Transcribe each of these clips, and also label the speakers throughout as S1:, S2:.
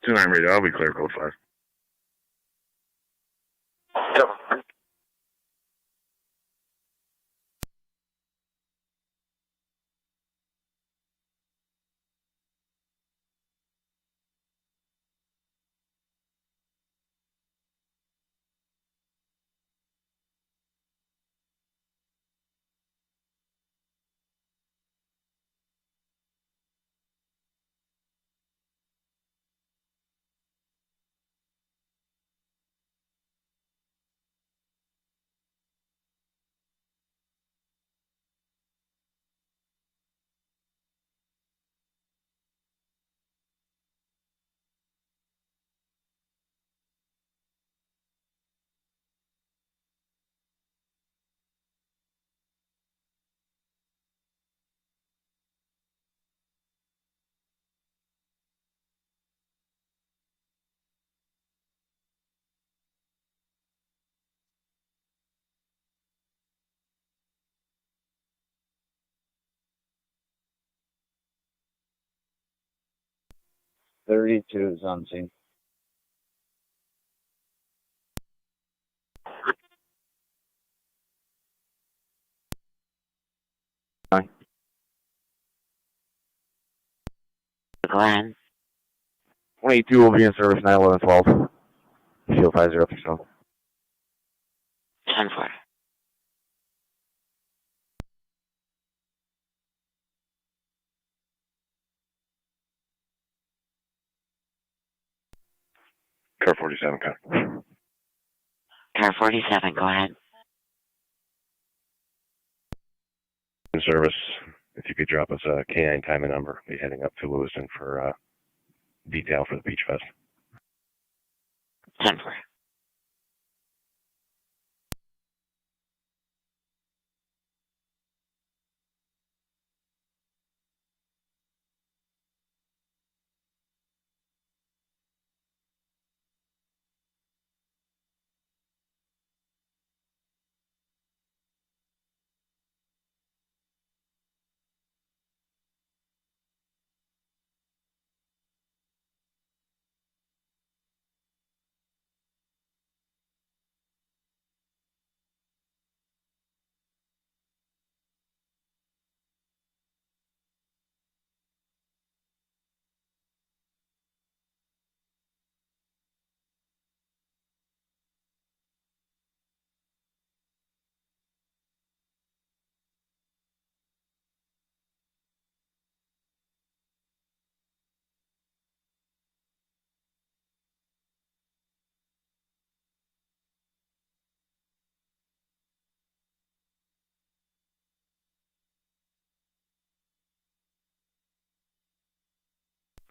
S1: 2-9 radio, I'll be clear, code 5.
S2: Yep.
S3: .32 is on scene.
S2: Go ahead.
S4: 22 will be in service 91112. Shield 50 so.
S2: 10-4.
S1: Car 47, car.
S2: Car 47, go ahead.
S1: In service, if you could drop us a K9 timing number, be heading up to Lewiston for detail for the Beach Fest.
S2: 10-4.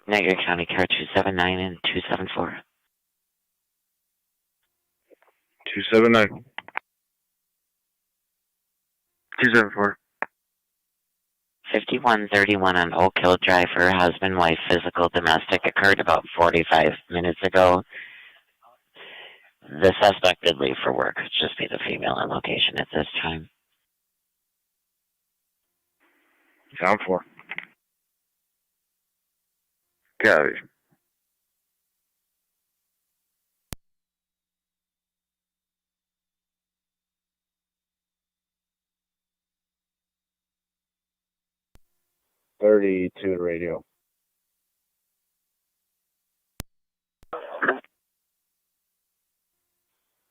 S2: Niagara County Car 279 and 274.
S1: 279. 274.
S2: 5131 on Oak Hill Drive for husband-wife physical domestic occurred about 45 minutes ago. The suspect did leave for work. Just be the female on location at this time.
S1: Sound 4. Copy.
S3: .32 to radio.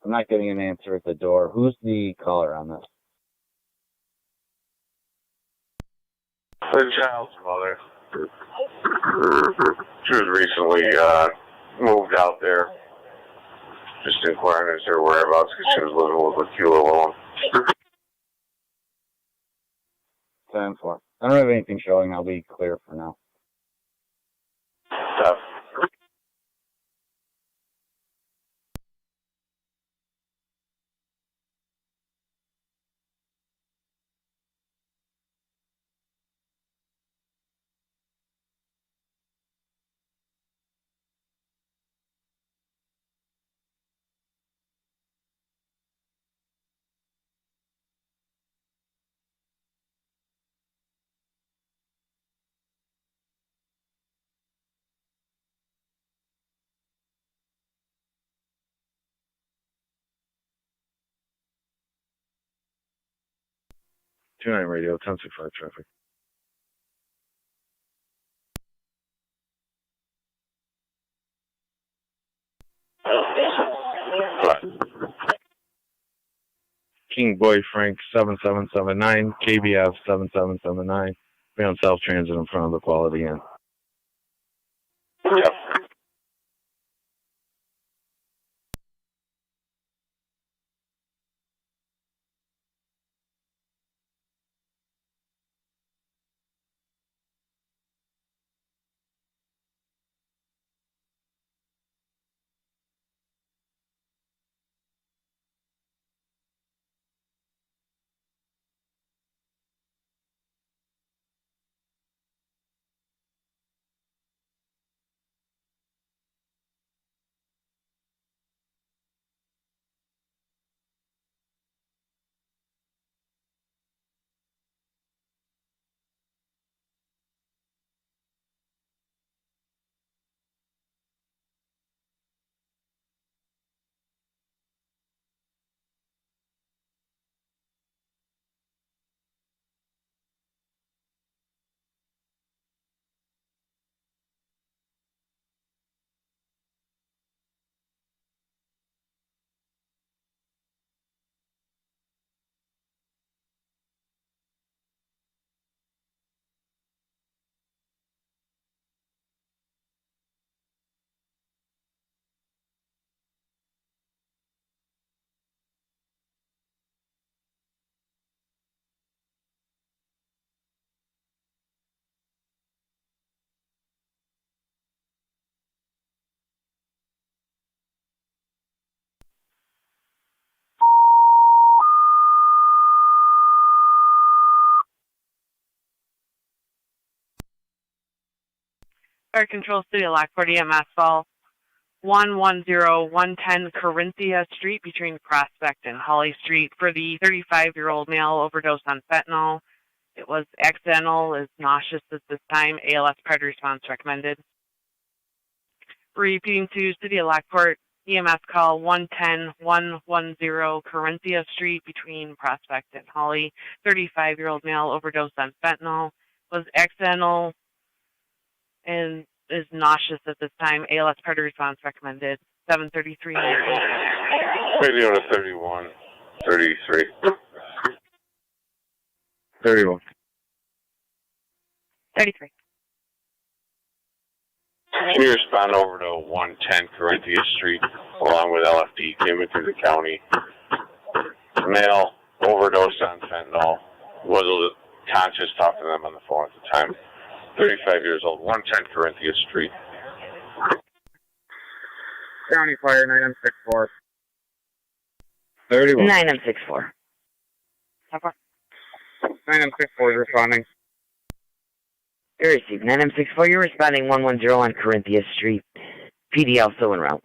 S3: I'm not getting an answer at the door. Who's the caller on this?
S1: The child's mother. She was recently moved out there. Just inquiring as to her whereabouts because she was living with a Q alone.
S3: 10-4. I don't have anything showing. I'll be clear for now.
S1: Tough.
S4: 29 radio, 1065 traffic. King Boy Frank 7779, KBF 7779. Be on South Transit in front of the Quality Inn.
S2: Yep.
S5: Fire Control City of Lockport EMS call 110 Corinthia Street between Prospect and Holly Street for the 35-year-old male overdose on fentanyl. It was accidental, is nauseous at this time. ALS priority response recommended. Repeating to City of Lockport EMS call 110 Corinthia Street between Prospect and Holly. 35-year-old male overdose on fentanyl. Was accidental and is nauseous at this time. ALS priority response recommended. 733.
S1: Radio to 31, 33.
S4: 31.
S5: 33.
S1: Can you respond over to 110 Corinthia Street along with LFD came into the county? Male overdose on fentanyl. Was conscious, talking to them on the phone at the time. 35 years old, 110 Corinthia Street.
S3: County Fire 9M64. 31.
S2: 9M64.
S3: 9M64 is responding.
S2: You received 9M64. You're responding 110 on Corinthia Street. PD also en route.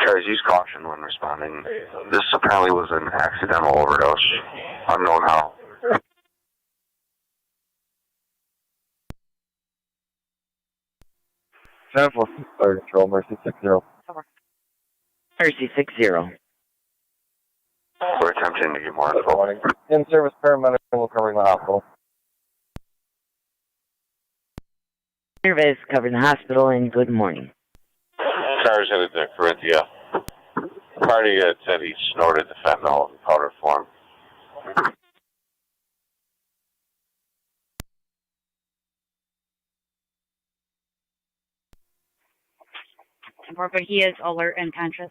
S1: Guys, use caution when responding. This apparently was an accidental overdose. Unknown how.
S4: Fire Control, Mercy 60.
S2: Mercy 60.
S1: We're attempting to get more info.
S4: In-service paramedic will covering the hospital.
S2: Service covering the hospital, and good morning.
S1: Cars headed to Corinthia. Party had said he snorted the fentanyl in powder form.
S6: But he is alert and conscious.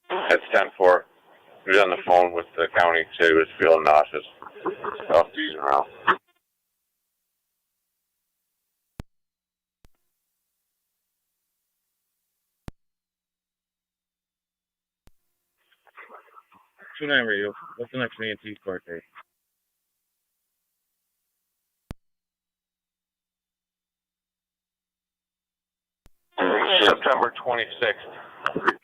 S1: That's 10-4. He was on the phone with the county, said he was feeling nauseous. LFD's around.
S4: Two-9 radio. What's the next EMT court date?
S1: September 26th.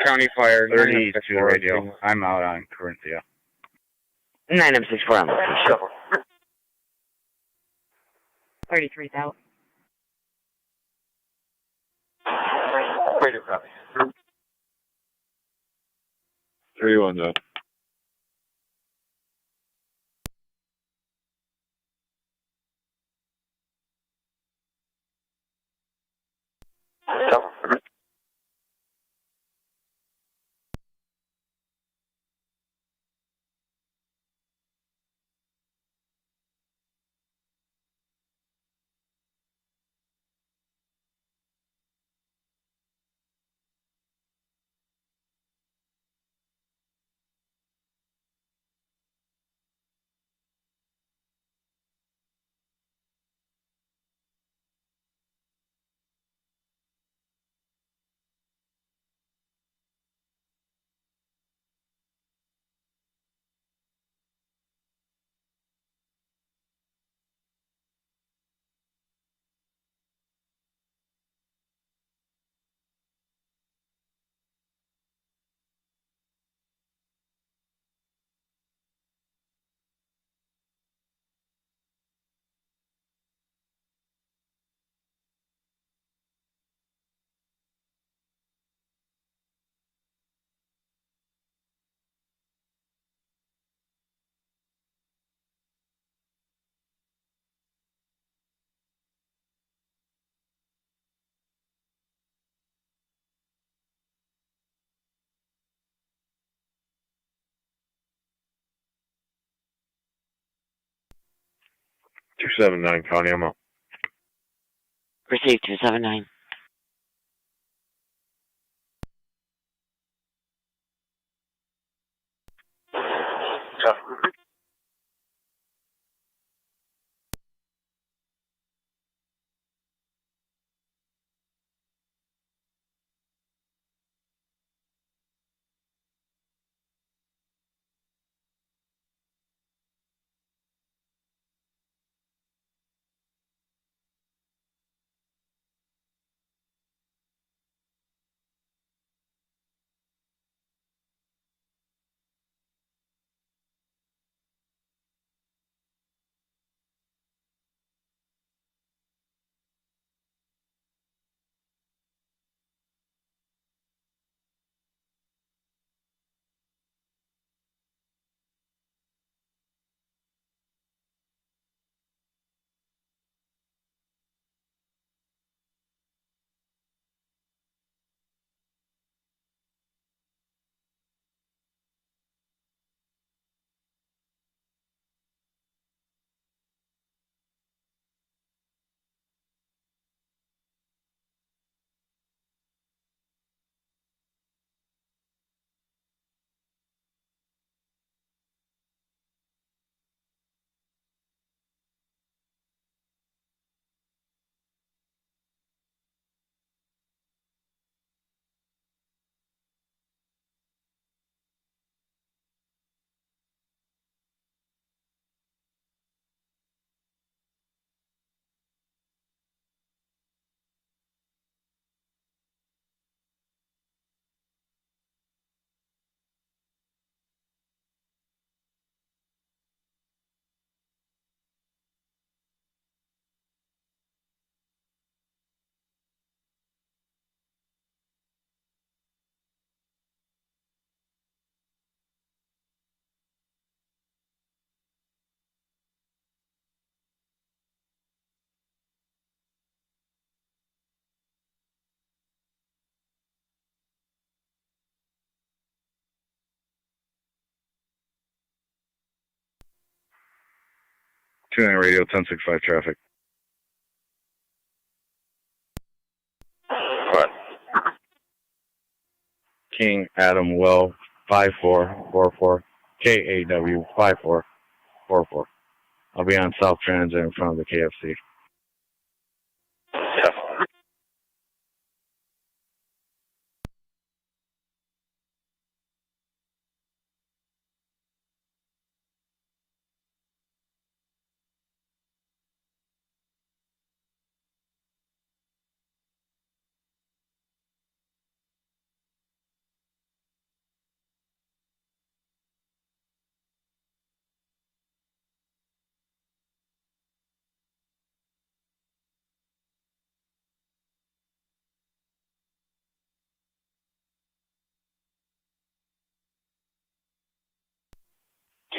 S3: County Fire
S4: 32
S3: 32 radio. I'm out on Corinthia.
S2: 9M64 on location.
S6: 33,000.
S1: Radio copy.
S4: 31's up. Two 279 County, I'm out.
S2: Received 279.
S4: Two 9 radio, 1065 traffic.
S1: What?
S4: King Adam Well 5444 KAW 5444. I'll be on South Transit in front of the KFC.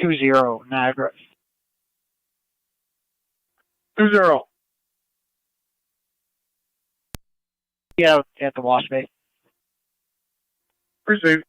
S7: 20, Niagara. 20. Yeah, at the wash bay.
S3: Received.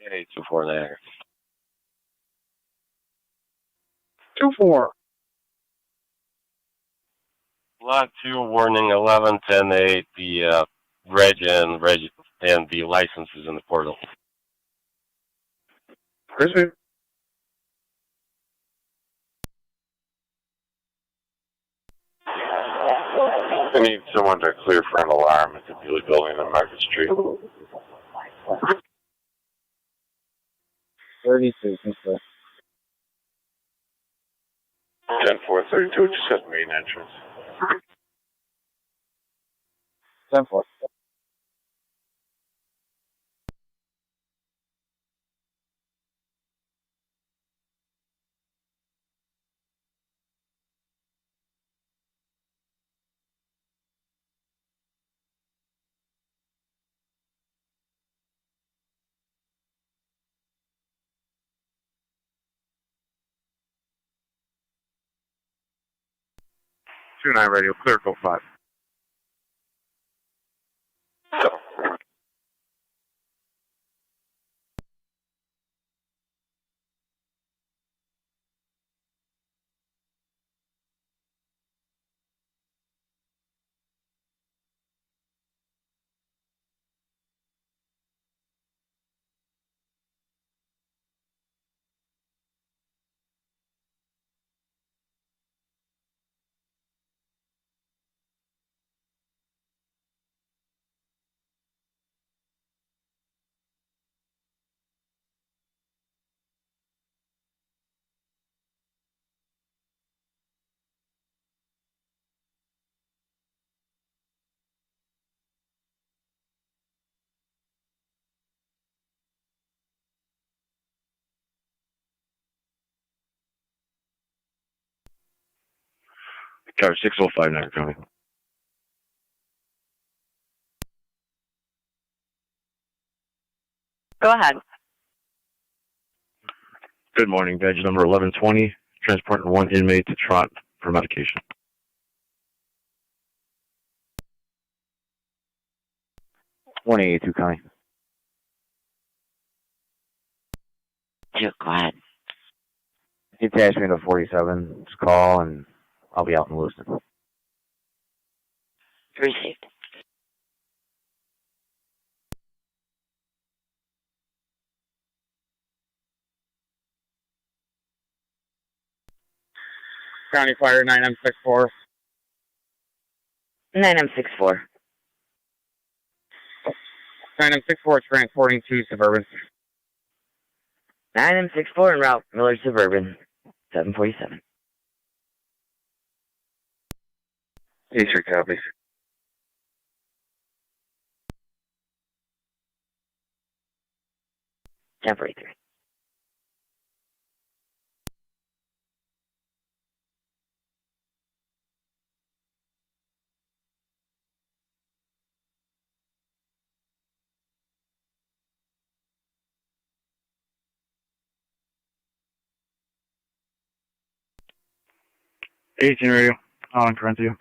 S4: Yeah, 824 Niagara.
S7: 24.
S8: Lot 2, warning 11-10-8, the reg and the license is in the portal.
S3: Received.
S1: I need someone to clear for an alarm at the Beasley Building on Market Street.
S3: 32. Confirmed.
S1: 10-4-32, just at main entrance.
S3: 10-4.
S4: Two 9 radio, clear code 5. Cover 605 Niagara County.
S5: Go ahead.
S4: Good morning, badge number 1120, transporting one inmate to Trot for medication.
S3: 28, County.
S2: Go ahead.
S3: He attached me to 47. Just call, and I'll be out in Lewiston.
S2: Received.
S3: County Fire 9M64.
S2: 9M64.
S9: 9M64 transporting to Suburban.
S2: 9M64 en route, Miller Suburban, 747.
S3: A3 copies.
S2: Temporary 3.
S7: H in radio. On Corinthia.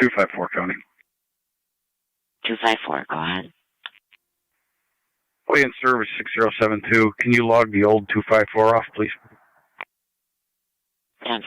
S3: $254 County.
S2: 254, go ahead.
S3: Way in service 6072. Can you log the old 254 off, please?
S2: 10-4.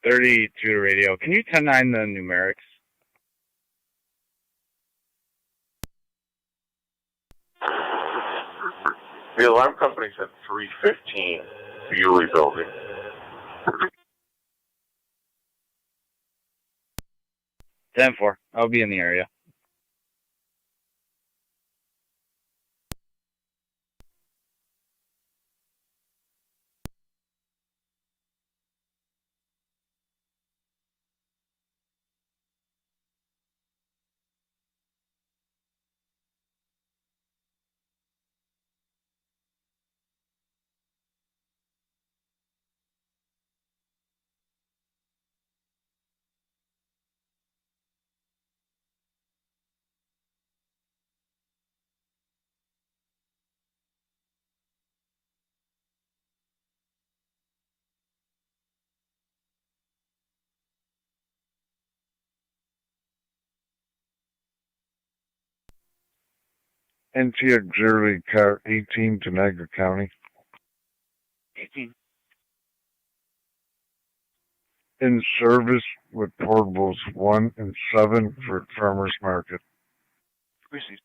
S3: $32 radio. Can you 10-9 the numerics?
S1: The alarm company's at 315 Bewley Building.
S3: 10-4. I'll be in the area.
S10: NT Auxiliary Car 18 to Niagara County.
S7: 18.
S10: In service with portables 1 and 7 for Farmers Market.
S7: Received.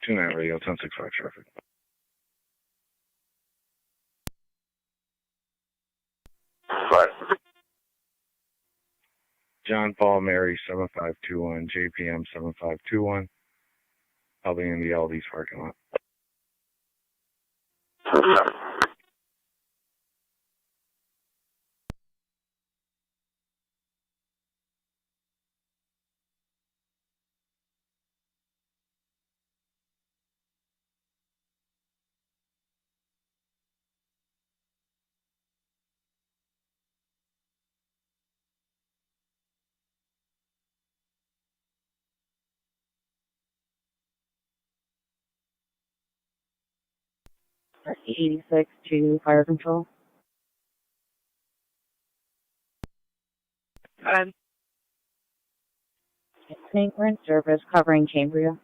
S3: 2-9 radio, 10-6-5 traffic.
S1: But
S3: John Paul Mary 7521, JPM 7521. I'll be in the Aldi's parking lot.
S6: Mercy 86 to fire control.
S5: Good.
S6: Snake we're in service covering Cambria.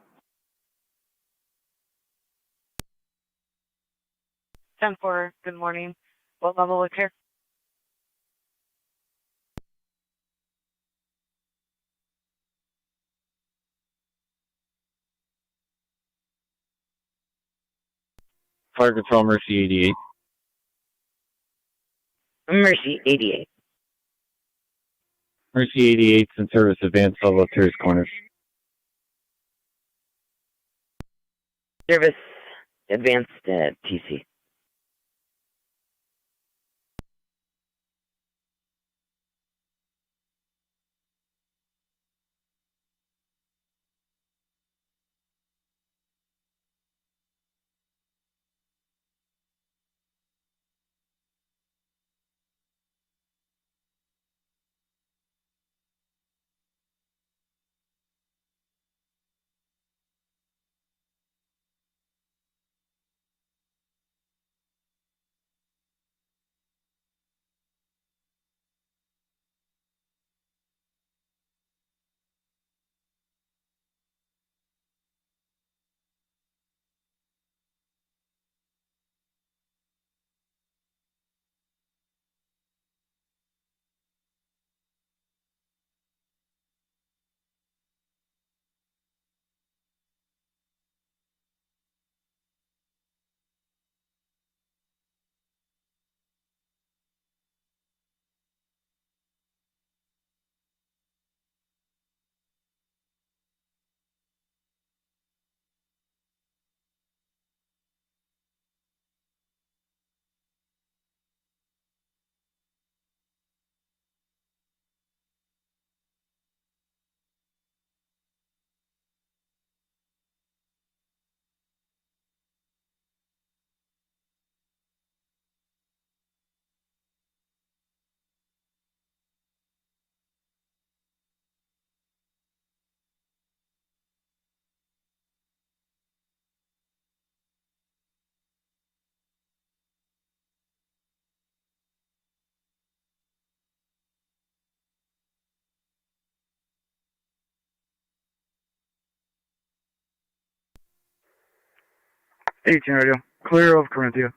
S5: 10-4, good morning. What level of care?
S9: Fire Control, Mercy 88.
S2: Mercy 88.
S9: Mercy 88 in service, advanced level of Terrace Corners.
S2: Service advanced TC.
S7: Radio. Clear of Corinthia.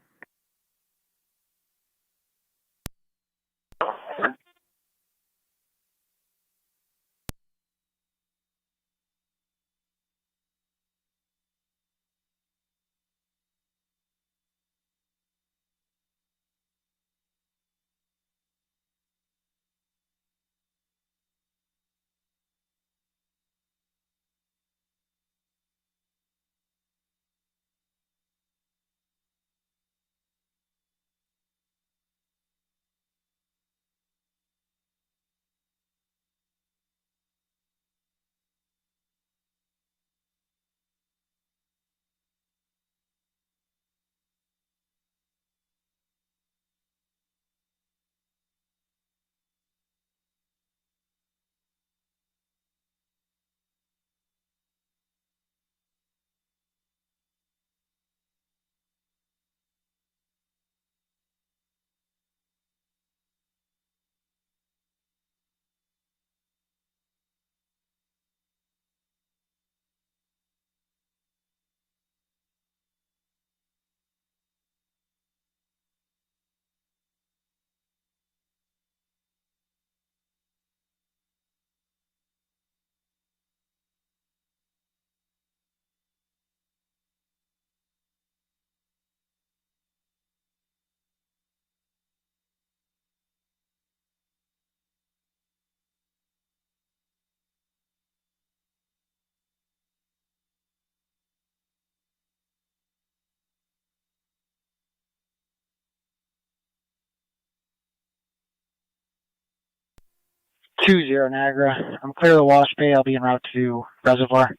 S11: Two zero Niagara. I'm clear of the wash bay. I'll be en route to Reservoir.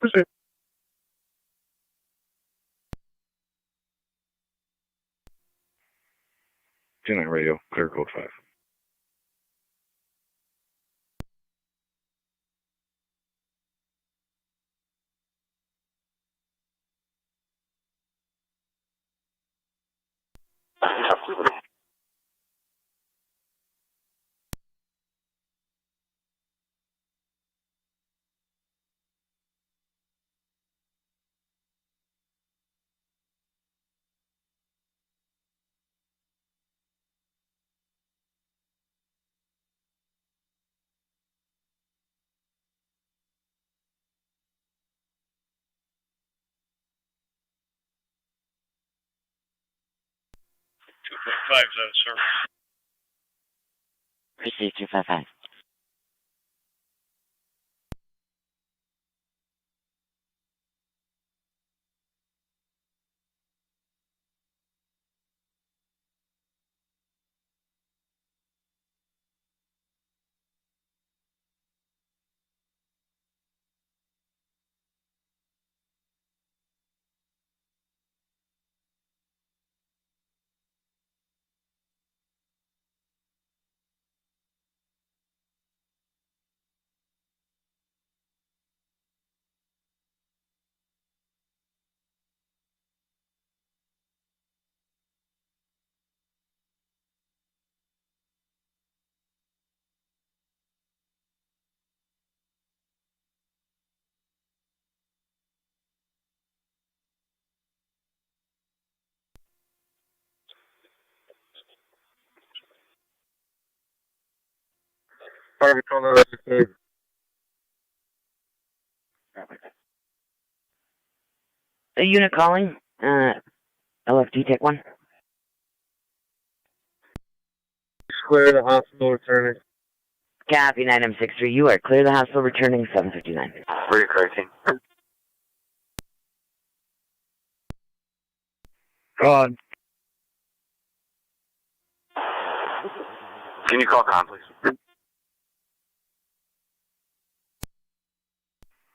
S7: Proceed.
S3: 2-9 radio, clear code 5. 255's out of service.
S2: Proceed 255.
S3: Fire patrol number 15.
S2: A unit calling. LFD, take 1.
S3: Clear the hospital returning.
S2: Copy 9M63. You are clear the hospital returning 759.
S1: Where are you correcting?
S3: God.
S1: Can you call Con, please?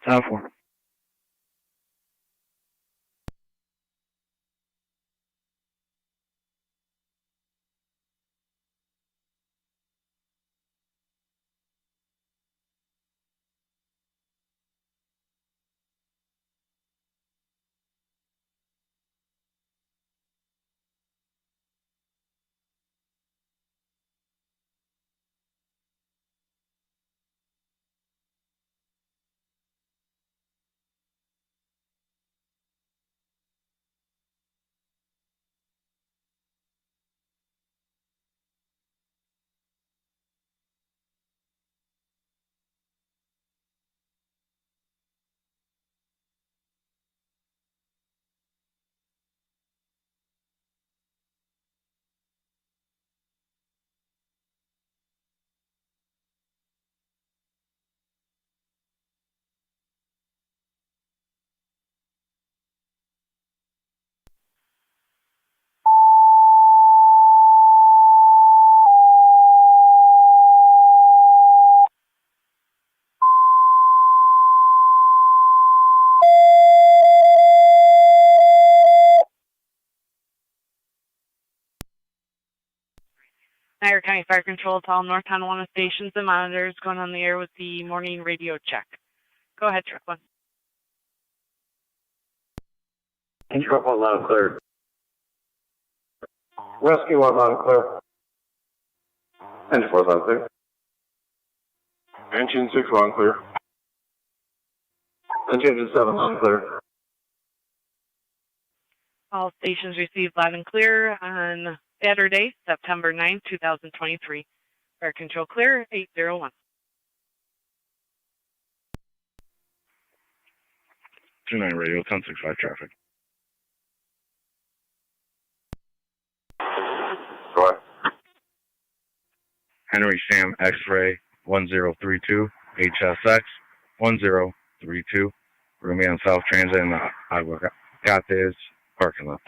S7: 10-4.
S5: Niagara County Fire Control to all North Tonawanda stations and monitors going on the air with the morning radio check. Go ahead, Truck 1.
S3: Truck 1 loud and clear. Rescue 1 loud and clear. Engine 4 loud and clear. Engine 6 loud and clear. Engine 7 loud and clear.
S5: All stations received loud and clear on Saturday, September 9, 2023. Fire Control clear, 801.
S3: 29 radio, 1065 traffic.
S1: Go ahead.
S3: Henry Sam X-ray 1032 HSX 1032. We're gonna be on South Transit and I got this parking lot.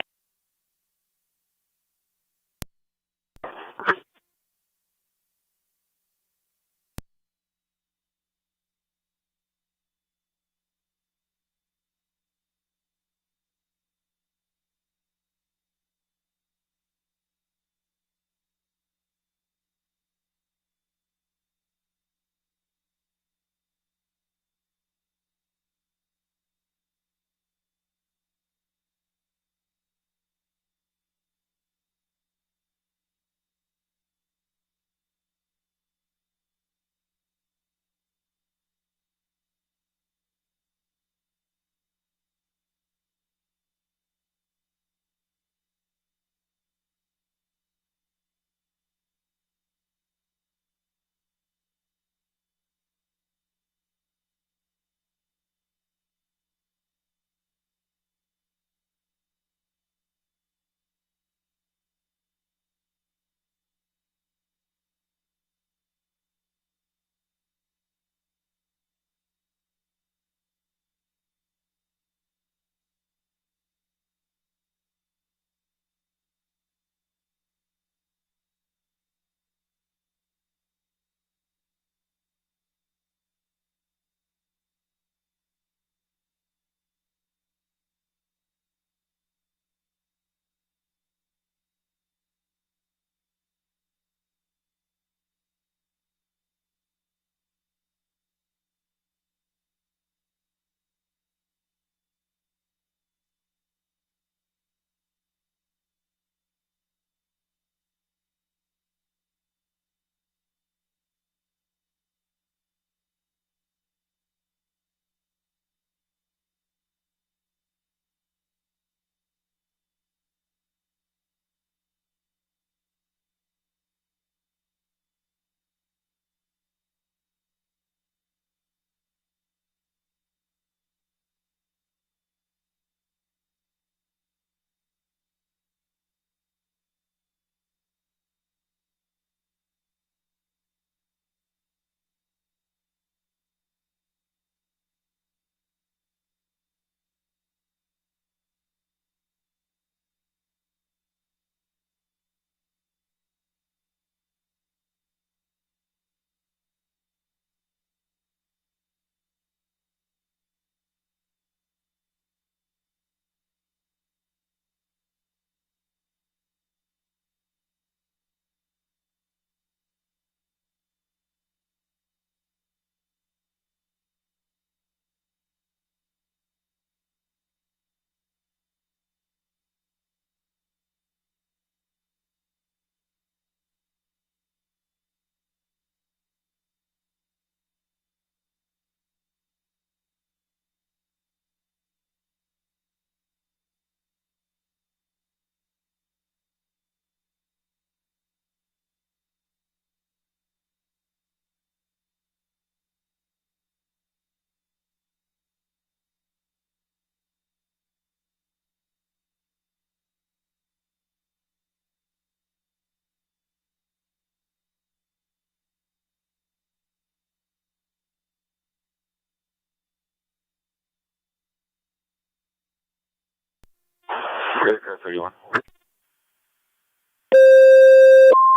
S1: Clear car 31.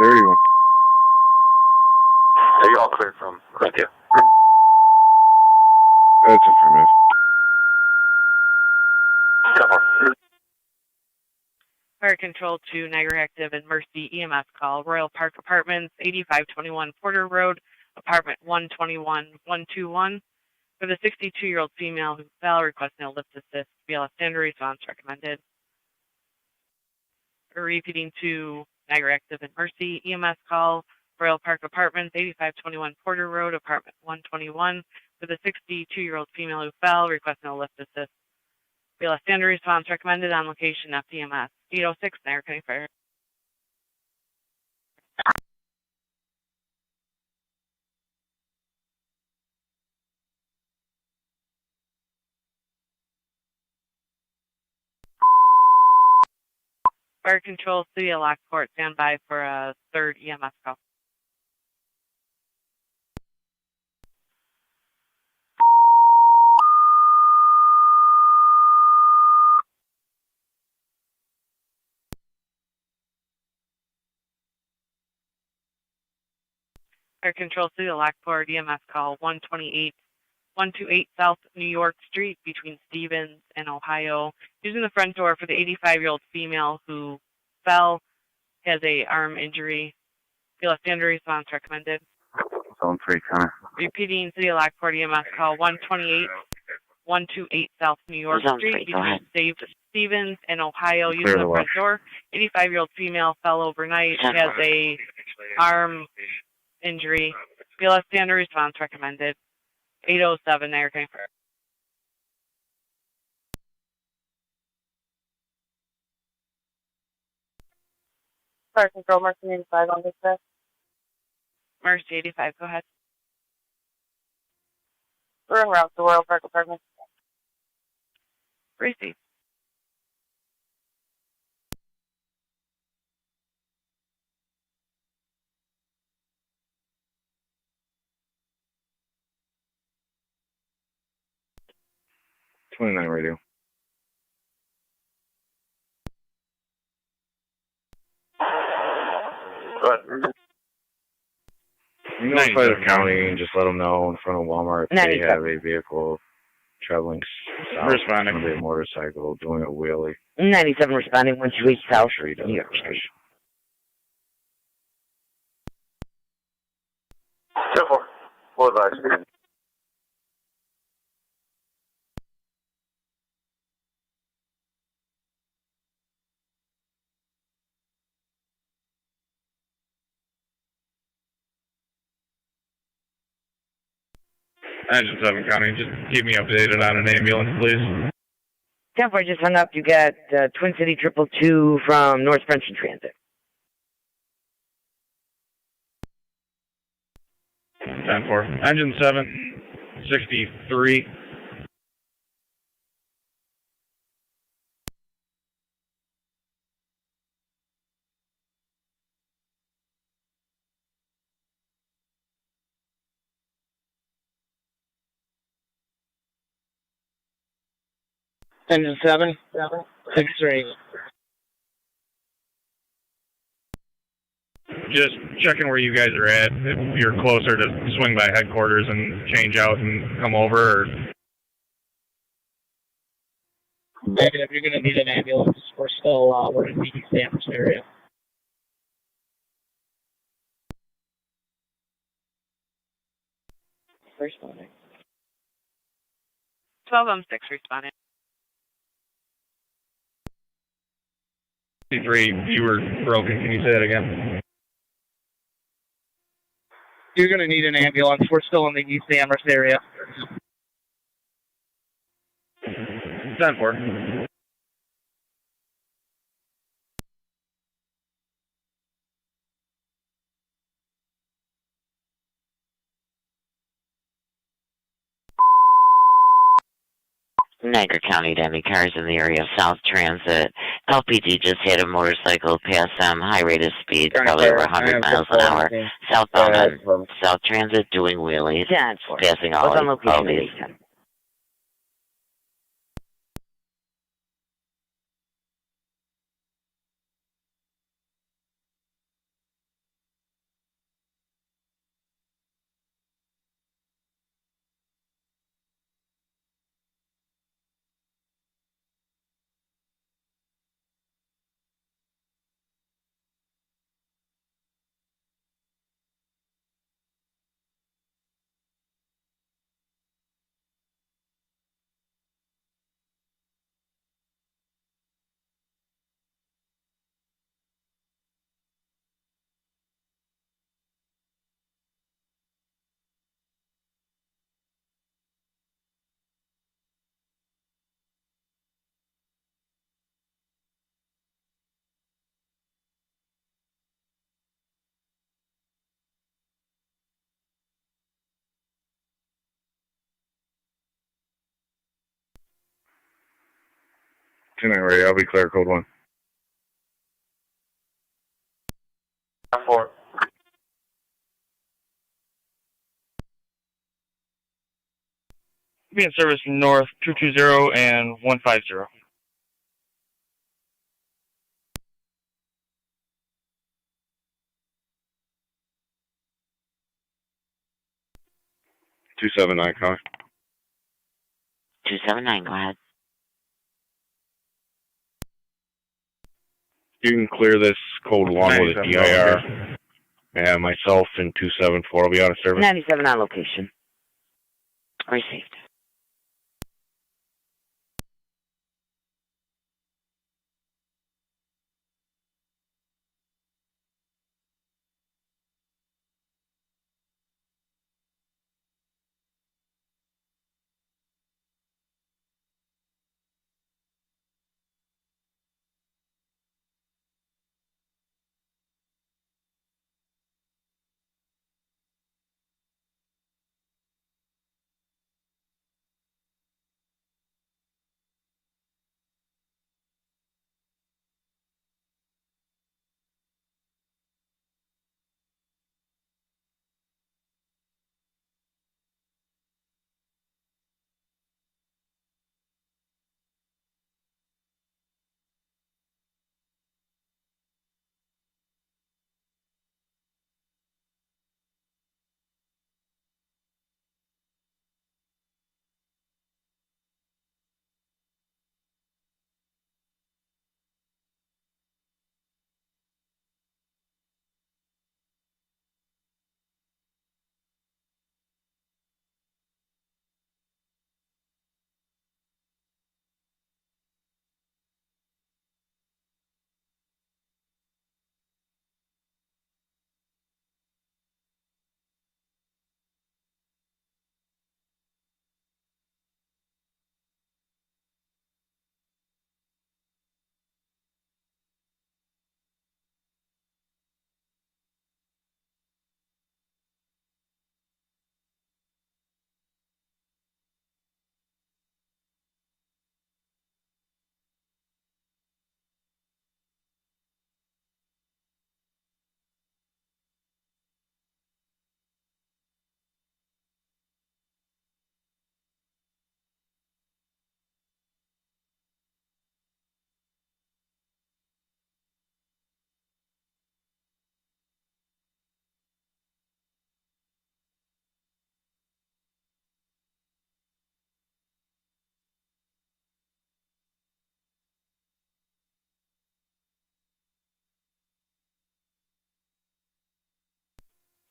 S10: 31.
S1: Are you all clear from Corinthia?
S10: That's affirmative.
S1: 10-4.
S5: Fire Control to Niagara Active and Mercy EMS call. Royal Park Apartments, 8521 Porter Road, apartment 121-121. For the 62-year-old female who fell, requesting a lift assist. BLS standard response recommended. Repeating to Niagara Active and Mercy EMS call. Royal Park Apartments, 8521 Porter Road, apartment 121. For the 62-year-old female who fell, requesting a lift assist. BLS standard response recommended on location FDMS. 806 Niagara County Fire. Fire Control, City of Lockport, stand by for a third EMS call. Fire Control, City of Lockport, EMS call 128 South New York Street between Stevens and Ohio. Using the front door for the 85-year-old female who fell, has a arm injury. BLS standard response recommended.
S3: Zone 3, Connor.
S5: Repeating City of Lockport EMS call 128 South New York
S2: Zone
S5: Street
S2: 3, go ahead.
S5: between Stevens and Ohio.
S3: Clear
S5: Using
S3: the
S5: the front
S3: left.
S5: door, 85-year-old female fell overnight, has a arm injury. BLS standard response recommended. 807 Niagara County Fire. Fire Control, Mercy 85 on dispatch. Mercy 85, go ahead. We're en route to Royal Park Apartments. Receive.
S3: '29 radio. You notify the county and just let them know in front of Walmart if they have a vehicle traveling south on a motorcycle doing a wheelie.
S2: 97 responding 128 South
S3: Sure he does
S2: New York
S3: it.
S2: Street.
S1: 10-4. Full advice.
S12: Engine 7 County, just keep me updated on an ambulance, please.
S2: 10-4 just hung up. You got Twin City 222 from North French in transit.
S12: 10-4. Engine 7, 63.
S11: Engine 7, 63.
S12: Just checking where you guys are at. If you're closer to swing by headquarters and change out and come over. Or...
S11: Negative, you're going to need an ambulance. We're in the East Amherst area.
S2: Responding.
S5: 12 6 responding.
S12: 63, you were broken. Can you say that again?
S11: You're going to need an ambulance. We're still in the East Amherst area.
S12: 10-4.
S2: Niagara County, Danny cars in the area of South Transit. LPD just hit a motorcycle past them, high rate of speed, probably over 100 miles an hour. Southbound on South Transit doing wheelies, passing all these.
S3: 2-9 radio, I'll be clear, code 1.
S1: 4.
S7: Be in service north 220 and 150.
S3: Two 279, car.
S2: 279, go ahead.
S3: You can clear this code 1 with a DIR. Yeah, myself and 274 will be out of service.
S2: 97 on location. Received.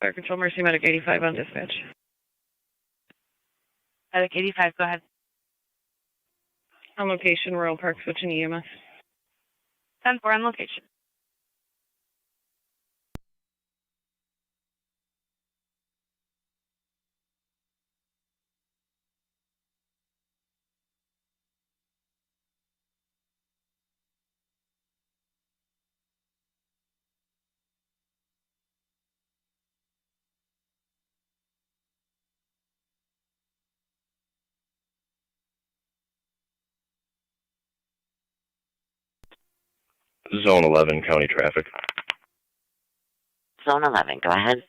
S5: Fire Control Mercy Medic 85 on dispatch. Medic 85, go ahead. On location, Royal Park, switching EMS. 10-4 on location.
S3: Zone 11, county traffic.
S2: Zone 11, go ahead.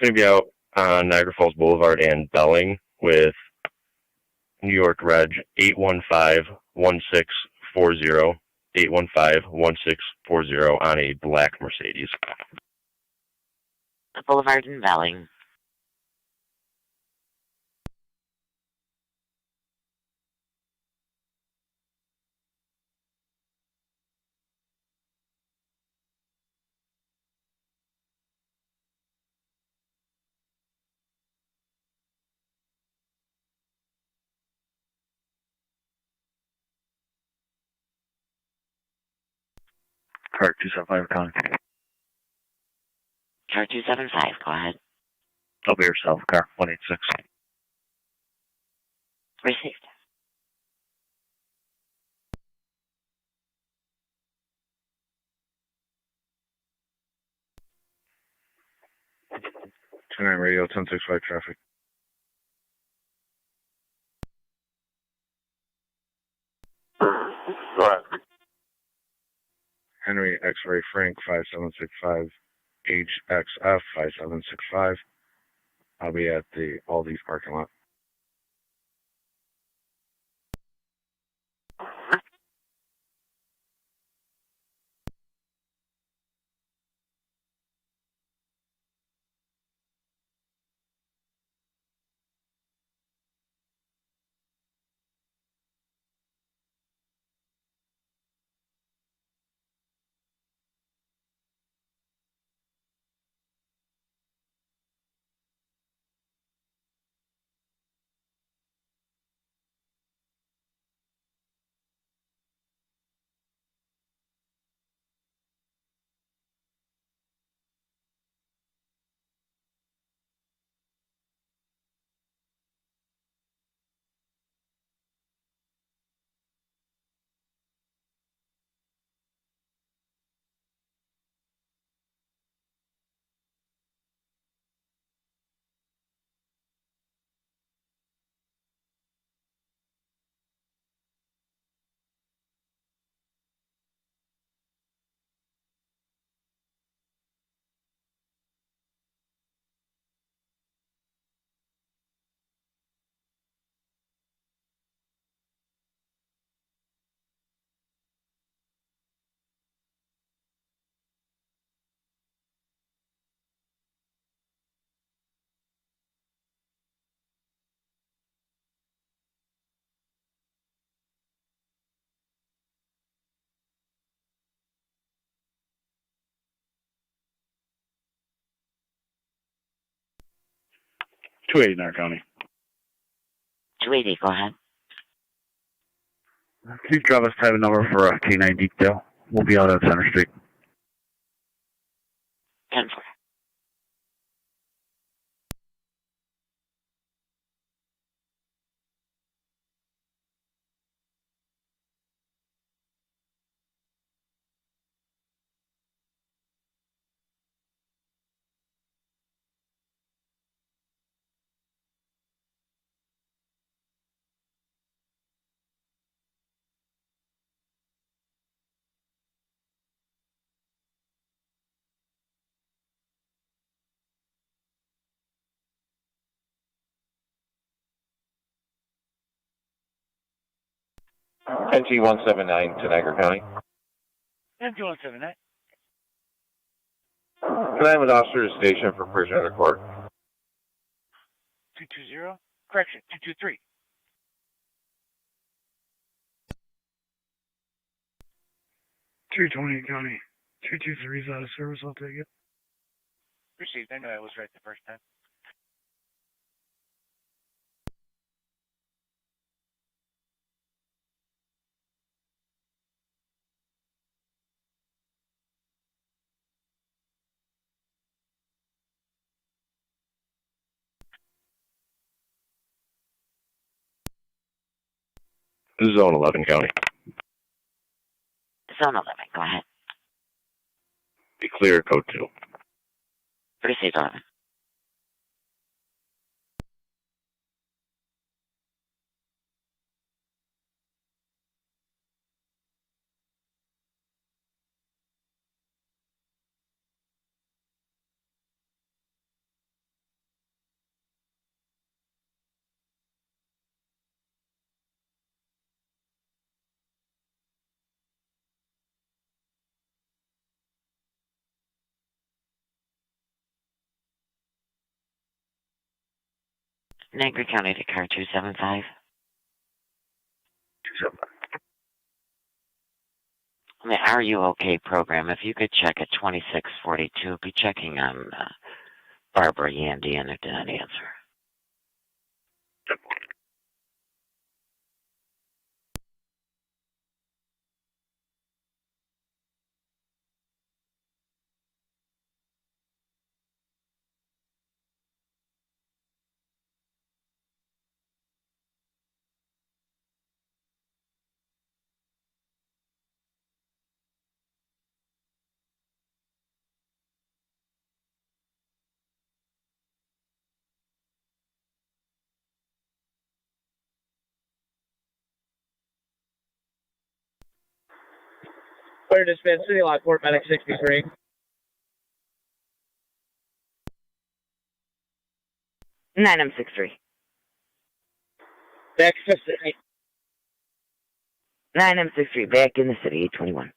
S3: Going to be out on Niagara Falls Boulevard and Belling with New York Reg 815-1640, 815-1640 on a black Mercedes.
S2: Boulevard and Belling.
S9: Car 275, County.
S2: Car 275, go ahead.
S9: I'll be yourself, car 186.
S2: Received.
S3: Tonight radio 1065 traffic.
S1: Go ahead.
S3: Henry X-Ray Frank 5765 HXF 5765. I'll be at the Aldi's parking lot.
S9: .280 Niagara County.
S2: 280, go ahead.
S9: Please drive us private number for a K9 detail. We'll be out at Center Street.
S2: 10-4.
S8: NG179 to Niagara County.
S11: NG179.
S8: Can I have an officer to station for prisoner to court?
S11: 220. Correction, 223.
S10: 220 County. 223 is out of service, I'll take it.
S11: Received. I know I was right the first time.
S8: Zone 11 County.
S2: Zone 11, go ahead.
S8: Be clear, code 2.
S2: Received 11. Niagara County to car 275.
S9: 275.
S2: The Are You OK program, if you could check at 2642, be checking on Barbara Yandy, and it did not answer.
S11: Clear dispense, City Lockport, medic 63.
S2: Nine M63.
S11: Back to the city.
S2: 9 M63, back in the city, 821.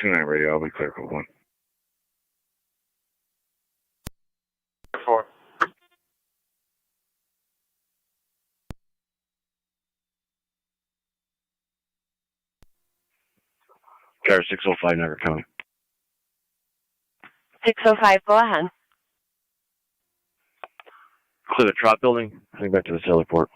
S3: Tonight radio, I'll be clear code 1.
S1: 4.
S3: Car 605, Niagara County.
S13: 605, go ahead.
S3: Clear the Trot building, heading back to the Sailor Port.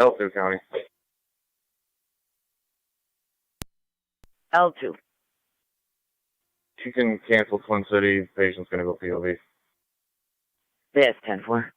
S4: L2 County.
S2: L2.
S4: You can cancel Twin City. Patient's going to go POV.
S2: Yes, 10-4.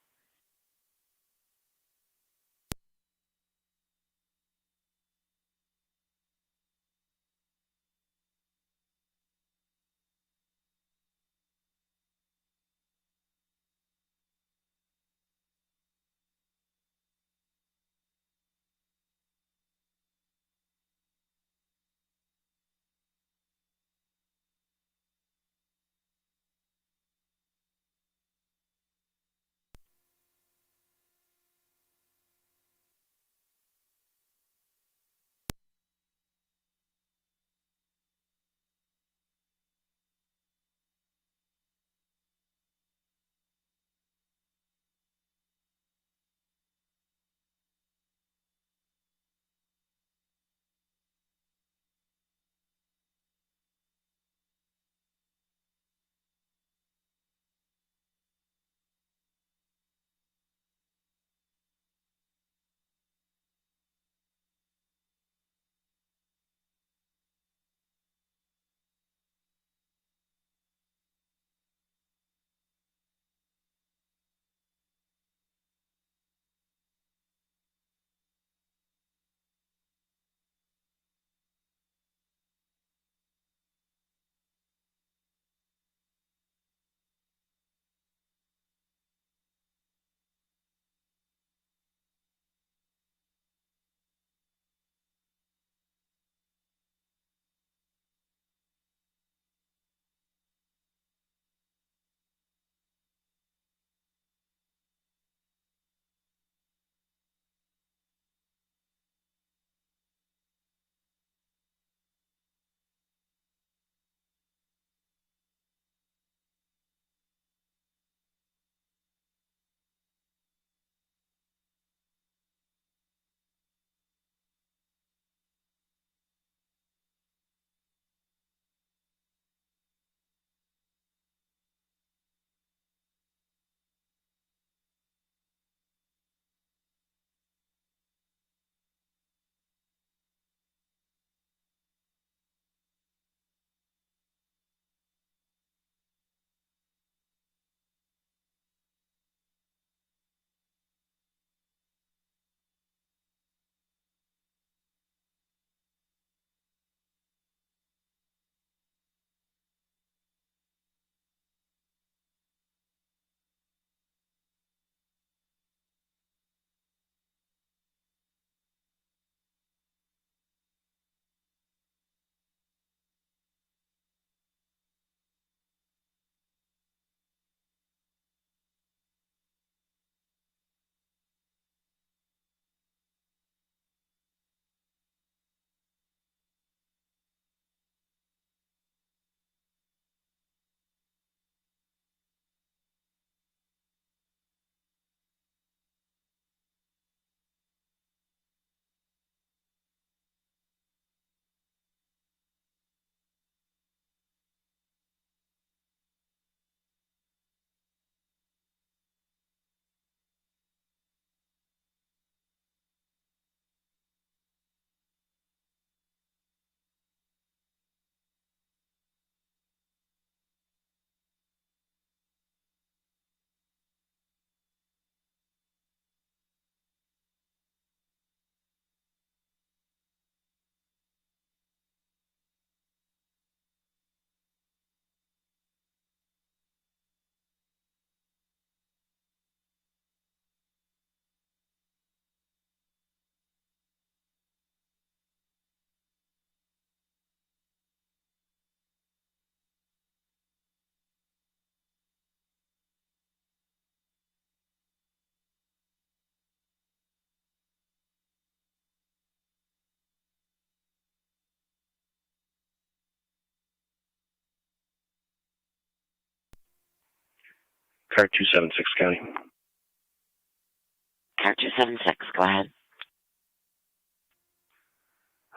S3: Car 276 County.
S2: Car 276, go ahead.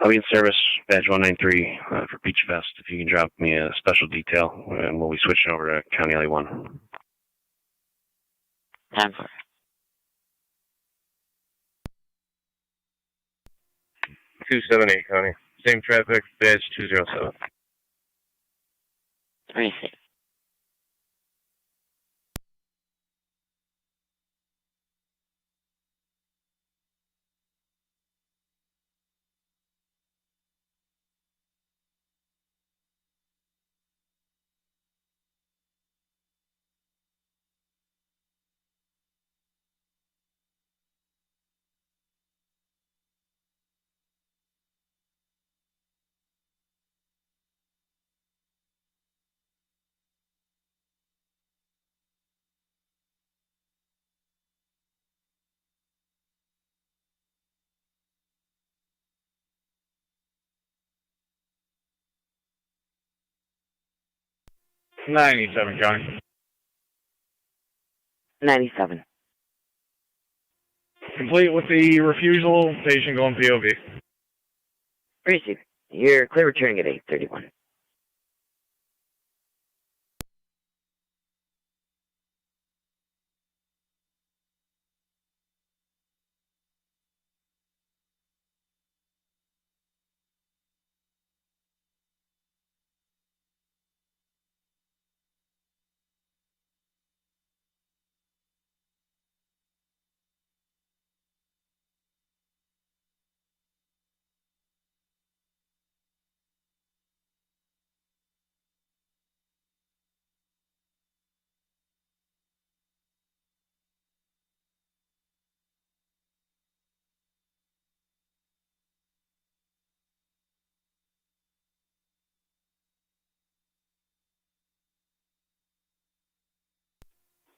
S3: I'll be in service, badge 193 for Beach Vest. If you can drop me a special detail, and we'll be switching over to County LA 1.
S2: Time for it.
S3: 278 County. Same traffic, badge 207.
S2: Receive.
S12: '97 County.
S2: 97.
S12: Complete with the refusal, patient going POV.
S2: Receive. You're clear returning at 8:31.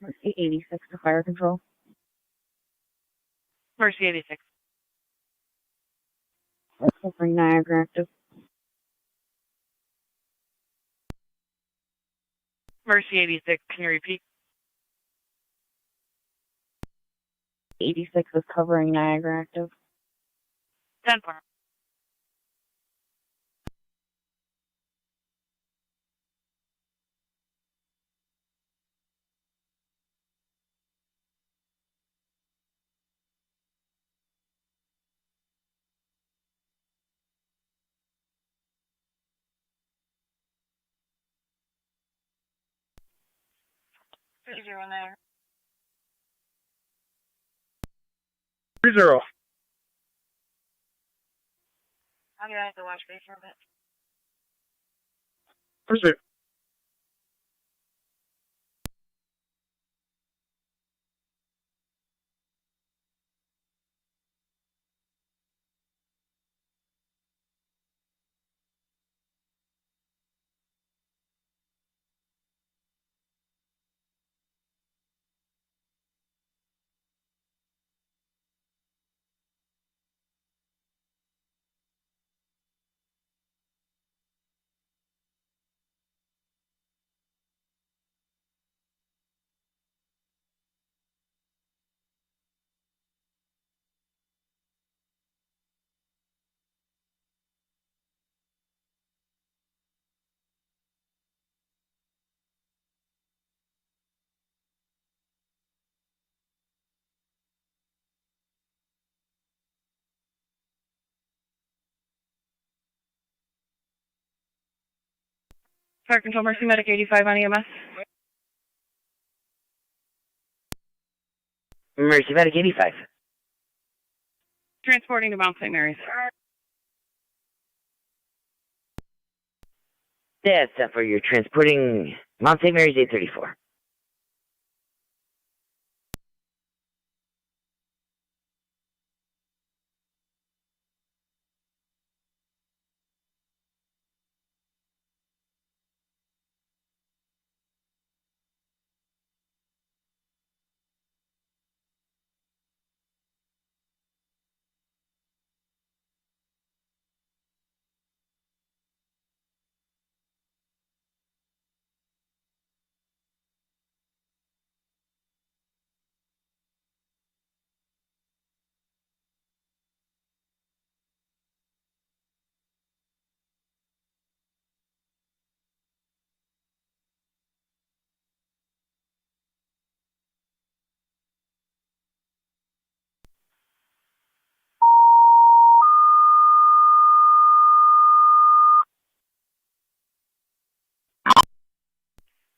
S6: Mercy 86 to fire control.
S5: Mercy 86.
S6: Covering Niagara active.
S5: Mercy 86, can you repeat?
S6: 86 is covering Niagara active.
S5: 10-4. Zero there.
S12: 30.
S5: I'm gonna have to watch me for a bit.
S12: Receive.
S5: Fire Control Mercy Medic 85 on EMS.
S2: Mercy Medic 85.
S5: Transporting to Mount St. Mary's.
S2: That's for you're transporting Mount St. Mary's 834.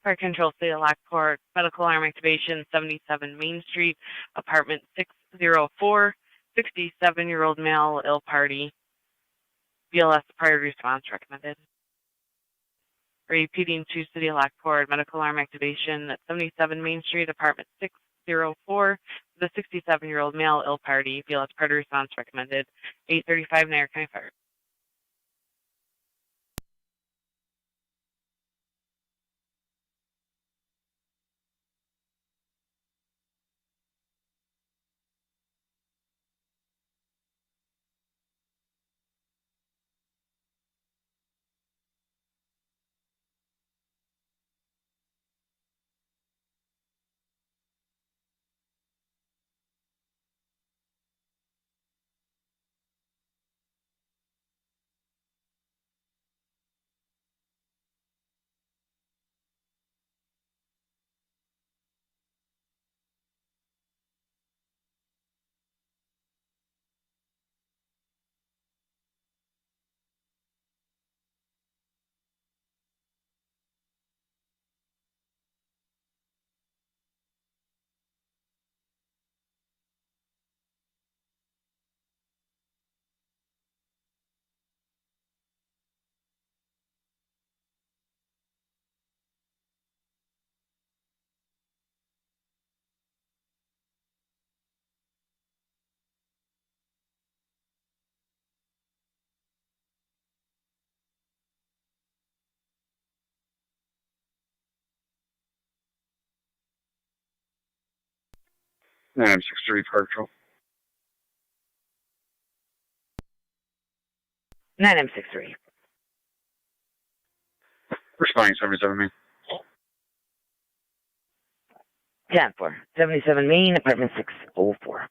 S5: Fire Control City of Lockport, medical alarm activation 77 Main Street, apartment 604, 67-year-old male, ill party. BLS prior response recommended. Repeating to City of Lockport, medical alarm activation at 77 Main Street, apartment 604, the 67-year-old male, ill party. BLS prior response recommended. 835 Niagara County Fire.
S9: I'm 63 Park Patrol.
S2: 9M63.
S9: Responding 77 Main.
S2: 10-4. 77 Main, apartment 604.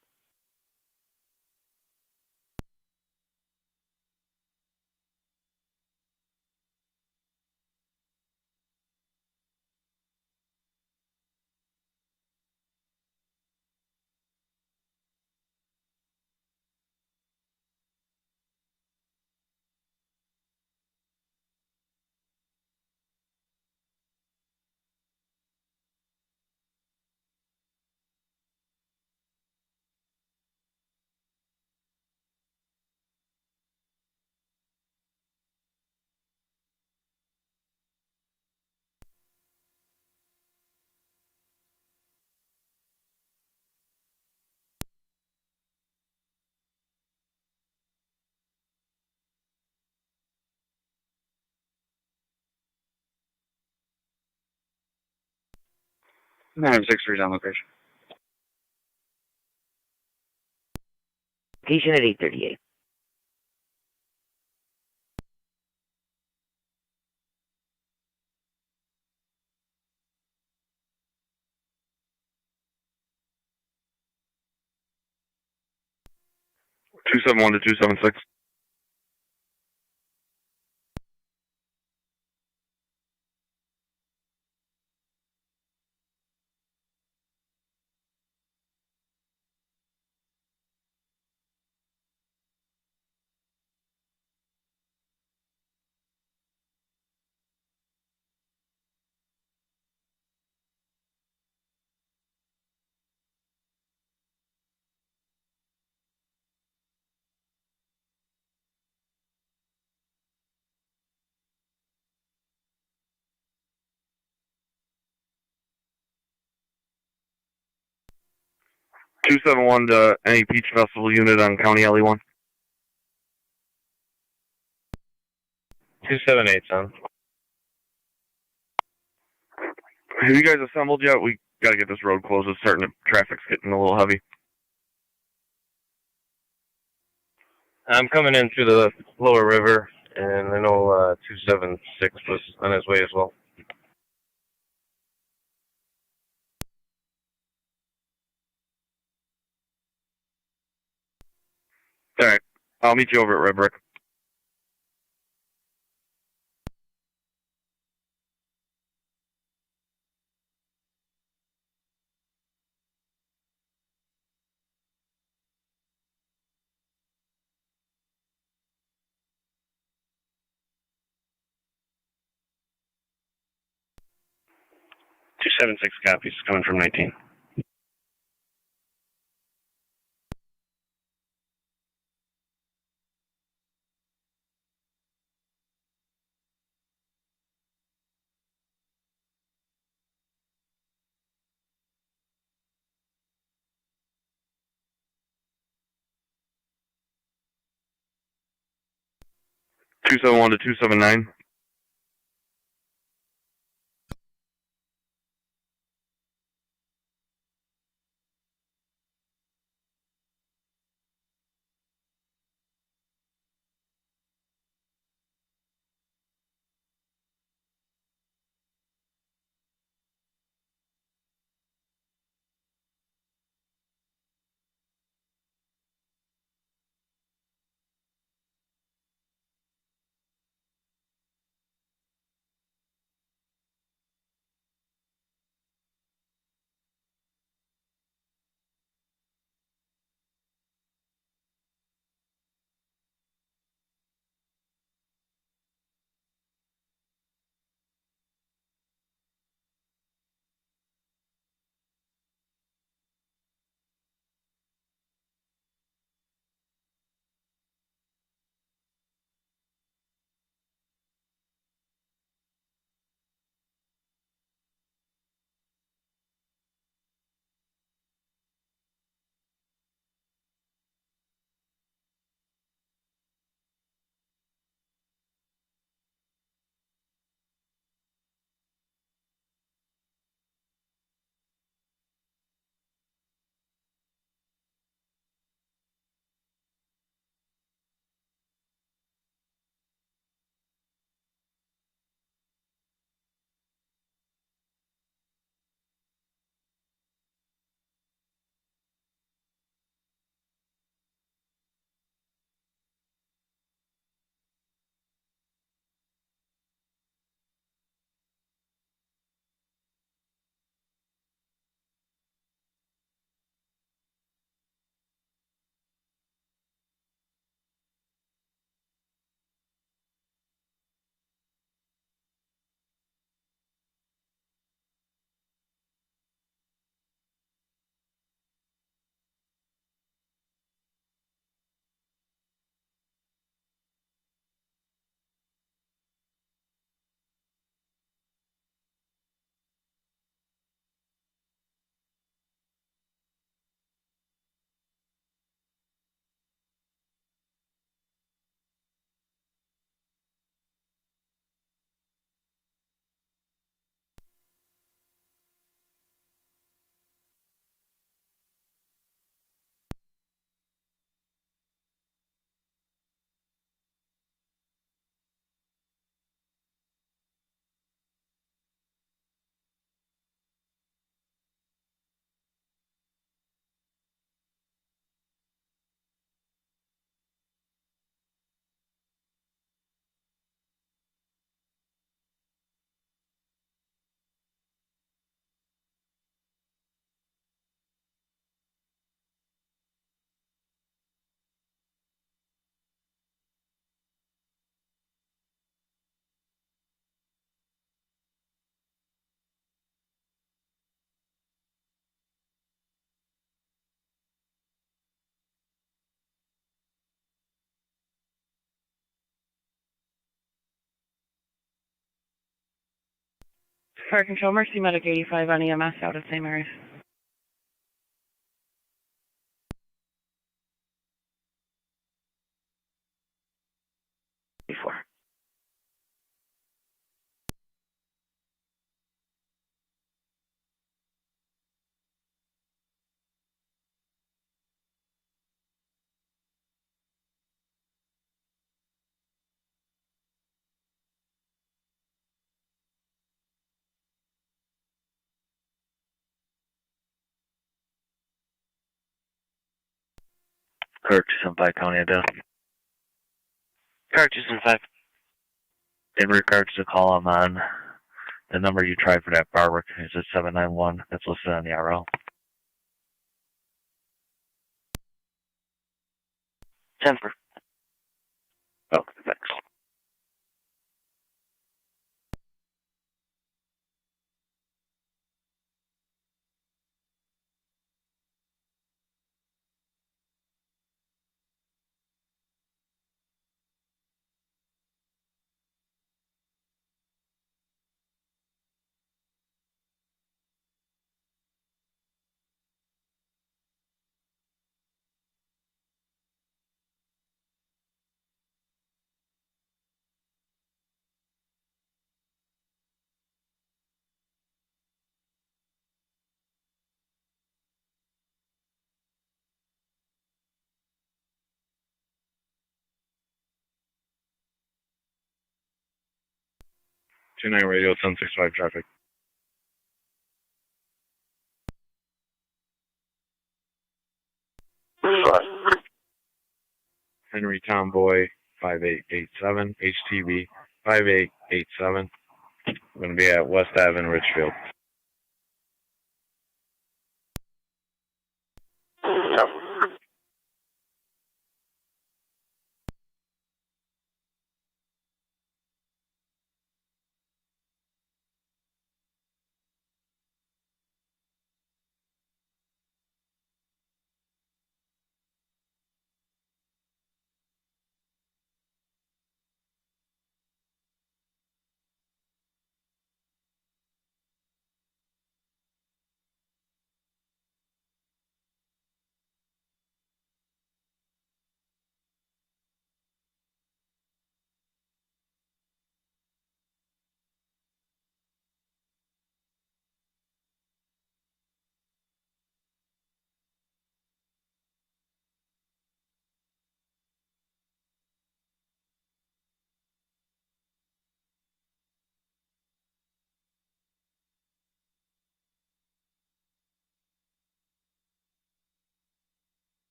S9: I'm 63 on location.
S2: Location at 838.
S3: Two 271 to 276. Two 271 to any Peach Festival unit on County Alley 1.
S8: 278, son.
S3: Have you guys assembled yet? We gotta get this road closed. It's starting to, traffic's getting a little heavy.
S8: I'm coming in through the lower river, and I know 276 was on his way as well.
S3: Alright. I'll meet you over at Red Brick. 276 copies coming from 19. Two 271 to 279.
S5: Fire Control, Mercy Medic 85 on EMS out of St. Mary's. Before.
S9: Kirk, 275 County Adele.
S7: Kirk 275.
S9: In regards to call, I'm on the number you tried for that Barwick. Is it 791? That's listed on the RL.
S7: 10-4.
S9: Okay, thanks.
S3: 29 radio 1065 traffic. Henry Tomboy 5887, HTV 5887. I'm going to be at West Ave in Richfield.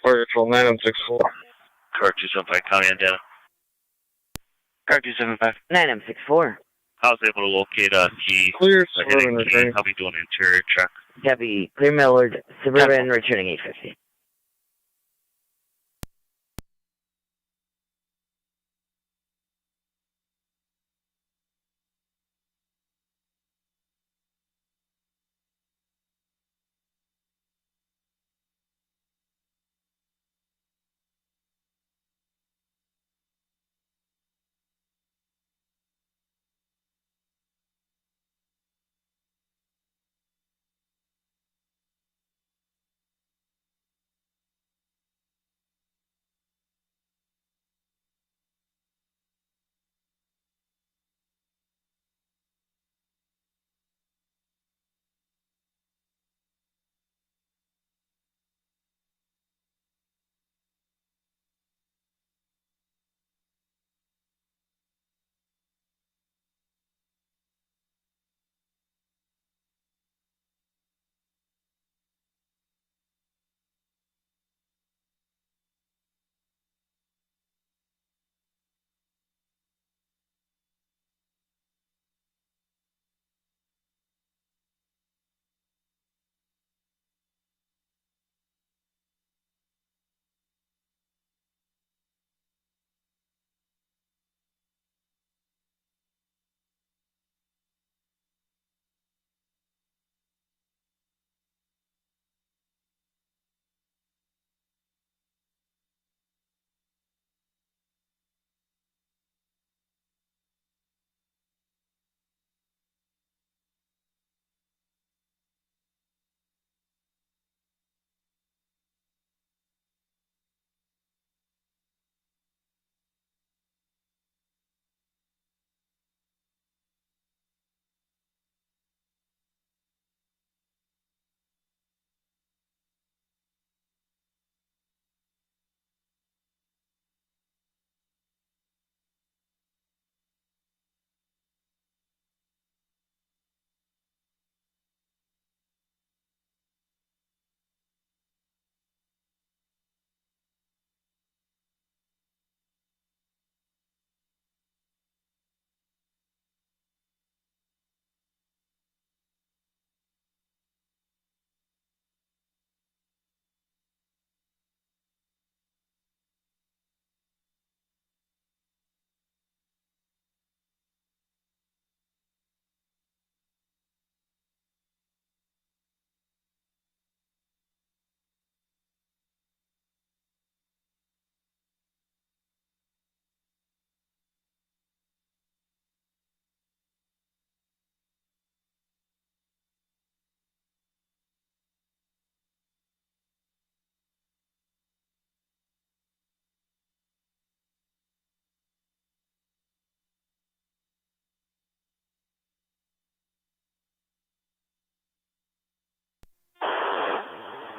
S3: Fire Patrol 9064.
S9: Car 275, County on data.
S7: Car 275.
S2: 9M64.
S9: I was able to locate G.
S3: Clear,
S9: Hitting
S3: Suburban
S9: G.
S3: returning.
S9: I'll be doing an interior check.
S2: Copy. Clear Millard, Suburban, returning 850.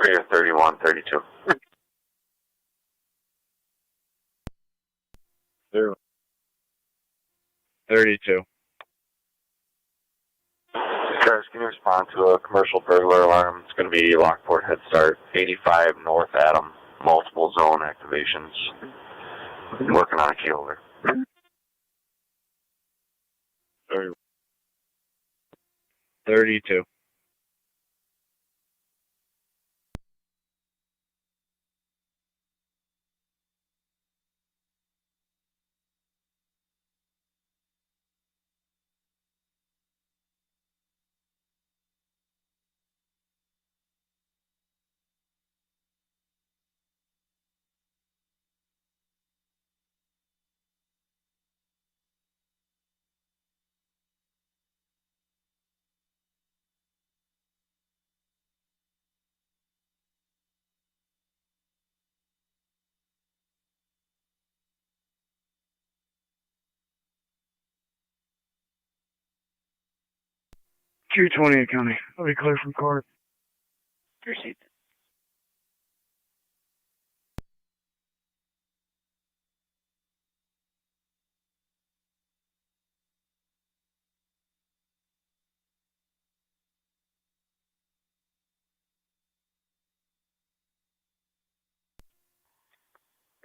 S1: Area 31, 32.
S3: 32.
S1: Cars, can you respond to a commercial burglar alarm? It's going to be Lockport Head Start, 85 North Adam, multiple zone activations. Working on a key holder.
S3: 32.
S10: Q20 County. I'll be clear from court.
S6: Proceed.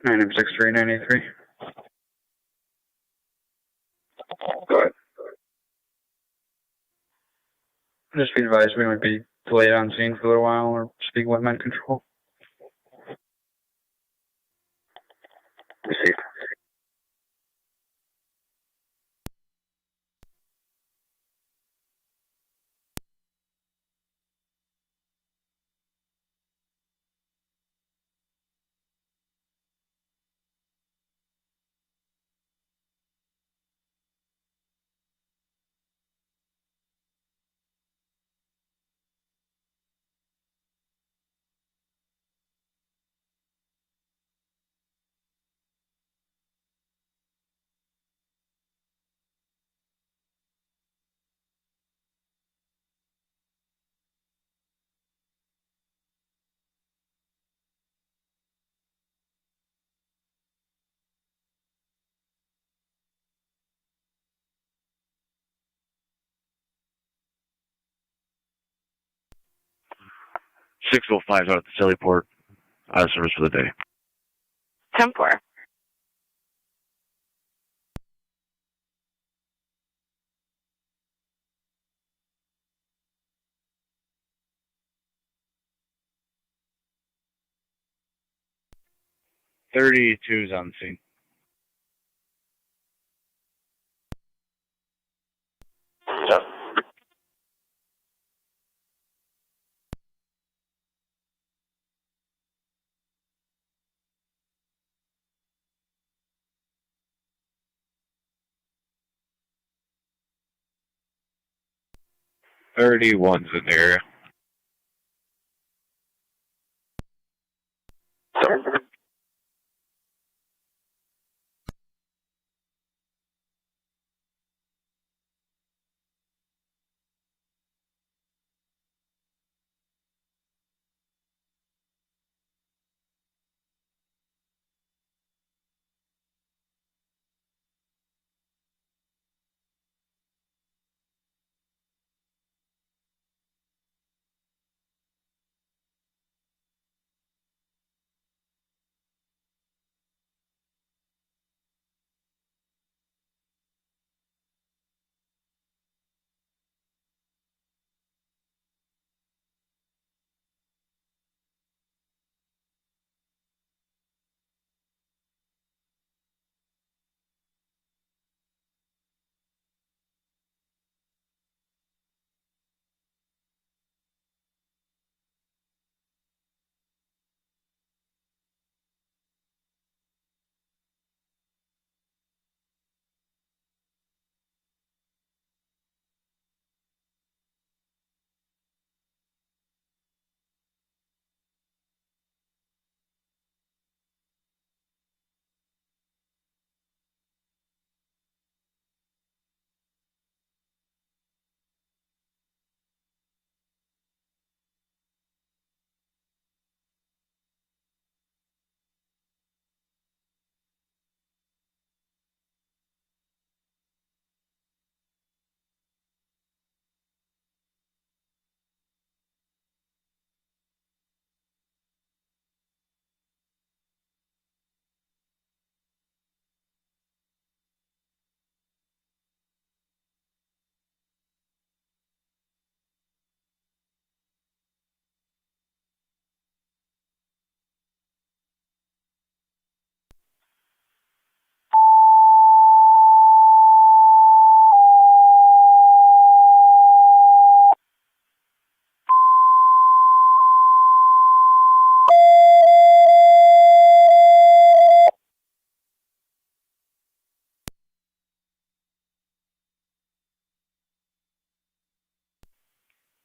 S13: Item 6393.
S1: Go ahead.
S13: Just be advised we might be delayed on scene for a little while or speak with med control.
S1: Receive.
S9: Six 605 out at the Sillyport. Out of service for the day.
S5: 10-4.
S3: Thirty-two's on scene.
S1: Yep.
S3: Thirty-one's in the area.
S1: So,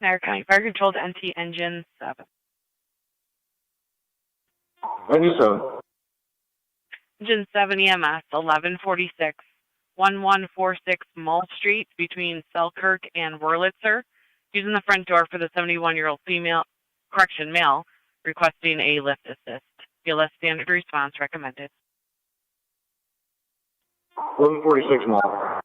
S5: Niagara County Fire Control to NT Engine 7.
S3: Engine 7.
S5: Engine 7 EMS 1146, 1146 Mall Street between Selkirk and Wurlitzer, using the front door for the 71-year-old male, requesting a lift assist. BLS standard response recommended.
S3: 1146 mile.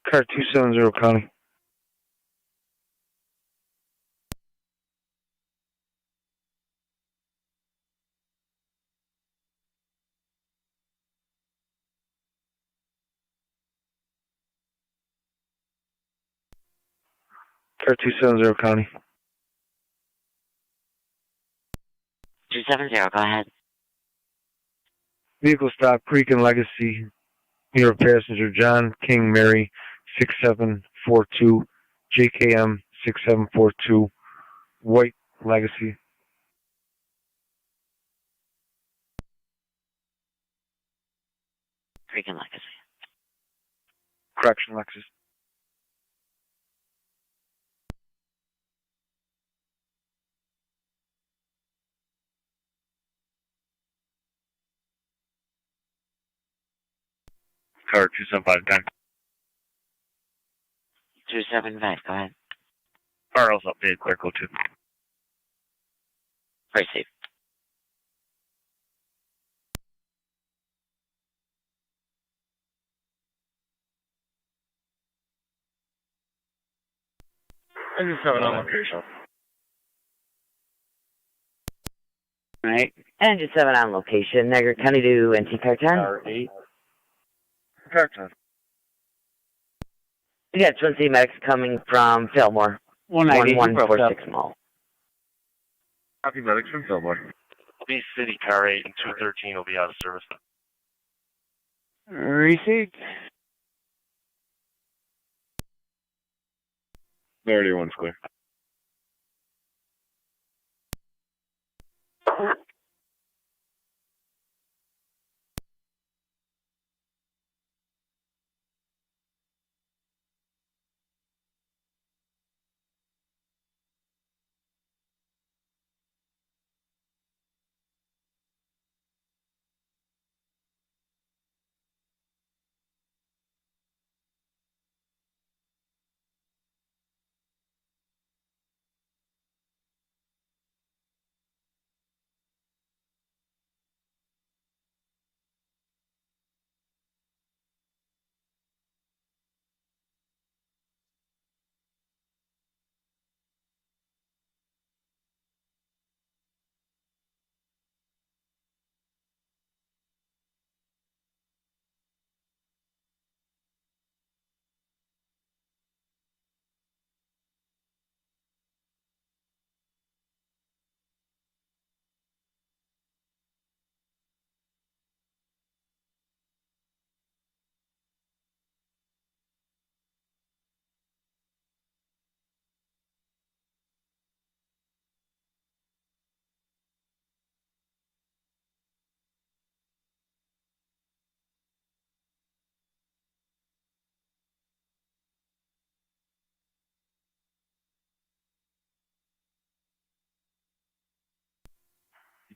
S3: Car 270 County. Car 270 County.
S2: 270, go ahead.
S3: Vehicle stop, Creek and Legacy. New York passenger John King Mary 6742, JKM 6742, White Legacy.
S2: Creek and Legacy.
S3: Correction, Lexus.
S9: Car 275,
S2: 275, go ahead.
S9: RL's updated, clear code 2.
S2: Proceed.
S3: Engine 7 on location.
S14: Alright. Engine 7 on location. Niagara County to NT Car 10.
S3: Car 8. Car 10.
S14: We got Twin City Medics coming from Fillmore. 1146 Mall.
S3: Copy medics from Fillmore.
S9: B City Car 8 and 213 will be out of service.
S14: Received.
S3: 31's clear.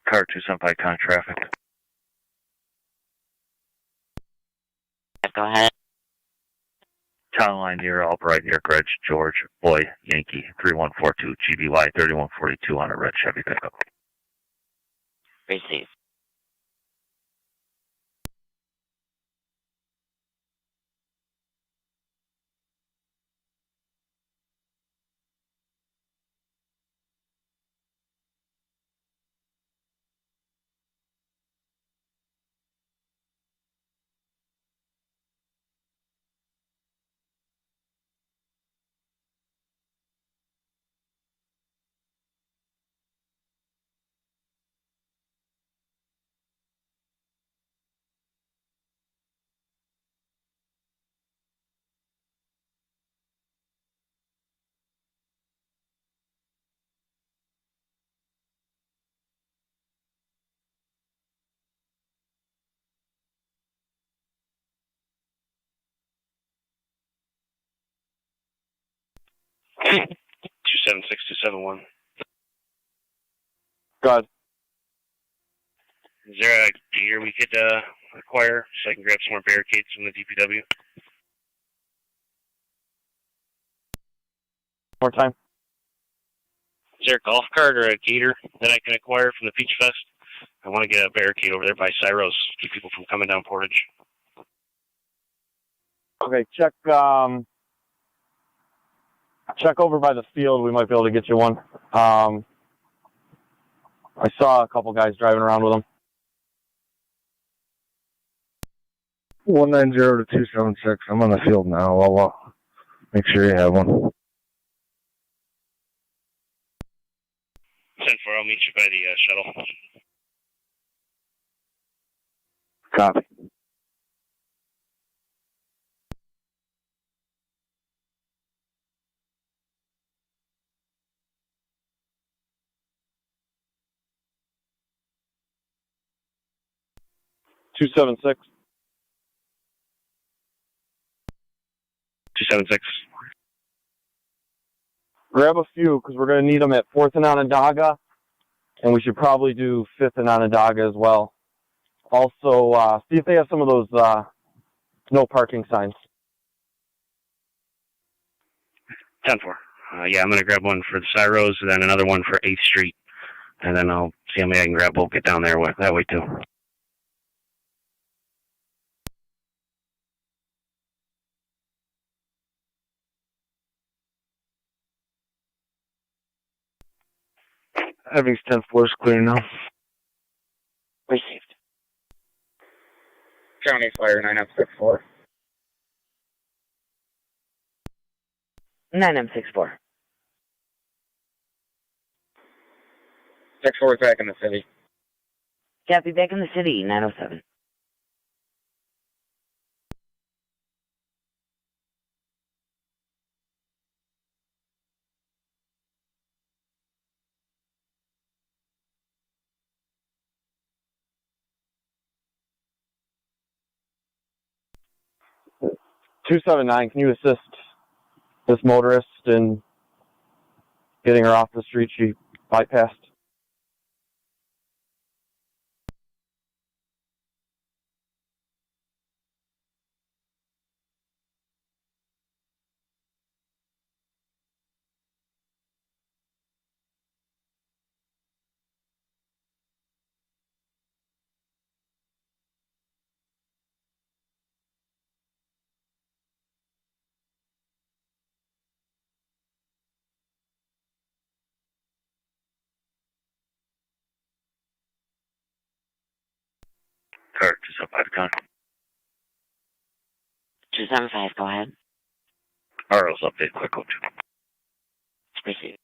S9: Car 275 con traffic.
S2: Go ahead.
S9: Town line near Albright, near Grudge, George, Boy, Yankee, 3142, GBY 3142 on a red Chevy pickup.
S2: Receive.
S7: Two 271.
S15: God.
S7: Is there a gear we could acquire so I can grab some more barricades from the DPW?
S15: More time.
S7: Is there a golf cart or a gator that I can acquire from the Peach Fest? I want to get a barricade over there by Cyros, keep people from coming down Portage.
S15: Okay, check over by the field. We might be able to get you one. I saw a couple guys driving around with them.
S10: 190 to 276. I'm on the field now. I'll make sure you have one.
S7: 10-4, I'll meet you by the shuttle.
S15: Copy. Two 276.
S7: 276.
S15: Grab a few, because we're going to need them at 4th and Onondaga, and we should probably do 5th and Onondaga as well. Also, see if they have some of those no parking signs.
S7: 10-4. Yeah, I'm going to grab one for the Cyros and then another one for 8th Street. And then I'll see how many I can grab. We'll get down there that way, too.
S3: Evans 10-4 is clear now.
S2: Received.
S11: County Fire 9M64.
S14: 9M64.
S11: 6-4 is back in the city.
S14: Copy, back in the city, 907.
S15: Two 279, can you assist this motorist in getting her off the street? She bypassed.
S9: Car 275 con.
S2: 275, go ahead.
S9: RO's update, quick code 2.
S2: Receive.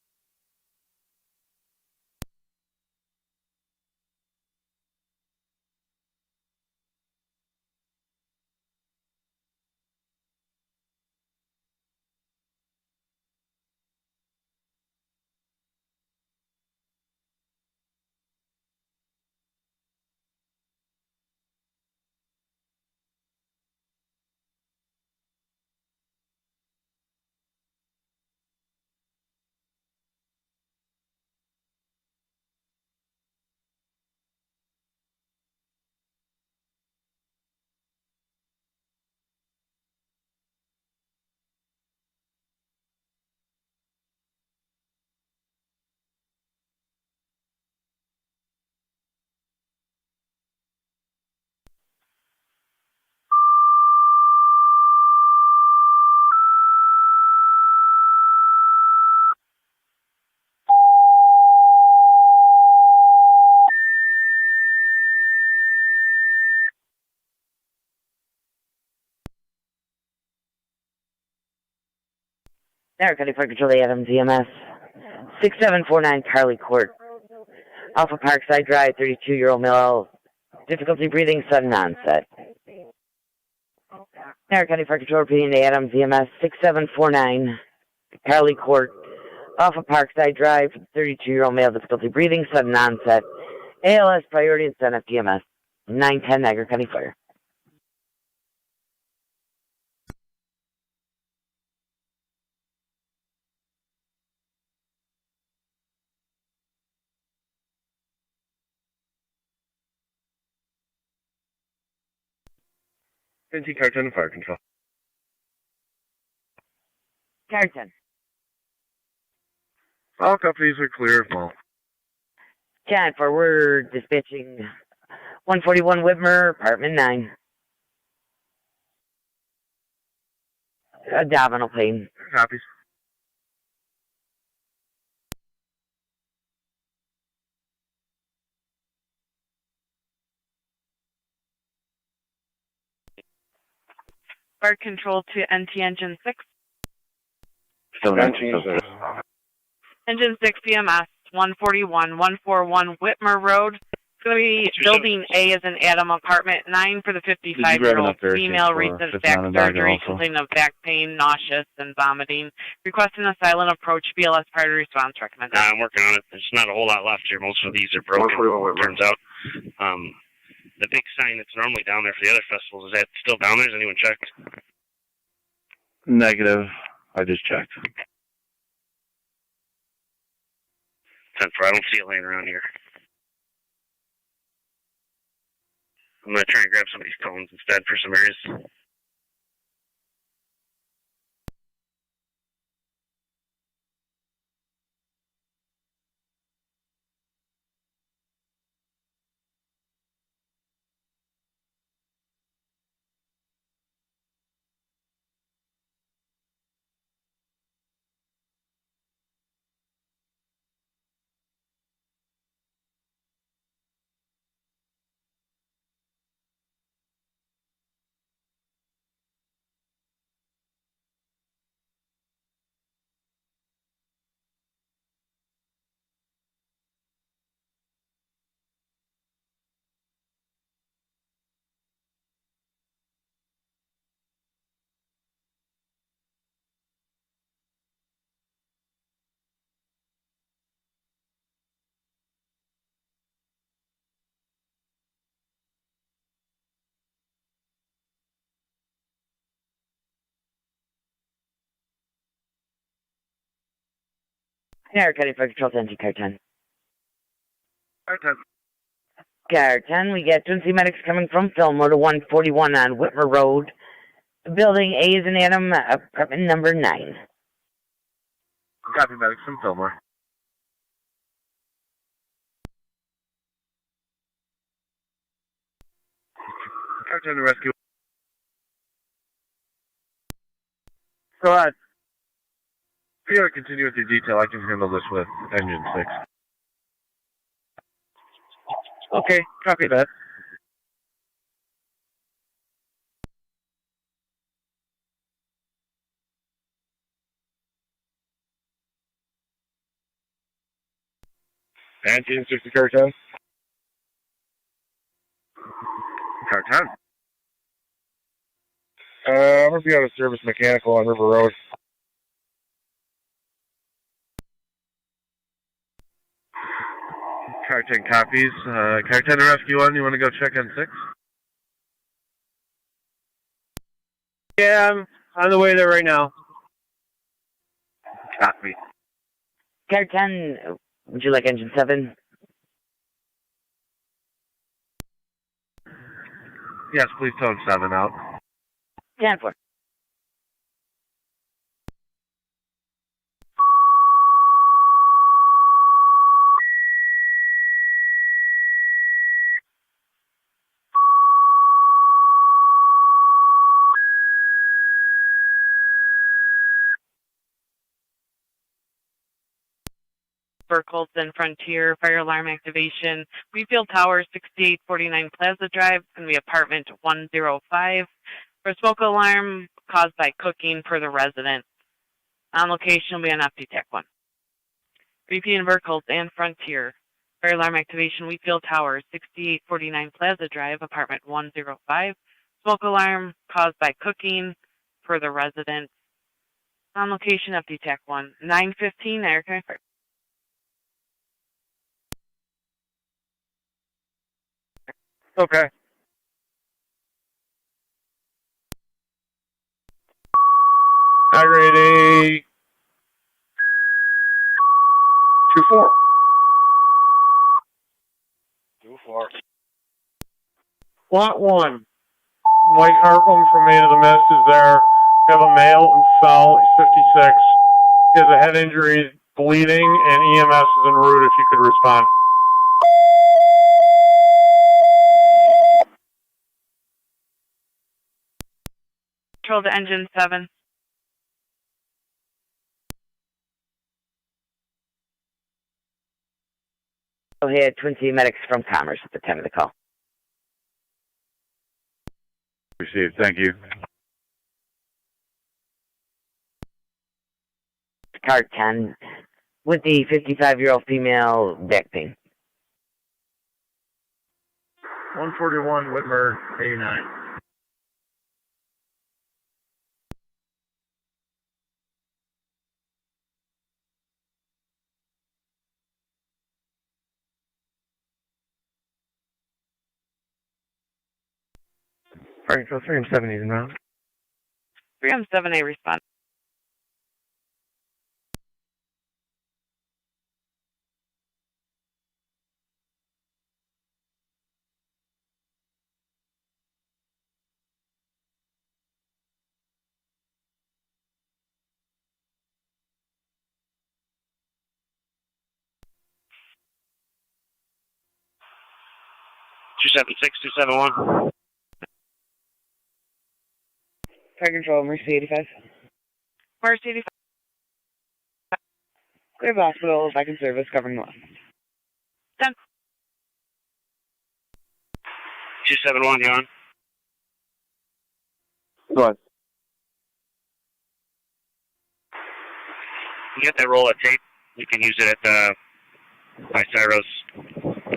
S14: Niagara County Fire Control, the Adams EMS. 6749 Carly Court. Off of Parkside Drive, 32-year-old male. Difficulty breathing, sudden onset. Niagara County Fire Control repeating the Adams EMS. 6749 Carly Court. Off of Parkside Drive, 32-year-old male. Difficulty breathing, sudden onset. ALS priority and send FDMS. 910 Niagara County Fire.
S3: NT Car 10 Fire Control.
S14: Car 10.
S3: All companies are clear of all.
S14: 10 forward, dispatching 141 Whitmer, apartment 9. Abdominal pain.
S3: Copies.
S5: Fire Control to NT Engine 6. Engine 6 EMS, 141, 141 Whitmer Road. It's going to be building A as in Adam, apartment 9 for the 55-year-old female, recent back surgery, complaining of back pain, nauseous, and vomiting. Requesting a silent approach, BLS prior to response recommended.
S7: I'm working on it. There's not a whole lot left here. Most of these are broken, it turns out. The big sign that's normally down there for the other festivals, is that still down there? Has anyone checked?
S4: Negative. I just checked.
S7: 10-4, I don't see it laying around here. I'm going to try and grab some of these cones instead for some areas.
S14: Niagara County Fire Control to NT Car 10.
S3: Car 10.
S14: Car 10, we get Twin medics coming from Fillmore to 141 on Whitmer Road. Building A is in Adam, apartment number 9.
S3: Copy medics from Fillmore. Car 10 to rescue. Go ahead. If you want to continue with your detail, I can handle this with Engine 6. Okay, copy that. Engine 6 to Car 10. Car 10. I'm going to be out of service mechanical on River Road. Car 10 copies. Car 10 to rescue 1, you want to go check on 6?
S15: Yeah, I'm on the way there right now.
S3: Copy.
S14: Car 10, would you like engine 7?
S3: Yes, please tone 7 out.
S14: 10-4.
S5: Colton Frontier, fire alarm activation. Wheatfield Tower, 6849 Plaza Drive. It's going to be apartment 105. For smoke alarm caused by cooking per the resident. On location will be on TAC 1. Repeating vehicles and Frontier. Fire alarm activation, Wheatfield Tower, 6849 Plaza Drive, apartment 105. Smoke alarm caused by cooking for the resident. On location, TAC 1. 915, Niagara County Fire.
S15: Okay.
S12: High grade A. 2-4.
S7: 2-4.
S12: Lot 1. Mike Harpham from Main of the Mist is there. We have a male who fell. He's 56. He has a head injury, bleeding, and EMS is en route if you could respond.
S5: Control to engine 7.
S14: We had Twin City medics from Commerce at the time of the call.
S4: Received. Thank you.
S14: Car 10 with the 55-year-old female back pain.
S12: 141 Whitmer, 89.
S3: Alright, so 3 and 7 even round.
S5: 3 on 7A respond.
S7: Two 271.
S14: Fire control, Mercy 85.
S5: Mercy 85.
S14: Clear hospital, if I can service, covering the left.
S5: 10.
S7: 271, you on?
S15: Go ahead.
S7: You get that roll of tape. You can use it at by Cyros.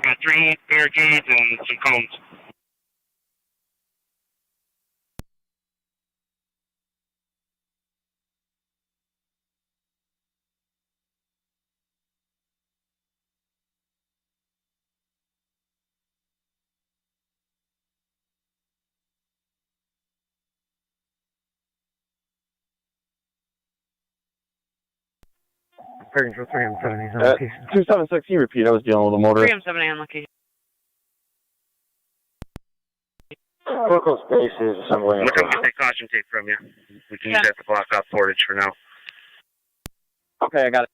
S7: Got 3 barricades and some cones.
S3: Fire control 3 and 7 is on
S15: 276, can you repeat? I was dealing with a motor.
S5: 3 on 7A on location.
S15: Local spaces, assembly.
S7: Look, I'll get that caution tape from you. We can use that to block off portage for now.
S15: Okay, I got it.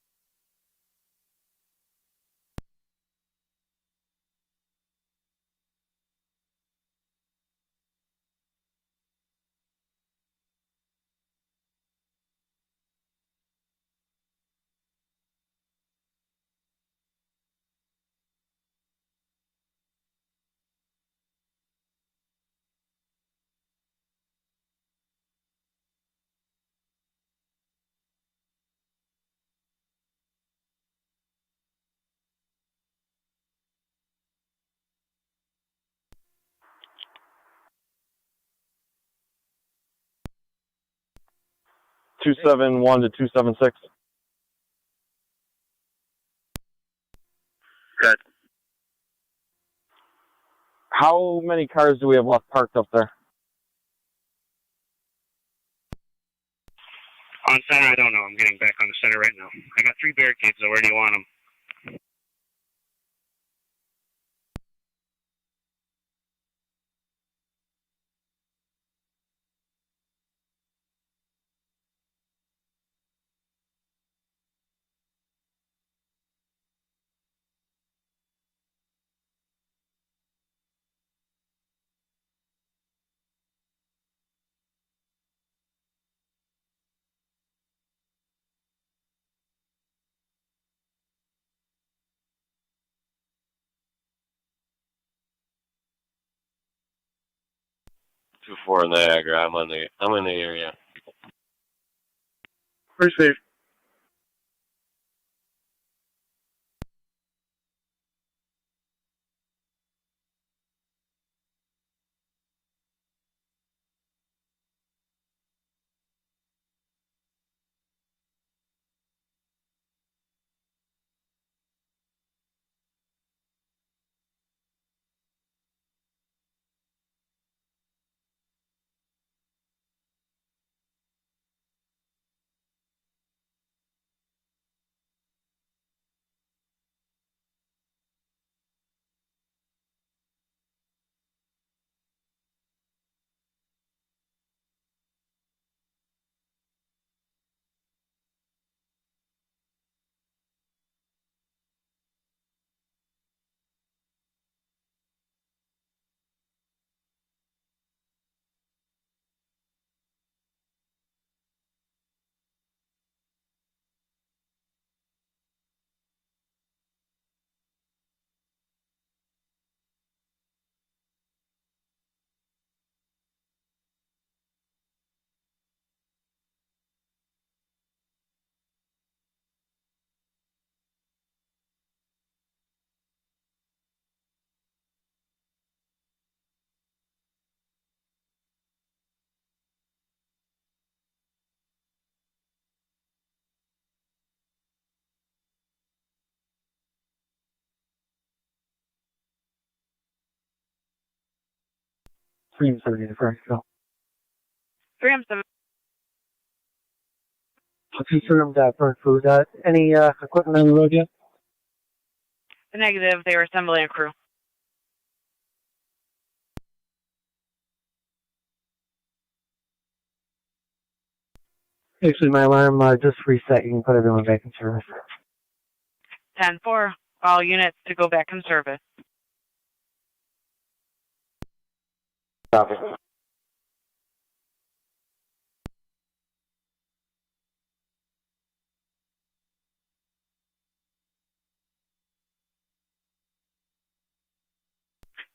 S15: (271 to 276).
S7: Good.
S15: How many cars do we have left parked up there?
S7: On center, I don't know. I'm getting back on the center right now. I got 3 barricades, so where do you want them?
S8: Niagara. I'm in the area.
S12: Pretty safe.
S16: 370 for Franksville.
S5: 3M7.
S16: Confirmed burnt food. Any equipment on the road yet?
S5: Negative, they were assembling a crew.
S16: Actually, my alarm just reset. You can put everyone back in service.
S5: 10-4, all units to go back in service.
S16: Copy.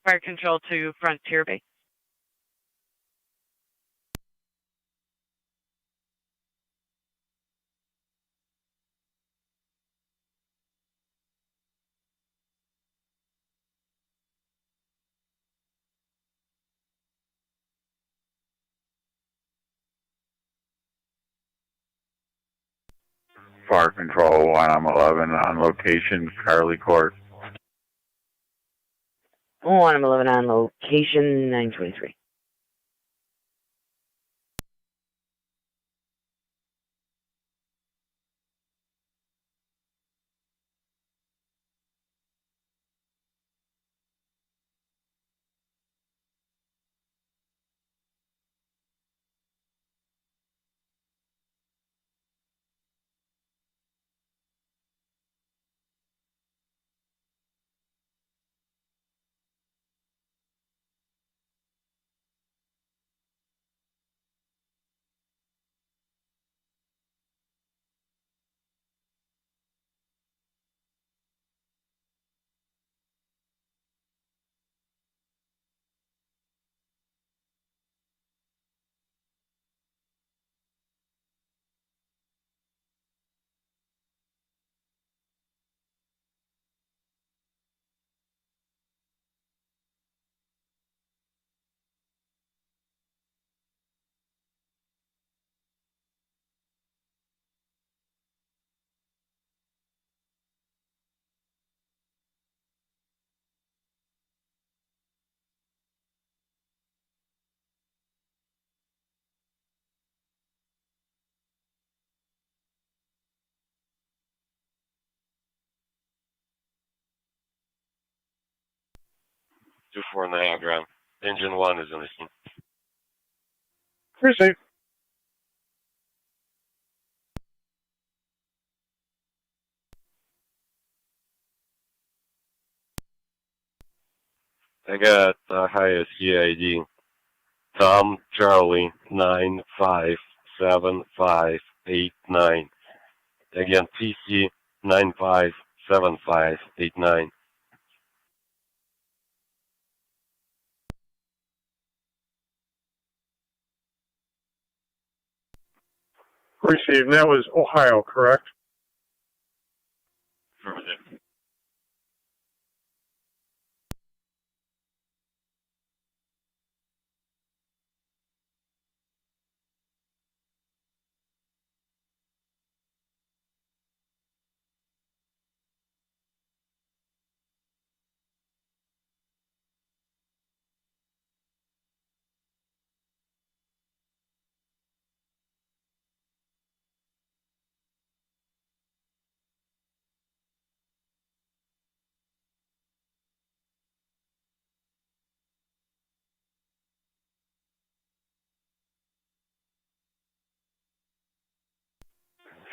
S5: Fire control to Frontier Base.
S17: Fire control, I'm 11 on location, Carly Court.
S14: 111 on location, 923.
S8: Two four Niagara. Engine 1 is in the scene.
S12: Receive.
S8: I got highest EID. Tom Charlie 957589. Again, PC 957589.
S12: Received. And that was Ohio, correct?
S8: Affirmative.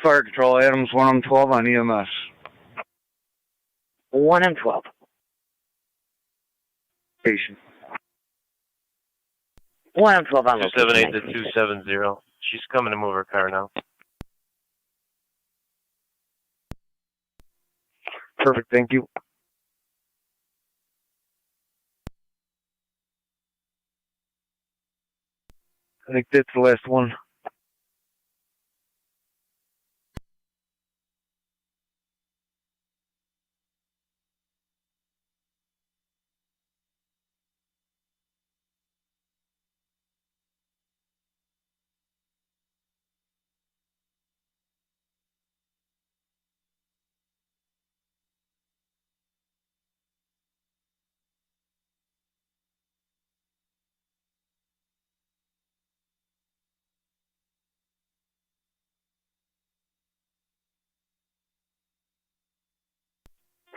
S10: Fire control, Adams 112 on EMS.
S14: 1 and 12.
S10: Patient.
S14: 1 and 12 on location.
S7: 278 to 270. She's coming to move her car now.
S3: Perfect, thank you. I think that's the last one.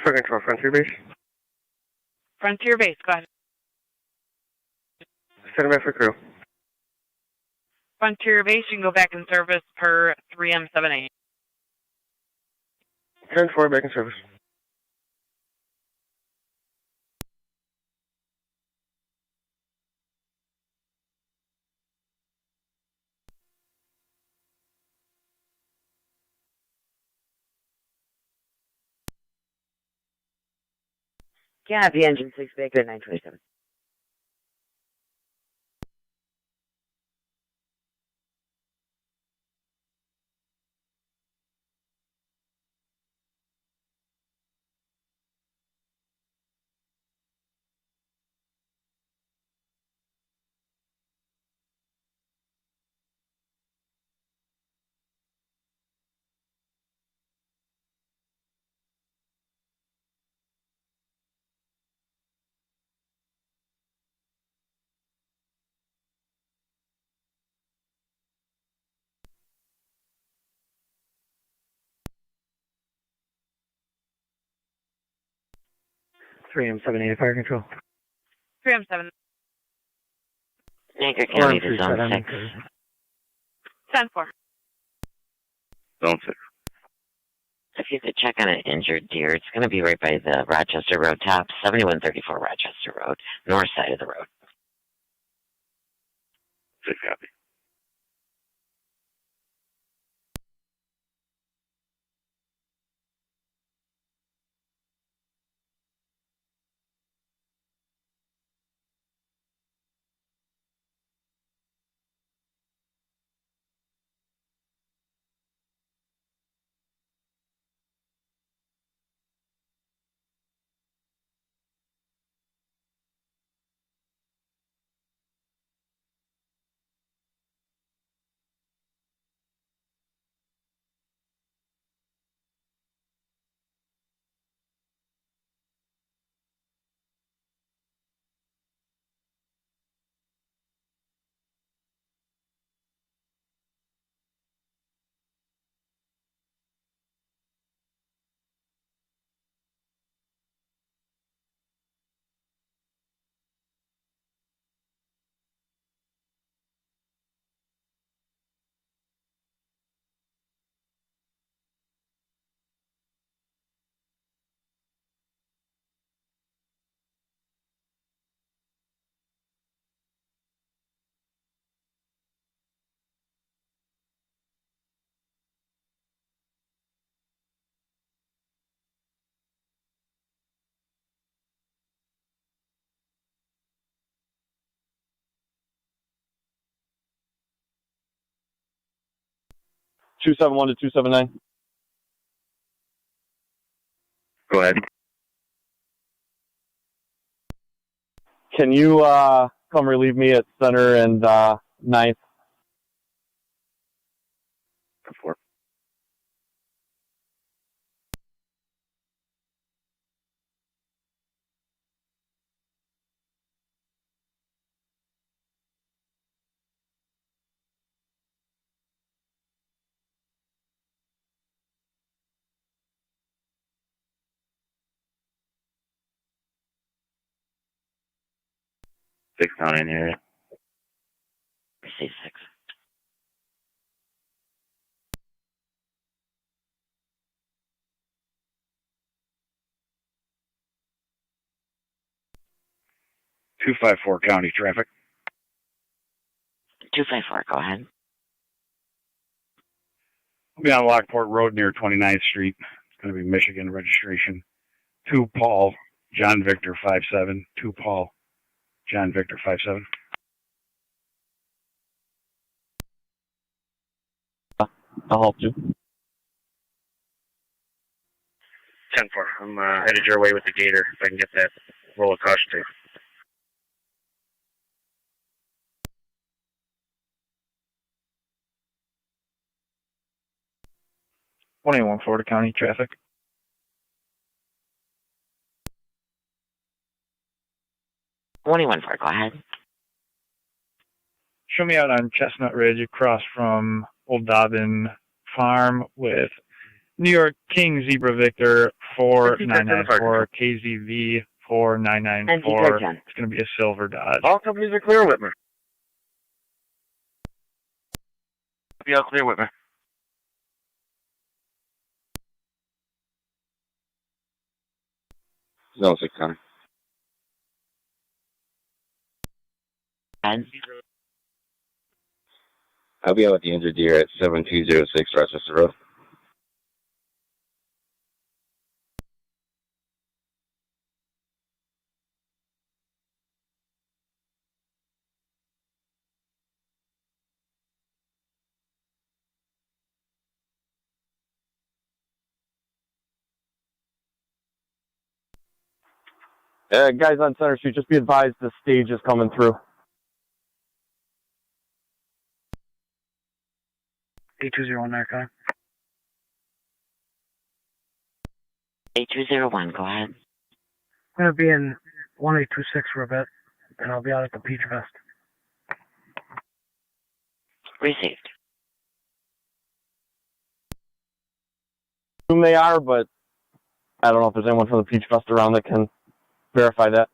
S16: For control, Frontier Base.
S5: Frontier Base, go ahead.
S16: Send by for crew.
S5: Frontier Base, you can go back in service per 3M78.
S16: 10-4, back in service.
S14: Copy, engine 6 back at 927.
S16: Three M78 fire control.
S5: 3M7.
S2: Niagara County to Zone 6.
S5: 10-4.
S9: Zone 6.
S2: If you could check on an injured deer, it's going to be right by the Rochester Road top, 7134 Rochester Road, north side of the road.
S9: 6 copy.
S15: Two 271 to 279.
S9: Go ahead.
S15: Can you come relieve me at center and 9th?
S9: 4. Six down in here.
S2: C6.
S18: Two 254 county traffic.
S2: 254, go ahead.
S18: I'll be on Lockport Road near 29th Street. It's going to be Michigan registration. 2 Paul, John Victor 57. 2 Paul, John Victor 57.
S15: I'll help you.
S7: 10-4. I'm headed your way with the gator if I can get that roll of caution tape.
S16: Florida County traffic.
S2: 21-4, go ahead.
S16: Show me out on Chestnut Ridge across from Old Dobbin Farm with
S19: New York King Zebra Victor 4994 KZV 4994. It's going to be a silver Dodge.
S9: All companies are clear, Whitmer. Be all clear, Whitmer.
S20: Zone 6 Connor. I'll be out with the injured deer at 7206 Rochester Road.
S15: Guys on Center Street, just be advised the stage is coming through.
S16: 8201 Niagara.
S2: 8201, go ahead.
S16: I'm going to be in 1826 for a bit, and I'll be out at the Peach Fest.
S2: Received.
S15: Whom they are, but I don't know if there's anyone from the Peach Fest around that can verify that.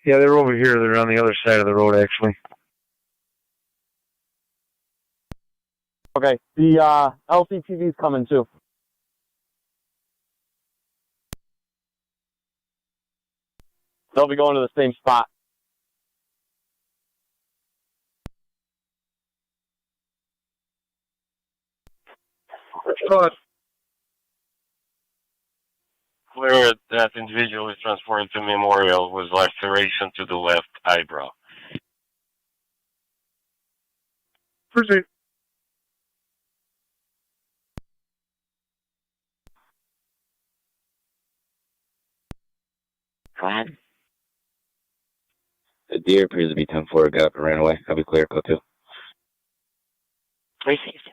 S3: Yeah, they're over here. They're on the other side of the road, actually.
S15: Okay, the LCTV's coming too. They'll be going to the same spot.
S8: Good. Clear that individual is transported to Memorial with laceration to the left eyebrow.
S12: Proceed.
S2: Go ahead.
S20: The deer appears to be 10-4, got up and ran away. I'll be clear, code 2.
S2: Received.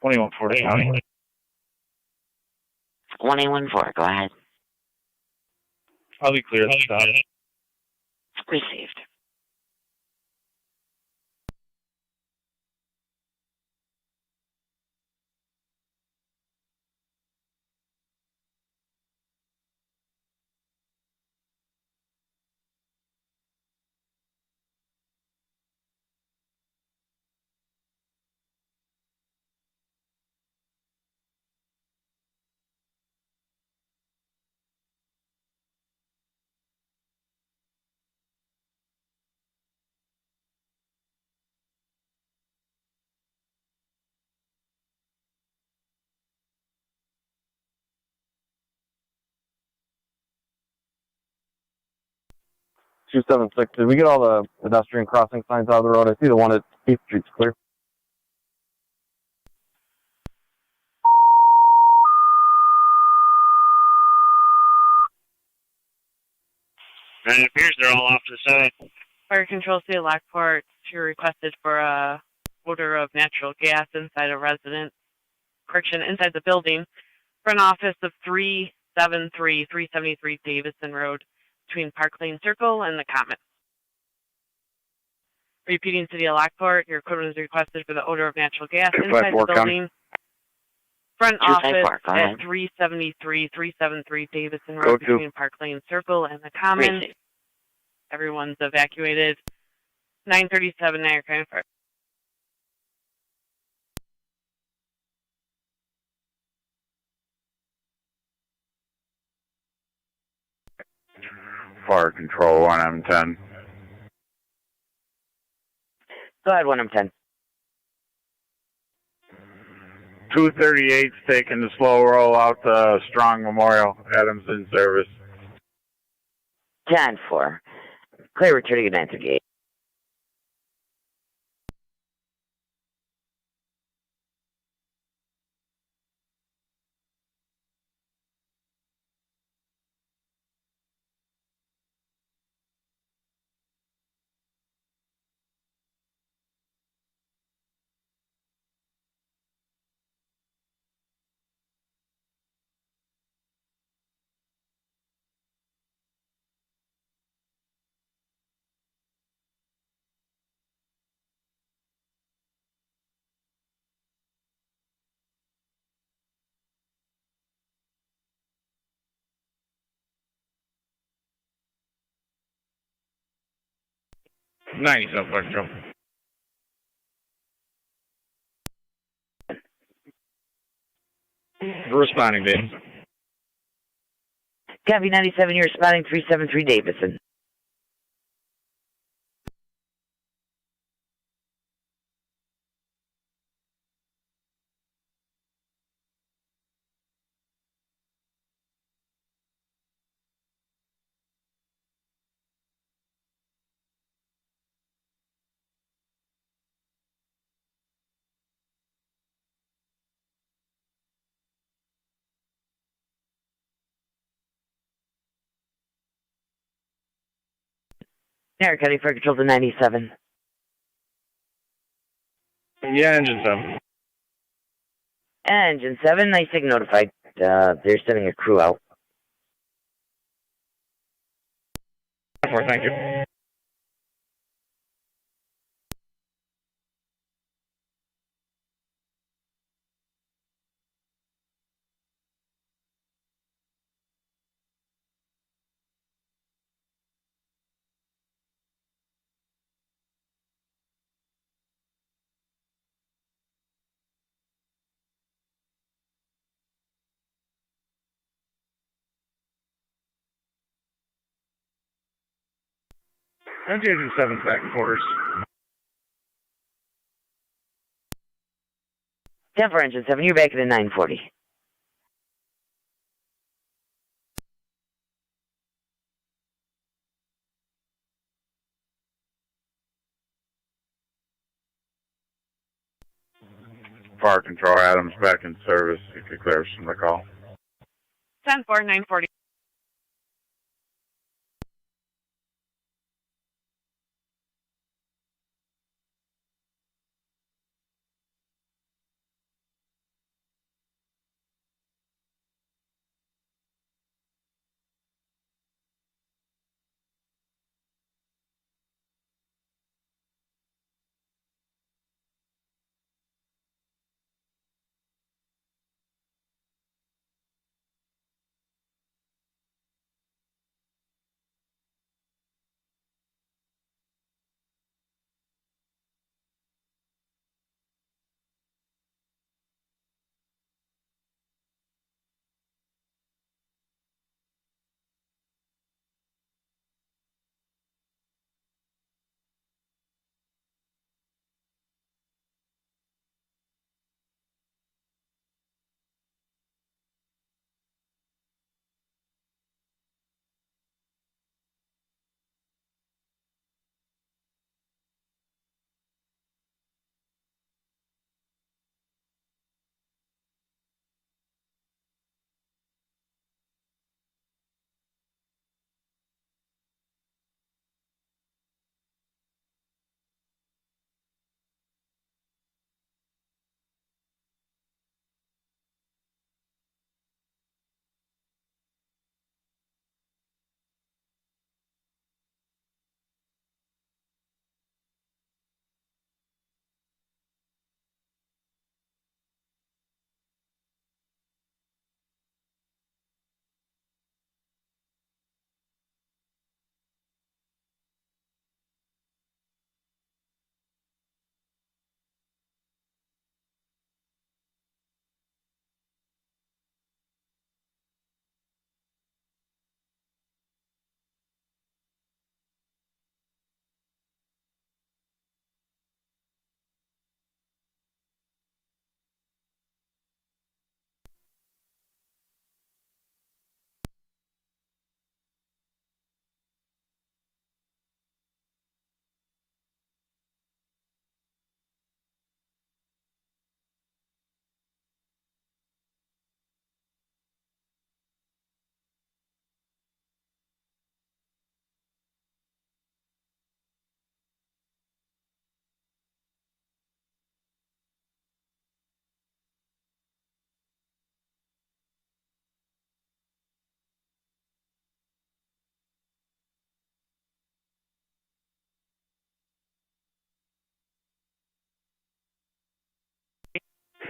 S9: Twenty-one Fort County.
S2: 1814, go ahead.
S9: I'll be clear at the stop.
S2: Received.
S15: Two 7-6. Did we get all the pedestrian crossing signs out of the road? I see the one at 8th Street's clear.
S7: And it appears they're all off to the side.
S5: Fire Control City of Lockport, you're requested for a odor of natural gas inside a residence. Correction, inside the building. Front office of 373 Davison Road, between Park Lane Circle and the Common. Repeating, City of Lockport, your code is requested for the odor of natural gas inside the building. Front office at 373 Davison Road, between Park Lane Circle and the Common. Everyone's evacuated. 937 Niagara County Fire.
S17: Fire Control 1M10.
S14: Go ahead, 1M10.
S17: 238's taking the slow roll out to Strong Memorial. Adams in service.
S14: 10-4. Clear returning at 938.
S17: Nice, up Control.
S18: Responding, Dave.
S14: Copy 97, you're responding 373 Davison. Niagara County Fire Control to 97.
S18: Yeah, Engine 7.
S14: Engine 7, nice thing notified. They're sending a crew out.
S18: Thank you. Engine 7's back in quarters.
S14: 10 for Engine 7, you're back at a 940.
S17: Fire Control, Adams back in service. You could clear us from the call.
S5: 10-4, 940.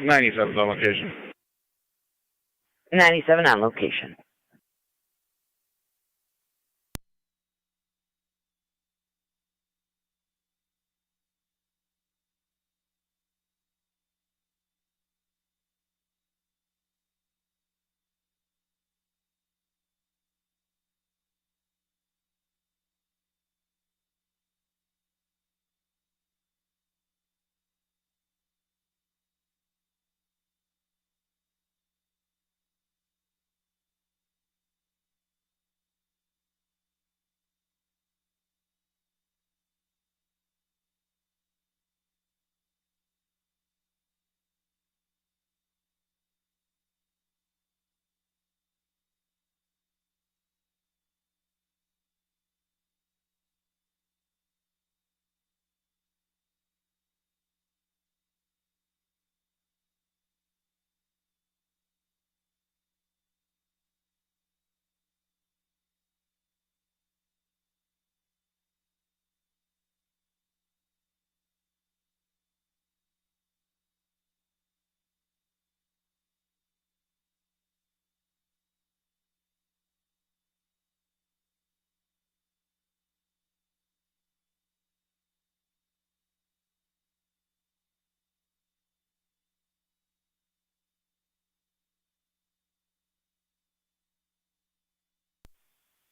S18: 97 on location.
S14: 97 on location.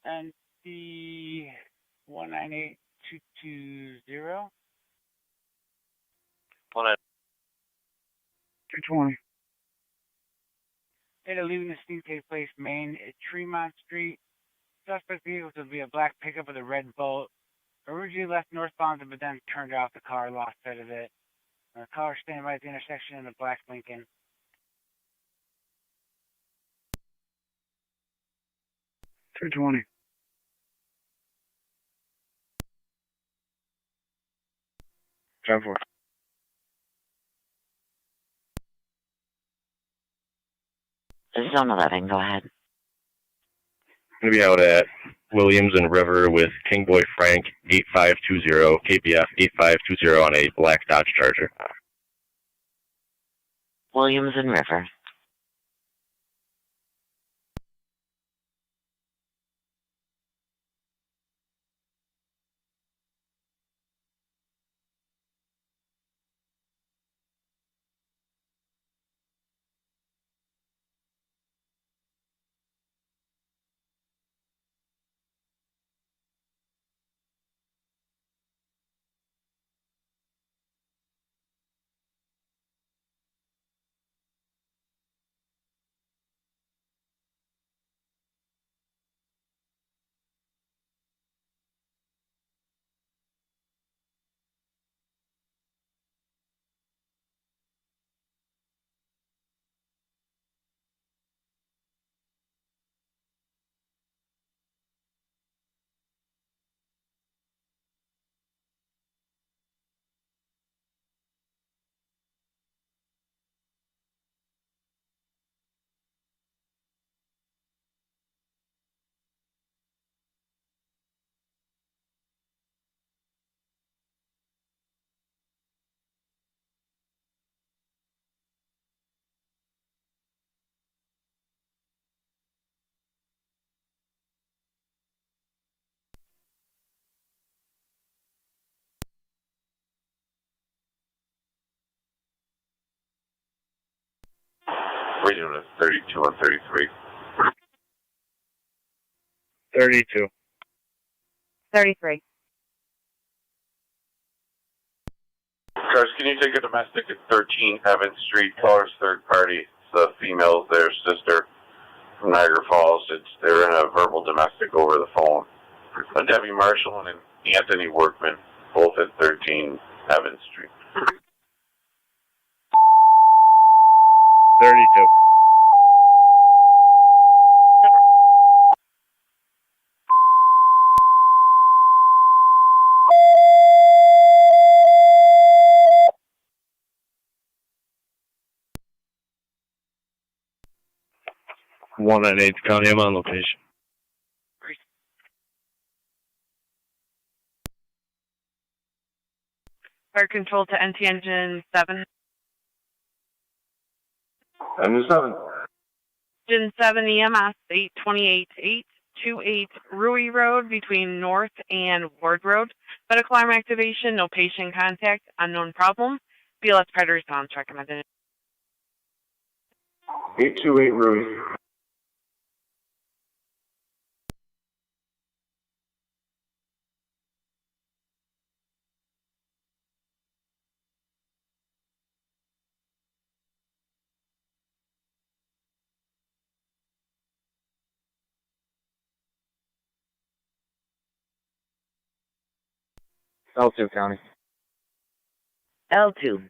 S11: And the 198220.
S10: 220.
S11: Data leaving the scene take place Main at Tremont Street. Suspect vehicle to be a black pickup with a red bolt. Originally left northbound, but then turned off the car, lost sight of it. Caller standing by at the intersection in the black Lincoln.
S10: 220. Time for.
S2: Zone 11, go ahead.
S8: Going to be out at Williams and River with King Boy Frank 8520, KPF 8520 on a black Dodge Charger.
S2: Williams and River.
S1: We're doing a 32 and 33.
S18: 32.
S6: 33.
S1: Cars, can you take a domestic at 13 Evans Street? Caller's third party. It's the female's their sister from Niagara Falls. They're in a verbal domestic over the phone. Debbie Marshall and Anthony Workman, both at 13 Evans Street.
S18: 32. One at 8th County, I'm on location.
S5: Fire control to NT engine 7.
S1: Engine 7.
S5: Engine 7 EMS 828-828 Rui Road between North and Ward Road. Medical alarm activation, no patient contact, unknown problem. BLS priority response recommended.
S1: 828 Rui.
S15: L2 County.
S14: L2.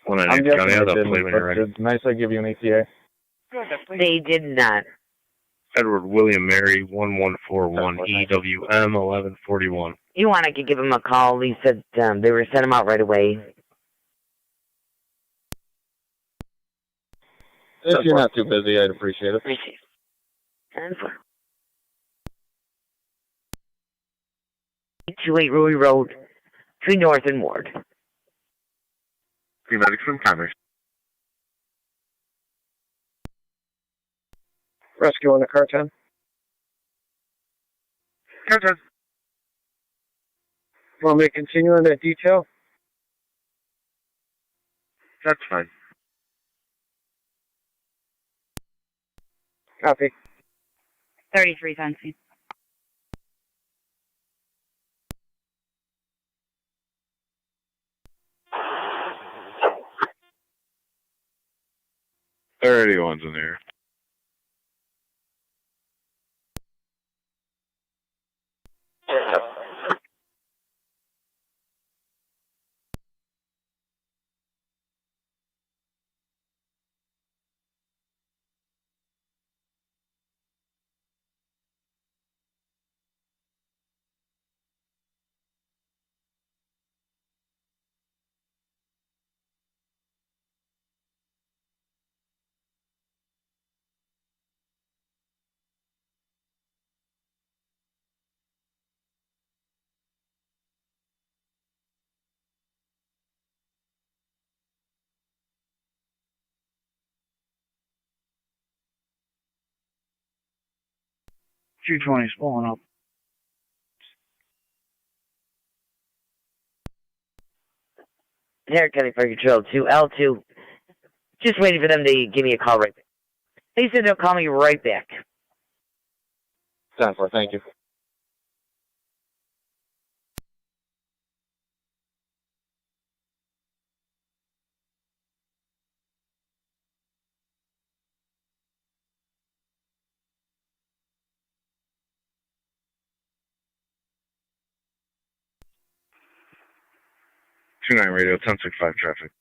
S4: One
S15: I'm
S4: County,
S15: guessing
S4: have
S15: they
S4: the plate
S15: didn't,
S4: when
S15: but
S4: you're ready.
S15: it's nice I give you an ETA.
S14: They did not.
S4: Edward William Mary 1141 EWM 1141.
S14: You want to give them a call. He said they were sent them out right away.
S15: If you're not too busy, I'd appreciate it.
S14: Receive. 10-4. 828 Rui Road between North and Ward.
S4: Medics from Commerce.
S16: Rescue on the car 10.
S4: Car 10.
S16: Want me to continue on that detail?
S4: That's fine.
S16: Copy.
S6: 33 on scene.
S4: One's in there.
S16: G20's pulling up.
S14: Niagara County Fire Control 2, L2. Just waiting for them to give me a call right back. They said they'll call me right back.
S15: 10-4, thank you.
S4: Two 9 radio, 1065 traffic.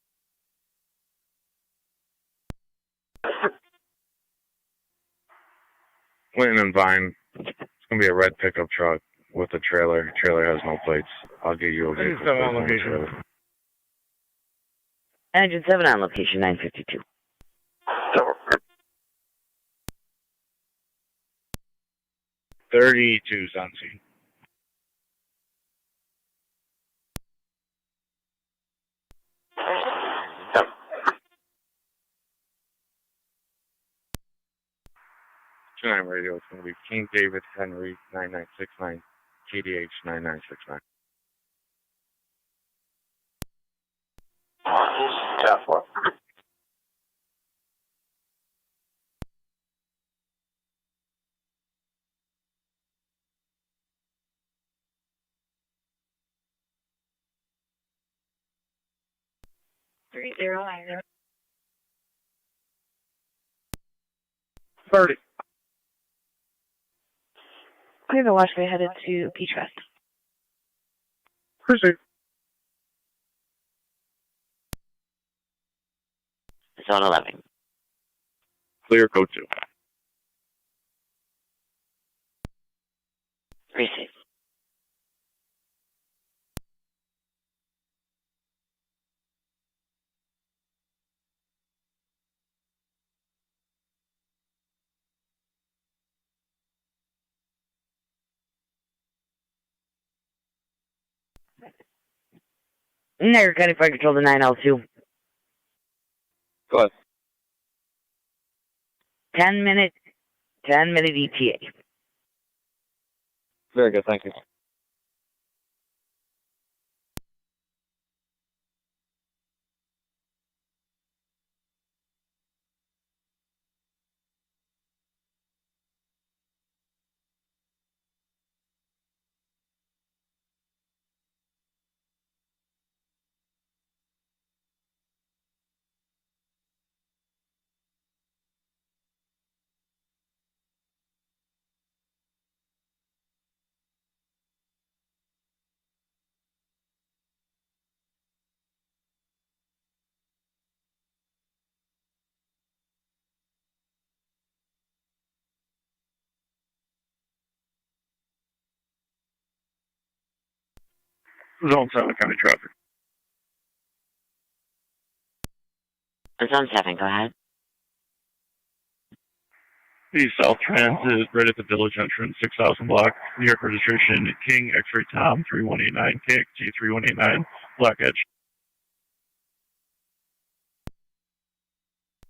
S4: Linton and Vine. It's going to be a red pickup truck with a trailer. Trailer has no plates. I'll get you a vehicle.
S18: Engine 7 on location.
S14: Engine 7 on location, 952.
S18: Thirty-two's on scene.
S4: Two 9 radio. It's going to be King David Henry 9969 KDH 9969.
S1: TAC 4.
S6: Three zero 90.
S16: 30.
S6: Clear the watchway headed to Peach West.
S16: Proceed.
S2: Zone 11.
S4: Clear code 2.
S2: Receive.
S14: Niagara County Fire Control to 9L2.
S15: Go ahead.
S14: 10-minute ETA.
S15: Very good, thank you.
S18: Zone 7 County Traffic.
S2: Zone 7, go ahead.
S18: The South Transit right at the Village entrance, 6000 block. New York registration, King X-Ray Tom 3189, KXG 3189, Black Edge.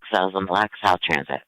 S2: 6000 block, South Transit.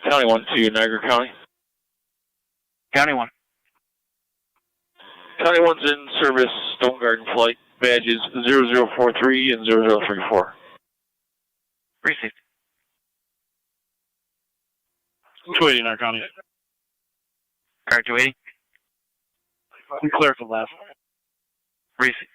S21: County 1 to Niagara County.
S11: County 1.
S21: County 1's in service, Stone Garden flight, badges 0043 and 0034.
S11: Received.
S7: 280 in our county.
S11: Car 280.
S7: We clear for left.
S11: Received.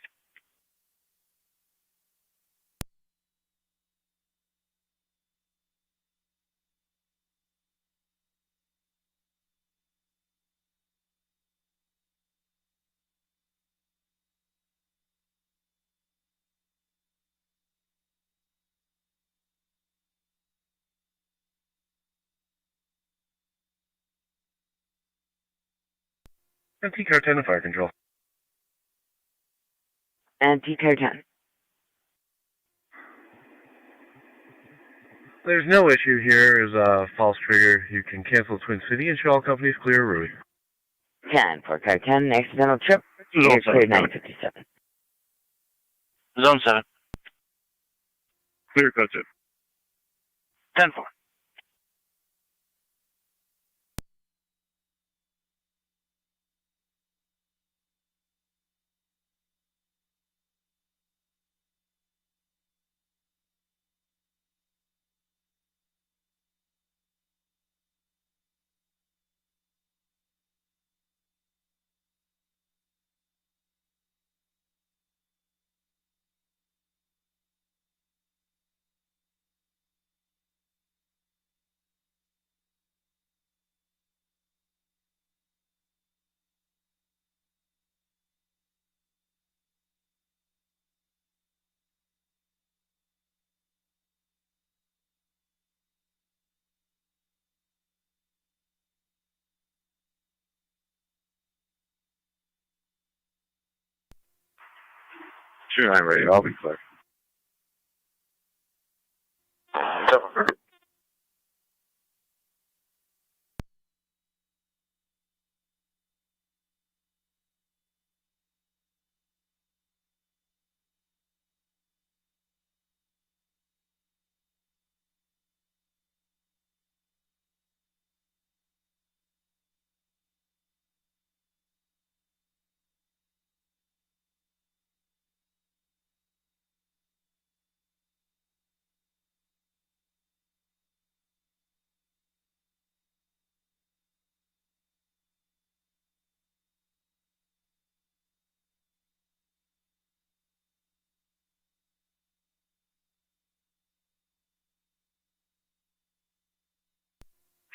S3: Anti-car 10 to fire control.
S14: Anti-car 10.
S3: There's no issue here. Is a false trigger. You can cancel Twin City and show all companies clear route.
S14: 10 for car 10, accidental trip.
S18: Zone
S14: Clear
S18: 7.
S14: 957.
S11: Zone 7.
S18: Clear cut 2.
S11: 10-4.
S4: Sure, I'm ready. I'll be clear.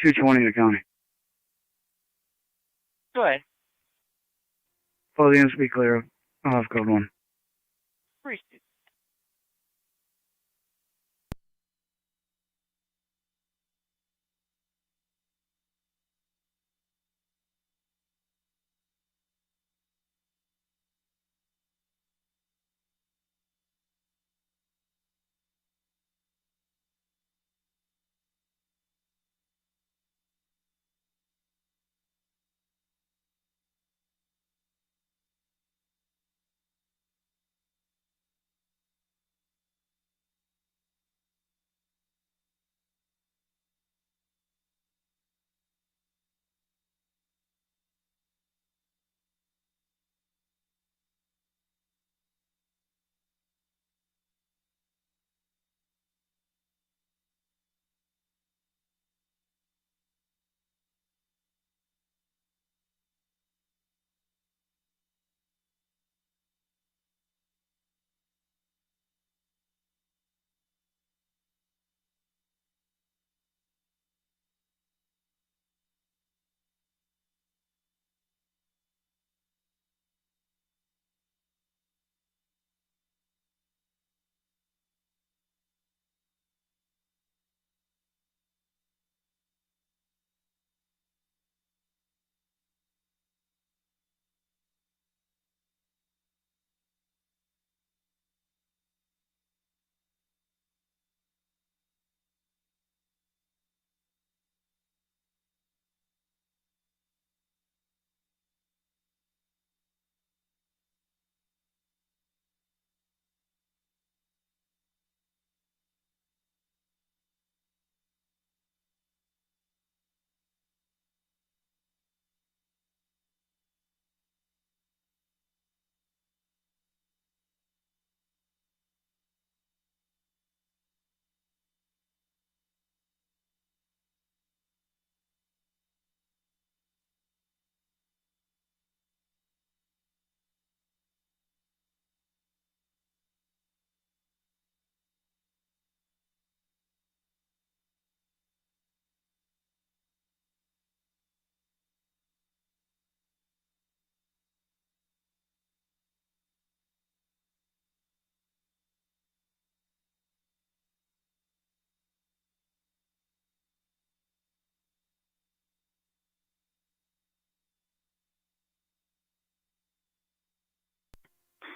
S13: 220 the county.
S11: Go ahead.
S13: Oh, the ends be clear. I'll have code 1.
S11: Appreciate it.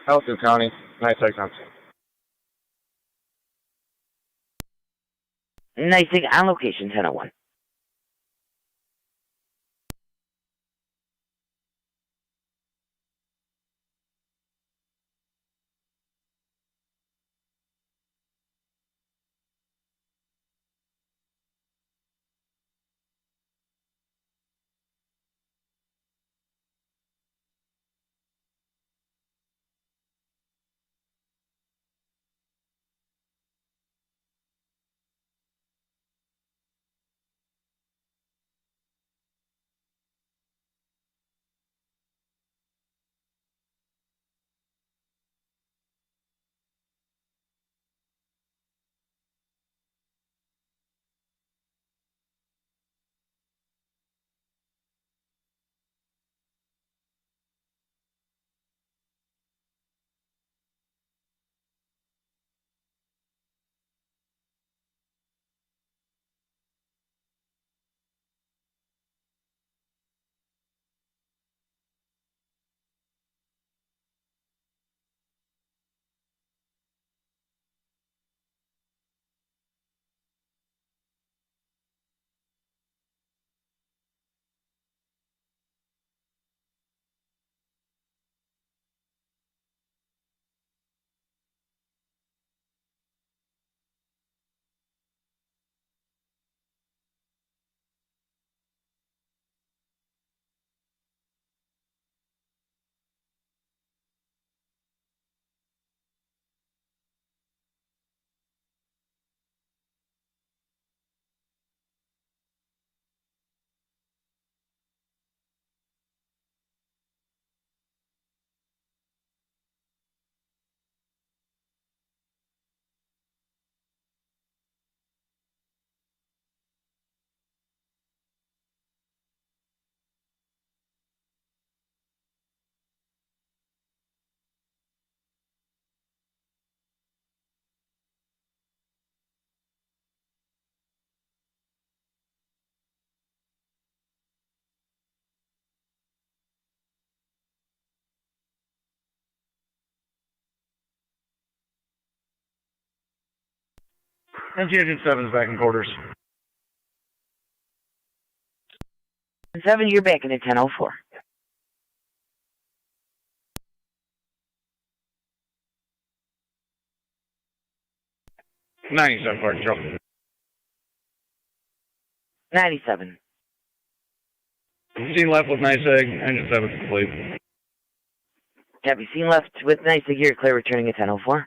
S4: Elton County, nice icon.
S14: Nice thing on location, 1001.
S13: NG Agent 7 is back in quarters.
S14: 7, you're back in at 10:04.
S18: '97 Park Control.
S14: 97.
S18: Scene left with nice egg. Engine 7 complete.
S14: Have you seen left with nice gear clear returning at 10:04?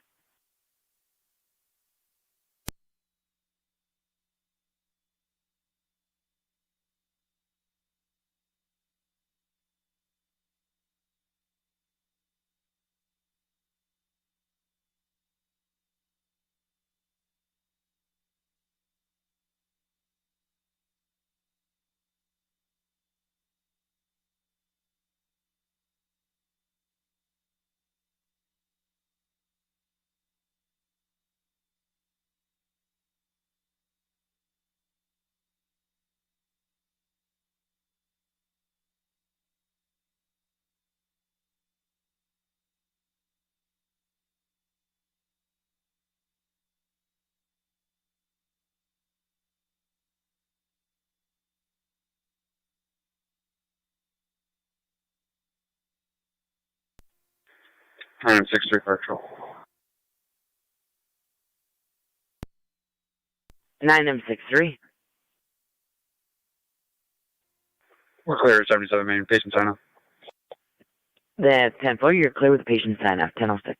S18: Time 63 Park Control.
S14: 9M63.
S18: We're clear at 77 Main. Patient sign off.
S14: That's 10:04, you're clear with the patient sign off, 10:06.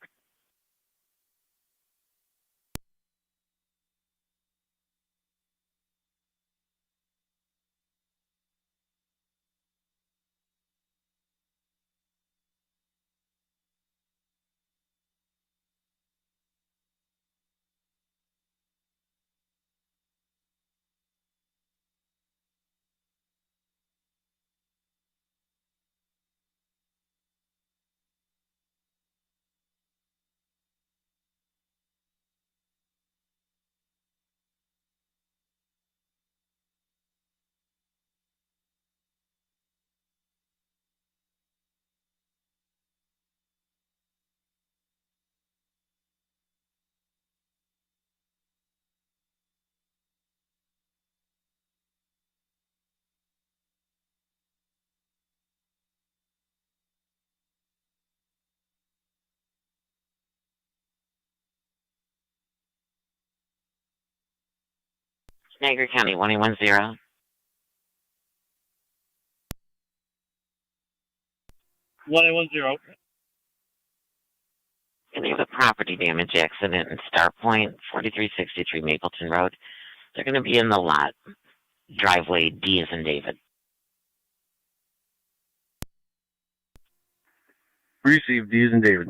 S2: Niagara County, 110.
S7: 110.
S2: And they have a property damage accident in Star Point, 4363 Mapleton Road. They're going to be in the lot. Driveway D as in David.
S4: Received D as in David.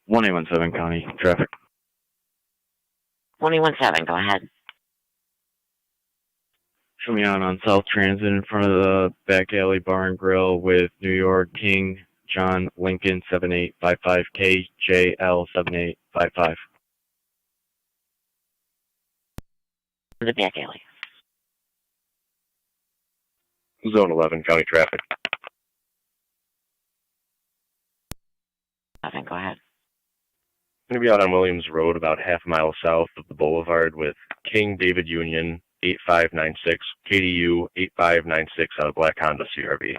S8: 1817 County traffic.
S2: 117, go ahead.
S8: Show me on South Transit in front of the back alley bar and grill with New York King John Lincoln 7855 KJL 7855.
S2: The back alley.
S8: Zone 11 County traffic.
S2: 11, go ahead.
S8: I'm going to be out on Williams Road about half a mile south of the boulevard with King David Union 8596, KDU 8596 on a black Honda CRV.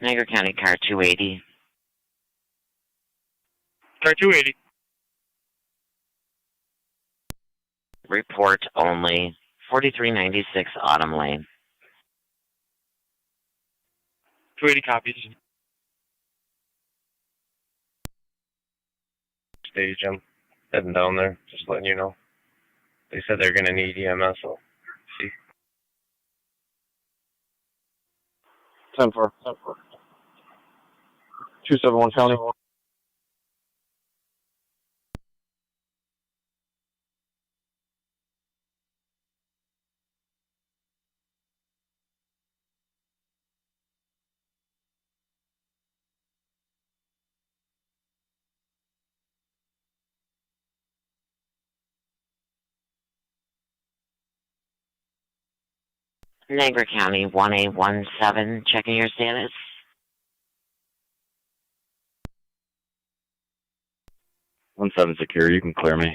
S2: Niagara County car 280.
S7: Car 280.
S2: Report only. 4396 Autumn Lane.
S7: 280 copies.
S8: Stage, I'm heading down there, just letting you know. They said they're going to need EMS, so see.
S15: 10-4. 271 County.
S2: Niagara County 1A17, checking your status.
S9: One seven secure, you can clear me.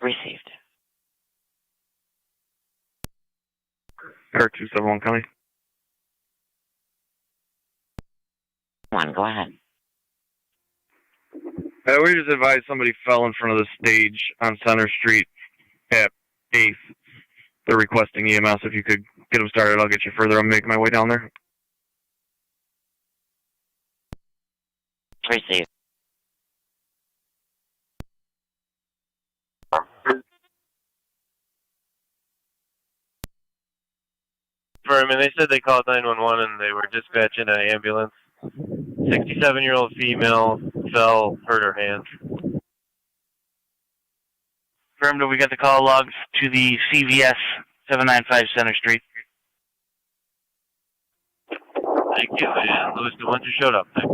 S2: Received.
S15: Car 271 County.
S2: One, go ahead.
S15: We just advised somebody fell in front of the stage on Center Street at 8th. They're requesting EMS. If you could get them started, I'll get you further. I'm making my way down there.
S2: Received.
S19: And they said they called 911 and they were dispatching an ambulance. 67-year-old female fell, hurt her hand.
S22: Affirmative, we got the call logged to the CVS 795 Center Street.
S19: Thank you, and Lewiston 1 who showed up. Thanks.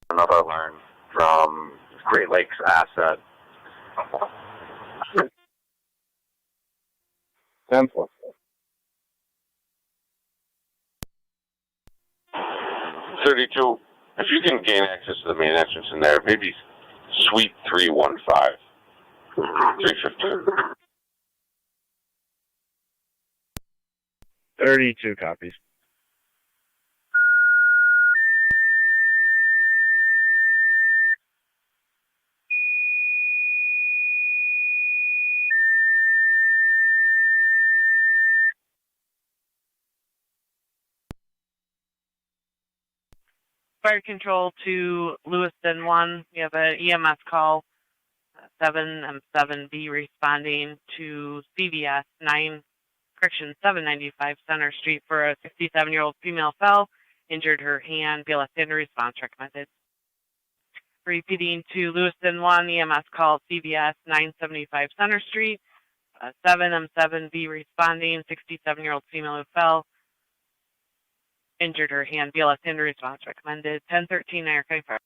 S1: Another learn from Great Lakes Asset.
S15: 10-4.
S1: 32. If you can gain access to the main entrance in there, maybe Suite 315. 315.
S15: 32 copies.
S5: Fire control to Lewiston 1. We have an EMS call. 7M7B responding to CVS 795 Center Street for a 67-year-old female fell, injured her hand. BLS standard response recommended. Repeating to Lewiston 1, EMS call CVS 975 Center Street. 7M7B responding, 67-year-old female who fell, injured her hand. BLS standard response recommended. 1013 Niagara County Fire.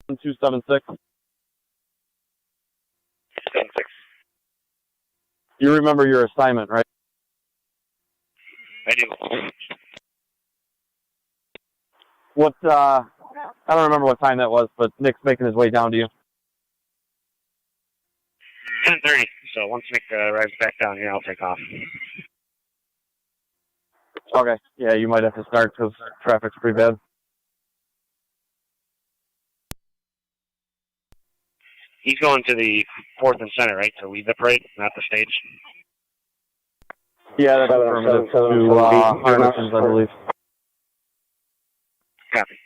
S15: One 276.
S7: 76.
S15: You remember your assignment, right?
S7: I do.
S15: What, I don't remember what time that was, but Nick's making his way down to you.
S7: 10:30. So once Nick arrives back down here, I'll take off.
S15: Okay. Yeah, you might have to start because traffic's pretty bad.
S7: He's going to the 4th and Center, right? To lead the parade, not the stage.
S15: Yeah, that's affirmative to Artisans, I believe.
S7: Copy.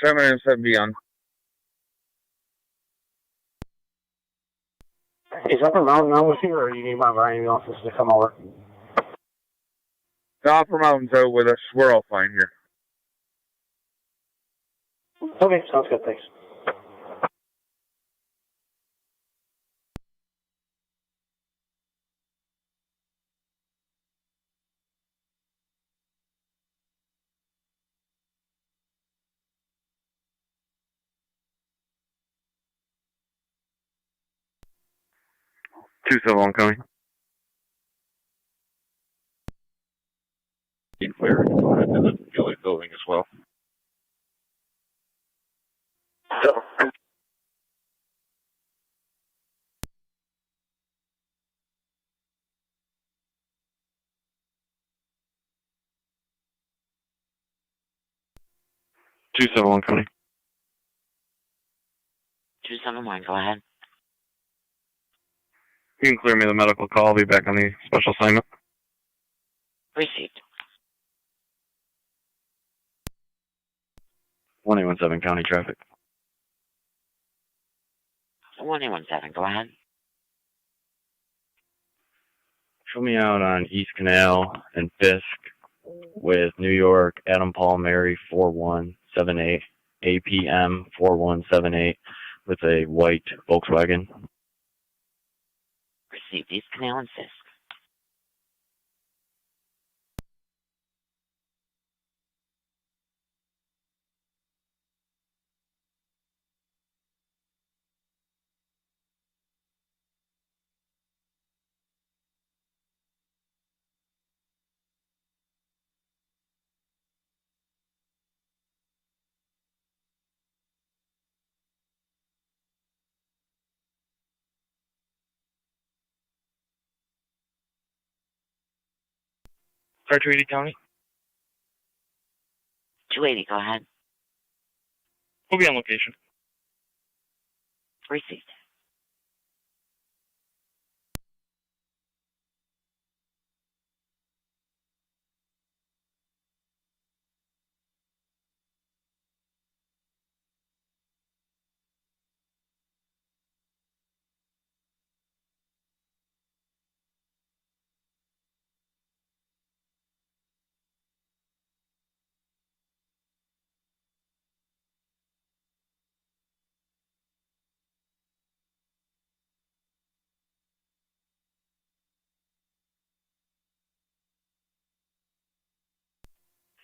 S15: 7 and 7 beyond.
S12: Is Upper Mountain out with you, or do you need one of our ambulance officers to come over?
S15: The Upper Mountain's out with us. We're all fine here.
S12: Okay, sounds good, thanks.
S15: Two 7-1 coming.
S8: Clear. In the building as well.
S15: Two 7-1 coming.
S2: 271, go ahead.
S15: You can clear me the medical call. I'll be back on the special assignment.
S2: Received.
S15: 1817 County Traffic.
S2: 1817, go ahead.
S4: Show me out on East Canal and Fisk with New York, Adam Paul Mary 4178, APM 4178 with a white Volkswagen.
S2: Received. East Canal and Fisk.
S15: Car 280 County.
S2: 280, go ahead.
S15: We'll be on location.
S2: Received.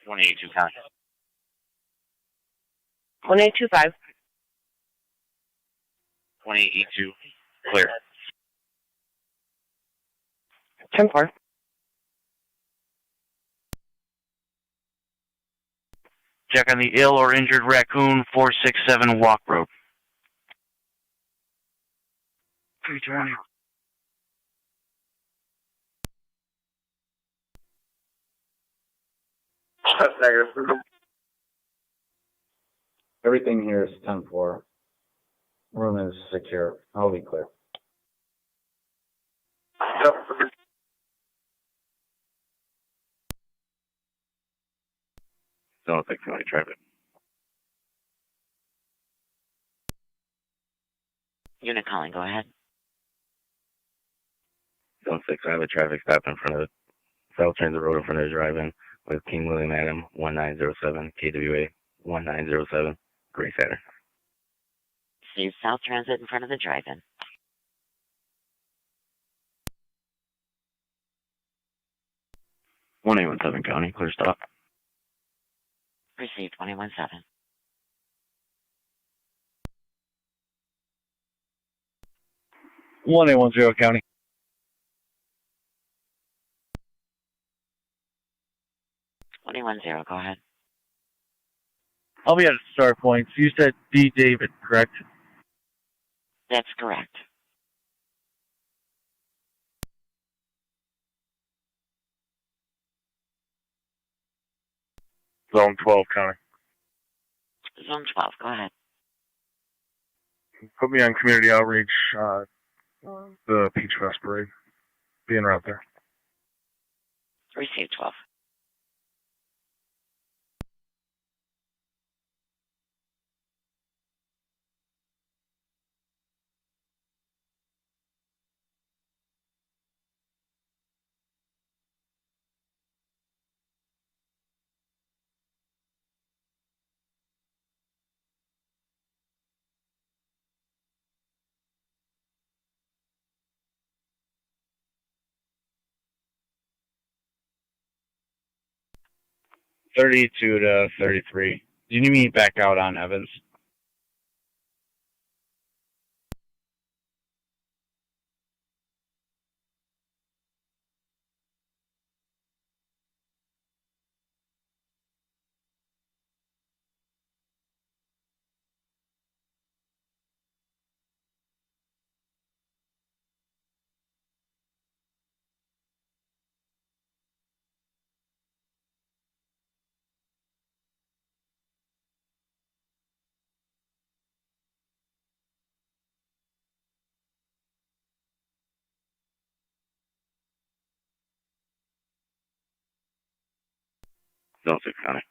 S22: $182 County.
S5: 1825.
S22: 2882. Clear.
S5: 10-4.
S22: Check on the ill or injured raccoon, 467 Walk Road.
S16: 320.
S12: That's negative.
S20: Everything here is 10-4. Room is secure. I'll be clear.
S8: Don't think County Traffic.
S2: Unit calling, go ahead.
S8: Zone 6, I have a traffic stop in front of South Transit Road in front of the drive-in with King William Adam 1907, KWA 1907, Gray Saturn.
S2: See South Transit in front of the drive-in.
S15: One 1817 County, clear stop.
S2: Received. 1817.
S15: One 1810 County.
S2: 1810, go ahead.
S15: I'll be at a start point. You said D. David, correct?
S2: That's correct.
S15: Zone 12 County.
S2: Zone 12, go ahead.
S3: Put me on community outreach, the Peach Fest Parade. Being right there.
S2: Received 12.
S18: 32 to 33. Do you need me back out on Evans?
S9: Zone 6 County.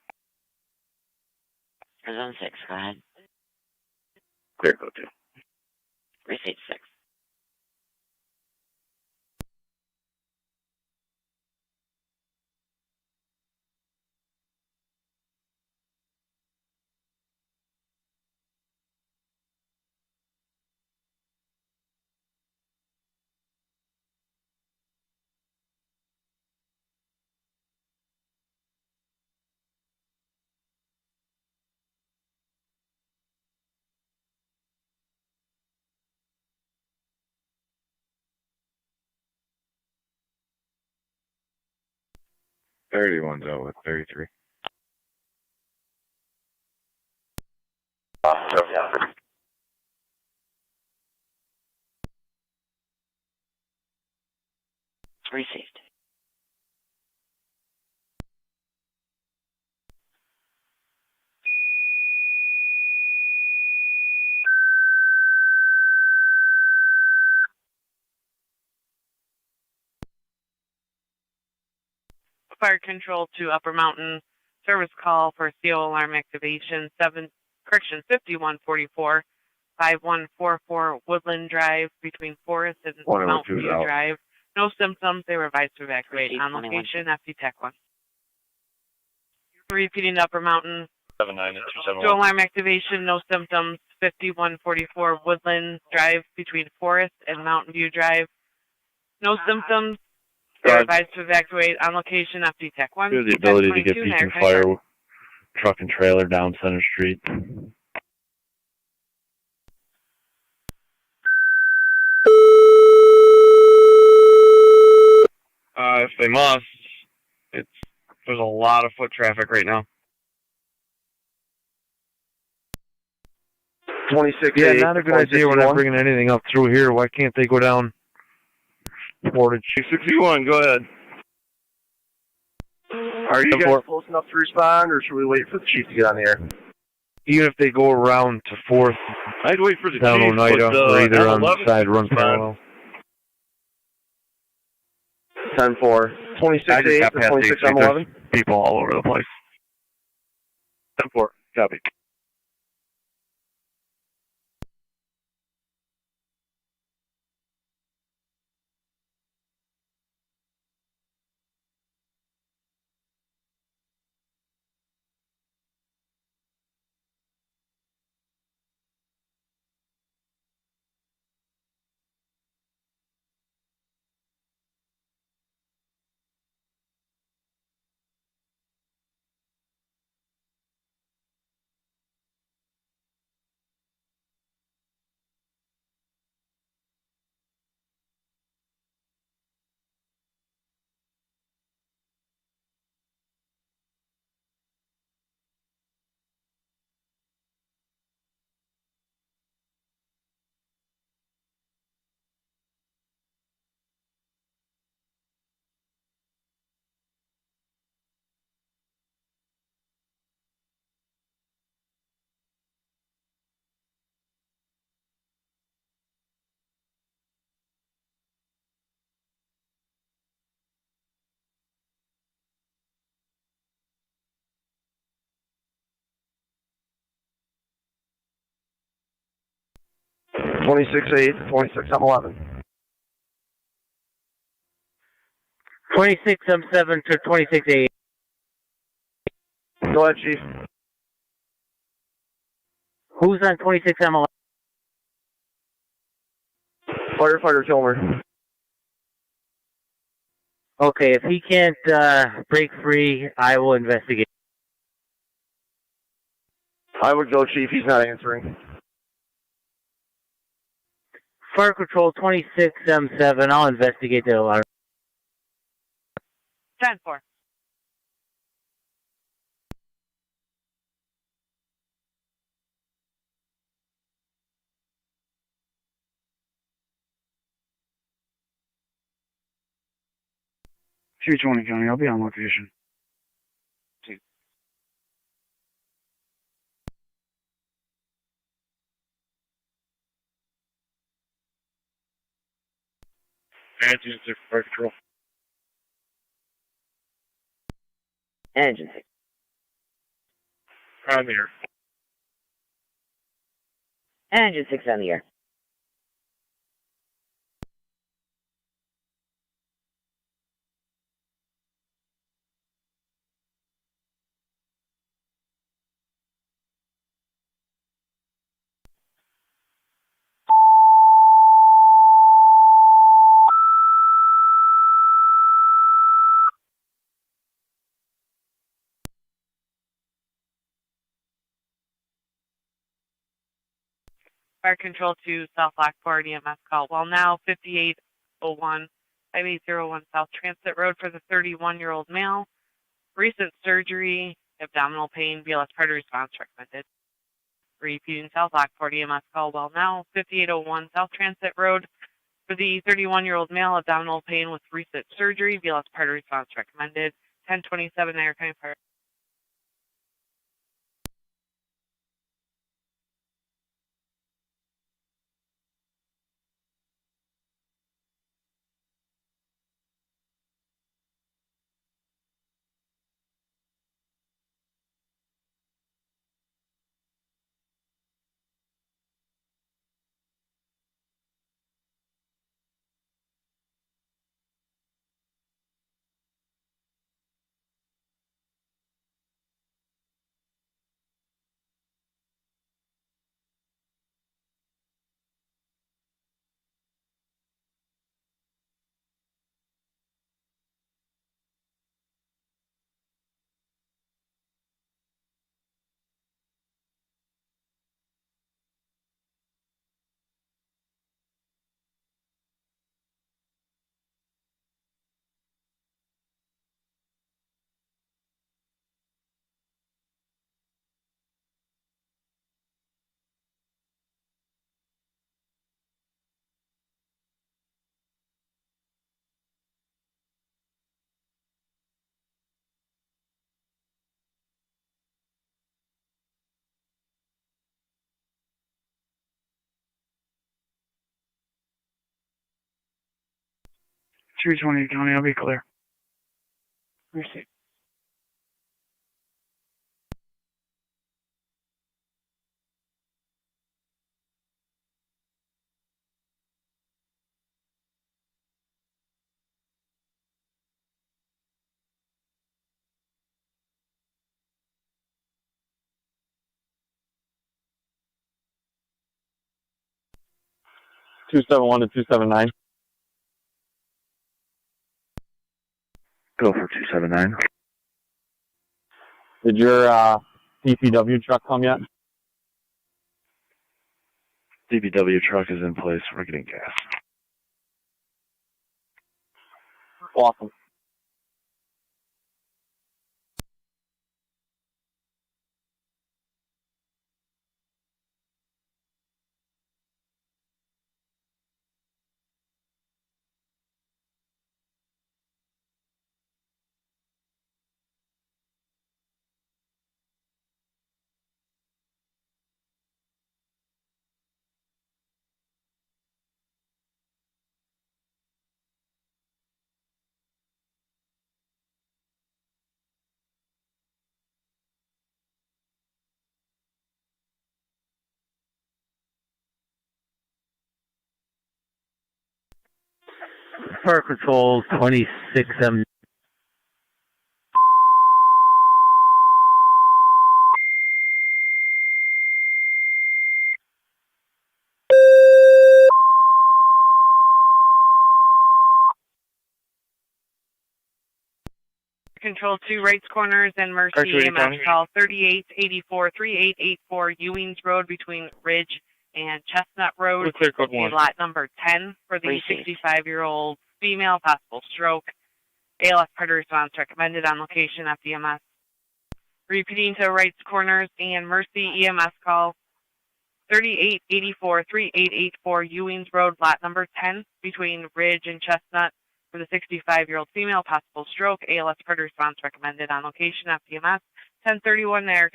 S2: Zone 6, go ahead.
S9: Clear code 2.
S2: Receipt 6.
S9: One's out with 33.
S2: Received.
S5: Fire Control to Upper Mountain. Service call for CO alarm activation. 5144, 5144 Woodland Drive between Forest and Mount View Drive. No symptoms. They were advised to evacuate. On location, FD Tech 1. Repeating Upper Mountain.
S21: 79-271.
S5: CO alarm activation. No symptoms. 5144 Woodland Drive between Forest and Mountain View Drive. No symptoms. They're advised to evacuate. On location, FD Tech 1.
S4: We have the ability to get beacon fire truck and trailer down Center Street. If they must, there's a lot of foot traffic right now.
S3: 26. Yeah, not a good idea. We're not bringing anything up through here. Why can't they go down Portage?
S4: 61, go ahead.
S12: Are you guys close enough to respond, or should we wait for the chief to get on the air?
S3: Even if they go around to 4th,
S4: I'd wait for the
S3: down
S4: chief,
S3: Oneida, or either on the side, run parallel.
S12: 10-4. 26-8 or 26-11?
S9: People all over the place.
S12: 10-4. Copy. $26-8, 26-11.
S10: 26-7 to 26-8.
S12: Go ahead, Chief.
S10: Who's on 26-11?
S12: Firefighter Kilmer.
S10: Okay, if he can't break free, I will investigate.
S12: I would go, Chief. He's not answering.
S10: Fire Control 26M7. I'll investigate the alarm.
S5: 10-4.
S13: $220 County. I'll be on location.
S18: Engine 6, Fire Control.
S14: Engine 6.
S18: On the air.
S14: Engine 6 on the air.
S5: Fire Control to South Lockport EMS call. Well, now 5801, 5801 South Transit Road for the 31-year-old male. Recent surgery, abdominal pain, BLS priority response recommended. Repeating South Lockport EMS call. Well, now 5801 South Transit Road for the 31-year-old male, abdominal pain with recent surgery, BLS priority response recommended. 1027 Niagara County Fire.
S13: $220 County. I'll be clear. Receipt.
S15: $271 to 279.
S9: Go for 279.
S15: Did your DPW truck come yet?
S9: DPW truck is in place. We're getting gas.
S15: Awesome.
S10: Fire Control 26M.
S5: Control 2, Wrights Corners and Mercy EMS call 3884-3884 Ewings Road between Ridge and Chestnut Road.
S22: Clear code 1.
S5: Lot number 10 for the 65-year-old female, possible stroke. ALS predator response recommended on location FDMS. Repeating to Wrights Corners and Mercy EMS call 3884-3884 Ewings Road, lot number 10 between Ridge and Chestnut for the 65-year-old female, possible stroke. ALS predator response recommended on location FDMS. 1031 there.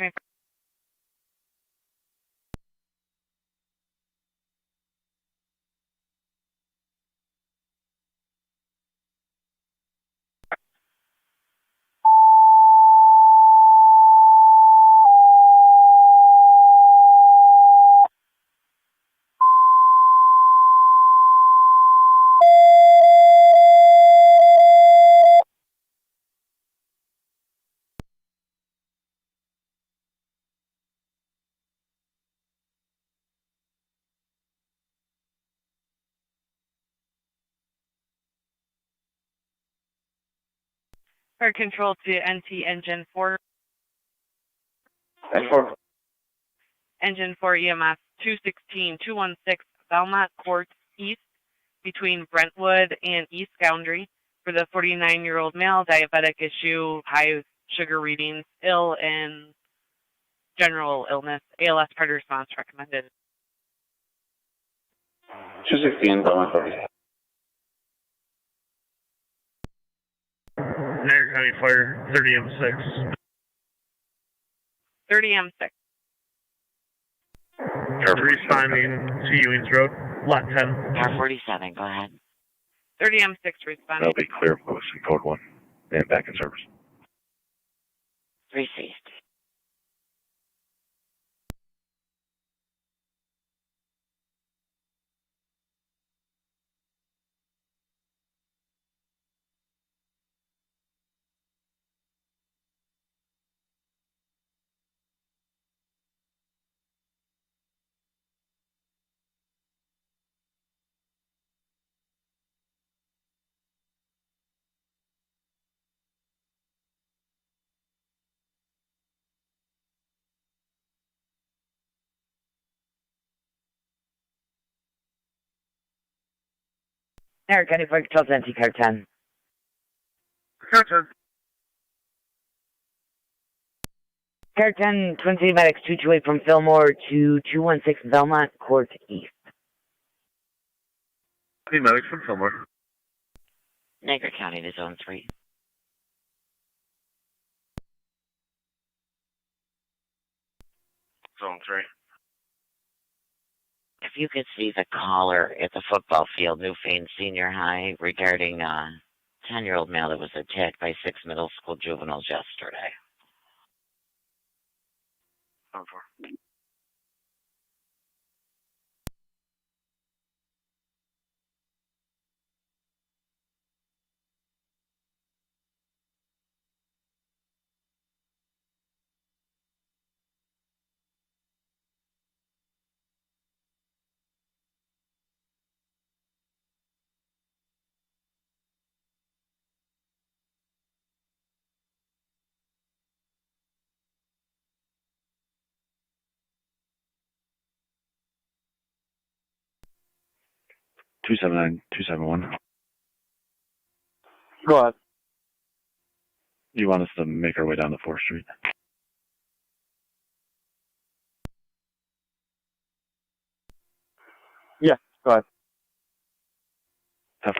S5: For control to NT engine 4. Engine 4 EMS 216-216 Belmont Court East between Brentwood and East Goundry for the 49-year-old male, diabetic issue, high sugar readings, ill and general illness. ALS predator response recommended.
S1: 216 Belmont Court.
S22: Niagara County Fire, 30M6.
S5: 30M6.
S22: Responding to Ewings Road, lot 10.
S2: Car 47, go ahead.
S5: 30M6 responding.
S8: That'll be clear, Lewiston, code 1. And back in service.
S2: Received.
S14: Niagara County Fire Control NT car 10.
S22: Car 10.
S14: Car 10, Twin City Medics 228 from Fillmore to 216 Belmont Court East.
S22: City Medics from Fillmore.
S2: Niagara County to Zone 3.
S8: Zone 3.
S2: If you could see the caller at the football field, Newfane Senior High, regarding a 10-year-old male that was attacked by 6 middle school juveniles yesterday.
S8: Zone 4.
S18: Two 271.
S15: Go ahead.
S18: You want us to make our way down to 4th Street?
S15: Yeah, go ahead.
S18: F4.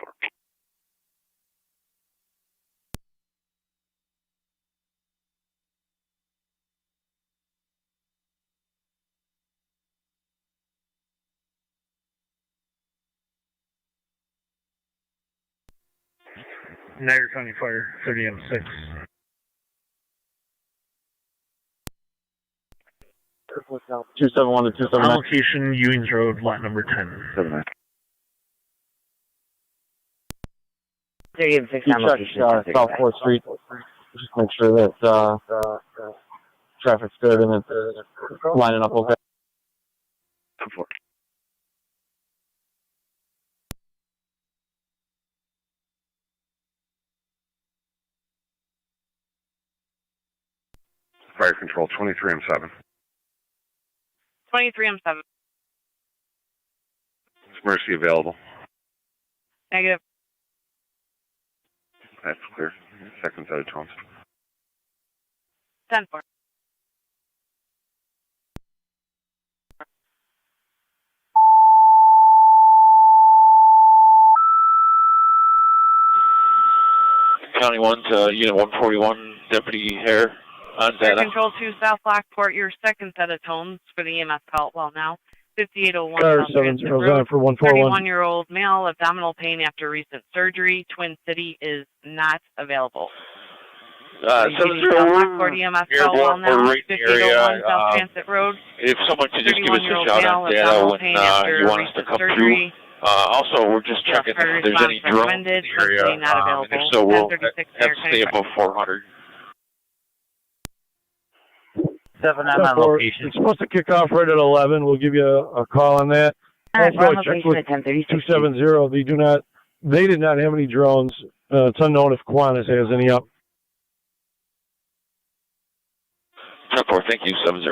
S22: Niagara County Fire, 30M6.
S15: 271 to 279.
S22: Location, Ewings Road, lot number 10.
S18: 79.
S14: 30M6 on location.
S15: South 4th Street. Just make sure that traffic's good and it's lining up okay.
S18: F4.
S6: Fire Control, 23M7.
S5: 23M7.
S6: Is Mercy available?
S5: Negative.
S6: That's clear. Second set of tones.
S5: 10-4.
S21: County 1 to Unit 141, Deputy Hare on
S5: Fire
S21: data.
S5: Control 2, South Lockport, your second set of tones for the EMS call well now. 5801
S3: Car
S5: South Transit
S3: 709
S5: Road.
S3: for 141.
S5: 31-year-old male, abdominal pain after recent surgery. Twin City is not available.
S21: 701,
S5: Lockport EMS call well now.
S21: right in the
S5: 5801
S21: area.
S5: South Transit Road.
S21: If someone could just give us a
S5: 31-year-old
S21: shout
S5: male,
S21: on data
S5: abdominal
S21: when
S5: pain after
S21: you want us to
S5: recent
S21: come
S5: surgery.
S21: through. Also, we're just checking if there's any drones in
S5: recommended,
S21: the area.
S5: Twin City not available.
S21: And if so, we'll have
S5: 1036
S21: to stay above 400.
S10: 7, I'm on location.
S3: It's supposed to kick off right at 11. We'll give you a call on that.
S14: Alright, we're on
S3: Also, check
S14: location
S3: with
S14: at 1036.
S3: 270. They did not have any drones. It's unknown if Kiwanis has any up.
S21: 10-4, thank you, 70.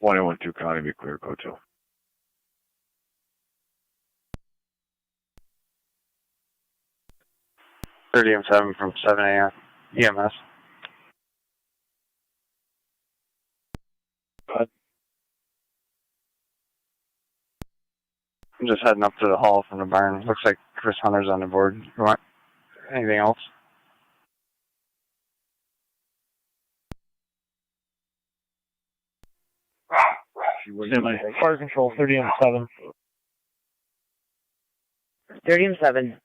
S6: One and 1 2 County, be clear, code 2.
S4: M7 from 7 a.m. EMS. I'm just heading up to the hall from the barn. Looks like Chris Hunter's on the board. You want anything else?
S3: Fire Control, 30M7.
S14: 30M7.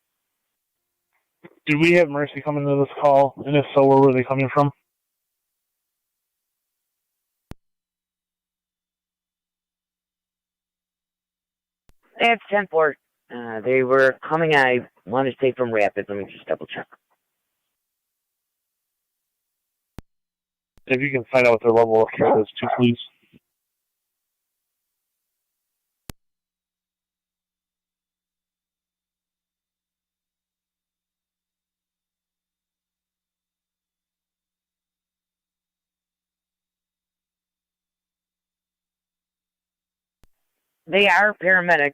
S3: Did we have Mercy come into this call? And if so, where were they coming from?
S14: It's 10-4. They were coming, I want to say from Rapids. Let me just double check.
S3: If you can find out what their level of care is, too, please.
S14: They are paramedic.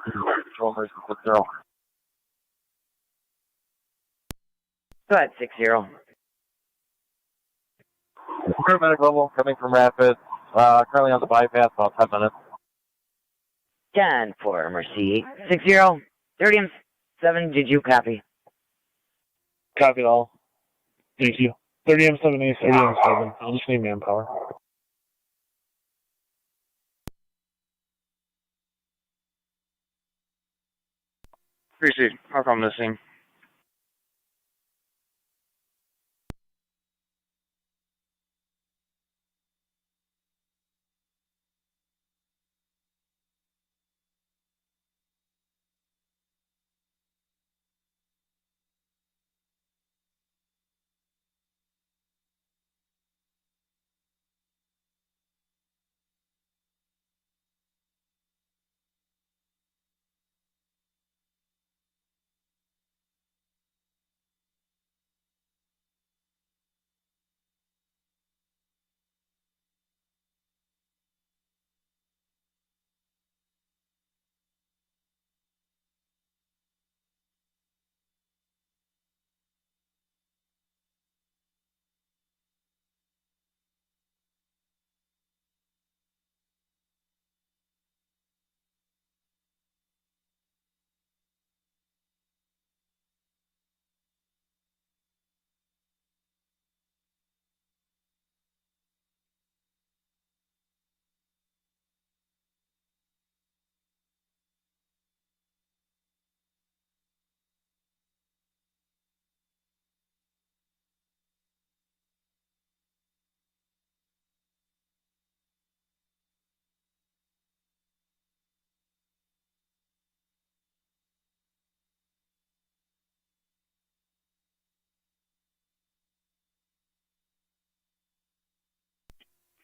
S15: Control Mercy 6-0.
S14: Go ahead, 6-0.
S15: Paramedic level coming from Rapids. Currently on the bypass, about 10 minutes.
S14: 10-4, Mercy 6-0. 30M7, did you copy?
S3: Copy it all. Thank you. 30M7A, 30M7. I'll just need manpower.
S4: Appreciate it. I'll come to the scene.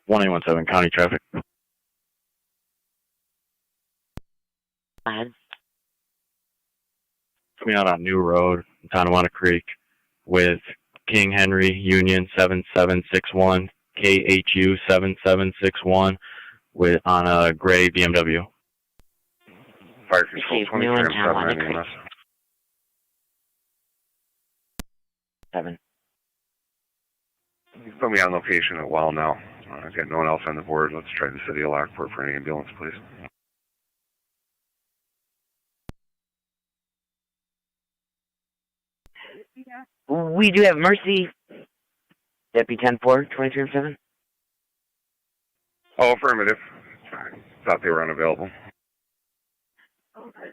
S4: 1817 County Traffic.
S2: Ahead.
S4: Coming out on New Road, Tonawanda Creek, with King Henry Union 7761, KHU 7761, on a gray BMW.
S6: Fire Control 23M7 EMS.
S2: 7.
S6: You put me on location at Well now. I've got no one else on the board. Let's try the city of Lockport for an ambulance, please.
S14: We do have Mercy. Deputy 10-4, 23M7.
S6: Oh, affirmative. Thought they were unavailable.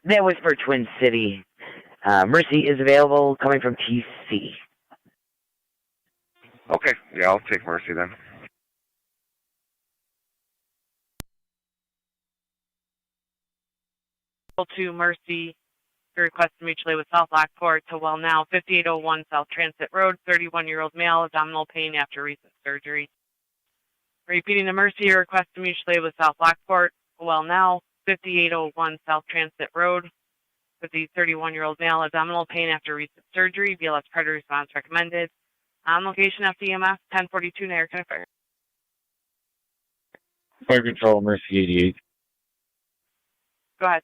S14: That was for Twin City. Mercy is available, coming from TC.
S6: Okay, yeah, I'll take Mercy then.
S5: To Mercy, request to mutually with South Lockport to Well Now, 5801 South Transit Road, 31-year-old male, abdominal pain after recent surgery. Repeating the Mercy, request to mutually with South Lockport to Well Now, 5801 South Transit Road, with the 31-year-old male, abdominal pain after recent surgery, BLS predator response recommended. On location, FDMF, 1042 Niagara County Fire.
S4: Fire Control, Mercy 88.
S5: Go ahead.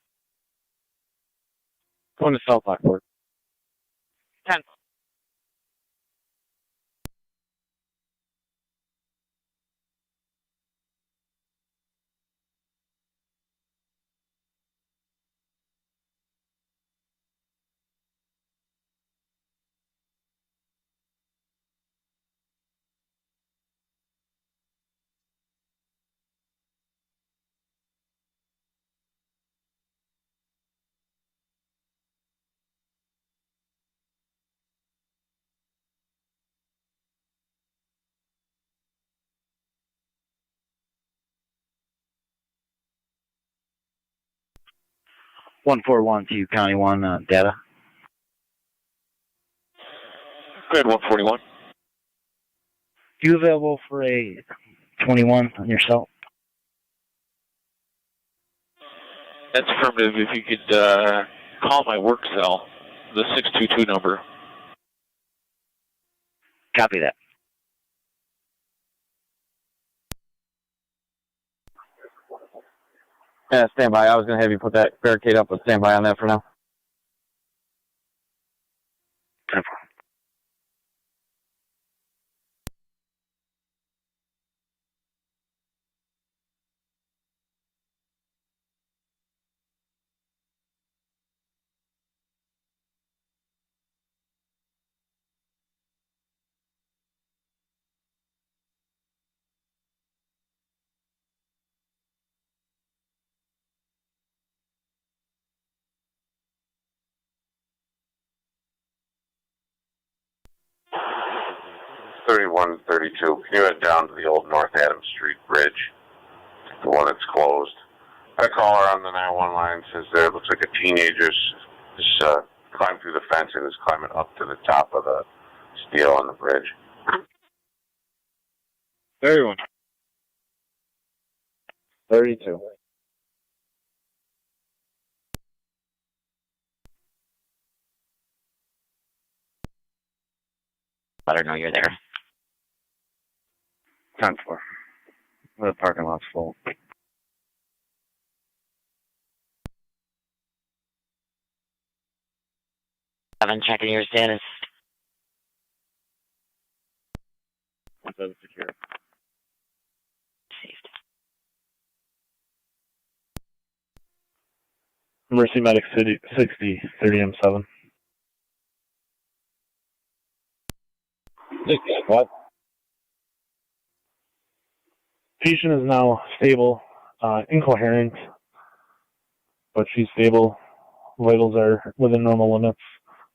S4: Going to South Lockport.
S5: 10.
S20: One four one to County 1 data.
S21: Grid 141.
S20: You available for a 21 on your cell?
S21: That's affirmative. If you could call my work cell, the 622 number.
S20: Copy that.
S15: Yeah, stand by. I was going to have you put that barricade up, but stand by on that for now.
S20: 10-4.
S1: Thirty-one, 32. Can you head down to the old North Adams Street Bridge, the one that's closed? A caller on the 911 line says there looks like a teenager just climbed through the fence and is climbing up to the top of the steel on the bridge.
S15: 31. 32.
S2: Let her know you're there.
S20: 10-4. The parking lot's full.
S2: 7, checking your status.
S4: 7 secure.
S2: Received.
S15: Mercy Medic City 60, 30M7.
S3: what? Patient is now stable, incoherent, but she's stable. Vitals are within normal limits.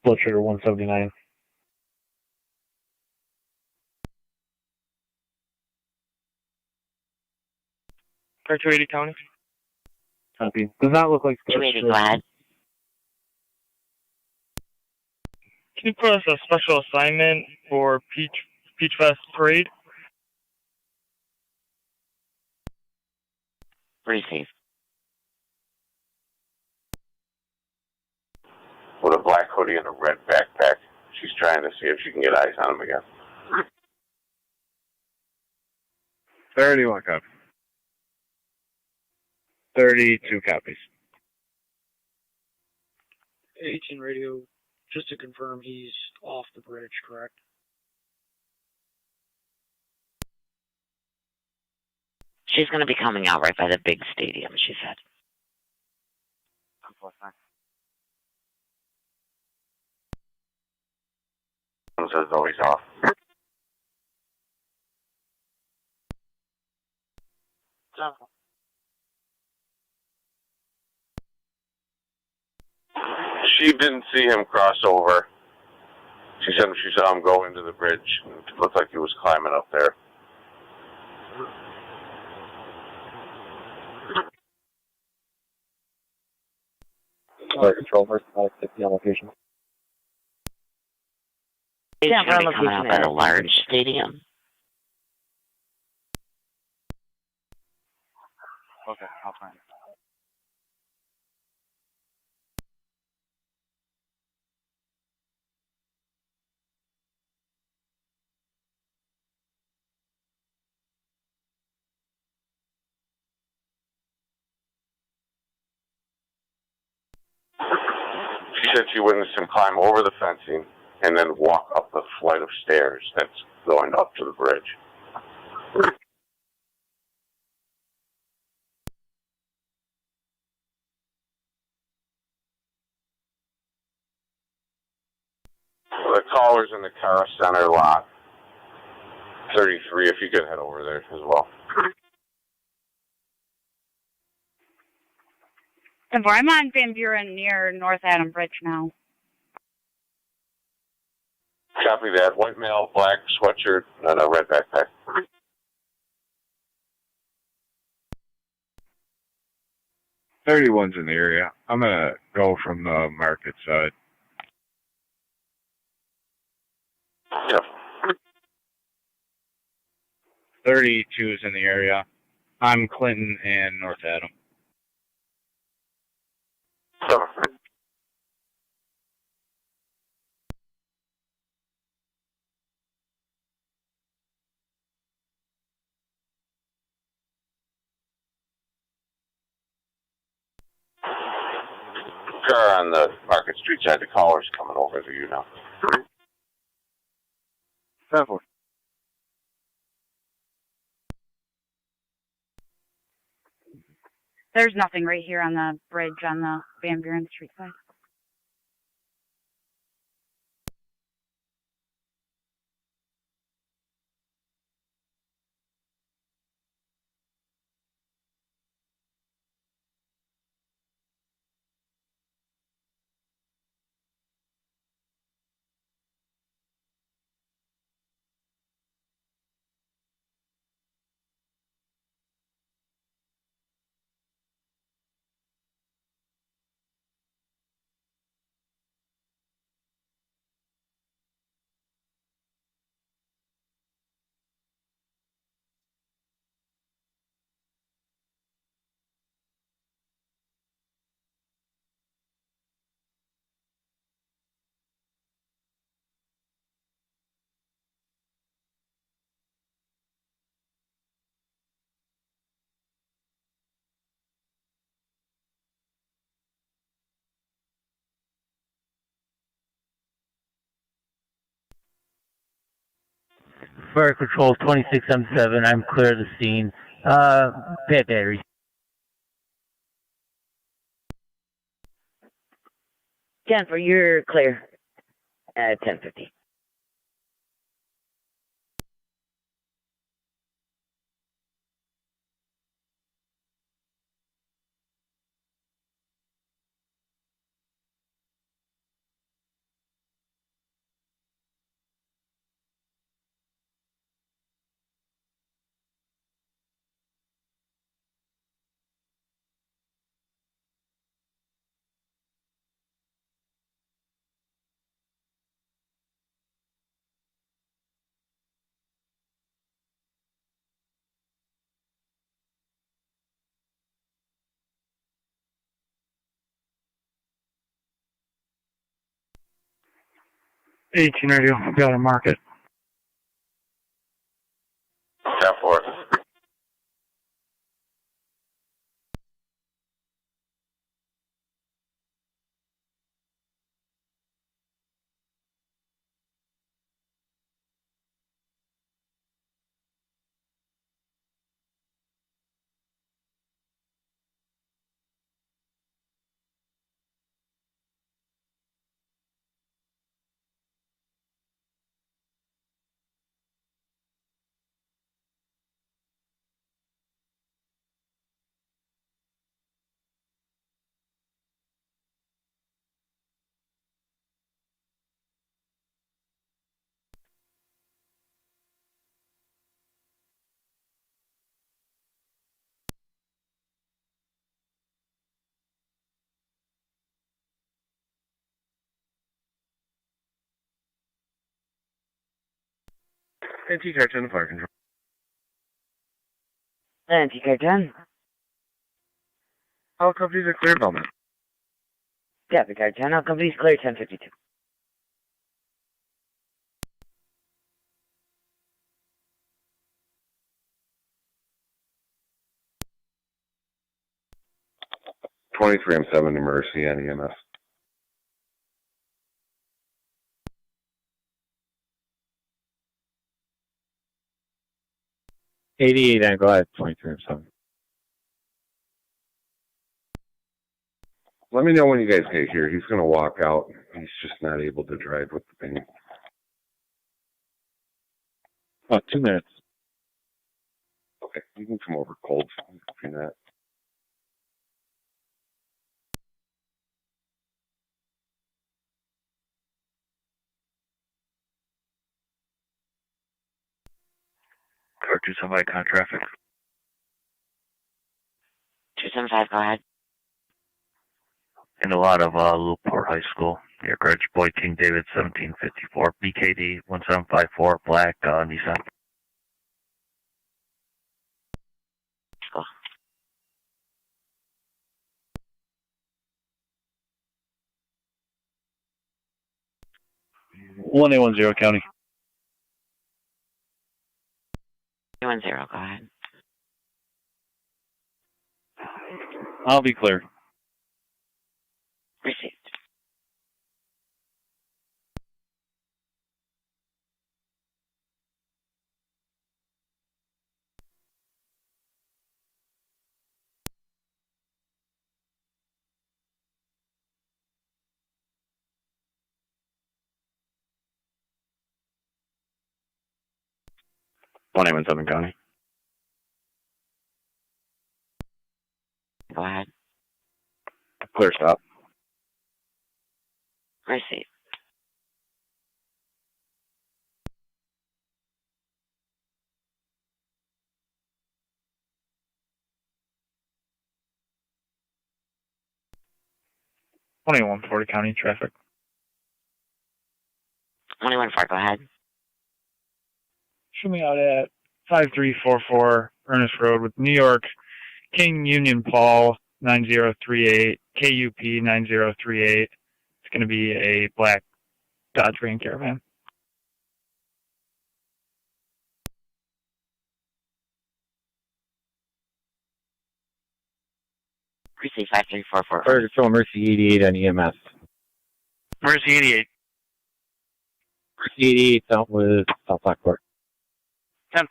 S3: Blood sugar 179.
S22: For 280 County.
S3: Copy. Does not look like
S2: 280, go ahead.
S22: Can you put us a special assignment for Peach Fest Parade?
S2: Receive.
S1: With a black hoodie and a red backpack. She's trying to see if she can get eyes on him again.
S18: 31 copies. 32 copies.
S13: 18 radio, just to confirm, he's off the bridge, correct?
S2: She's going to be coming out right by the big stadium, she said.
S1: Says though he's off. She didn't see him cross over. She said she saw him go into the bridge. It looked like he was climbing up there.
S15: Control first, 50 on location.
S2: He's going to be coming out by the large stadium.
S22: Okay, I'll find it.
S1: She said she witnessed him climb over the fencing and then walk up the flight of stairs that's going up to the bridge. The caller's in the Cara Center lot. 33, if you could head over there as well.
S11: I'm on Van Buren near North Adam Bridge now.
S1: Copy that. White male, black sweatshirt, and a red backpack.
S18: Thirty-one's in the area. I'm gonna go from the market side.
S1: Yep.
S18: 32's in the area. I'm Clinton and North Adam.
S1: Car on the Market Street side. The caller's coming over to you now.
S18: 10-4.
S11: There's nothing right here on the bridge on the Van Buren Street side.
S10: Fire Control 26M7, I'm clear of the scene. Bad battery.
S14: Jennifer, you're clear at 10:50.
S16: 18 radio, got to mark it.
S1: 10-4.
S6: NT-Car 10 Fire Control.
S14: NT-Car 10.
S6: All companies are clear, Bellman.
S14: Copy, Car 10. All companies clear 1052.
S6: M7 emergency on EMS.
S20: 88, and go ahead, 23M7.
S6: Let me know when you guys get here. He's going to walk out. He's just not able to drive with the pain.
S20: About 2 minutes.
S6: Okay, you can come over cold if you're not.
S9: Car 275, con traffic.
S2: 275, go ahead.
S9: In a lot of Lockport High School, near Grudge Boy King David 1754, BKD 1754, black Nissan.
S2: Go.
S18: One 110 County.
S2: 210, go ahead.
S18: I'll be clear.
S2: Received.
S4: One in Southern County.
S2: Go ahead.
S4: Clear stop.
S2: Received.
S18: Twenty-one Florida County traffic.
S2: 215, go ahead.
S18: Show me out at 5344 Ernest Road with New York, King Union Paul 9038, KUP 9038. It's going to be a black Dodge Ram Caravan.
S2: Receive 5344.
S20: Fire Control Emergency 88 on EMS.
S22: Emergency 88.
S20: Emergency 88 out with South Lockport.
S22: 10-4.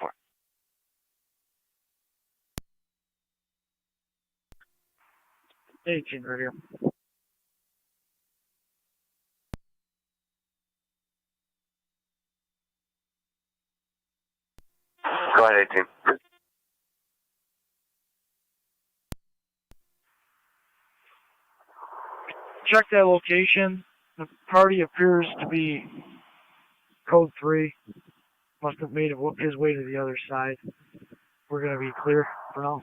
S16: Agent radio.
S1: Go ahead, 18.
S16: Check that location. The party appears to be code 3. Must have made his way to the other side. We're going to be clear for now.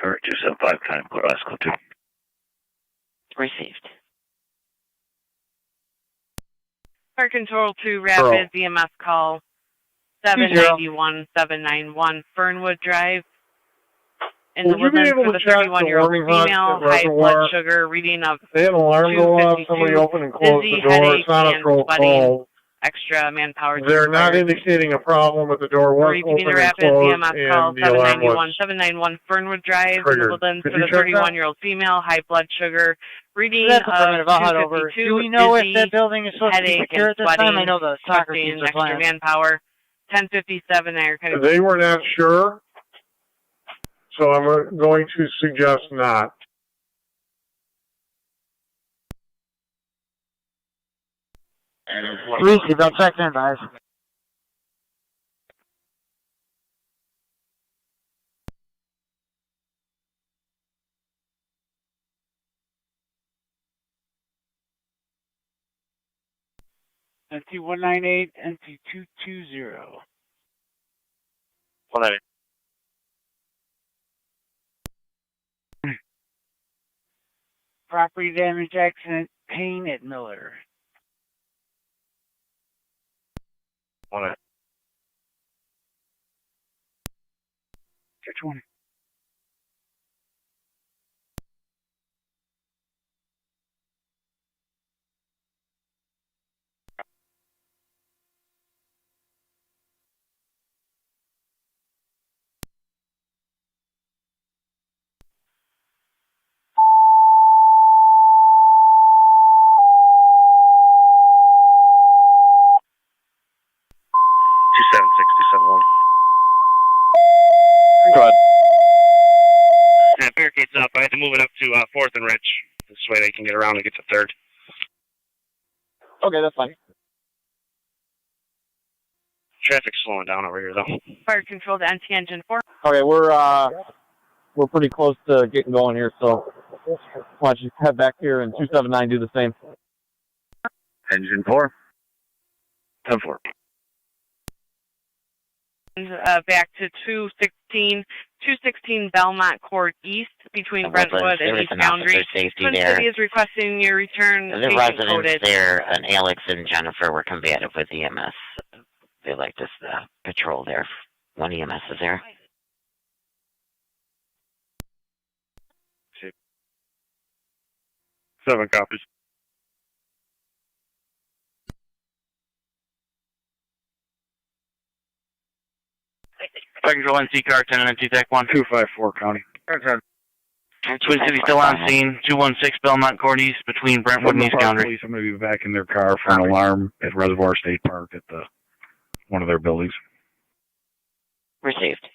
S9: Current 275, time clear, last call 2.
S2: Received.
S5: Fire Control 2 Rapids EMS call 791-791 Fernwood Drive. In the Woodlands for the 31-year-old female, high blood sugar, reading of
S3: They had an alarm go off, somebody
S5: 252,
S3: opened and closed
S5: dizzy,
S3: the door.
S5: headache,
S3: It's not a
S5: and
S3: troll
S5: sweating.
S3: call.
S5: Extra manpower.
S3: They're not indicating a problem, but the door was
S5: Repeating
S3: open
S5: the
S3: and
S5: Rapids
S3: closed,
S5: EMS call
S3: and the alarm was
S5: 791-791 Fernwood Drive. In the
S3: triggered.
S5: Woodlands
S3: Did
S5: for
S3: you
S5: the
S3: check that?
S5: 31-year-old female, high blood sugar, reading
S10: That's
S5: of
S10: affirmative. I'll head over.
S5: 252,
S10: Do we know
S5: dizzy,
S10: if that building is supposed to be
S5: headache,
S10: secure
S5: and
S10: at this time?
S5: sweating,
S10: I know the soccer
S5: requesting
S10: teams are
S5: extra
S10: playing.
S5: manpower. 1057 Niagara County.
S3: They were not sure, so I'm going to suggest not.
S10: Received. I'll check in, guys.
S17: NT198, NT220.
S7: 198.
S17: Property damage accident, Payne at Miller.
S7: 198.
S17: 620.
S7: Go ahead. Yeah, barricade's up. I had to move it up to 4th and Rich. This way they can get around and get to 3rd.
S15: Okay, that's fine.
S7: Traffic's slowing down over here, though.
S5: Fire Control to NT Engine 4.
S15: Okay, we're pretty close to getting going here, so why don't you head back here and 279 do the same.
S9: Engine 4.
S7: 10-4.
S5: Back to 216 Belmont Court East between Brentwood and East Boundary.
S2: Safety
S5: Twin
S2: there.
S5: City is requesting your return.
S2: The residents there, and Alex and Jennifer, were combative with EMS. They like to patrol there when EMS is there.
S7: 7 copies.
S22: Fire Control NC car 10 and NC TAC 1.
S7: 254 County.
S22: Twin City still on scene. 216 Belmont Court East between Brentwood and East Boundary.
S8: Police, I'm going to be back in their car for an alarm at Reservoir State Park at one of their buildings.
S2: Received.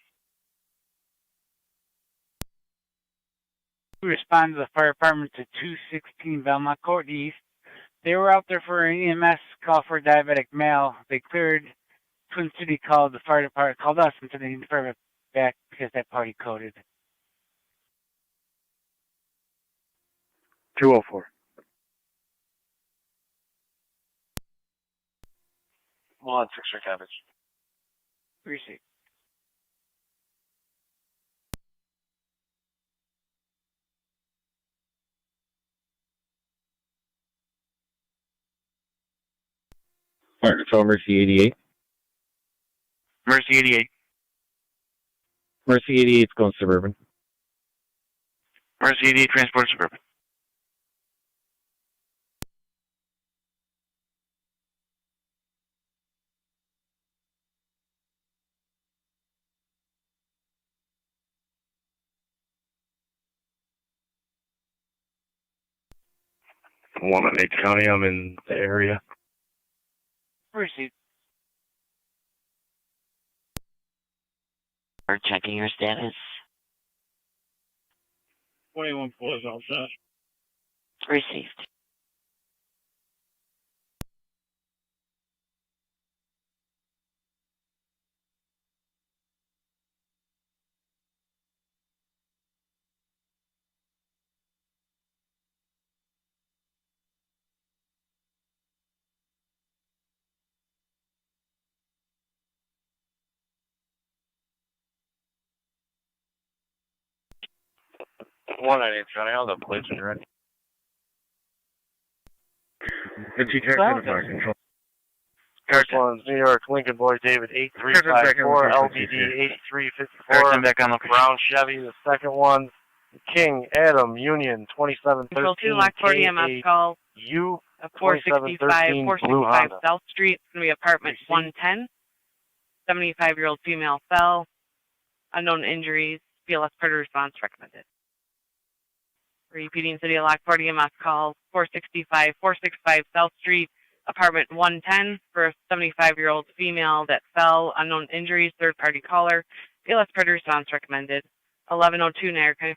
S17: We responded to the fire department to 216 Belmont Court East. They were out there for an EMS call for a diabetic male. They cleared. Twin City called the fire department, called us, and said they need the fire back because that party coded.
S7: 204. We'll on 6 copies.
S17: Received.
S15: Fire Control, Mercy 88.
S22: Mercy 88.
S15: Mercy 88 is going suburban.
S22: Mercy 88 transport suburban.
S8: One in H County, I'm in the area.
S17: Received.
S2: Are checking your status.
S17: 21 4 is all set.
S2: Received.
S8: 198, Johnny. All the plates are ready.
S3: The TAC and OPS.
S8: First one's New York Lincoln Boy David 8354 LBD 8354 Brown Chevy. The second one King Adam Union 2713
S5: Control 2 Lockport EMS call.
S8: U
S5: 465 South Street. It's going to be apartment 110. 75-year-old female fell. Unknown injuries. BLS predator response recommended. Repeating City of Lockport EMS call 465 South Street. Apartment 110 for a 75-year-old female that fell. Unknown injuries. Third-party caller. BLS predator response recommended. 1102 Niagara County.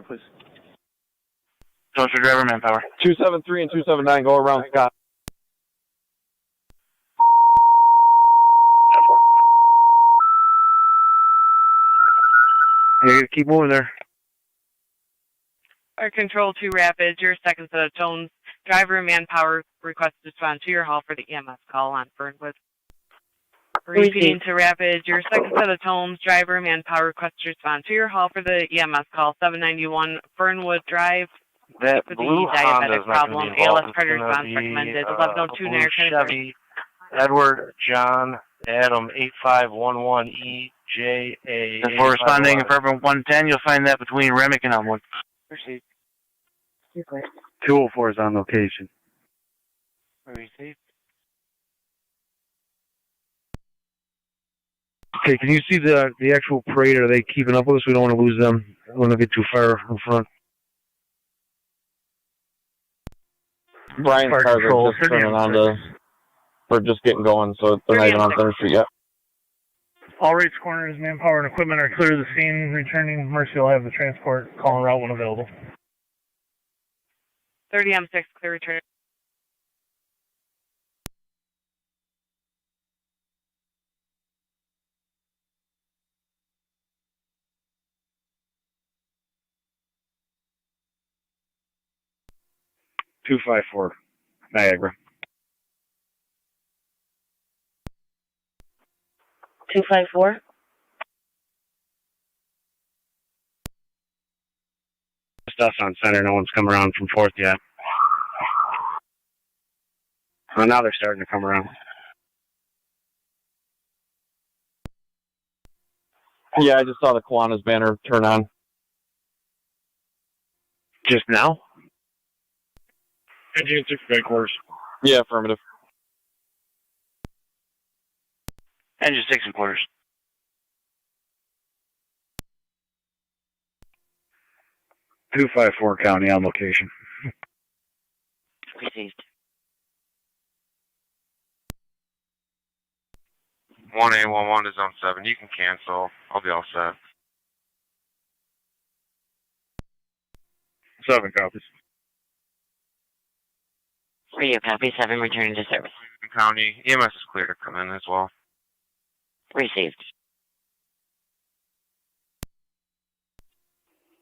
S15: Please.
S22: Social driver manpower.
S15: 273 and 279, go around Scott.
S3: You gotta keep moving there.
S5: Our Control 2 Rapids, your second set of tones. Driver and manpower request to respond to your hall for the EMS call on Fernwood. Repeating to Rapids, your second set of tones. Driver and manpower request to respond to your hall for the EMS call 791 Fernwood Drive.
S8: That
S5: For
S8: blue
S5: the
S8: Honda is
S5: diabetic
S8: not
S5: problem,
S8: going to be involved.
S5: ALS predator response recommended. 1102
S8: blue
S5: Niagara County.
S8: Chevy, Edward John Adam 8511 EJA.
S22: Before responding in apartment 110, you'll find that between Remick and Elmwood.
S5: Proceed.
S3: 204 is on location.
S5: Received.
S3: Okay, can you see the actual parade? Are they keeping up with us? We don't want to lose them. We don't want to get too far in front.
S15: Brian's
S3: Park
S15: cars
S3: control,
S15: are just turning on to, we're just getting going, so they're not even on 3rd Street yet.
S18: All rates, corners, manpower, and equipment are clear to the scene. Returning, Mercy will have the transport call and route when available.
S5: 30 M6, clear return.
S3: .254 Niagara.
S14: 254?
S8: Just us on center. No one's come around from 4th yet. Well, now they're starting to come around.
S15: Yeah, I just saw the Kiwanis banner turn on.
S3: Just now?
S8: Engine 6 great quarters.
S15: Yeah, affirmative.
S22: Engine 6 and quarters.
S3: .254 County on location.
S2: Received.
S6: 1811 is on 7. You can cancel. I'll be all set.
S3: 7 copies.
S2: Radio copy 7 returning to service.
S6: County, EMS is clear to come in as well.
S2: Received.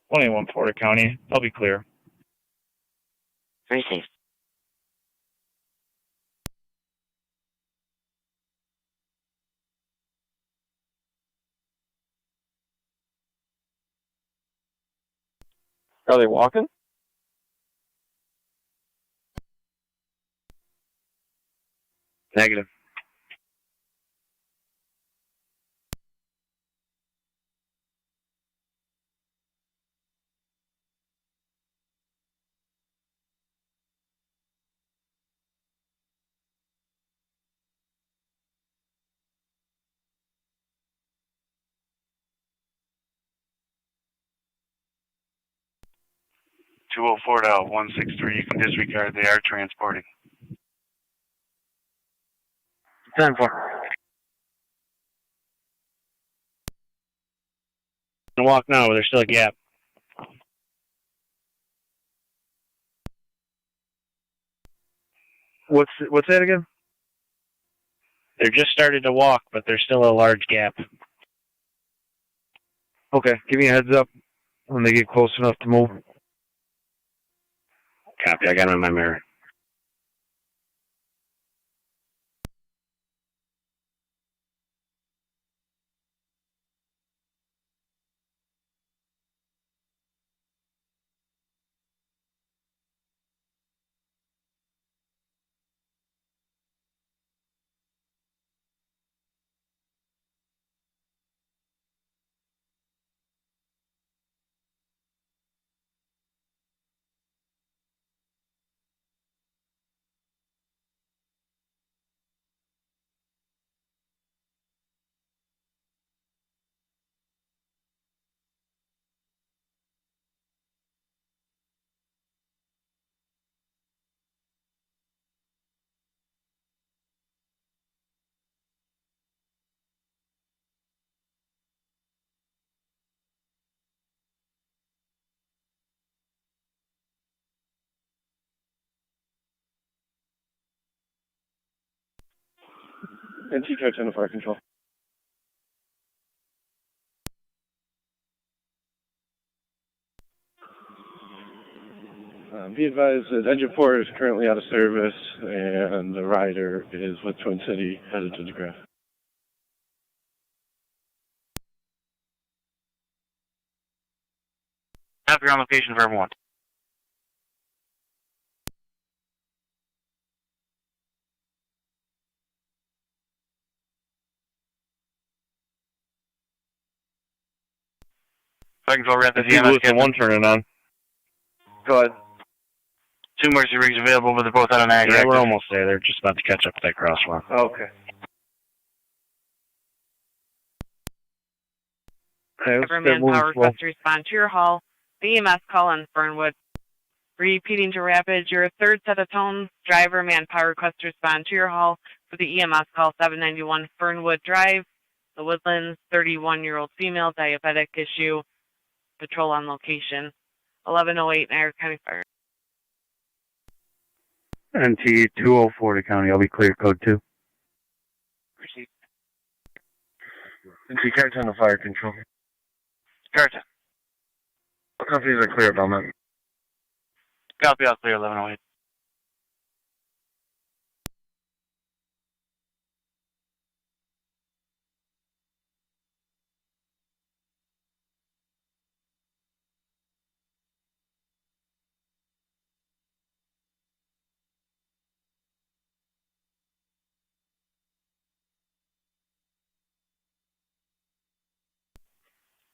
S18: 181 Porter County, I'll be clear.
S2: Received.
S15: Are they walking?
S8: Negative.
S22: .204 to 163, you can disregard, they are transporting. 10-4.
S8: Walk now, but there's still a gap.
S3: What's that again?
S8: They're just started to walk, but there's still a large gap.
S3: Okay, give me a heads up when they get close enough to move.
S8: Copy, I got him in my mirror. And TAC and fire control. Be advised that engine 4 is currently out of service, and the rider is with Twin City, headed to DeGraff.
S22: Copy on location for everyone. Fire control, wrap the EMS.
S15: Lewiston 1 turning on.
S8: Go ahead.
S22: 2 emergency rigs available, but they're both out of Niagara.
S9: Yeah, we're almost there. They're just about to catch up with that crosswalk.
S8: Okay.
S5: Everman Power request to respond to your call. The EMS call on Fernwood. Repeating to Rapids, your third set of tones. Driver manpower request to respond to your call for the EMS call 791 Fernwood Drive. The Woodlands, 31-year-old female, diabetic issue. Patrol on location. 1108 Niagara County Fire.
S9: NT 204 to county. I'll be clear. Code 2.
S22: Proceed.
S8: NT TAC and fire control.
S22: Carta.
S8: What companies are clear, Belmont?
S22: Copy, all clear, 1108.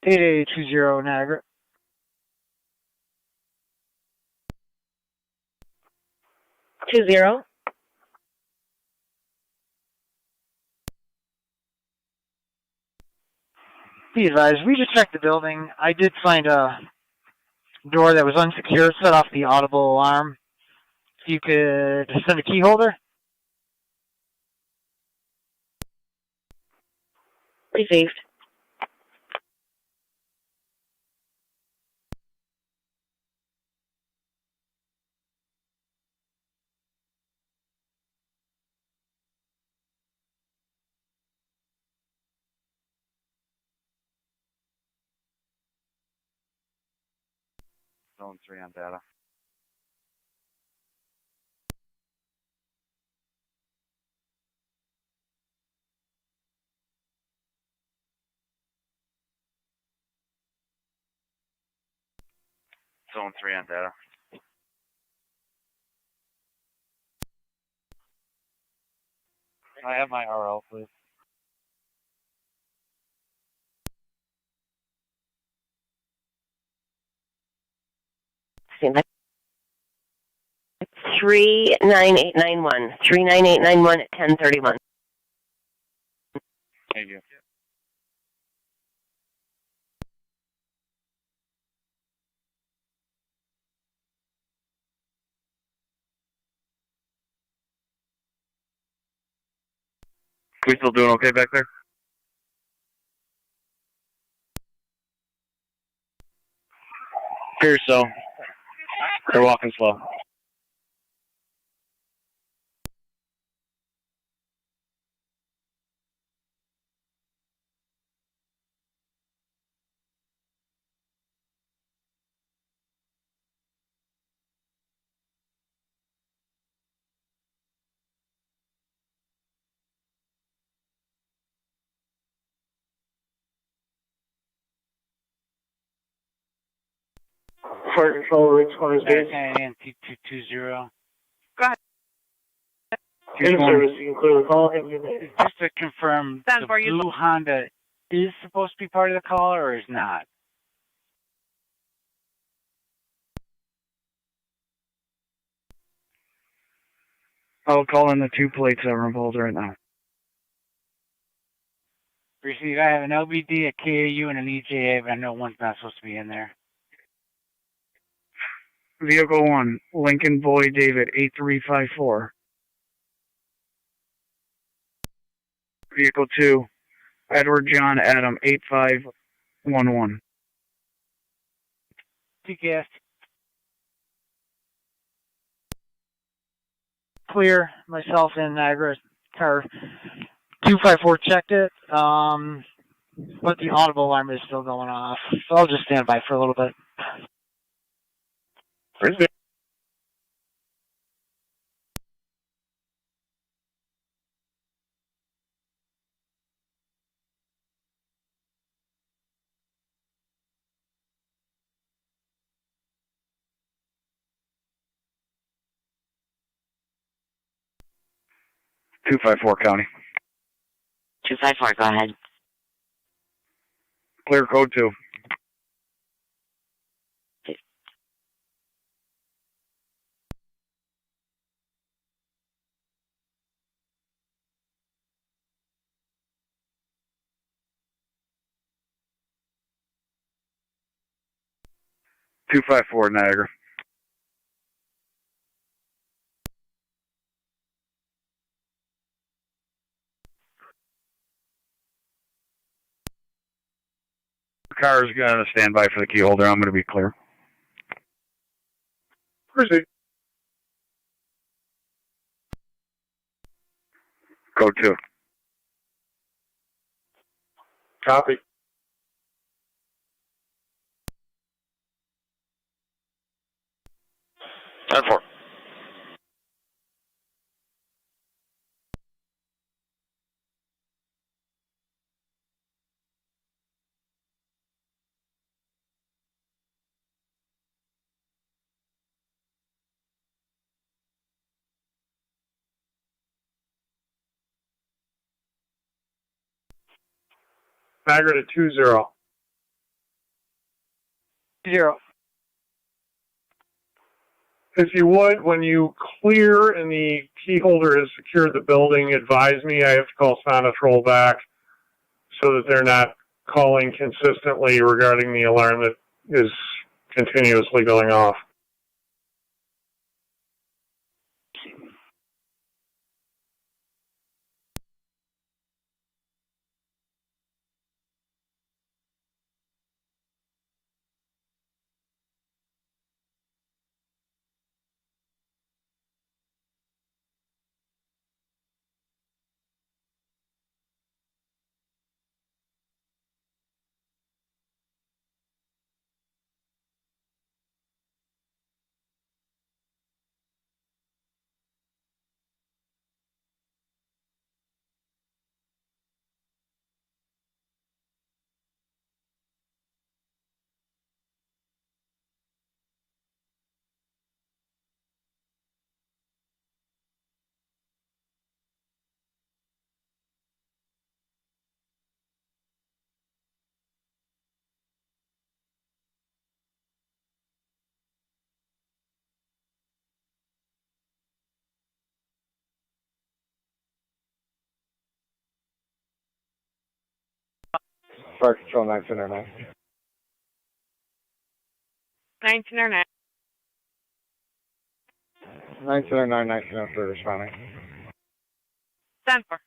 S16: Payday 20 Niagara.
S12: Two zero.
S16: Be advised, we just checked the building. I did find a door that was unsecured, set off the audible alarm. If you could send a key holder.
S12: Received.
S9: Zone 3 on data. Zone 3 on data.
S22: I have my RL, please.
S12: Stand by. 39891. 39891 at 1031.
S22: Thank you.
S15: We still doing okay back there?
S22: Appears so. They're walking slow.
S16: Fire control, Rich, what is this?
S22: NT220.
S5: Go ahead.
S16: In service, you can clear the call. Have a good day.
S22: Just to confirm, the blue Honda is supposed to be part of the call or is not?
S18: I'll call in the 2 plates that were involved right now.
S17: Receive. I have an LBD, a KAU, and an EJA, but I know one's not supposed to be in there.
S18: Vehicle 1, Lincoln Boy David 8354. Vehicle 2, Edward John Adam 8511.
S17: TKS.
S16: Clear, myself and Niagara car
S10: 254 checked it, but the audible alarm is still going off. So I'll just stand by for a little bit.
S6: Where's the
S3: 254 County.
S2: 254, go ahead.
S3: Clear code 2. Two 254 Niagara. Car is going to stand by for the key holder. I'm going to be clear. Proceed. Code 2. Copy.
S6: Ten four.
S3: Niagara to 20.
S16: 0. If you would, when you clear and the key holder has secured the building, advise me. I have to call Sonos rollback so that they're not calling consistently regarding the alarm that is continuously going off.
S3: Fire Control 909.
S5: 1909.
S3: 909, 1903 responding.
S5: 10-4.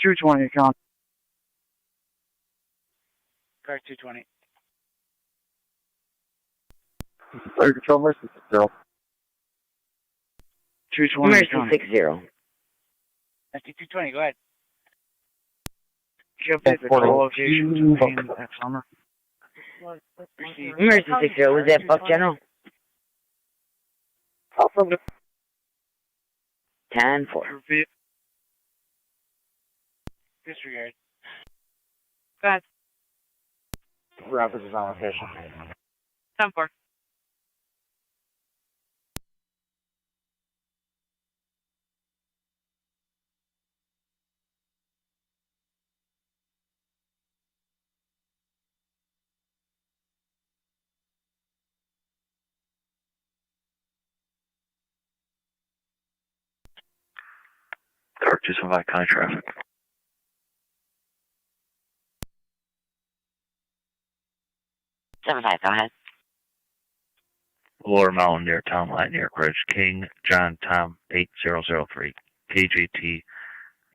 S16: $220 account.
S17: Car 220.
S3: Fire Control Mercy 60.
S16: 220
S14: Mercy
S16: account.
S14: 60.
S17: That's 220, go ahead.
S16: Give the call location to that summer.
S14: Mercy 60. Was that Buck General?
S16: From the
S14: 10-4.
S17: Disregard.
S5: Go ahead.
S10: Rapids is on location.
S5: 10-4.
S9: Dark 275 county traffic.
S2: Seven five, go ahead.
S9: Lower Mountain near Town Line, New York Ridge, King, John, Tom, 8003, KJT,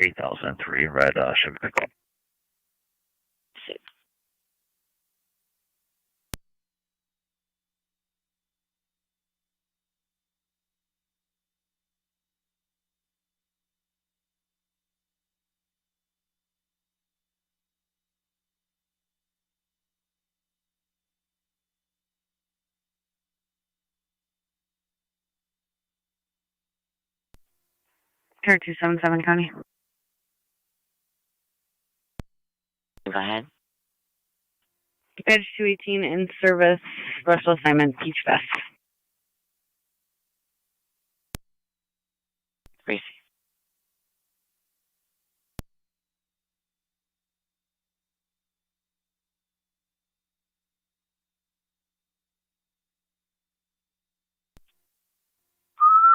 S9: 8003, red Chevy pickup.
S5: Car 277 County.
S2: Go ahead.
S5: Edge 218 in service, special assignment, Peach Fest.
S2: Gracie.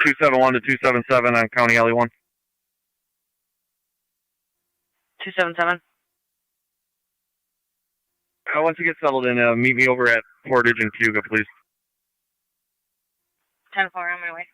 S15: Two 271 to 277 on County Alley 1.
S5: 277.
S15: Once you get settled in, meet me over at Portage and Cayuga, please.
S5: 10-4 on my way.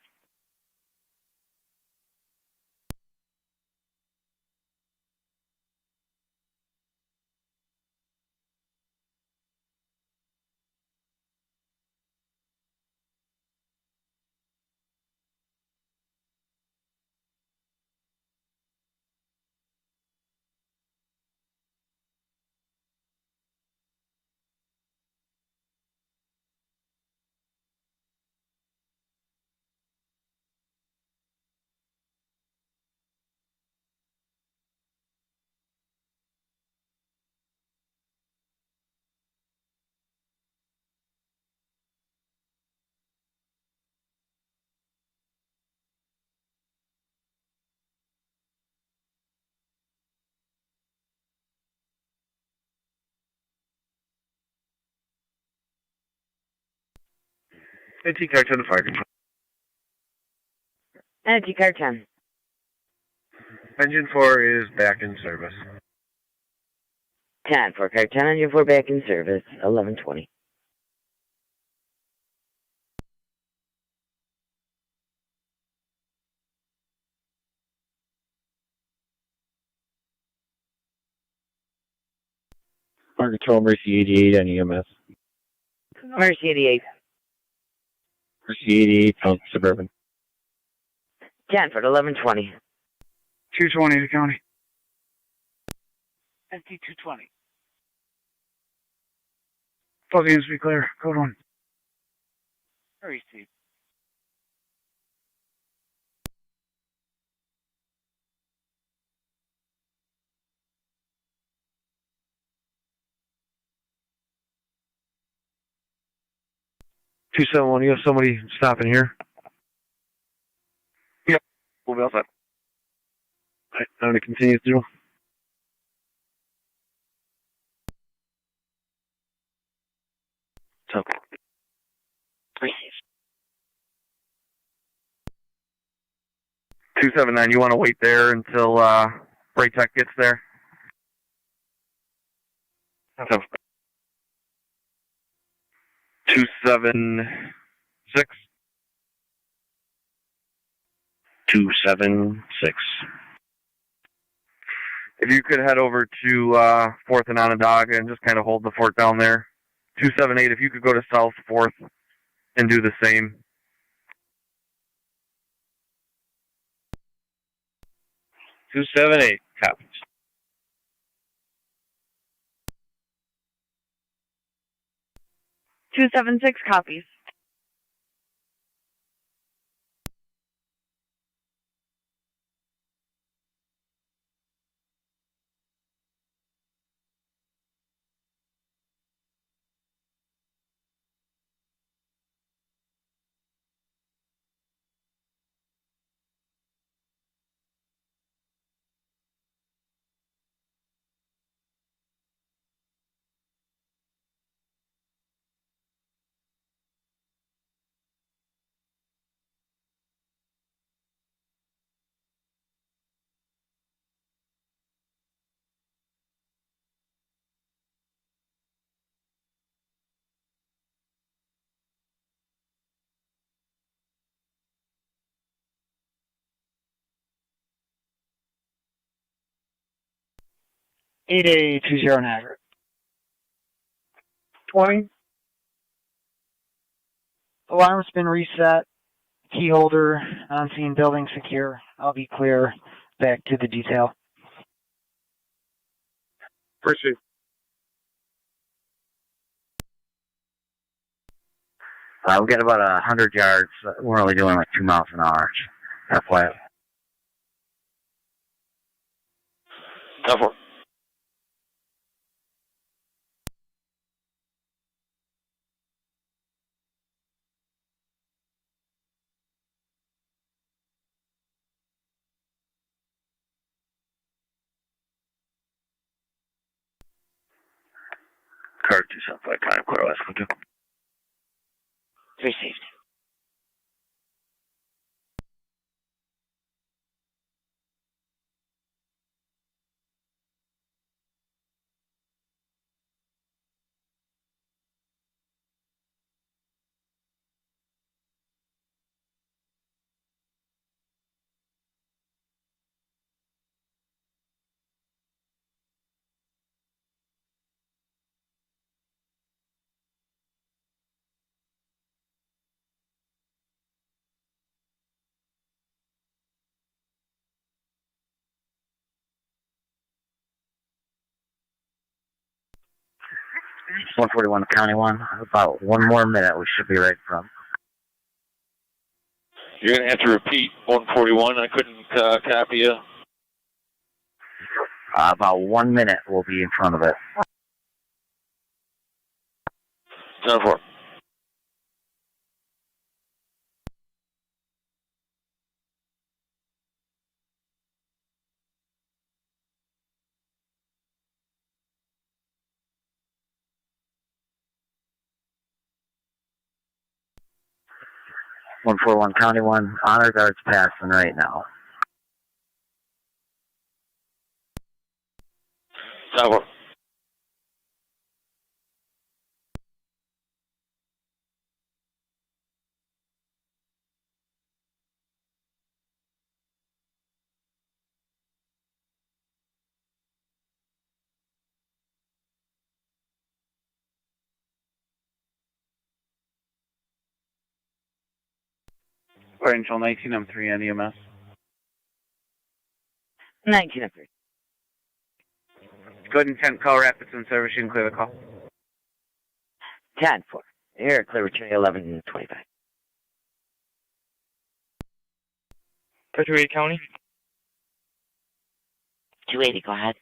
S15: AT car 10 to fire control.
S14: Energy car 10.
S15: Engine 4 is back in service.
S14: 10 for car 10, engine 4 back in service, 1120.
S20: Fire control, emergency 88 on EMS.
S14: Emergency 88.
S20: Emergency 88 on Suburban.
S14: 10 for 1120.
S16: 220 to county.
S17: ST 220.
S16: Both units be clear. Code 1.
S17: Receive.
S3: Two 271, you have somebody stopping here?
S15: Yep, we'll be all set.
S3: Alright, now to continue through.
S2: So. Receive.
S15: 279, you want to wait there until Braytech gets there? So. 276.
S8: 276.
S15: If you could head over to 4th and Onondaga and just kind of hold the fort down there. 278, if you could go to South 4th and do the same.
S8: 278, copies.
S5: Two 276 copies.
S10: 8820 Niagara. 20. Alarm's been reset. Key holder, on-scene building secure. I'll be clear. Back to the detail.
S3: Appreciate it.
S9: We got about 100 yards. We're only doing like 2 miles an hour. FYI.
S1: Cover.
S9: Card 275, County Quarter West.
S2: 3 safety.
S9: It's 141 County 1. About 1 more minute. We should be right from.
S1: You're going to have to repeat 141. I couldn't copy you.
S9: About 1 minute we'll be in front of it.
S1: 10-4.
S9: One 141 County 1. Honor guard's passing right now.
S1: 10-4.
S22: Angel 19, I'm 3 on EMS.
S14: 19 of 3.
S22: Go ahead and 10 call Rapids and service. You can clear the call.
S14: 10-4. Here, clear return 1125.
S22: 280 County.
S2: 280, go ahead.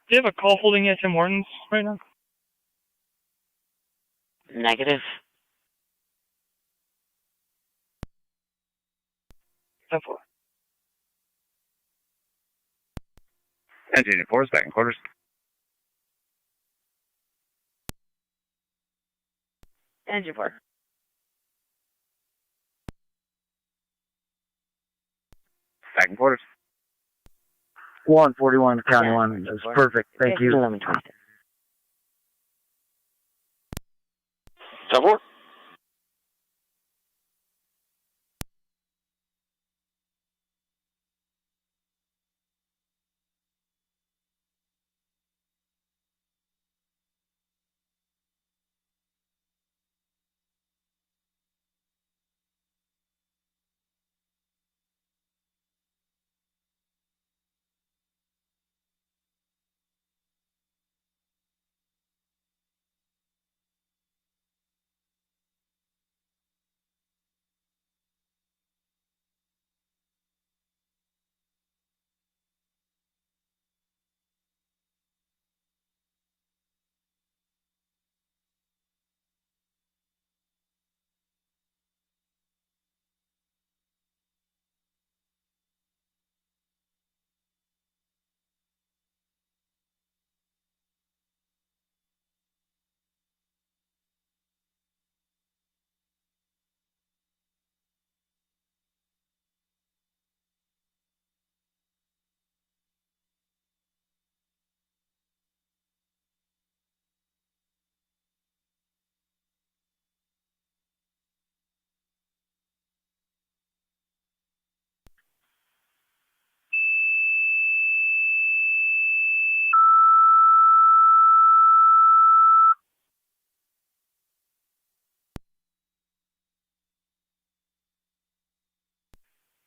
S22: Do you have a call holding at Tim Hortons right now?
S2: Negative.
S22: 10-4.
S9: Engine 4 is back in quarters.
S14: Engine 4.
S9: Back in quarters. 141 County 1. That's perfect. Thank you.
S14: 1120.
S1: 10-4.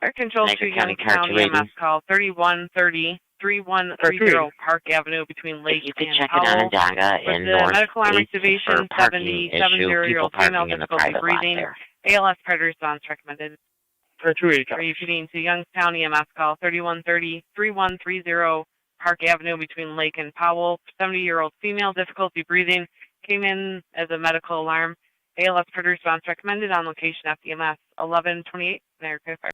S5: Fire Control to
S2: County
S5: Youngstown EMS call 3130 Park Avenue between Lake
S2: you could
S5: and
S2: check
S5: Powell.
S2: it on Onondaga
S5: With
S2: in
S5: the
S2: North
S5: medical arm
S2: 8
S5: activation,
S2: for parking
S5: 70-year-old female,
S2: people parking in the
S5: difficulty
S2: private lot
S5: breathing,
S2: there.
S5: ALS predator response recommended.
S18: For 280.
S5: Repeating to Youngstown EMS call 3130 Park Avenue between Lake and Powell. 70-year-old female, difficulty breathing, came in as a medical alarm. ALS predator response recommended on location FDMS 1128 Niagara Fire.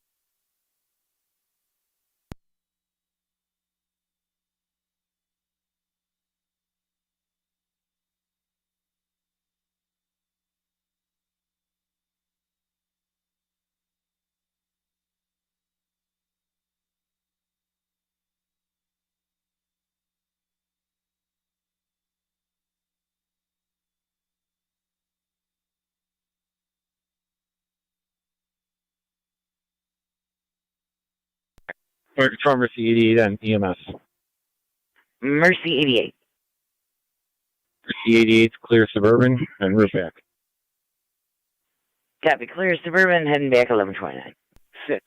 S3: Fire Control Mercy 88 and EMS.
S2: Mercy 88.
S3: Mercy 88, clear Suburban and route back.
S2: Copy. Clear Suburban, heading back 1129. 6.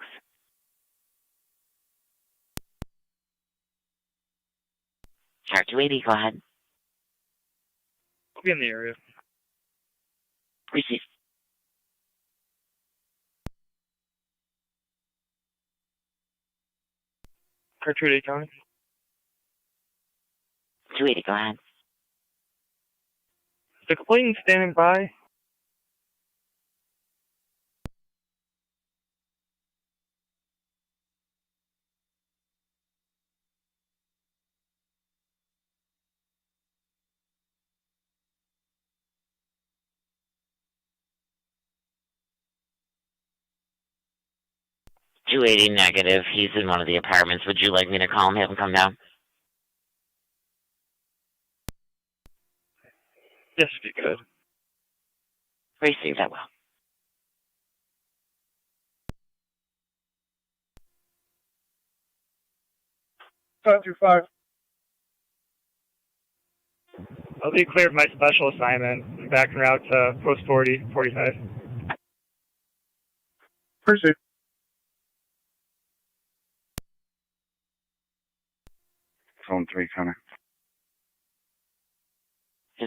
S2: Chart 280, go ahead.
S18: I'll be in the area.
S2: Receive.
S18: Car 280 County.
S2: 280, go ahead.
S18: The complainant standing by.
S2: $280 negative. He's in one of the apartments. Would you like me to call him, have him come down?
S18: Yes, if you could.
S2: Receive that well.
S18: Five through 5. I'll be cleared my special assignment. Back en route to post 40, 45. Proceed.
S6: Zone 3, Connor.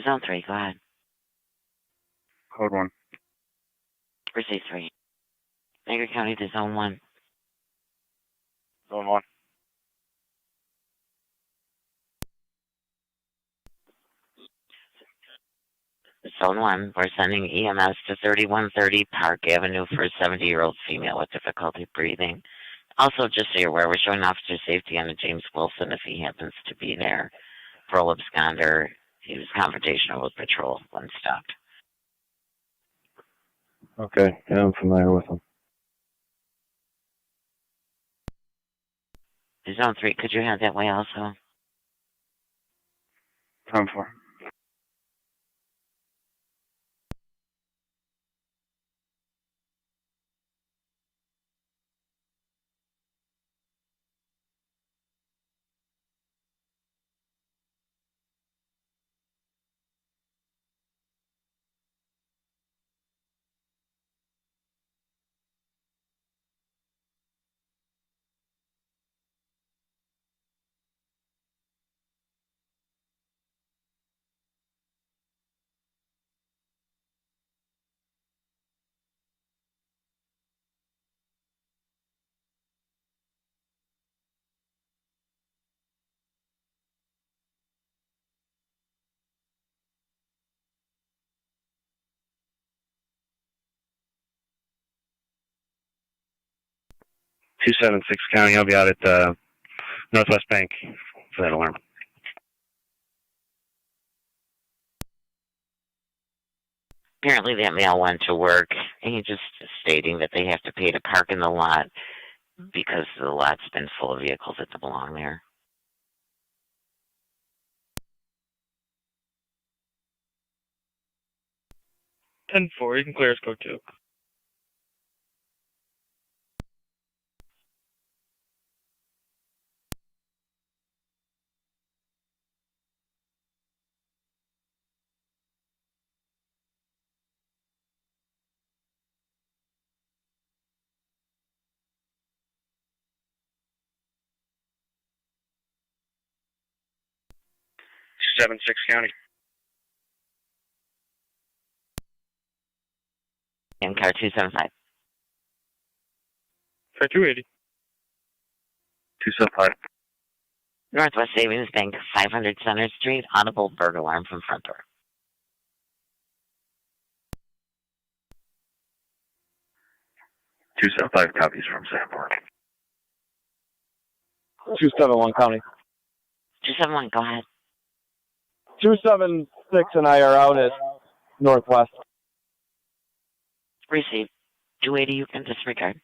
S2: Zone 3, go ahead.
S6: Code 1.
S2: Receive 3. Niagara County to Zone 1.
S6: Zone 1.
S2: Zone 1, we're sending EMS to 3130 Park Avenue for a 70-year-old female with difficulty breathing. Also, just so you're aware, we're showing officer safety on a James Wilson if he happens to be there. Parole absconder. He was confrontational with patrol when stopped.
S15: Okay, yeah, I'm familiar with them.
S2: Zone 3, could you have that way also?
S6: Time 4.
S7: $276 County. I'll be out at the Northwest Bank for that alarm.
S2: Apparently that male went to work, and he just is stating that they have to pay to park in the lot because the lot's been full of vehicles that don't belong there.
S18: Ten 4. You can clear us code 2.
S7: 276 County.
S2: And car 275.
S7: For 280.
S9: 275.
S2: Northwest Savings Bank, 500 Center Street, audible burglar alarm from front door.
S9: 275 copies from Sanborn.
S15: 271 County.
S2: 271, go ahead.
S15: 276 and I are out at Northwest.
S2: Receive. 280, you can disregard.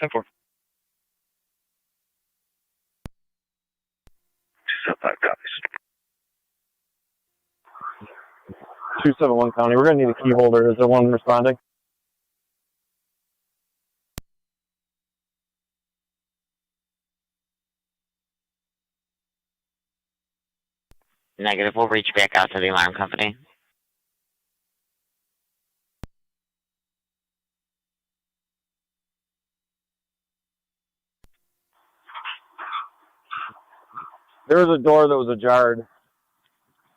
S7: 10-4.
S9: 275 copies.
S15: 271 County. We're going to need a key holder. Is there one responding?
S2: Negative, we'll reach back out to the alarm company.
S15: There was a door that was ajar,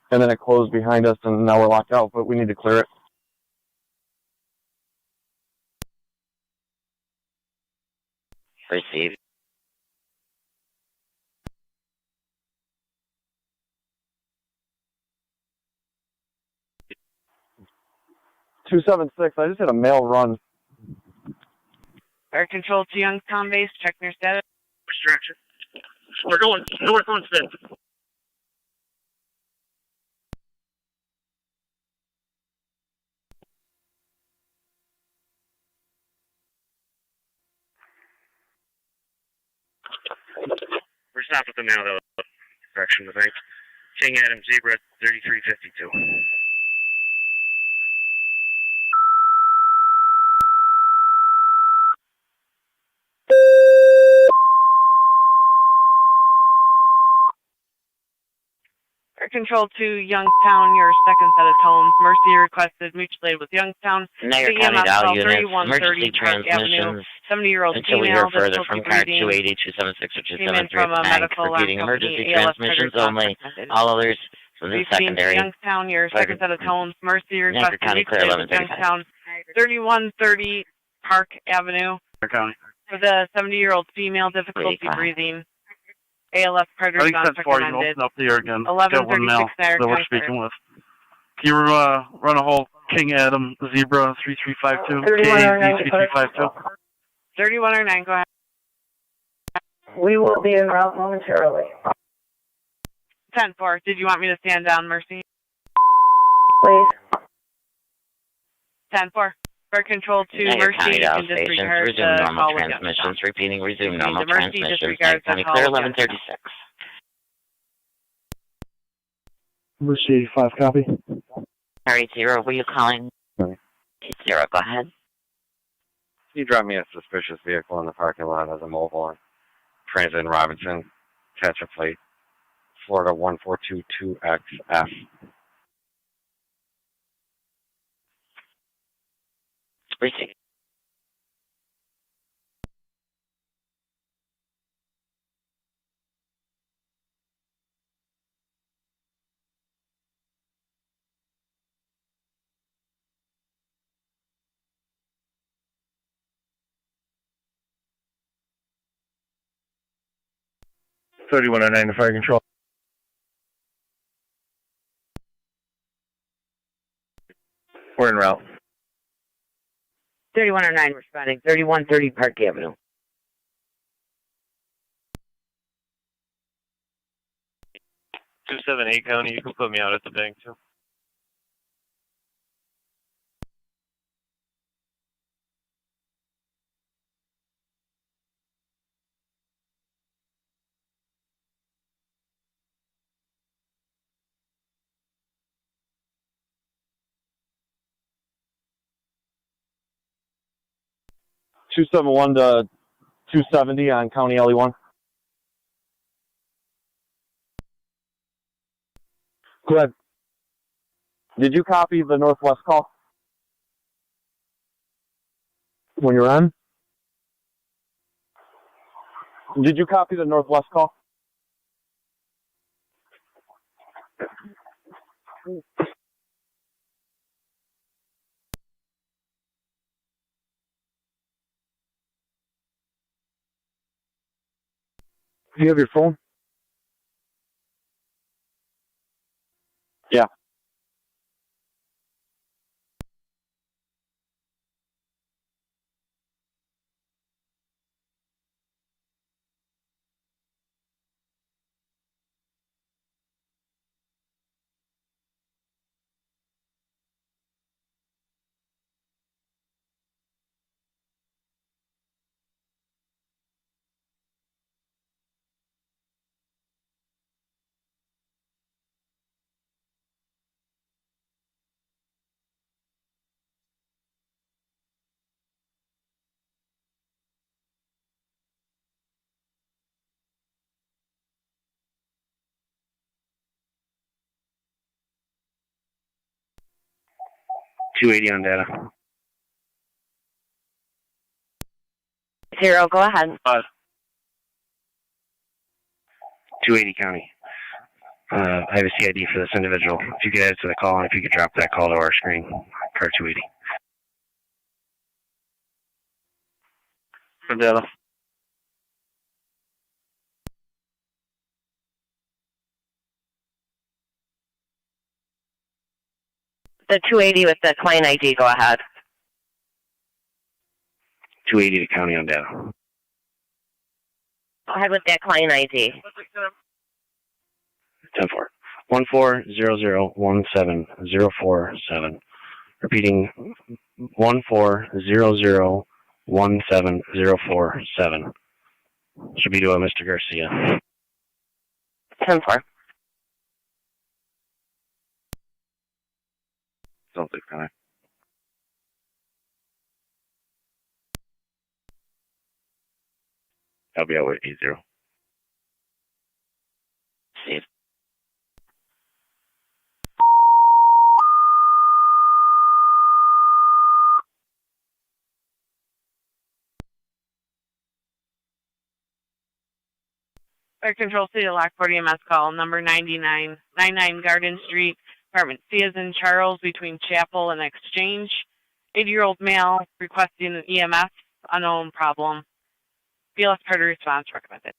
S15: and then it closed behind us, and now we're locked out, but we need to clear it.
S2: Receive.
S15: .276, I just had a mail run.
S5: Fire control to Youngstown base, check their status.
S7: Distraction. We're going north on 5th. We're south of the now, though. Direction of the bank. King Adam Zebra 3352.
S5: Fire control to Youngstown, your second set of tones. Mercy requested mutual aid with Youngstown.
S2: Niagara County Dial Units, emergency transmissions,
S5: 70-year-old
S2: until we
S5: female,
S2: hear further from car
S5: breathing.
S2: 280, 276, or
S5: Came in
S2: 273
S5: from
S2: at
S5: a
S2: the bank,
S5: medical
S2: repeating
S5: alarm company,
S2: emergency
S5: ALS
S2: transmissions
S5: trigger
S2: only.
S5: contact.
S2: All others from the secondary.
S5: Youngstown, your second set of tones. Mercy
S2: Niagara
S5: requested
S2: County
S5: mutual
S2: clear
S5: aid with
S2: 1135.
S5: Youngstown, 3130 Park Avenue.
S7: County.
S5: For the 70-year-old female, difficulty
S2: 35.
S5: breathing. ALS
S19: I
S5: predators
S19: think
S5: not
S19: that's far. You can
S5: recommended.
S19: open up here again. Got one now
S5: 1136 Niagara
S19: that we're
S5: County.
S19: speaking with. Can you run a whole King Adam Zebra 3352? KAZ 3352.
S5: 3109, go ahead.
S12: We will be en route momentarily.
S5: 10-4, did you want me to stand down, Mercy?
S12: Please.
S5: 10-4. Fire control to
S2: Niagara
S5: Mercy,
S2: County
S5: you
S2: Dial
S5: can
S2: stations,
S5: disregard
S2: resume
S5: the
S2: normal
S5: call with
S2: transmissions,
S5: Youngstown.
S2: repeating resume
S5: The
S2: normal
S5: Mercy
S2: transmissions.
S5: disregards
S2: Niagara County
S5: the call
S2: clear
S5: with Youngstown.
S2: 1136.
S3: Mercy 85, copy.
S2: Car 80, were you calling? 80, go ahead.
S4: Can you drop me a suspicious vehicle in the parking lot as a mobile on Transit in Robinson? Catch a plate. Florida 1422XF.
S2: Receive.
S3: .3109 to fire control. We're en route.
S14: 3109 responding, 3130 Park Avenue.
S7: Two 278 County, you can put me out at the bank too.
S15: .271 to 270 on County LE1. Go ahead. Did you copy the Northwest call? When you're on? Did you copy the Northwest call?
S3: You have your phone?
S15: Yeah.
S7: $280 on data.
S14: 0, go ahead.
S7: 280 county. I have a CID for this individual. If you could add to the call, and if you could drop that call to our screen, car 280.
S19: For data.
S14: The 280 with the client ID, go ahead.
S7: 280 to county on data.
S14: Go ahead with that client ID.
S7: 10-4. 140017047. Repeating 140017047. Should be to Mr. Garcia.
S14: 10-4.
S6: Celtic County. I'll be out with 80.
S2: Steve.
S5: Fire Control City of Lockport EMS call number 99 Garden Street, apartment C as in Charles, between Chapel and Exchange. 80-year-old male requesting an EMS, unknown problem. BLS priority response recommended.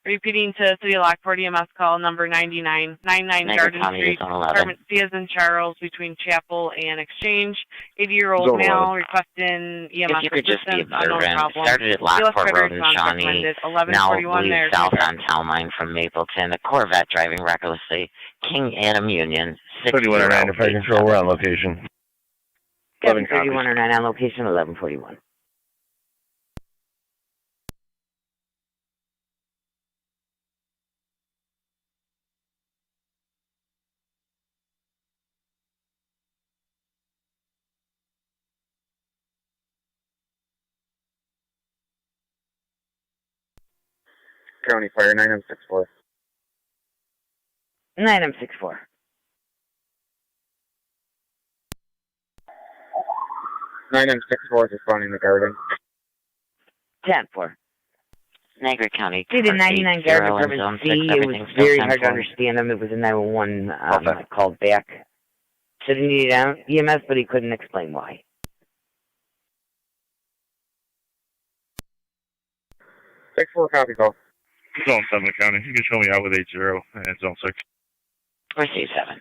S5: Repeating to City of Lockport EMS call number 99 Garden Street, apartment C as in Charles, between Chapel and Exchange. 80-year-old male requesting EMS
S2: if you could just be
S5: unknown
S2: observant,
S5: problem.
S2: started at Lockport Road in Shawnee, now leaves
S5: there.
S2: south on Town Line from Mapleton, a Corvette driving recklessly, King Adam Union,
S6: 3109 to Fire Control, we're on location.
S14: 3109 on location, 1141.
S15: County Fire 9M64.
S14: 9M64.
S15: 9M64 is responding to Garden.
S14: 10-4.
S2: Niagara County.
S14: See the 99 Garden apartment C, it was very hard to understand him. It was a 911. I called back. Said he needed EMS, but he couldn't explain why.
S15: 6-4 copy call.
S6: Zone 7 County. You can show me out with 80 and Zone 6.
S2: Or C7.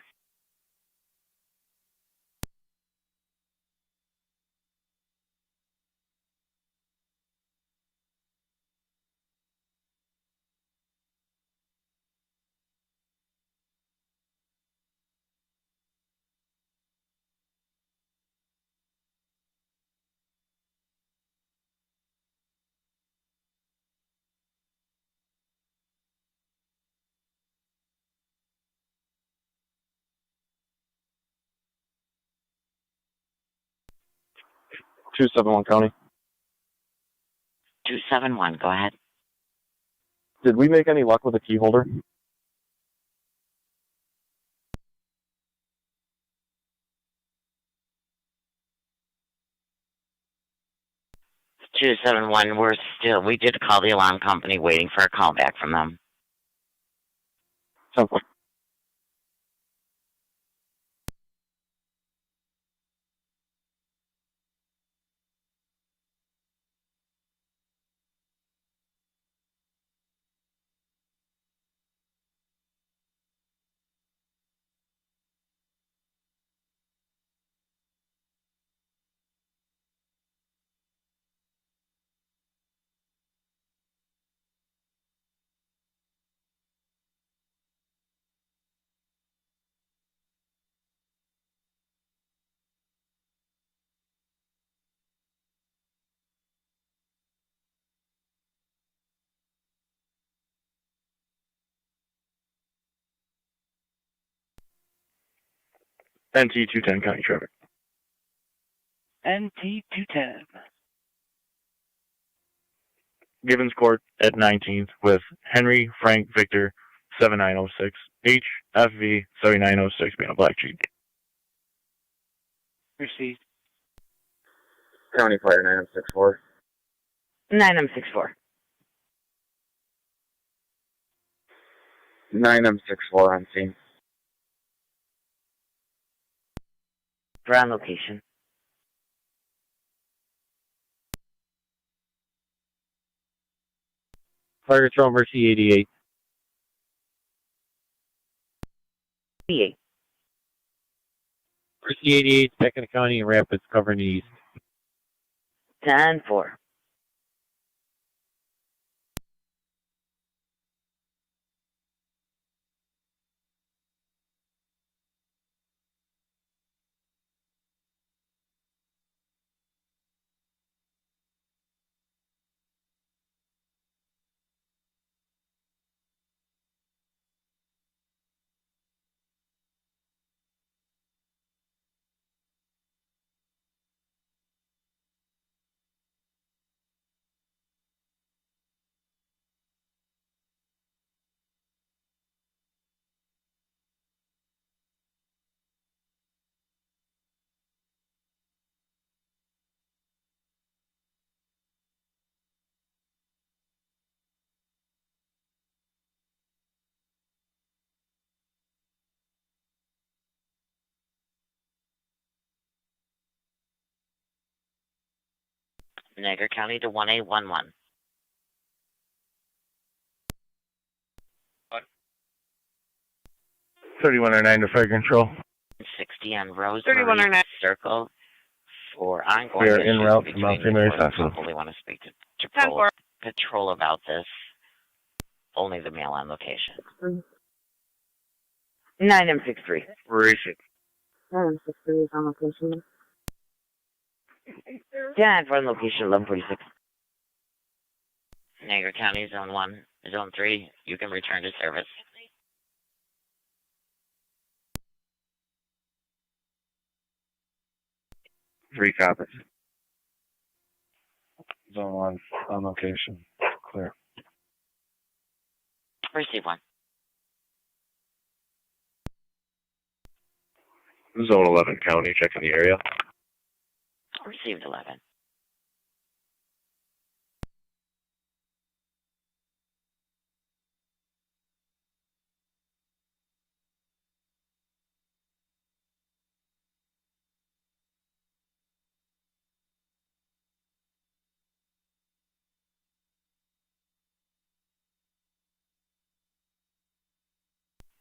S15: Two 271 County.
S2: 271, go ahead.
S15: Did we make any luck with a key holder?
S2: Two 271, we did call the alarm company waiting for a call back from them.
S15: 10-4.
S8: NT 210 County Traffic.
S22: NT 210.
S9: Givens Court at 19th with Henry Frank Victor 7906, HFV 7906 being a black Jeep.
S22: Received.
S15: County Fire 9064.
S14: 9M64.
S15: 9M64 on scene.
S14: We're on location.
S15: Fire Control Mercy 88.
S14: 88.
S15: Mercy 88, back in the county and Rapids covering the east.
S14: 10-4. Niagara County to 1811.
S3: What? 3109 to Fire Control.
S2: 60 on Rose
S5: 3109.
S2: Circle for ongoing
S3: We are
S2: issues
S3: en route to
S2: between
S3: Mount
S2: the
S3: St. Mary's
S2: court and
S3: Hospital.
S2: couple. They want to speak to
S5: 10-4.
S2: patrol about this. Only the male on location.
S14: 9M63.
S8: Racing.
S12: 9M63 is on location.
S14: 10 for location 1146.
S2: Niagara County, Zone 1, Zone 3, you can return to service.
S6: Three copies.
S3: Zone 1 on location. Clear.
S2: Receive 1.
S8: Zone 11 County, checking the area.
S2: Received 11.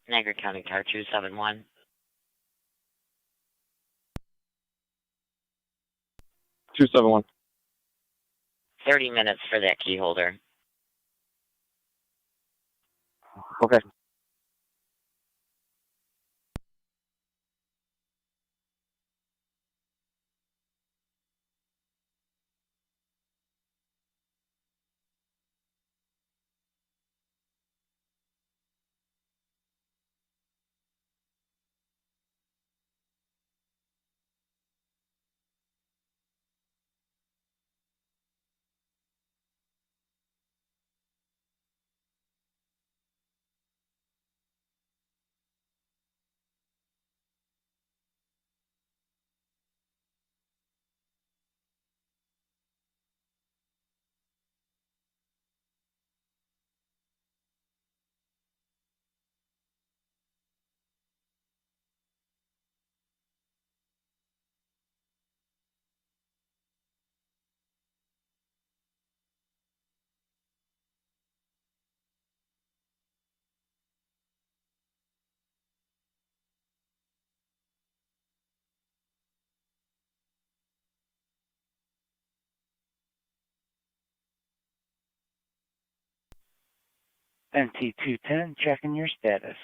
S2: Niagara County Car 271.
S15: 271.
S2: 30 minutes for that key holder.
S15: Okay.
S22: NT 210, checking your status.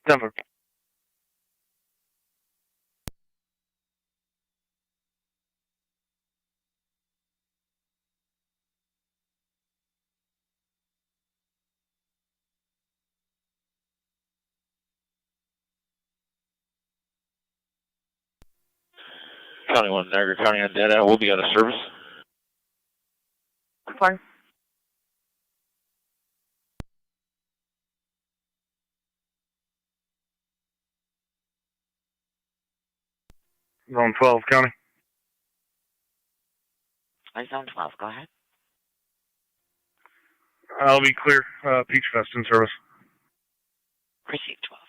S19: Denver.
S13: County 1, Niagara County on data. We'll be out of service.
S5: Fine.
S3: Zone 12, County.
S2: Zone 12, go ahead.
S3: I'll be clear. Peach Fest in service.
S2: Receive 12.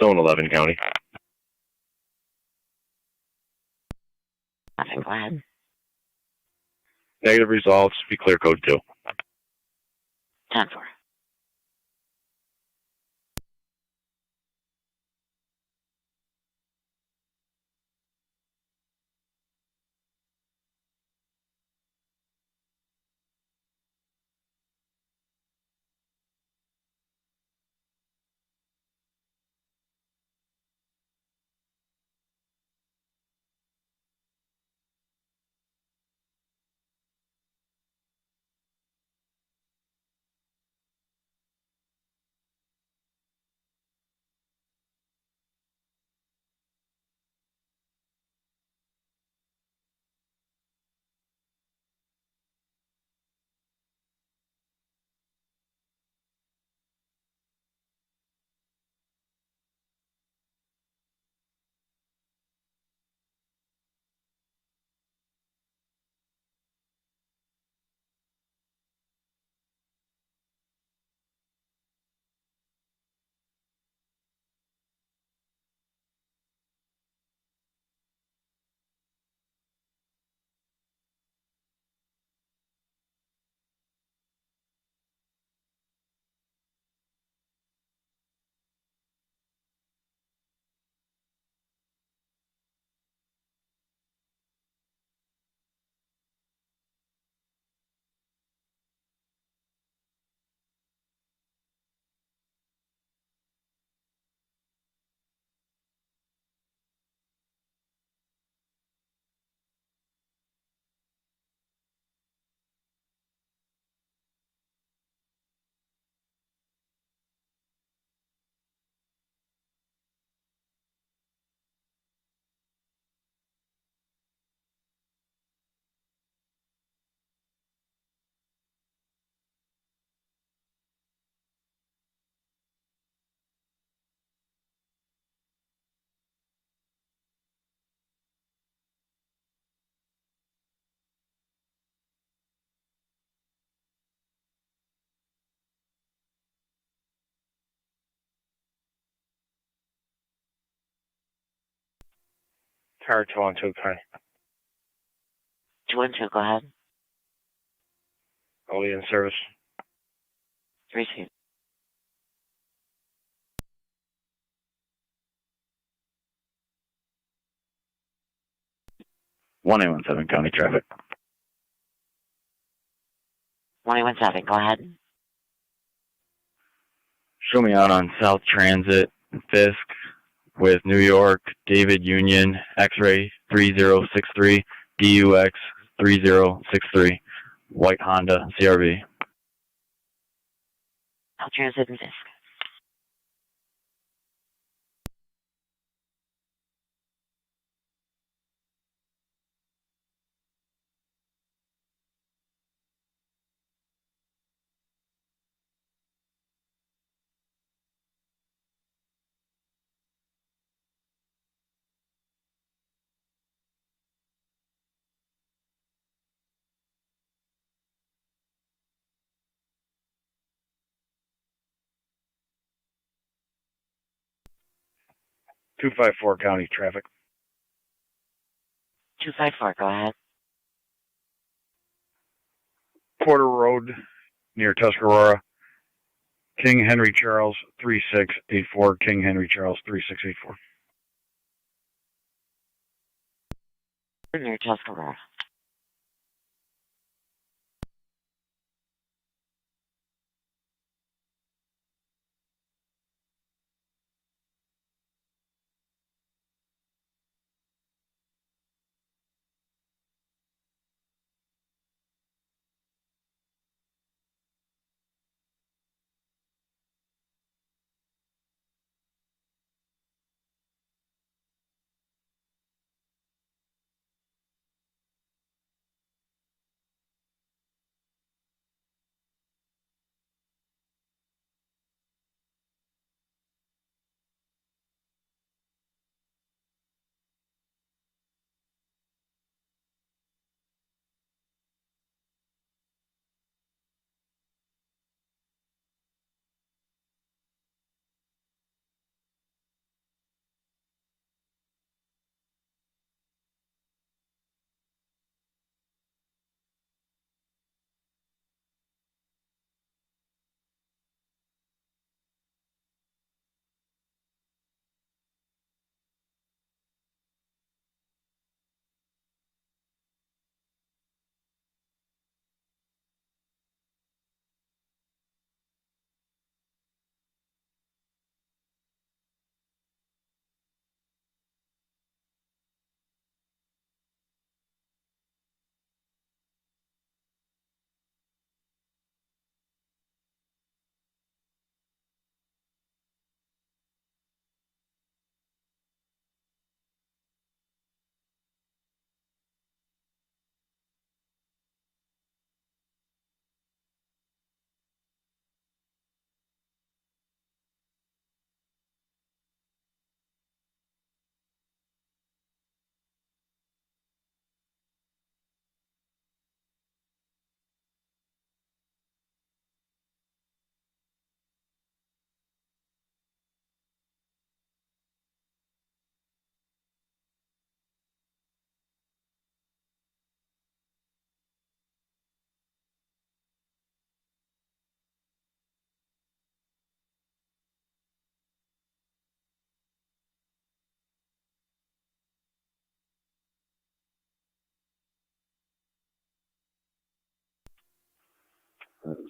S8: Zone 11, County.
S2: Nothing, go ahead.
S8: Negative results. Be clear code 2.
S2: 10-4.
S3: Tower 2 on 2, County.
S2: 2-2, go ahead.
S3: I'll be in service.
S2: Receive.
S4: One 117 County traffic.
S2: 117, go ahead.
S4: Show me out on South Transit, Fisk, with New York, David Union, X-ray 3063, DUX 3063, white Honda CRV.
S2: South Transit and Fisk.
S3: Two five four county traffic.
S2: 254, go ahead.
S3: Porter Road near Tuscarora. King Henry Charles 3684. King Henry Charles 3684.
S2: Near Tuscarora.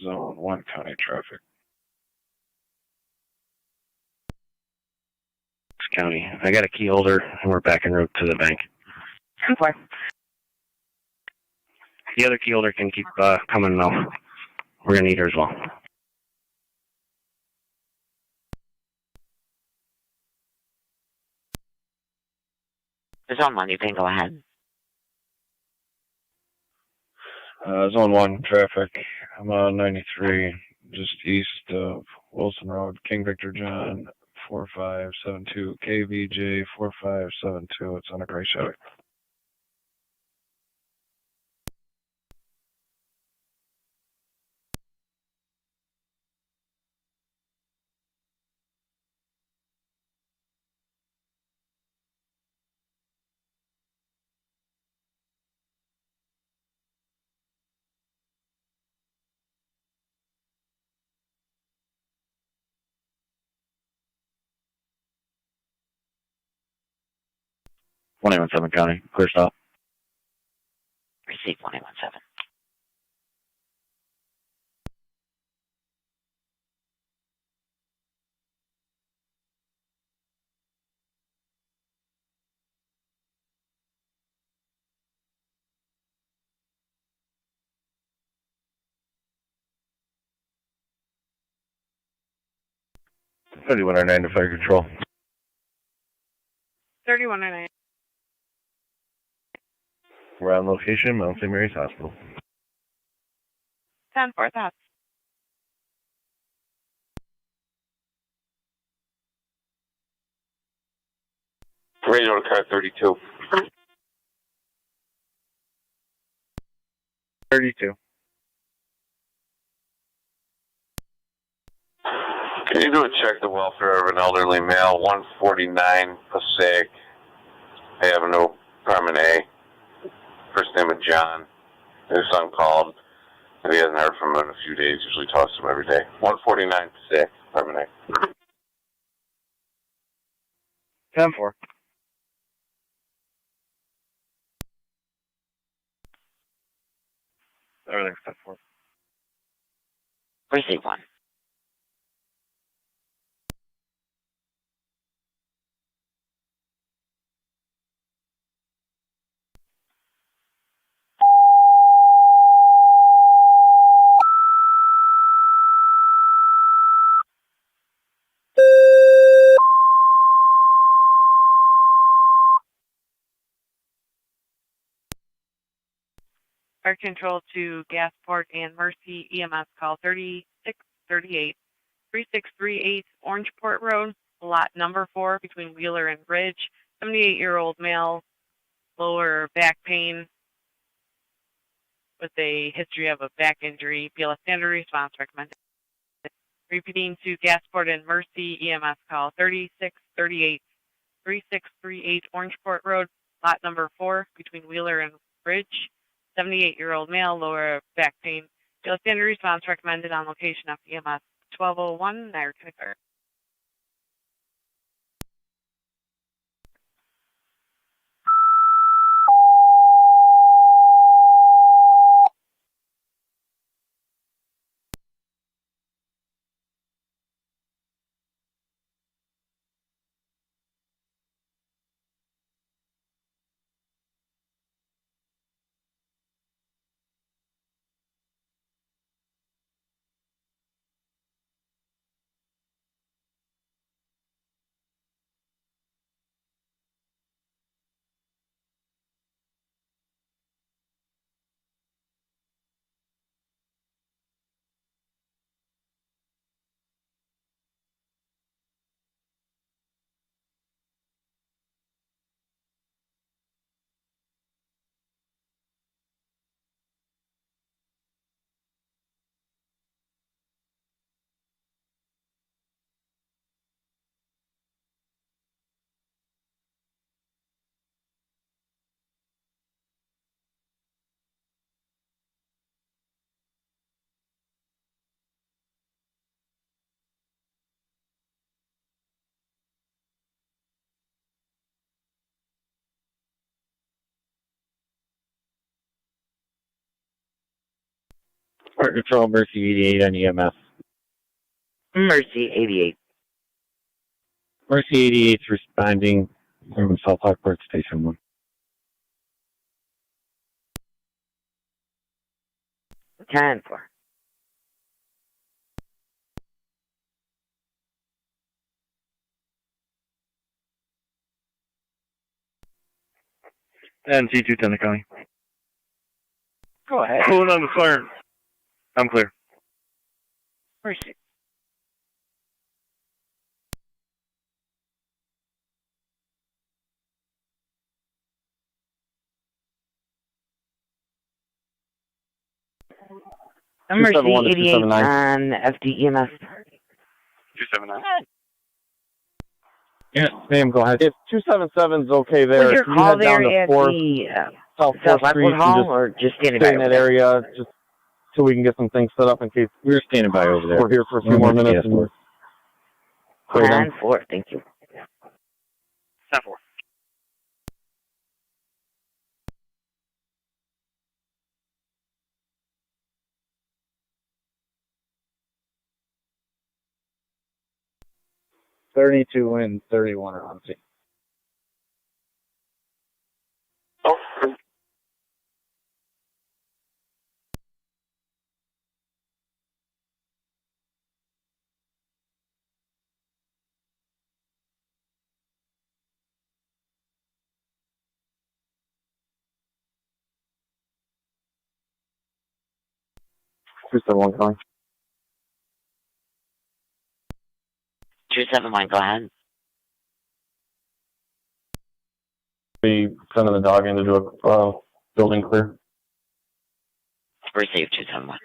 S6: Zone 1 county traffic.
S7: County. I got a key holder, and we're back en route to the bank.
S14: Okay.
S7: The other key holder can keep coming though. We're gonna need her as well.
S2: Zone 1, you can go ahead.
S6: Zone 1 traffic. I'm on 93, just east of Wilson Road, King Victor John 4572, KVJ 4572. It's on a gray Chevy.
S7: Seven County, clear stop.
S2: Receive 1817.
S8: 3109 to fire control.
S5: 3109.
S8: We're on location, Mount St. Mary's Hospital.
S5: 10-4 thoughts.
S1: Radio to car 32.
S18: 32.
S1: Can you do a check the welfare of an elderly male, 149 Passaic Avenue, Apartment A. First name of John. His son called. If he hasn't heard from him in a few days, usually talks to him every day. 149 Passaic, Apartment A.
S18: 10-4. Everything's 10-4.
S2: Receive 1.
S5: Fire control to Gasport and Mercy EMS call 3638. 3638 Orangeport Road, lot number 4 between Wheeler and Bridge. 78-year-old male, lower back pain with a history of a back injury. BLS standard response recommended. Repeating to Gasport and Mercy EMS call 3638. 3638 Orangeport Road, lot number 4 between Wheeler and Bridge. 78-year-old male, lower back pain. BLS standard response recommended on location of EMS 1201, Niagara County Fire.
S20: Fire control, Mercy 88 on EMS.
S2: Mercy 88.
S20: Mercy 88 is responding from South Lockport Station 1.
S2: 10-4.
S18: And C210 the county.
S5: Go ahead.
S18: Pulling on the fire. I'm clear.
S5: Mercy.
S2: Mercy
S15: 271 to
S2: 88
S15: 279.
S2: on FDEMS.
S18: 279.
S20: Yeah, ma'am, go ahead.
S15: If 277's okay there,
S2: Was your
S15: can you
S2: call
S15: head down
S2: there
S15: to
S2: at
S15: 4th,
S2: the
S15: South 4th
S2: South
S15: Street
S2: Lockport Hall,
S15: and
S2: or just standing
S15: stay
S2: by
S15: in
S2: over
S15: that
S2: there?
S15: area just till we can get some things set up in case
S20: We're standing by over there.
S15: we're here for a few more minutes. And clear them.
S2: 10-4, thank you.
S18: 10-4.
S20: $32 and 31 are on scene.
S15: 271 calling.
S2: 271, go ahead.
S15: We sending the dog in to do a building clear.
S2: Receive 271.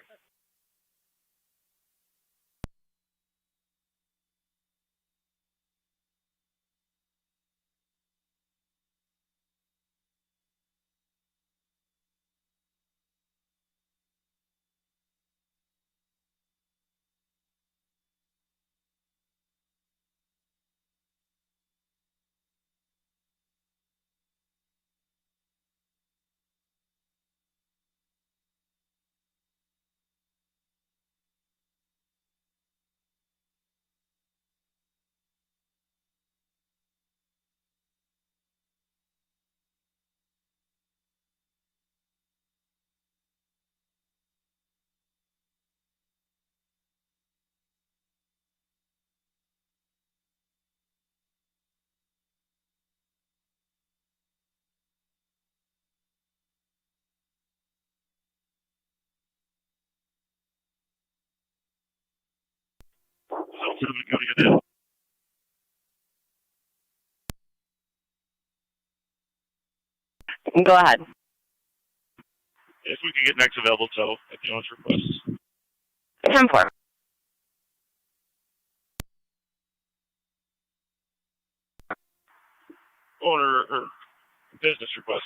S5: Go ahead.
S19: If we could get next available tow at the owner's request.
S5: 10-4.
S19: Owner or business request.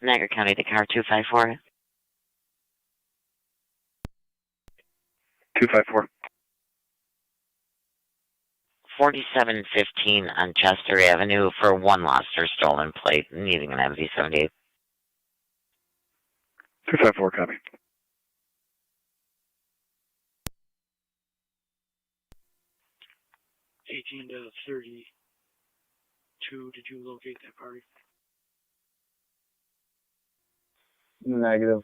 S2: Niagara County, the car 254.
S6: 254.
S2: 4715 on Chester Avenue for one lost or stolen plate, needing an MV78.
S6: 254, copy.
S16: $18 to $32. Did you locate that party?
S15: Negative.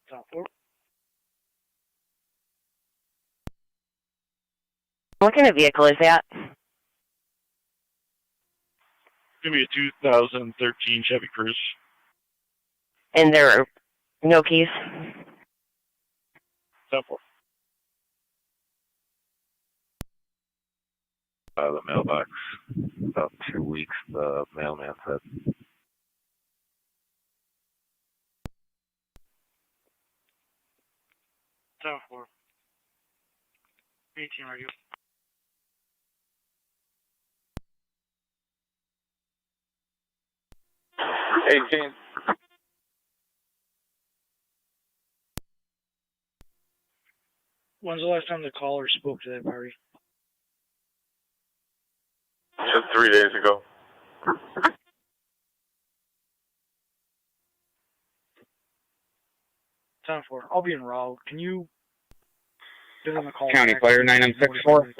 S16: Top 4.
S5: What kind of vehicle is that?
S19: Give me a 2013 Chevy Cruze.
S14: And there are no keys?
S7: 10-4.
S20: The mailbox. About 2 weeks, the mailman said.
S16: 10-4. 18 radio. When's the last time the caller spoke to that party?
S1: Just 3 days ago.
S16: 10-4. I'll be in Raw. Can you give them a call?
S11: County
S16: back?
S11: Fire 9M64.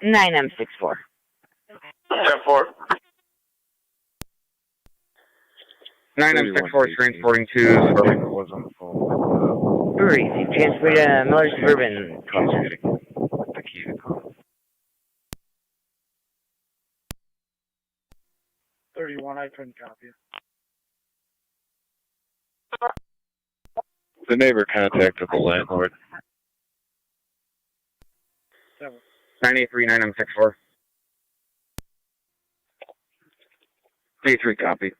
S14: 9M64.
S1: 10-4.
S11: 9M64 transporting to Suburban.
S20: Was on the phone.
S14: Receive. Transfer to Miller Suburban.
S20: The key to call.
S16: 31, I couldn't copy it.
S20: The neighbor contacted the landlord.
S11: 983 9M64. D3 copy.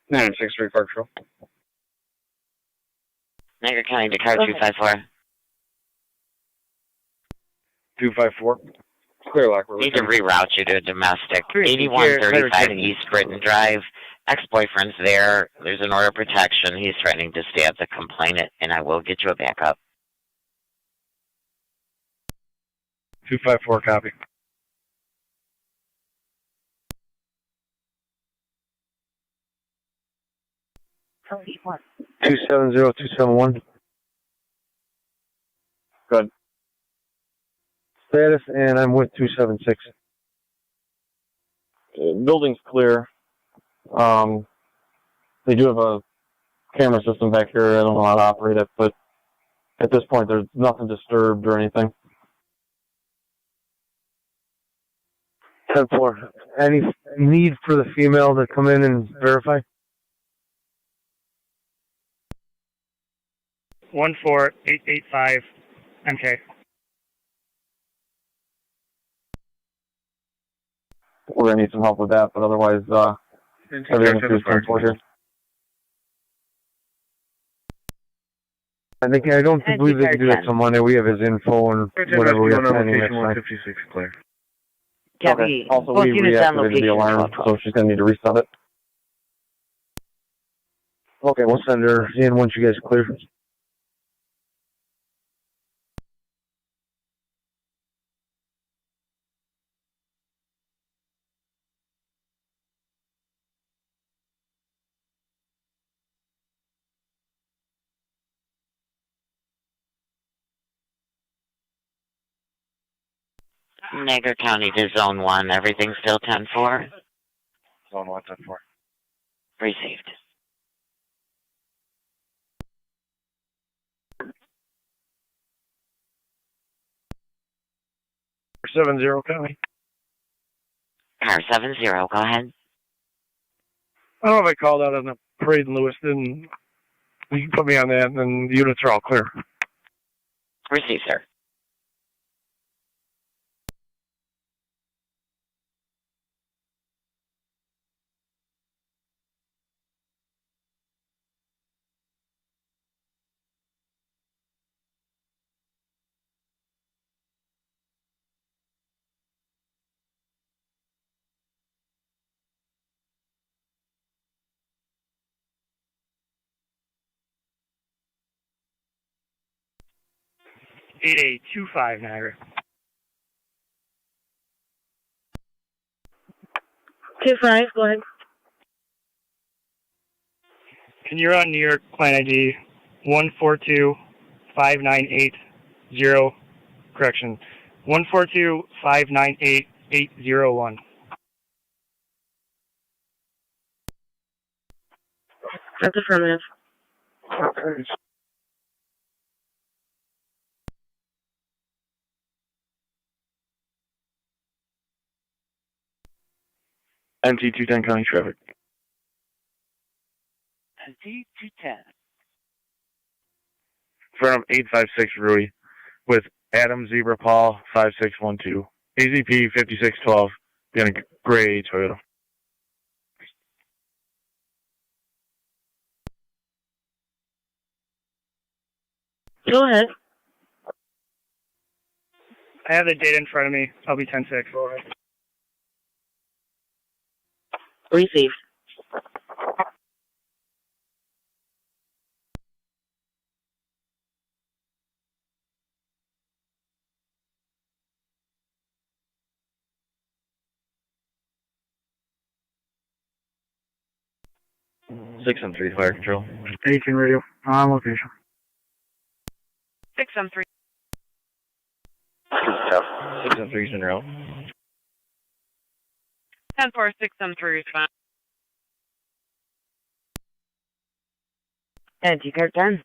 S11: Nine 6-3 Park Patrol.
S2: Niagara County to car 254.
S20: 254. Clear lock.
S2: Need to reroute you to a domestic. 8135 East Britain Drive. Ex-boyfriend's there. There's an order of protection. He's threatening to stab the complainant, and I will get you a backup.
S20: 254 copy.
S12: What?
S3: 270271.
S15: Good.
S3: Status, and I'm with 276.
S15: Building's clear. They do have a camera system back here. I don't know how to operate it, but at this point, there's nothing disturbed or anything.
S3: 10-4. Any need for the female to come in and verify?
S16: 14885 MK.
S15: We're going to need some help with that, but otherwise, everything's good for here.
S3: I don't believe they can do that till Monday. We have his info and whatever we have pending next time.
S20: 156 clear.
S14: Copy.
S15: Also,
S14: Both
S15: we
S14: units on
S15: reactivated the
S14: location.
S15: alarm, so she's going to need to reset it.
S3: Okay, we'll send her in once you guys clear.
S2: Niagara County to Zone 1. Everything still 10-4?
S20: Zone 1, 10-4.
S2: Received.
S6: Car 70 County.
S2: Car 70, go ahead.
S6: I don't know if I called out on the parade in Lewiston. You can put me on that, and then the units are all clear.
S2: Received, sir.
S16: Eight 2825 Niagara.
S12: 25, go ahead.
S16: Can you run New York client ID 1425980, correction, 142598801.
S12: That's affirmative.
S18: NT 210 County Traffic.
S22: NT 210.
S18: Front of 856 Rui with Adam Zebra Paul 5612. AZP 5612. Being a gray Toyota.
S12: Go ahead.
S17: I have the data in front of me. I'll be 10-6. Go ahead.
S12: Received.
S4: Six and three fire control.
S16: 18 radio. On location.
S5: 6-3.
S4: 6 and 3's in route.
S5: 10-4, 6-3 respond.
S14: NT Car 10.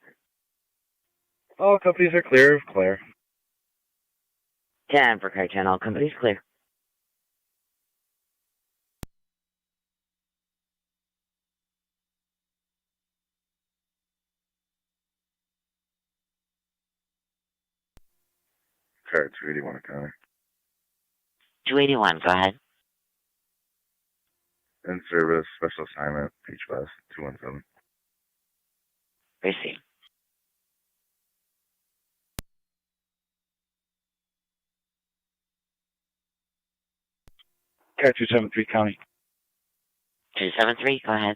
S18: All companies are clear of Claire.
S14: 10 for Car 10. All companies clear.
S6: Car 281 County.
S2: 281, go ahead.
S6: In service, special assignment, Peach West, 217.
S2: Receive.
S18: Car 273 County.
S2: 273, go ahead.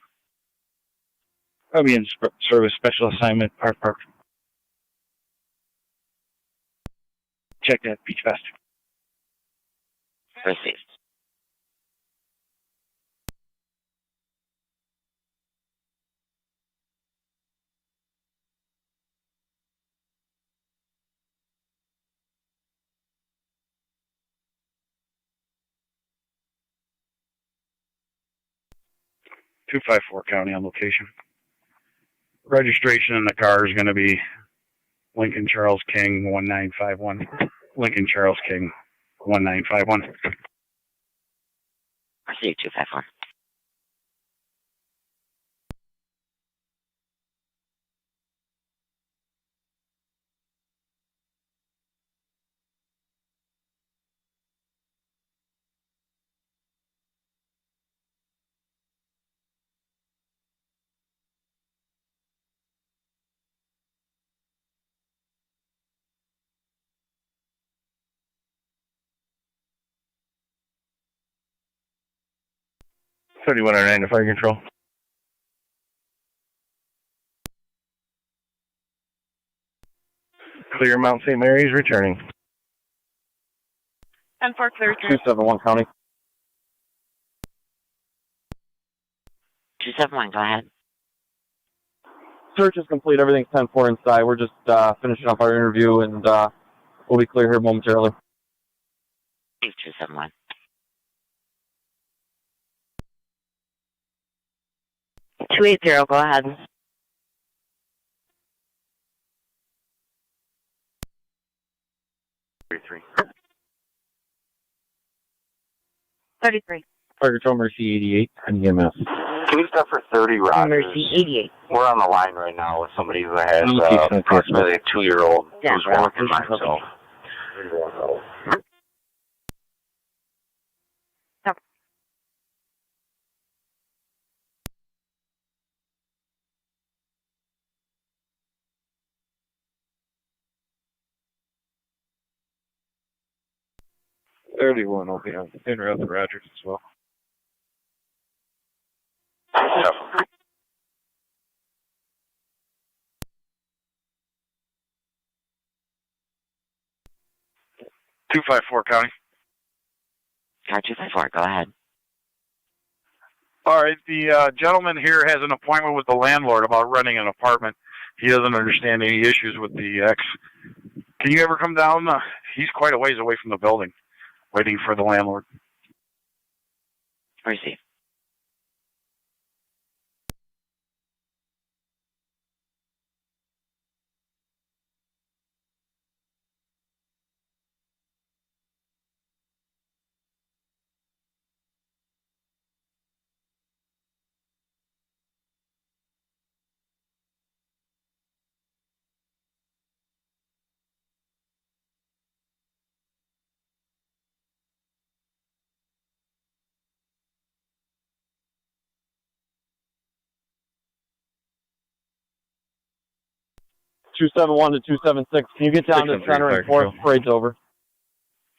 S18: I'll be in service, special assignment, Park. Check that, Beach West.
S2: Received.
S18: Two 254 County on location. Registration in the car is going to be Lincoln Charles King 1951. Lincoln Charles King 1951.
S2: Receive 254.
S18: $3109 to fire control. Clear Mount St. Mary's returning.
S5: 10-4, clear.
S15: 271 County.
S2: 271, go ahead.
S15: Search is complete. Everything's 10-4 inside. We're just finishing up our interview, and we'll be clear here momentarily.
S2: 271.
S14: $280, go ahead.
S2: Three.
S5: 33.
S15: Fire Control Mercy 88 and EMS.
S1: Can we stop for 30 Rogers?
S14: Mercy 88.
S1: We're on the line right now with somebody who has approximately a 2-year-old who's working by himself.
S6: $31 will be on in route to Rogers as well.
S1: Yep.
S18: $254 County.
S2: Car 254, go ahead.
S18: All right, the gentleman here has an appointment with the landlord about renting an apartment. He doesn't understand any issues with the ex. Can you ever come down? He's quite a ways away from the building, waiting for the landlord.
S2: Receive.
S15: 271 to 276. Can you get down to center and fourth? Parade's over.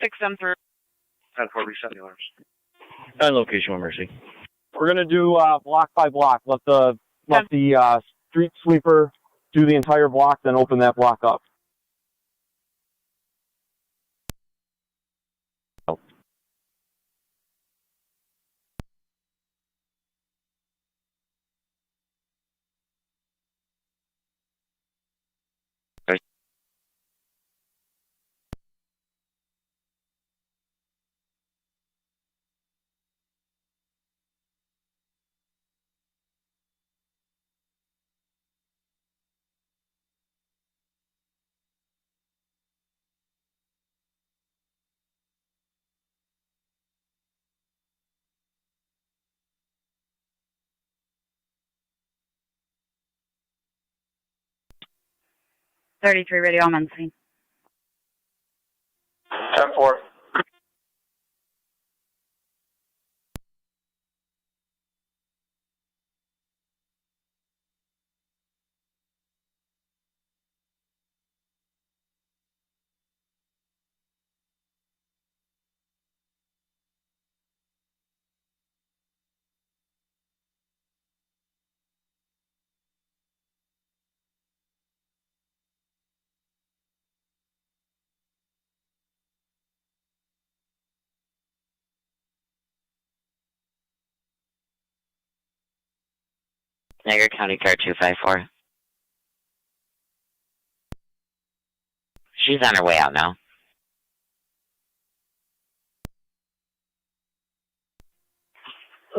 S5: 673.
S7: 10-4, reset the alarms.
S4: On location, one mercy.
S15: We're gonna do block by block. Let the street sweeper do the entire block, then open that block up.
S12: Radio, I'm on scene.
S1: 10-4.
S2: Niagara County Car 254. She's on her way out now.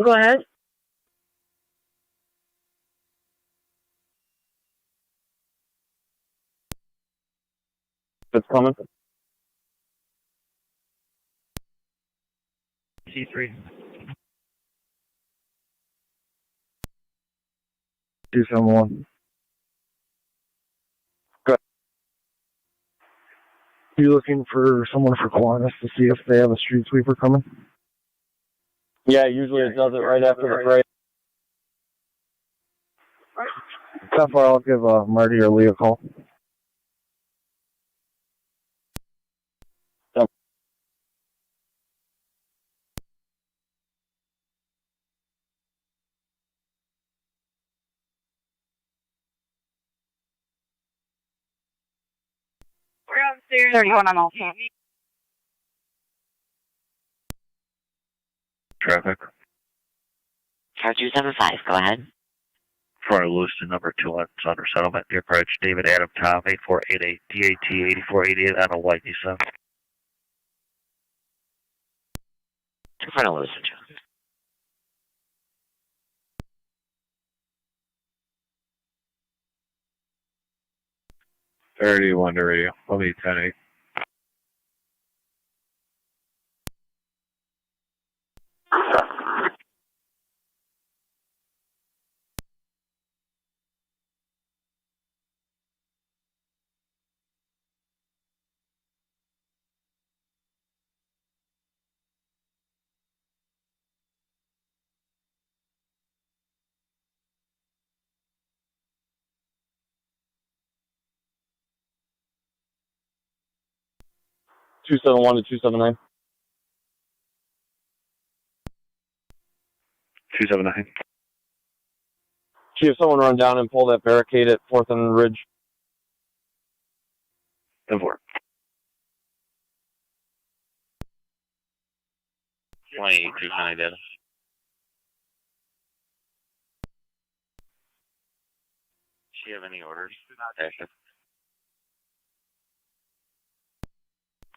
S12: Go ahead.
S15: It's coming.
S18: C3.
S3: 271.
S15: Good.
S3: You looking for someone for Kiwanis to see if they have a street sweeper coming?
S15: Yeah, usually it does it right after the parade.
S3: That far, I'll give Marty or Lee a call.
S12: We're upstairs. 31 on all.
S9: Traffic.
S2: Car 275, go ahead.
S9: Front of Lewiston, number 2 on under settlement, near approach David Adam Tom, 8488, DAT 8488 on a white Nissan.
S2: In front of Lewiston, John.
S6: $31 to radio. I'll be 10-8.
S15: Two 271 to 279.
S9: 279.
S15: See if someone run down and pull that barricade at 4th and Ridge.
S9: 10-4.
S13: 28 through county data. Does she have any orders? Active.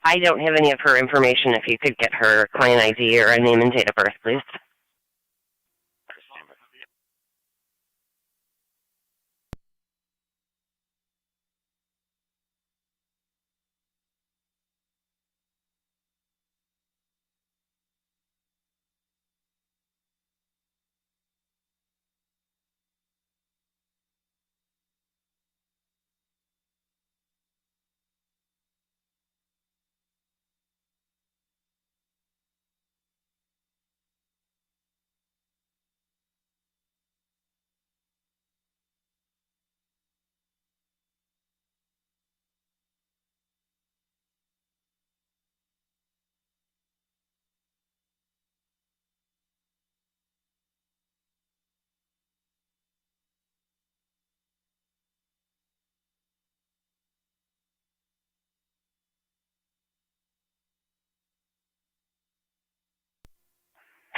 S10: I don't have any of her information. If you could get her client ID or a name and date of birth, please.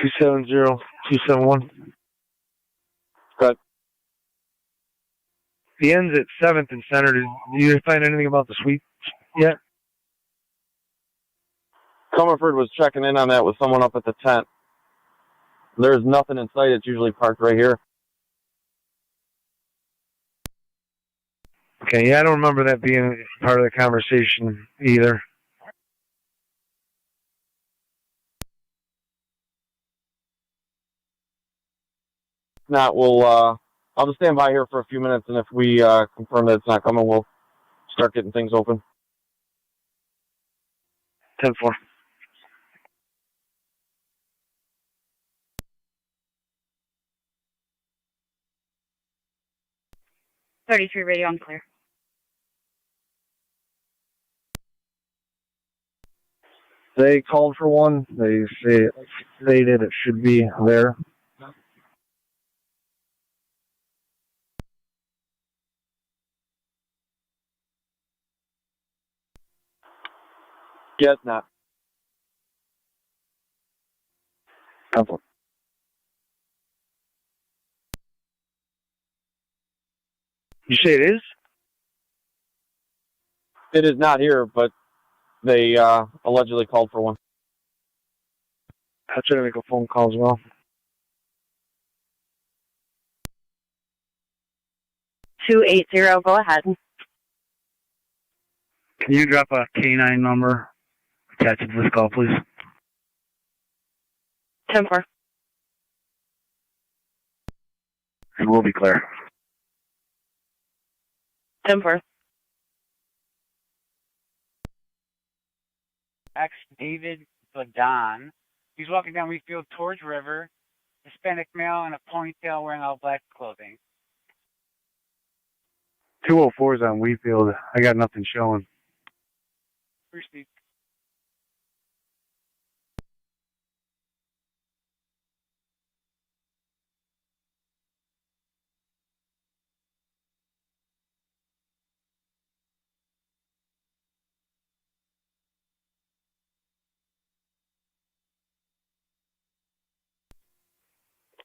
S3: 270-271.
S15: Good.
S3: The end's at 7th and Center. Did you find anything about the suite yet?
S15: Comerford was checking in on that with someone up at the tent. There's nothing in sight. It's usually parked right here.
S3: Okay, yeah, I don't remember that being part of the conversation either.
S15: Not, I'll just stand by here for a few minutes, and if we confirm that it's not coming, we'll start getting things open.
S3: 10-4.
S8: Radio on clear.
S3: They called for one. They stated it should be there.
S15: Yes, not.
S3: 10-4. You say it is?
S15: It is not here, but they allegedly called for one.
S3: I'll try to make a phone call as well.
S8: 280, go ahead.
S18: Can you drop a K9 number attached to this call, please?
S8: 10-4.
S18: And we'll be clear.
S8: 10-4.
S21: David Badon. He's walking down Wheatfield towards River. Hispanic male in a ponytail wearing all black clothing.
S3: 204's on Wheatfield. I got nothing showing.
S21: Proceed.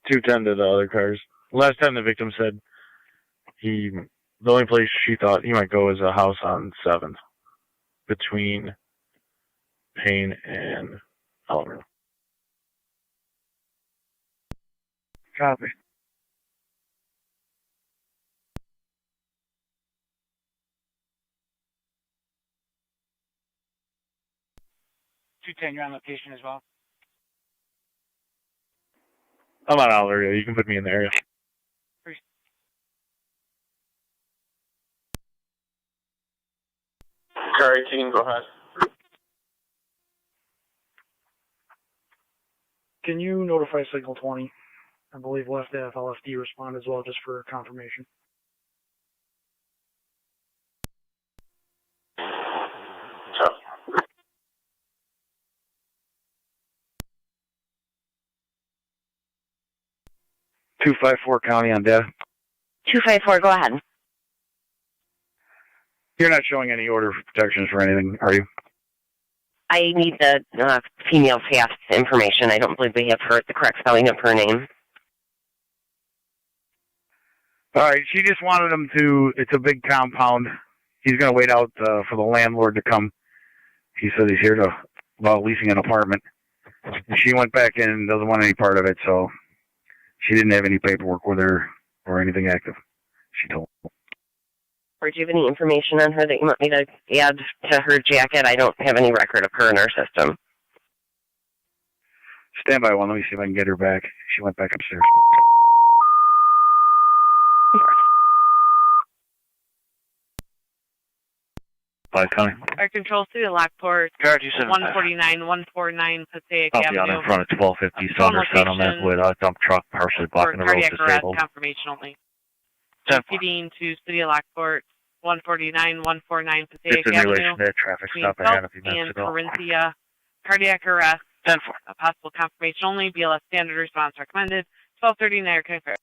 S18: Two ten to the other cars. Last time the victim said the only place she thought he might go is a house on 7th between Payne and Oliver.
S3: Copy.
S21: You're on location as well.
S18: I'm on Oliver. You can put me in the area.
S1: Car 18, go ahead.
S16: Can you notify Signal 20? I believe we'll have to have LFD respond as well, just for confirmation.
S1: So.
S3: 254 County on data.
S10: 254, go ahead.
S18: You're not showing any order for protections for anything, are you?
S10: I need the female FAF's information. I don't believe we have the correct spelling of her name.
S18: All right, she just wanted him to, it's a big compound. He's going to wait out for the landlord to come. He said he's here about leasing an apartment. She went back in and doesn't want any part of it, so she didn't have any paperwork with her or anything active, she told me.
S10: Or do you have any information on her that you want me to add to her jacket? I don't have any record of her in our system.
S18: Stand by one. Let me see if I can get her back. She went back upstairs. County.
S5: Our control city of Lockport,
S9: Car 275.
S5: 149-149 Passaic
S9: I'll be
S5: Avenue.
S9: on in front of 1250 Saunders Settlement with a dump truck partially blocking the road disabled.
S5: Confirmation only. Proceeding to city of Lockport, 149-149 Passaic
S9: It's in
S5: Avenue.
S9: relation to that traffic stop I had a few minutes ago.
S5: Corinthia, cardiac arrest.
S9: 10-4.
S5: A possible confirmation only. BLS standard response recommended. 12:30 Niagara County Fair.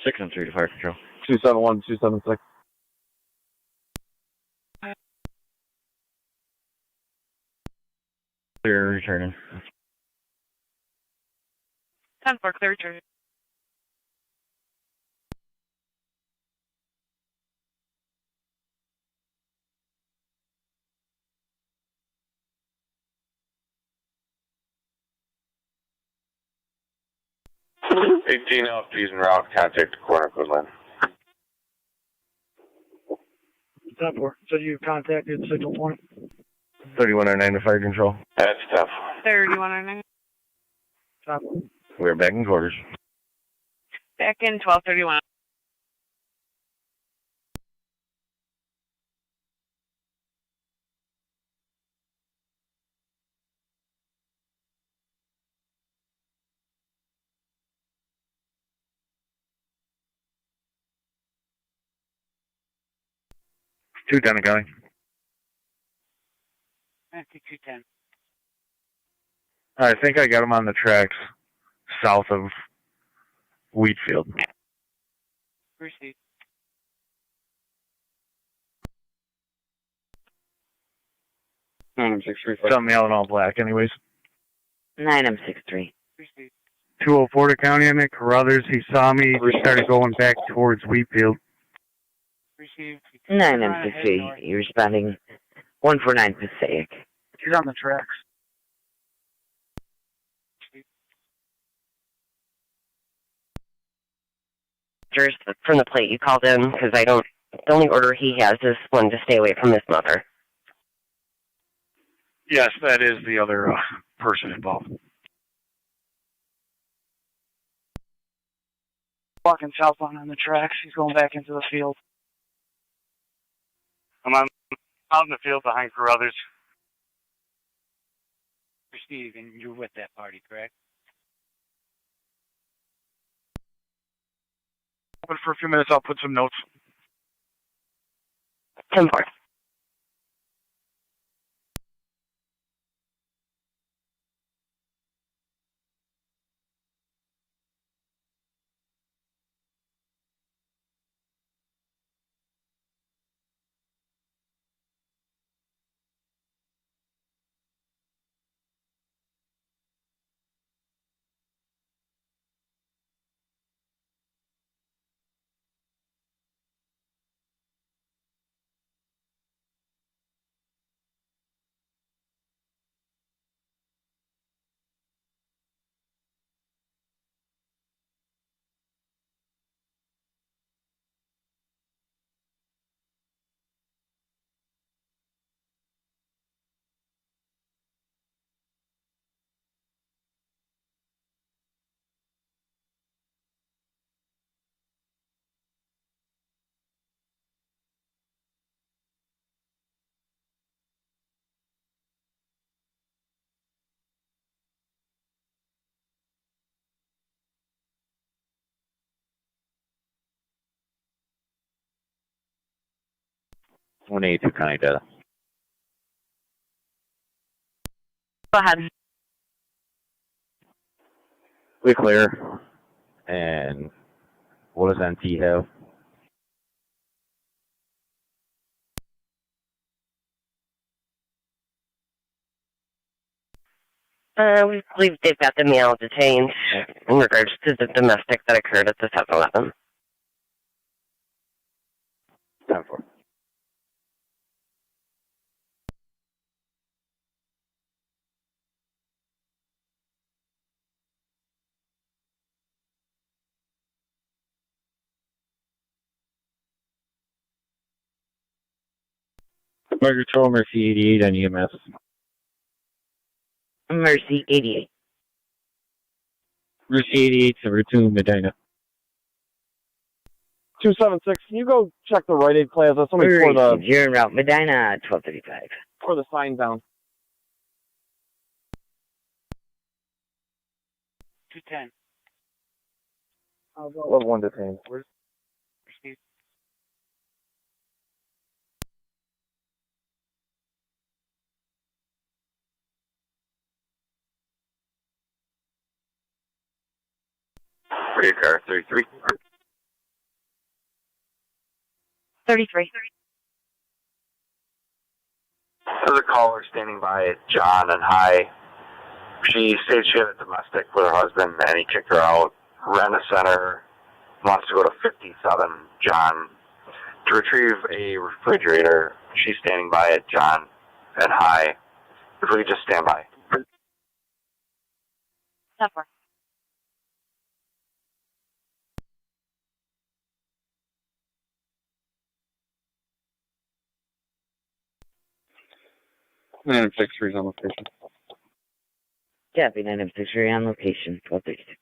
S4: 613 to fire control.
S15: 271, 276.
S4: Clear returning.
S5: 10-4, clear return.
S1: Eighteen LFPs en route. Contact the corner code line.
S16: 10-4. So you contacted signal point?
S3: 3109 to fire control.
S1: That's tough.
S5: 3109.
S16: Top.
S3: We're back in quarters.
S5: Back in 1231.
S3: Two down County.
S21: 210.
S3: I think I got him on the tracks south of Wheatfield.
S21: Received.
S3: Some male in all black, anyways.
S14: 9M63.
S21: Received.
S18: 204 to County on it. Carruthers, he saw me, started going back towards Wheatfield.
S21: Received.
S14: 9M63. You're responding 149 Passaic.
S16: She's on the tracks.
S10: From the plate you called in, because the only order he has is one to stay away from his mother.
S18: Yes, that is the other person involved.
S16: Walking southbound on the tracks. He's going back into the field.
S22: I'm out in the field behind Carruthers.
S21: Received, and you're with that party, correct?
S18: But for a few minutes, I'll put some notes.
S10: 10-4.
S4: One 82 County data.
S10: Go ahead.
S4: We clear. And what does NT have?
S10: We believe they've got the male detained in regards to the domestic that occurred at the 7-Eleven.
S4: 10-4.
S20: Fire control, Mercy 88 on EMS.
S14: Mercy 88.
S20: Mercy 88, number 2, Medina.
S15: 276. Can you go check the Rite Aid Plaza? Somebody tore the
S14: You're en route. Medina 1235.
S15: tore the sign down.
S21: 210.
S15: Level 1 detained.
S21: Received.
S1: Free car 33.
S8: 33.
S11: There's a caller standing by John and High. She stated she had a domestic with her husband and he kicked her out. Rent-A-Center wants to go to 57 John to retrieve a refrigerator. She's standing by at John and High. If we could just stand by.
S8: 10-4.
S15: And 6-3 on location.
S14: Copy, 9M63 on location, 1236.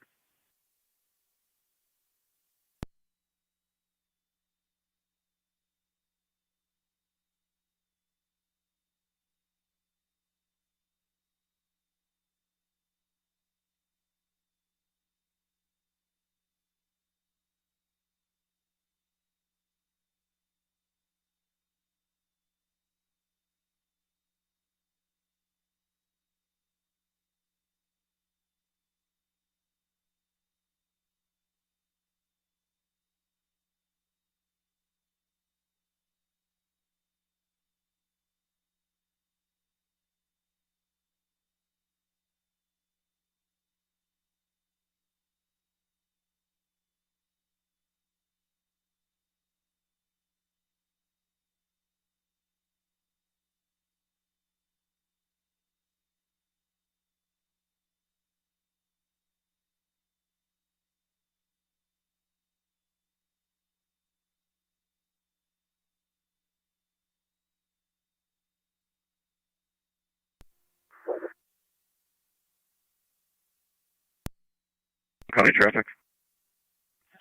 S15: County traffic.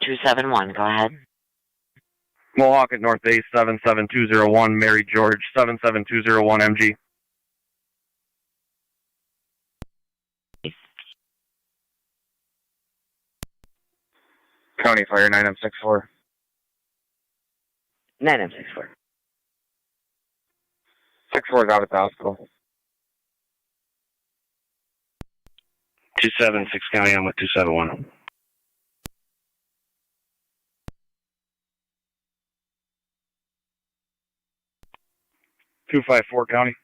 S2: 271, go ahead.
S15: Mohawk at North Bay 77201, Mary George 77201 MG. County Fire 9M64.
S14: 9M64.
S15: 64 is out at the hospital.
S7: 276 County, I'm with 271.
S18: .254 County.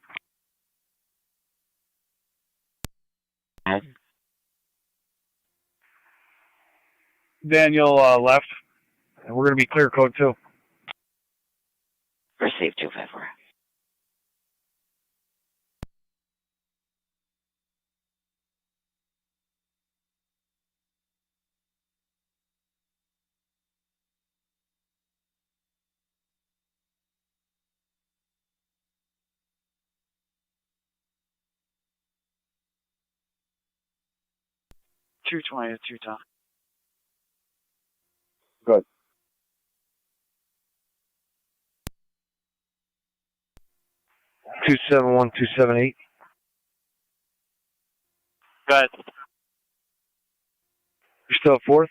S18: Daniel left, and we're going to be clear code 2.
S2: Receive 254.
S21: .220 to 210.
S15: Good.
S3: Two 278.
S21: Good.
S3: You're still at 4th?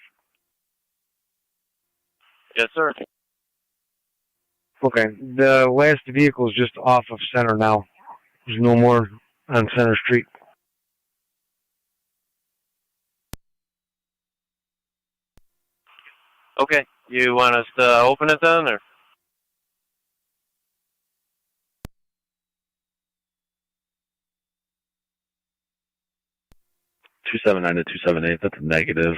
S21: Yes, sir.
S3: Okay. The last vehicle is just off of Center now. There's no more on Center Street.
S21: Okay. You want us to open it then, or?
S9: 279 to 278, that's a negative.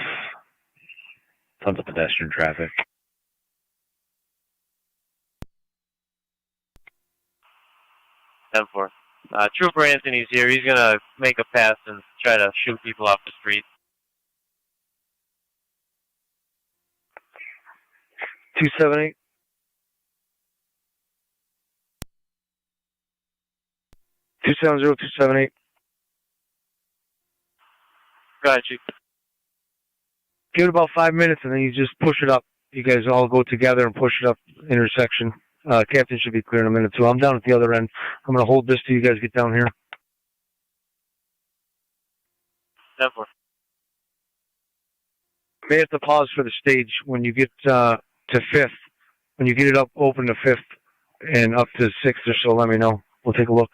S9: Tons of pedestrian traffic.
S21: .10-4. Trooper Anthony's here. He's gonna make a pass and try to shoot people off the street.
S3: 278. 270, 278.
S21: Go ahead, Chief.
S3: Give it about 5 minutes and then you just push it up. You guys all go together and push it up intersection. Captain should be clear in a minute too. I'm down at the other end. I'm going to hold this till you guys get down here.
S21: 10-4.
S3: May have to pause for the stage when you get to 5th. When you get it up, open to 5th and up to 6th or so, let me know. We'll take a look.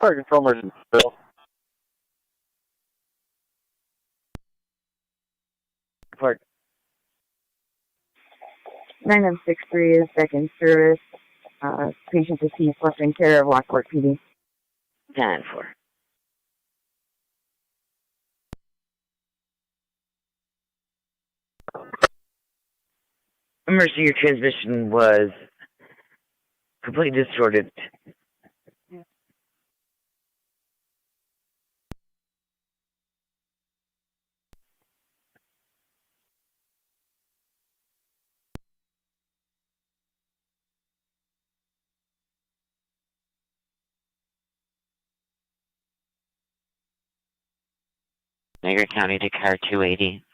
S15: Fire control emergency. Bill.
S14: Report.
S8: 9963 is back in service. Patient deceased left in care of Lockport PD.
S14: 10-4. Emergency, your transmission was completely distorted.
S2: Niagara County to car 280.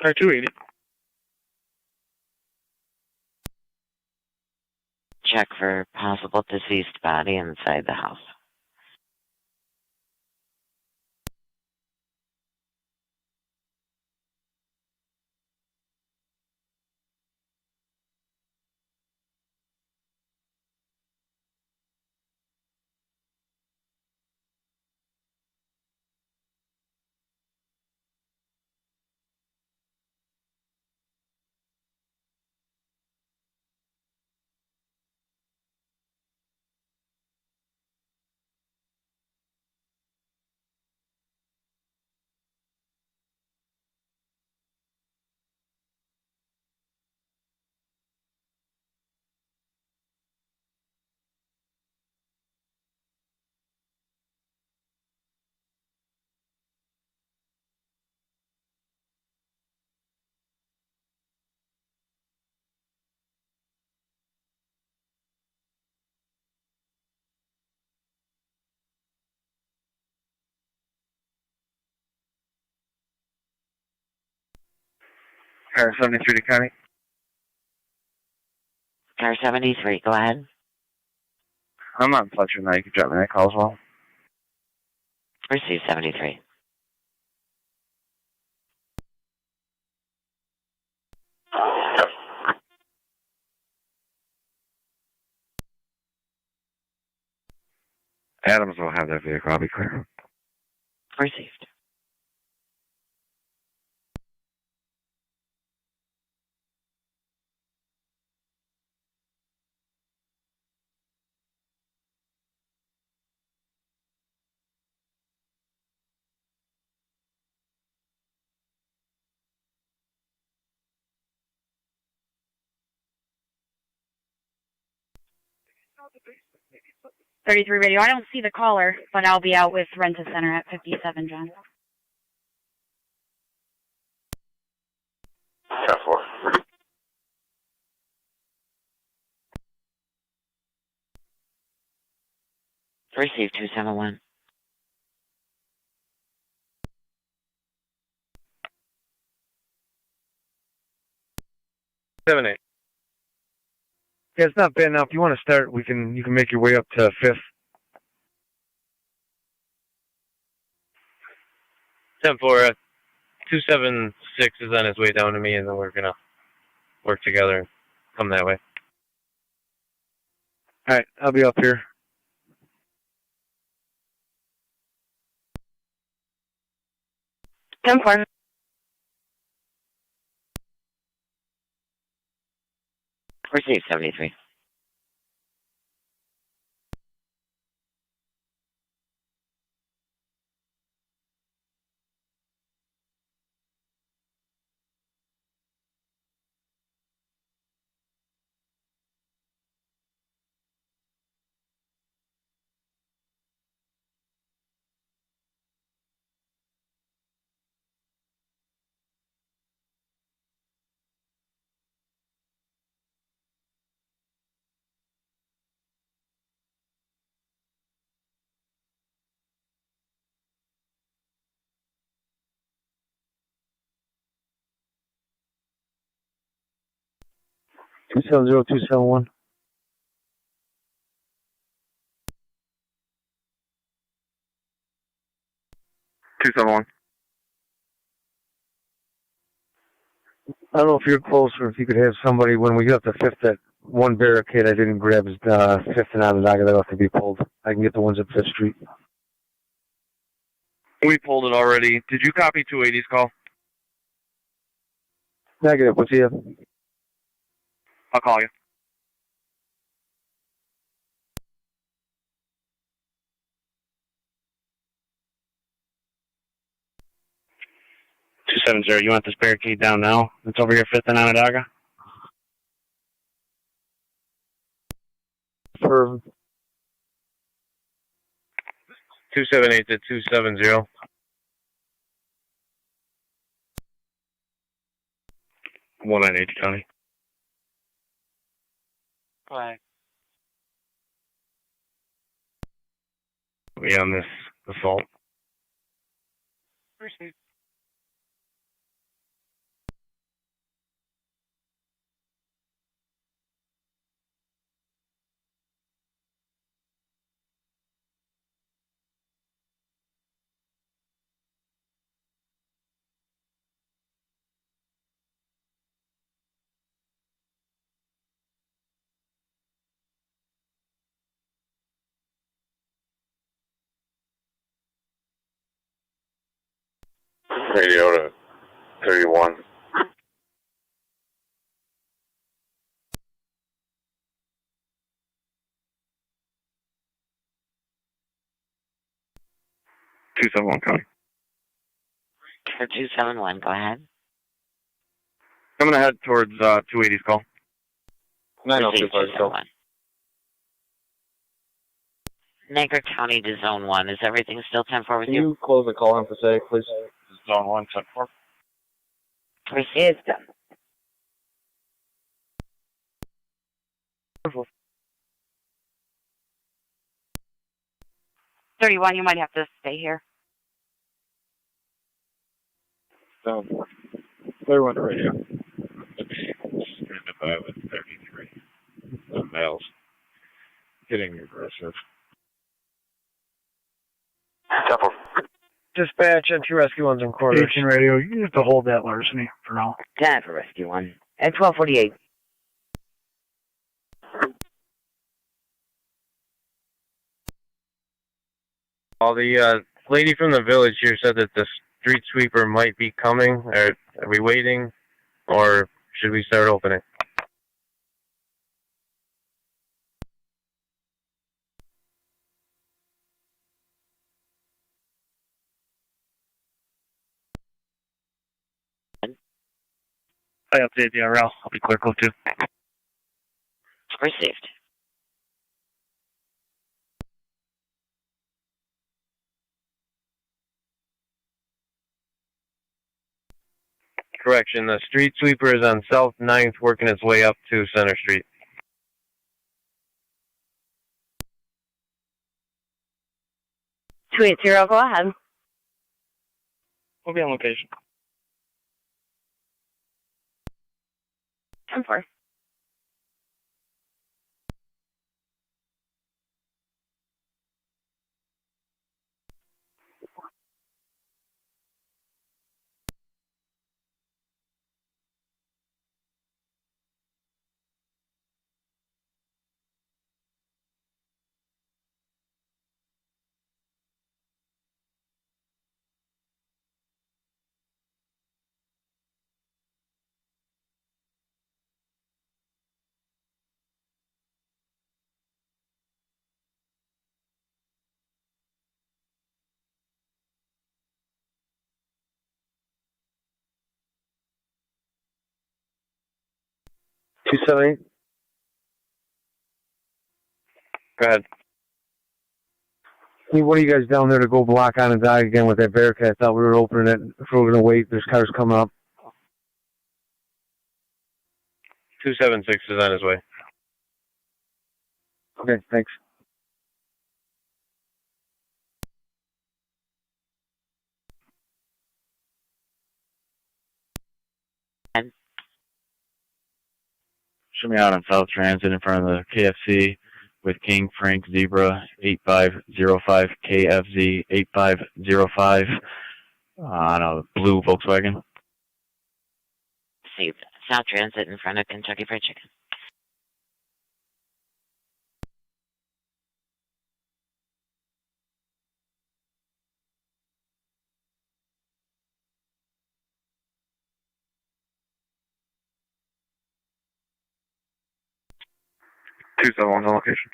S18: Car 280.
S2: Check for possible deceased body inside the house.
S3: Car 73 to County.
S2: Car 73, go ahead.
S3: I'm not in Fletcher now. You can drop me that call as well.
S2: Receive 73.
S3: Adams will have that vehicle. I'll be clear.
S2: Received.
S8: Basement. 33 radio. I don't see the caller, but I'll be out with Renta Center at 57, John.
S1: 10-4.
S2: Receive 271.
S3: Yeah, it's not bad now. If you want to start, you can make your way up to 5th.
S15: 10-4. 276 is on his way down to me, and then we're gonna work together and come that way.
S3: All right, I'll be up here.
S8: 10-4.
S2: Receive 73.
S3: Two 271. 271. I don't know if you're close or if you could have somebody when we get up to 5th that one barricade I didn't grab is 5th and Onondaga. That'll have to be pulled. I can get the ones at 5th Street.
S15: We pulled it already. Did you copy 280's call?
S3: Negative. What's he have?
S15: I'll call you.
S7: $270, you want this barricade down now? It's over here, 5th and Onondaga?
S3: For
S15: 278 to 270.
S7: One at H County.
S21: Flag.
S7: We on this assault.
S21: Proceed.
S1: Radio to 31.
S15: County.
S2: 271, go ahead.
S15: I'm gonna head towards 280's call.
S2: 902, Niagara County to Zone 1. Is everything still 10-4 with
S15: Can
S2: you?
S15: you close the call on for say, please?
S7: Zone 1, 10-4.
S2: Proceed.
S8: 31, you might have to stay here.
S6: Down. 31 radio.
S13: Identify with 33. The males. Getting aggressive.
S16: Dispatch and 2 rescue ones in quarters.
S3: Station radio, you have to hold that larceny for now.
S14: 10 for rescue 1. At 1248.
S15: The lady from the village here said that the street sweeper might be coming. Are we waiting, or should we start opening?
S22: I updated the RL. I'll be clear code 2.
S2: Received.
S15: Correction, the street sweeper is on South 9th working its way up to Center Street.
S10: 280, go ahead.
S22: We'll be on location.
S10: 10-4.
S15: Go ahead.
S3: Hey, what are you guys down there to go block on and die again with that barricade? I thought we were opening it. If we were going to wait, there's cars coming up.
S15: 276 is on his way.
S3: Okay, thanks.
S4: Show me out on South Transit in front of the KFC with King Frank Zebra 8505 KFZ 8505 on a blue Volkswagen.
S2: Received. South Transit in front of Kentucky Fried Chicken.
S3: 271 on location.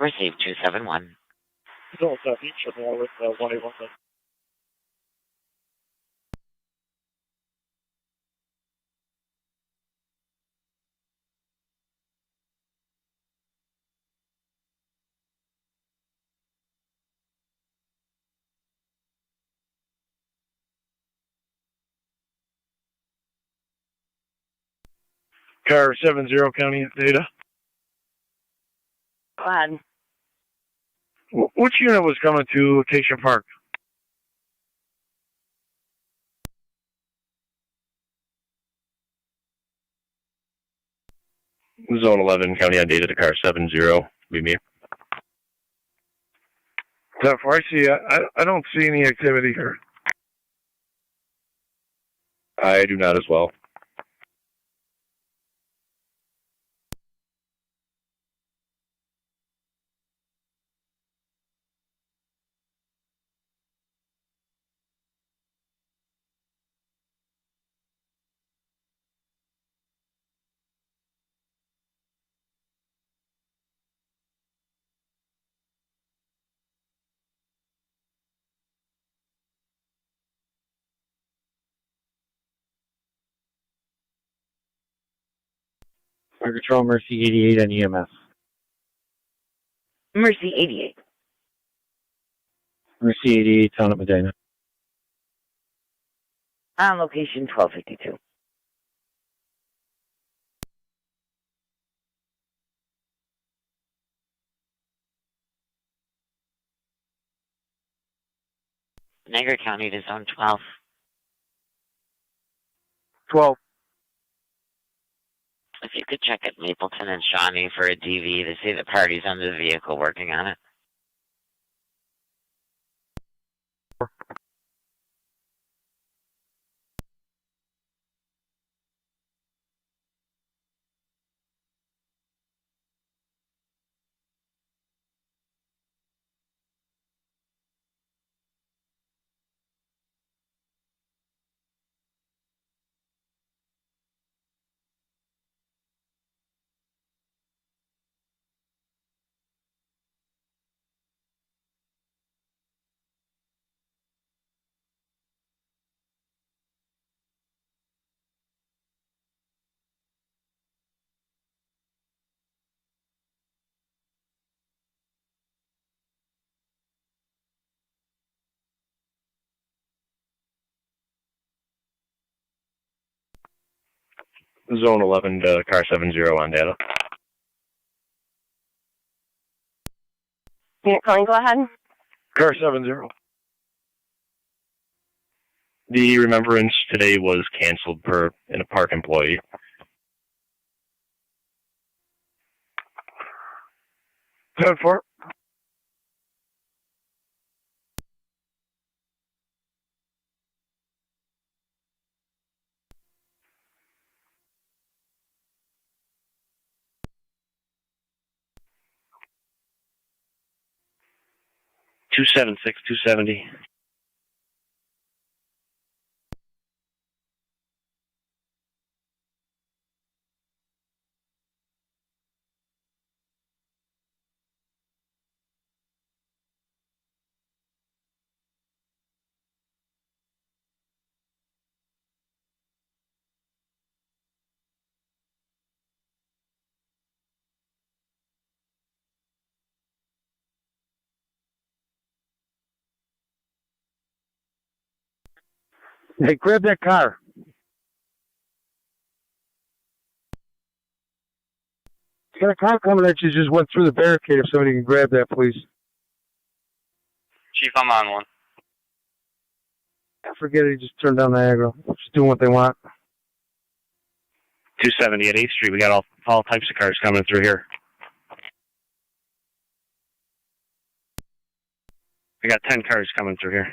S2: Received 271.
S16: Zone Southeast, shipping out with 1817.
S3: Car 70 County data.
S10: Go ahead.
S3: Which unit was coming to Acacia Park?
S9: Zone 11, county on data to car 70. Be me.
S3: Therefore, I see. I don't see any activity here.
S9: I do not as well.
S20: Fire Control, Mercy 88 and EMS.
S14: Mercy 88.
S20: Mercy 88, Town of Medina.
S14: On location 1252.
S2: Niagara County to Zone 12.
S3: 12.
S2: If you could check at Mapleton and Shawnee for a DV to see the parties under the vehicle working on it.
S9: Zone 11 to car 70 on data.
S10: Unit calling, go ahead.
S3: Car 70.
S9: The remembrance today was canceled per a park employee.
S3: 10-4.
S7: Two 270.
S3: Hey, grab that car. Got a car coming that you just went through the barricade. If somebody can grab that, please.
S22: Chief, I'm on one.
S3: Forget it. Just turn down Niagara. Just doing what they want.
S7: 270 at 8th Street. We got all types of cars coming through here. We got 10 cars coming through here.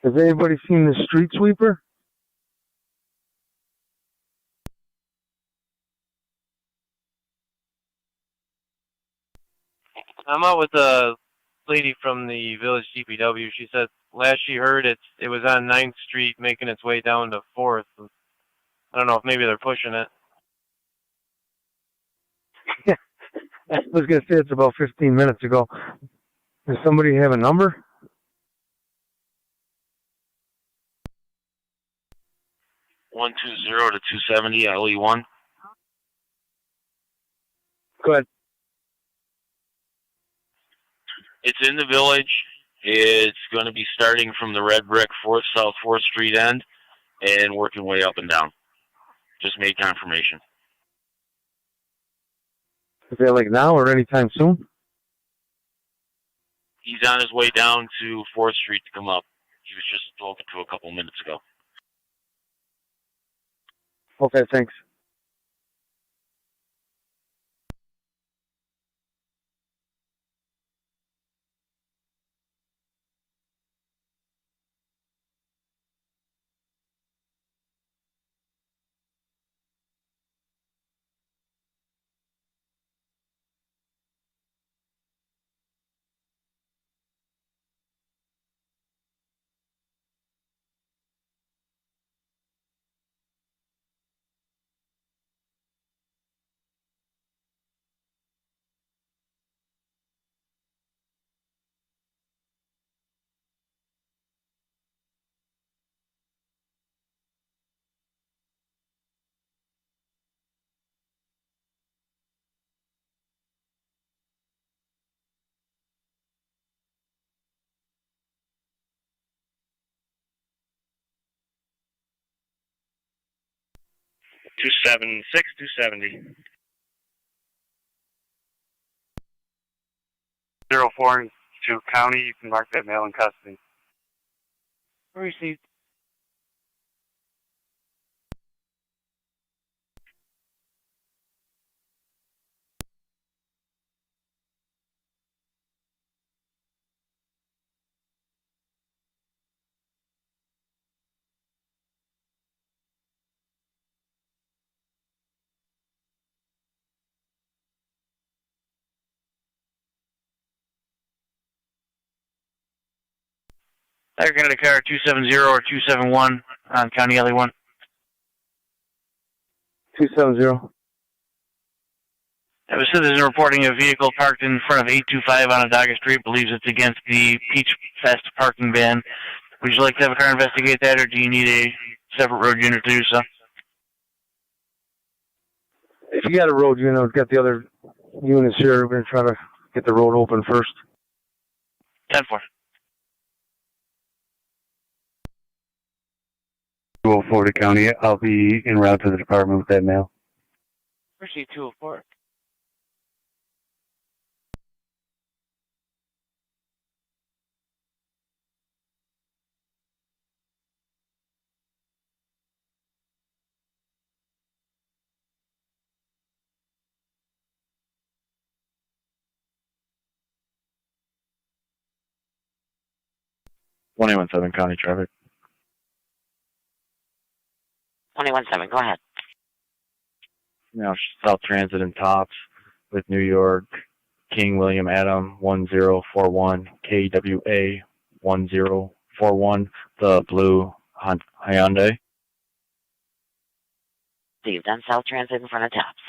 S3: Has anybody seen the street sweeper?
S17: I'm out with a lady from the village DPW. She said last she heard it was on 9th Street making its way down to 4th. I don't know if maybe they're pushing it.
S3: Yeah, I was going to say it's about 15 minutes ago. Does somebody have a number?
S22: One 120 to 270 LE1.
S3: Go ahead.
S22: It's in the village. It's going to be starting from the red brick South 4th Street end and working way up and down. Just made confirmation.
S3: Is that like now or anytime soon?
S22: He's on his way down to 4th Street to come up. He was just spoken to a couple minutes ago.
S3: Okay, thanks.
S7: Two 270.
S21: 04 to county, you can mark that male in custody. Received.
S22: Niagara County car 270 or 271 on County LE1.
S3: 270.
S22: A citizen reporting a vehicle parked in front of 825 on Onondaga Street believes it's against the Peach Fest parking ban. Would you like to have a car investigate that, or do you need a separate road unit to do so?
S3: If you got a road unit, we've got the other units here. We're going to try to get the road open first.
S22: 10-4.
S20: 204 to county. I'll be en route to the department with that mail.
S21: Proceed 204.
S4: Twenty-one 7 county traffic.
S2: 21-7, go ahead.
S4: Now South Transit and Tops with New York, King William Adam 1041, KWA 1041, the blue Hyundai.
S2: So you've done South Transit in front of Tops.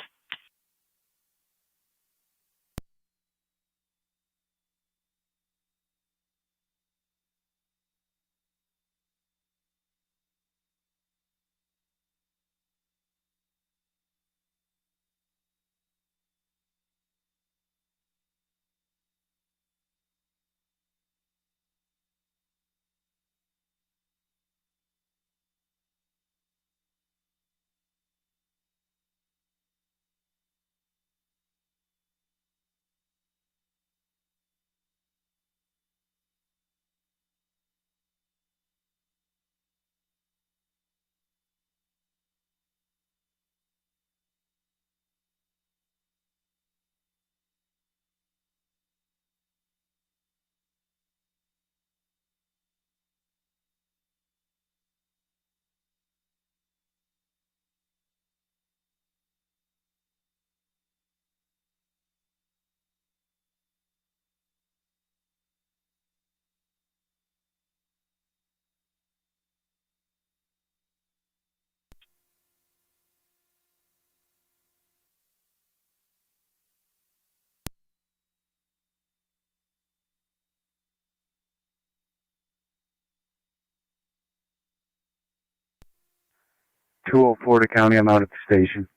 S3: 204 to County. I'm out at the station.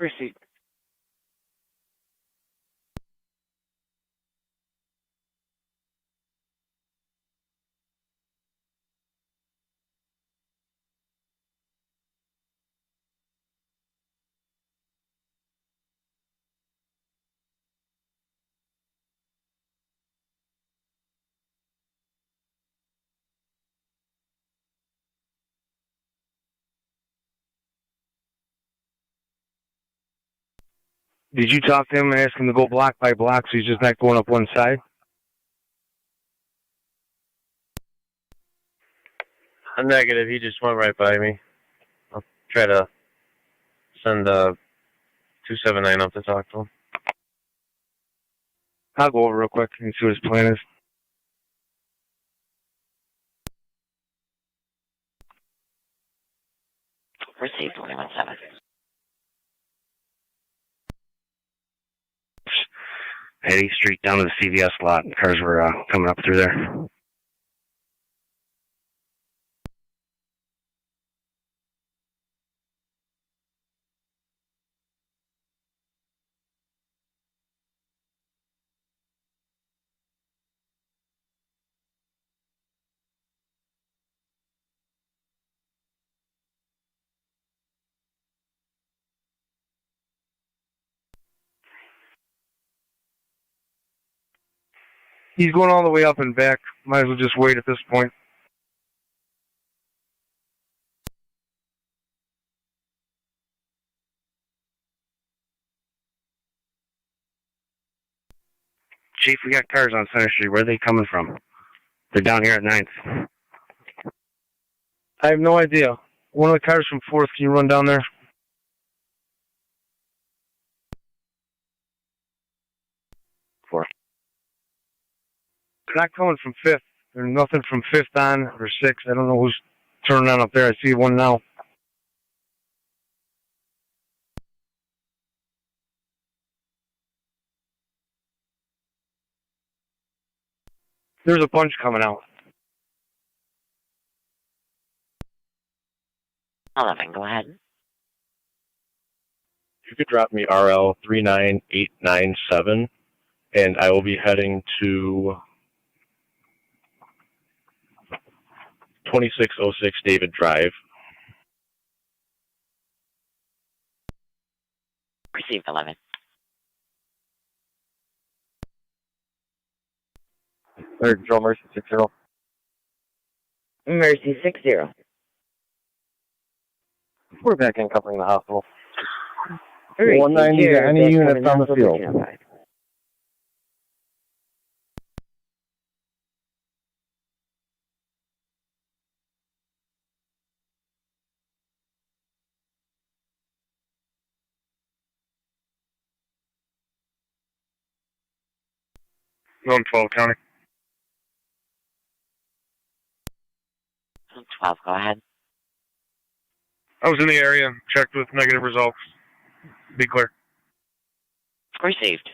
S21: Receipt.
S3: Did you talk to him and ask him to go block by block so he's just not going up one side?
S17: I'm negative. He just went right by me. I'll try to send 279 up to talk to him.
S3: I'll go over real quick and see what his plan is.
S2: Received 117.
S7: At 8th Street down to the CVS lot. Cars were coming up through there.
S3: He's going all the way up and back. Might as well just wait at this point.
S7: Chief, we got cars on Center Street. Where are they coming from? They're down here at 9th.
S3: I have no idea. One of the cars from 4th, can you run down there? They're not coming from 5th. There's nothing from 5th on or 6th. I don't know who's turning on up there. I see one now. There's a bunch coming out.
S2: 11, go ahead.
S12: You could drop me RL 39897, and I will be heading to 2606 David Drive.
S2: Received 11.
S15: Third Control, Mercy 60.
S14: Mercy 60.
S15: We're back in covering the hospital.
S14: 190
S15: to any units on the field.
S3: Zone 12, County.
S2: 12, go ahead.
S3: I was in the area, checked with negative results. Be clear.
S2: Received.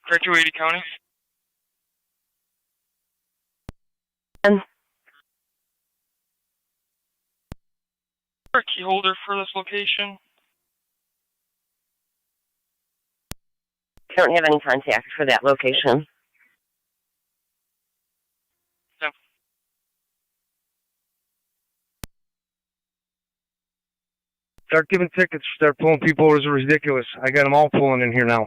S18: Craig 280 County. Key holder for this location.
S10: I don't have any contact for that location.
S18: No.
S3: Start giving tickets. Start pulling people over. It's ridiculous. I got them all pulling in here now.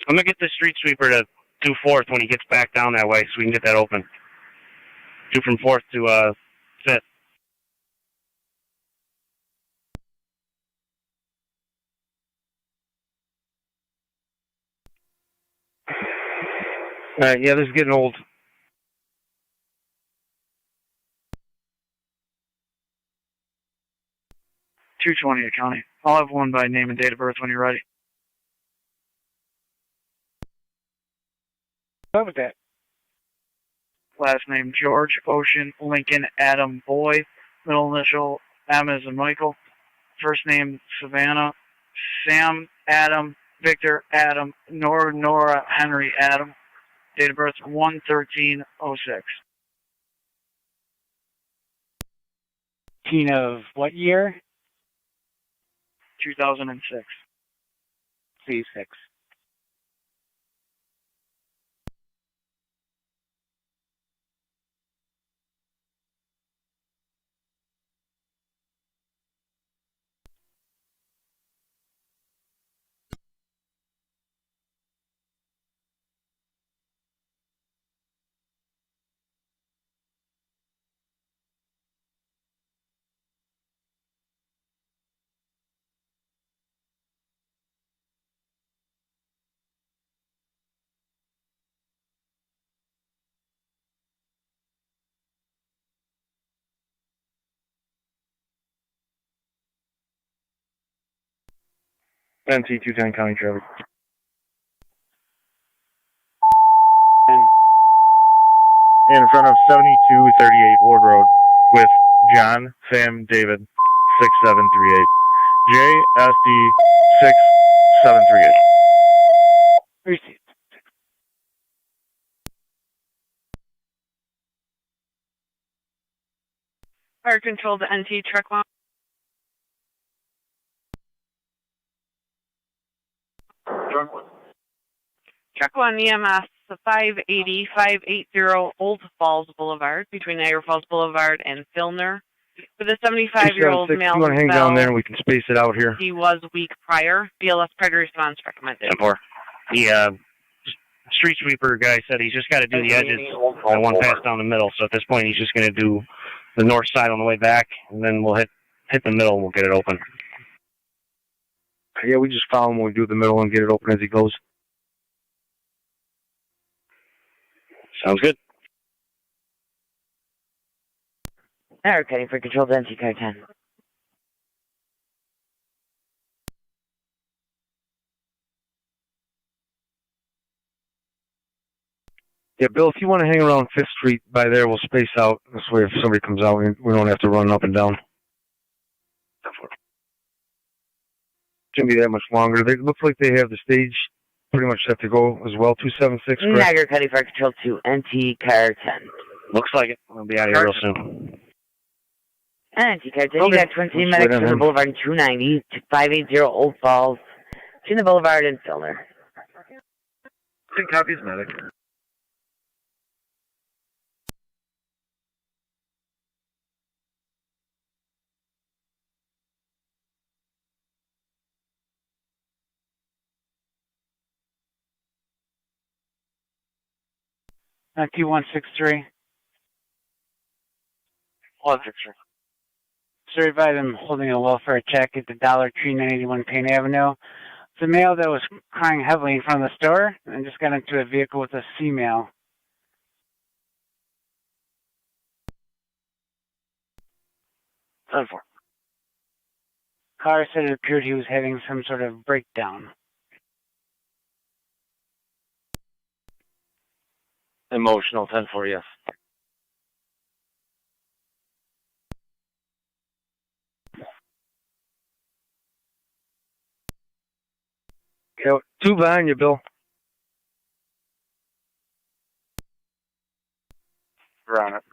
S7: I'm gonna get the street sweeper to do 4th when he gets back down that way, so we can get that open. Do from 4th to 5th.
S3: All right, yeah, this is getting old.
S18: $220 County. I'll have one by name and date of birth when you're ready.
S21: What was that?
S18: Last name George, Ocean, Lincoln, Adam, Boy. Middle initial M as in Michael. First name Savannah, Sam, Adam, Victor, Adam, Nora, Henry, Adam. Date of birth 1/13/06.
S21: Teen of what year?
S18: 2006.
S21: C6.
S3: NT 210 County traffic. In front of 7238 Ward Road with John, Sam, David, 6738. JSD 6738.
S21: Received.
S5: Fire control to NT truck one. Truck 1 EMS 580 Old Falls Boulevard between Niagara Falls Boulevard and Filner. With a 75-year-old male.
S3: You want to hang down there and we can space it out here?
S5: He was weak prior. BLS prior response recommended.
S7: 10-4. The street sweeper guy said he's just got to do the edges and one pass down the middle. So at this point, he's just going to do the north side on the way back, and then we'll hit the middle and we'll get it open.
S3: Yeah, we just follow him when we do the middle and get it open as he goes.
S7: Sounds good.
S14: Eric, heading for control to NT car 10.
S3: Yeah, Bill, if you want to hang around 5th Street by there, we'll space out. This way, if somebody comes out, we don't have to run up and down. Shouldn't be that much longer. They look like they have the stage pretty much set to go as well. 276, correct?
S14: Niagara County Fire Control to NT car 10.
S7: Looks like it. We'll be out of here real soon.
S14: NT car 10, you got 20 medics from the Boulevard and 290 to 580 Old Falls between the Boulevard and Filner.
S3: 10 copies, medic.
S21: T163.
S7: 163.
S21: Certified I'm holding a welfare check at the Dollar Tree 981 Payne Avenue. It's a male that was crying heavily in front of the store and just got into a vehicle with a female. Car said it appeared he was having some sort of breakdown.
S15: Emotional 10-4, yes.
S3: Okay, 2 behind you, Bill.
S15: We're on it.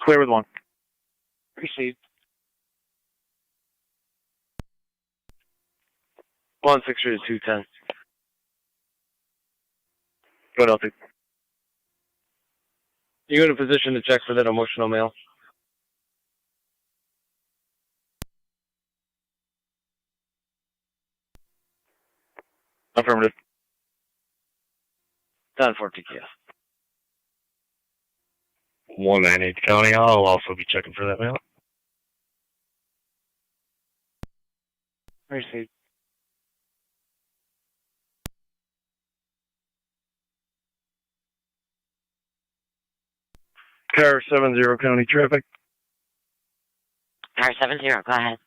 S15: Clear with 1.
S21: Received.
S4: 160 to 210. Go Delta. You in a position to check for that emotional mail? Affirmative. 10-4 TKS.
S18: 198 County. I'll also be checking for that mail.
S21: Received.
S6: Car 70 County traffic.
S2: Car 70, go ahead.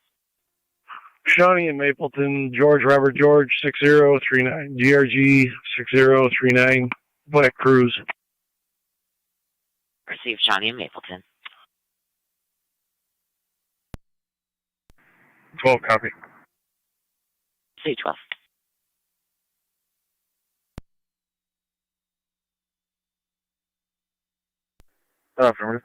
S6: Shawnee and Mapleton, George Robert George 6039, GRG 6039, Black Cruise.
S2: Receive Shawnee and Mapleton.
S18: 12 copy.
S2: C12.
S6: Affirmative.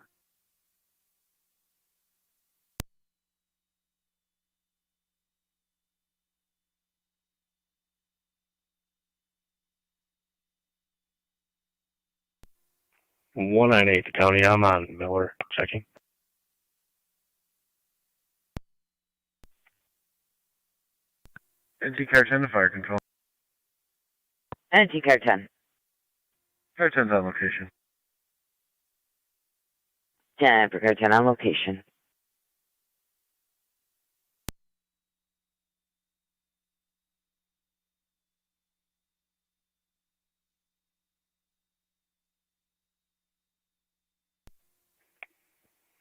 S18: One 198 County. I'm on Miller. Checking.
S6: NT Car 10 to fire control.
S14: NT Car 10.
S6: Car 10's on location.
S14: 10 for Car 10 on location.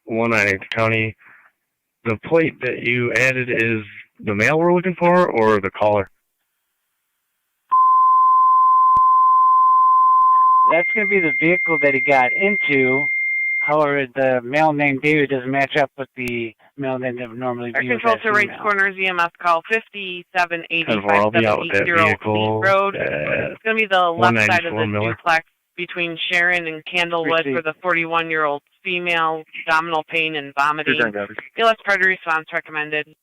S18: One 198 County. The plate that you added is the mail we're looking for, or the caller?
S21: That's going to be the vehicle that he got into. However, the male name David doesn't match up with the male name that would normally
S5: Our
S21: be
S5: control
S21: with
S5: to
S21: that
S5: right
S21: female.
S5: corners, EMS call 5780
S18: I'll be out with that
S5: 5780
S18: vehicle.
S5: Leet Road. It's going to be the left side of the
S18: Miller.
S5: duplex between Sharon and Candlewood for the 41-year-old female, abdominal pain and vomiting. BLS priority response recommended.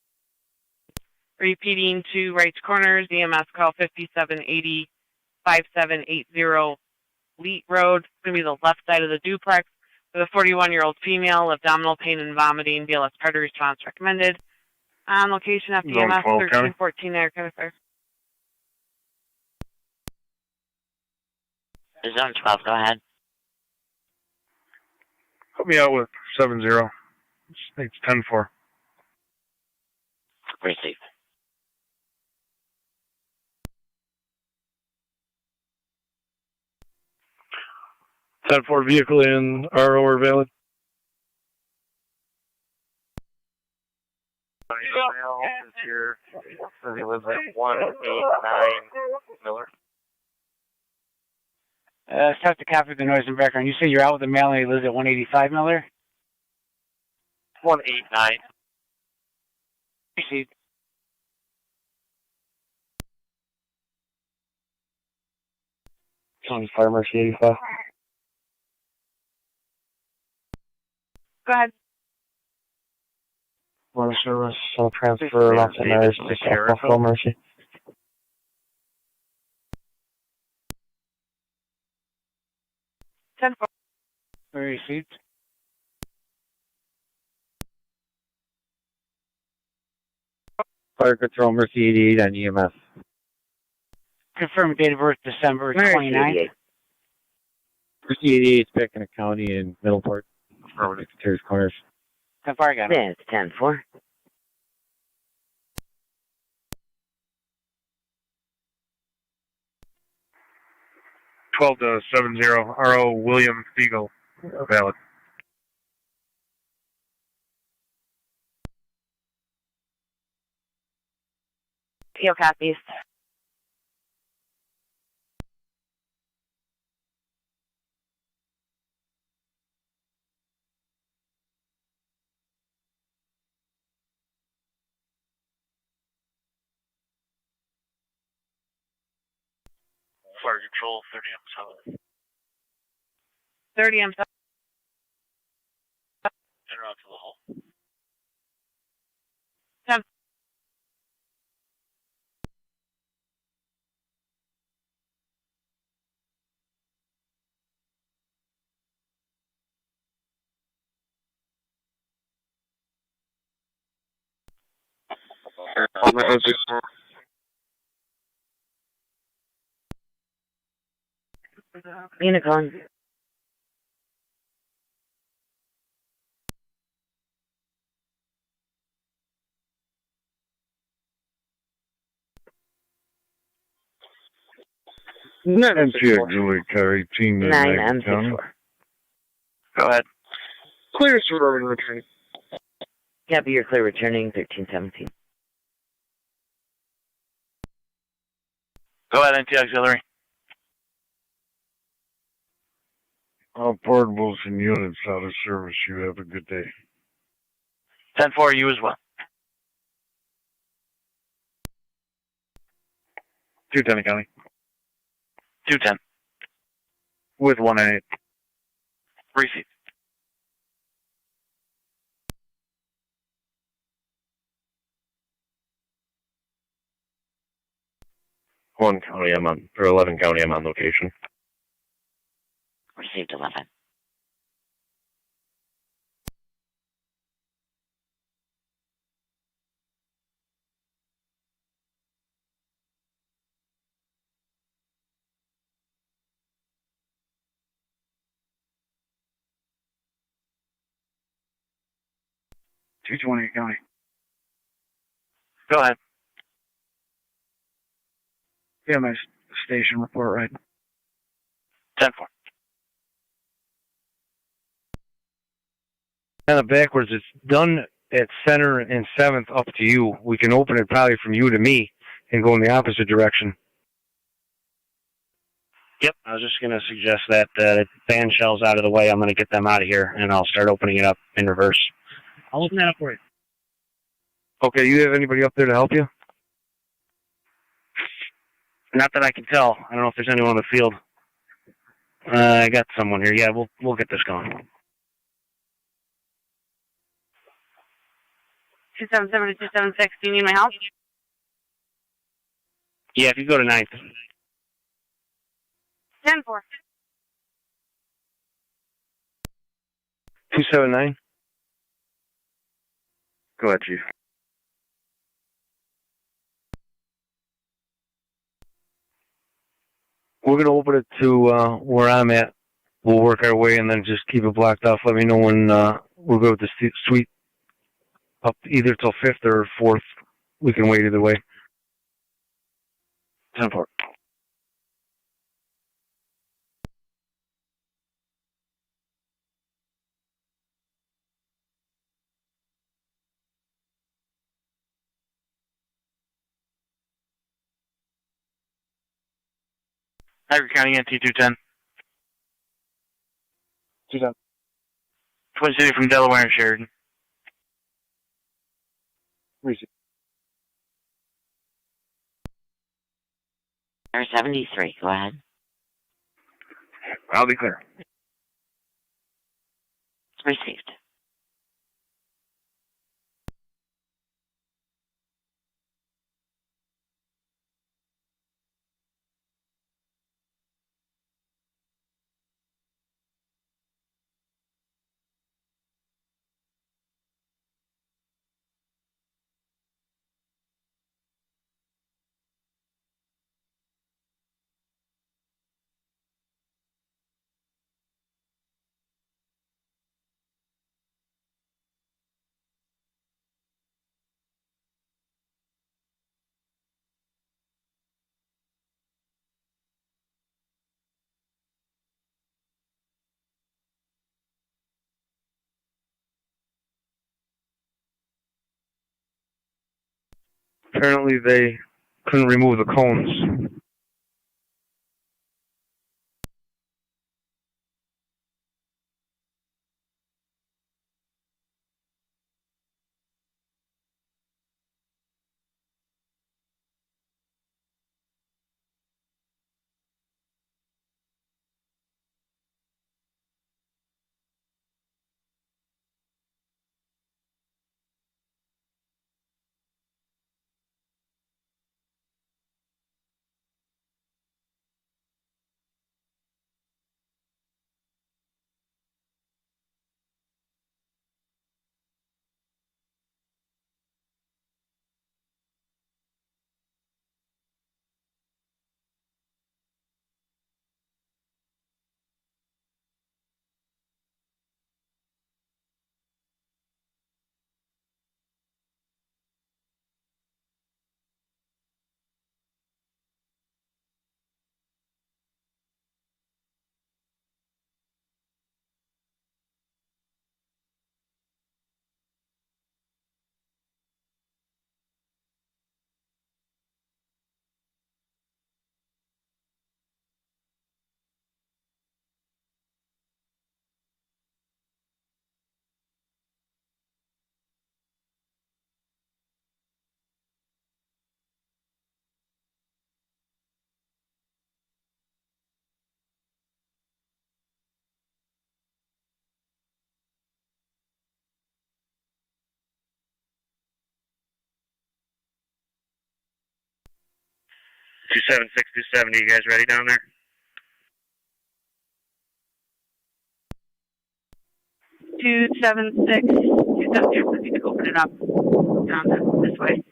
S5: Repeating to right corners, EMS call 5780 5780 Leet Road. It's going to be the left side of the duplex for the 41-year-old female, abdominal pain and vomiting. BLS priority response recommended. On location, FDMS 1314 Niagara County.
S2: Zone 12, go ahead.
S6: Help me out with 70. It's 10-4.
S2: Receive.
S6: Ten 4 vehicle in RO or valid.
S12: Male is here. Says he lives at 189 Miller.
S21: Start to copy the noise in the background. You say you're out with the male and he lives at 185 Miller?
S12: 189.
S21: Received.
S4: County Fire Mercy 85.
S5: Go ahead.
S4: Water service, transfer, lots of nurse to South Buffalo Mercy.
S21: Received.
S20: Fire Control Mercy 88 on EMS.
S21: Confirm date of birth December 29th.
S20: Mercy 88 is back in the county in Middleport. Affirmative. Terrace Corners.
S21: 10-4, I got it.
S14: Yeah, it's 10-4.
S6: Twelve to 70. RO William Fiegel. Valid.
S10: PO copies.
S9: Fire Control, 30 M7.
S5: 30 M7.
S9: Enter out to the hall.
S5: 10.
S6: On the exit.
S14: Unicorn.
S6: NC Auxiliary Car 18 in
S14: 9
S6: Niagara County.
S14: M64.
S22: Go ahead.
S6: Clear suburban return.
S14: Copy, you're clear returning 1317.
S22: Go ahead, NT Auxiliary.
S6: All portables and units out of service. You have a good day.
S22: 10-4, you as well.
S18: 210 County.
S22: 210.
S18: With 198.
S22: Receive.
S12: One county I'm on, or 11 county I'm on location.
S2: Received 11.
S18: County.
S22: Go ahead.
S18: Yeah, my station report, right?
S22: 10-4.
S3: Kind of backwards. It's done at center and 7th up to you. We can open it probably from you to me and go in the opposite direction.
S7: Yep, I was just going to suggest that band shell's out of the way. I'm going to get them out of here, and I'll start opening it up in reverse. I'll open that up for you.
S3: Okay, you have anybody up there to help you?
S7: Not that I can tell. I don't know if there's anyone in the field. I got someone here. Yeah, we'll get this going.
S5: 277 to 276, do you need my help?
S7: Yeah, if you go to 9th.
S5: 10-4.
S3: 279?
S18: Go ahead, Chief.
S3: We're going to open it to where I'm at. We'll work our way and then just keep it blocked off. Let me know when we'll go with the suite up either till 5th or 4th. We can wait either way.
S18: 10-4.
S22: Niagara County NT 210.
S18: 210.
S22: Twin City from Delaware and Sheridan.
S18: Receive.
S2: 73, go ahead.
S18: I'll be clear.
S2: Received.
S3: Apparently they couldn't remove the cones.
S22: 276, 270, you guys ready down there?
S5: 276, 270, I need to open it up down this way.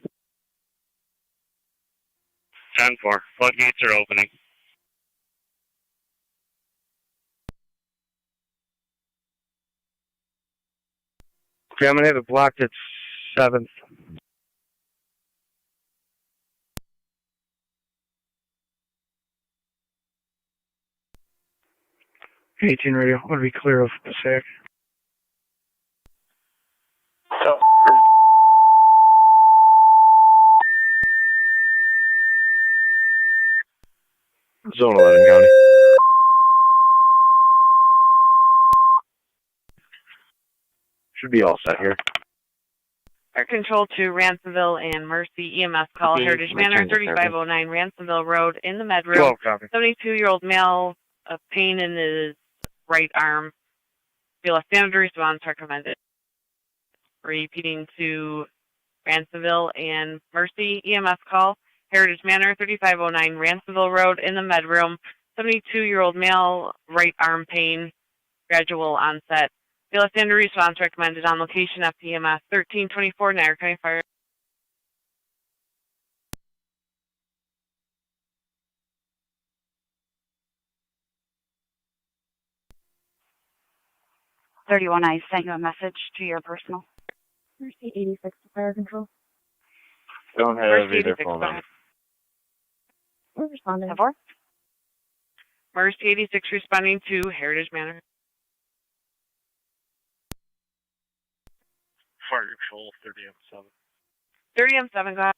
S22: 10-4, floodgates are opening.
S15: Okay, I'm going to have it blocked at 7th.
S16: '18 radio, I'm going to be clear of Passaic.
S12: Zone 11 County. Should be all set here.
S5: Fire control to Ransomville and Mercy EMS call Heritage Manor, 3509 Ransomville Road in the med room. 72-year-old male, a pain in his right arm. Feel a standard response recommended. Repeating to Ransomville and Mercy EMS call Heritage Manor, 3509 Ransomville Road in the med room. 72-year-old male, right arm pain, gradual onset. Feel a standard response recommended on location FPMS 1324 Niagara County Fire.
S8: I sent you a message to your personal. Mercy 86 to fire control.
S12: Don't have either phone number.
S8: We're responding. 4.
S5: Mercy 86 responding to Heritage Manor.
S22: Fire control, 30M7.
S5: 30M7, go ahead.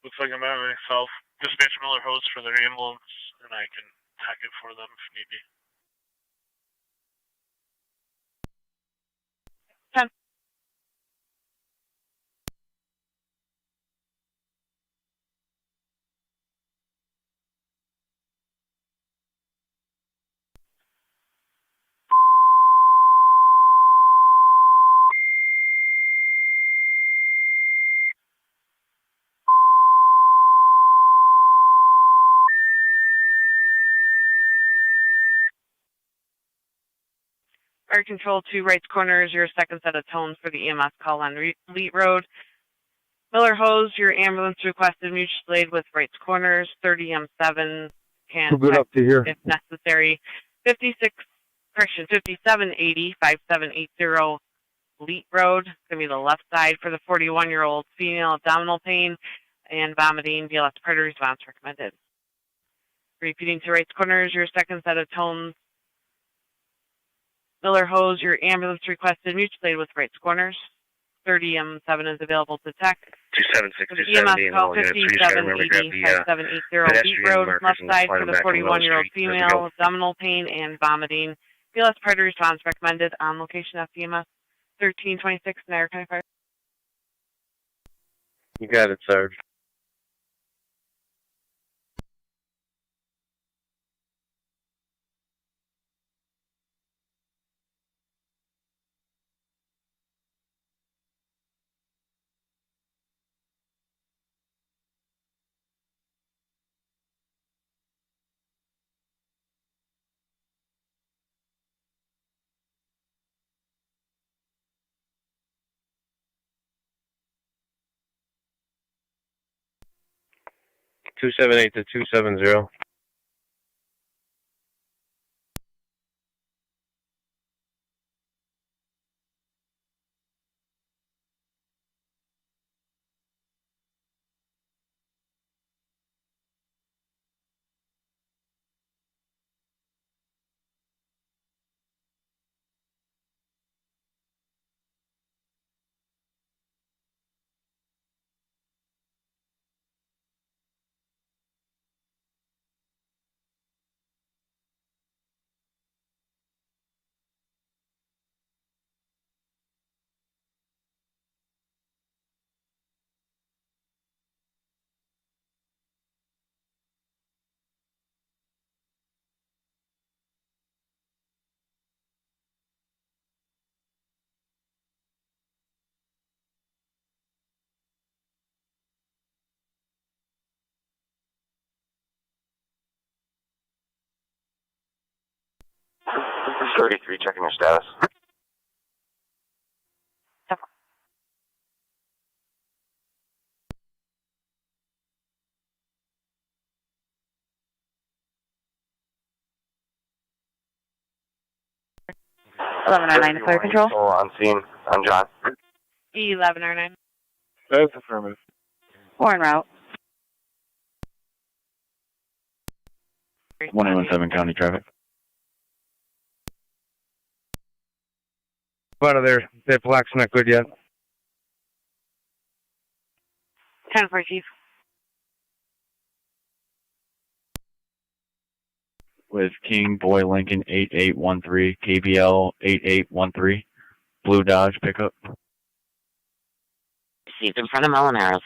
S22: Looks like I'm at myself. Dispatch Miller Hose for their ambulance, and I can tack it for them if need be.
S5: 10. Fire control to Wright's Corners, your second set of tones for the EMS call on Leet Road. Miller Hose, your ambulance requested mutual aid with Wright's Corners, 30M7 can
S15: Good up to here.
S5: if necessary. 5780, 5780 Leet Road. It's going to be the left side for the 41-year-old female, abdominal pain and vomiting. BLS priority response recommended. Repeating to Wright's Corners, your second set of tones. Miller Hose, your ambulance requested mutual aid with Wright's Corners. 30M7 is available to TAC.
S22: 276, 270, and all units. So you just gotta remember to grab the
S5: 5780 Beat Road, left side for the 41-year-old female, abdominal pain and vomiting. BLS priority response recommended on location FDMS 1326 Niagara County Fire.
S12: You got it, Sarge. (278) to 270.
S11: 33, checking your status.
S8: (1109) to fire control.
S11: On scene. I'm John.
S5: 1109.
S6: That's affirmative.
S8: 4 en route.
S4: 117 county traffic.
S3: Out of there. That black's not good yet.
S8: 10 for Chief.
S4: With King Boy Lincoln 8813, KBL 8813, Blue Dodge pickup.
S2: Received in front of Molinari's.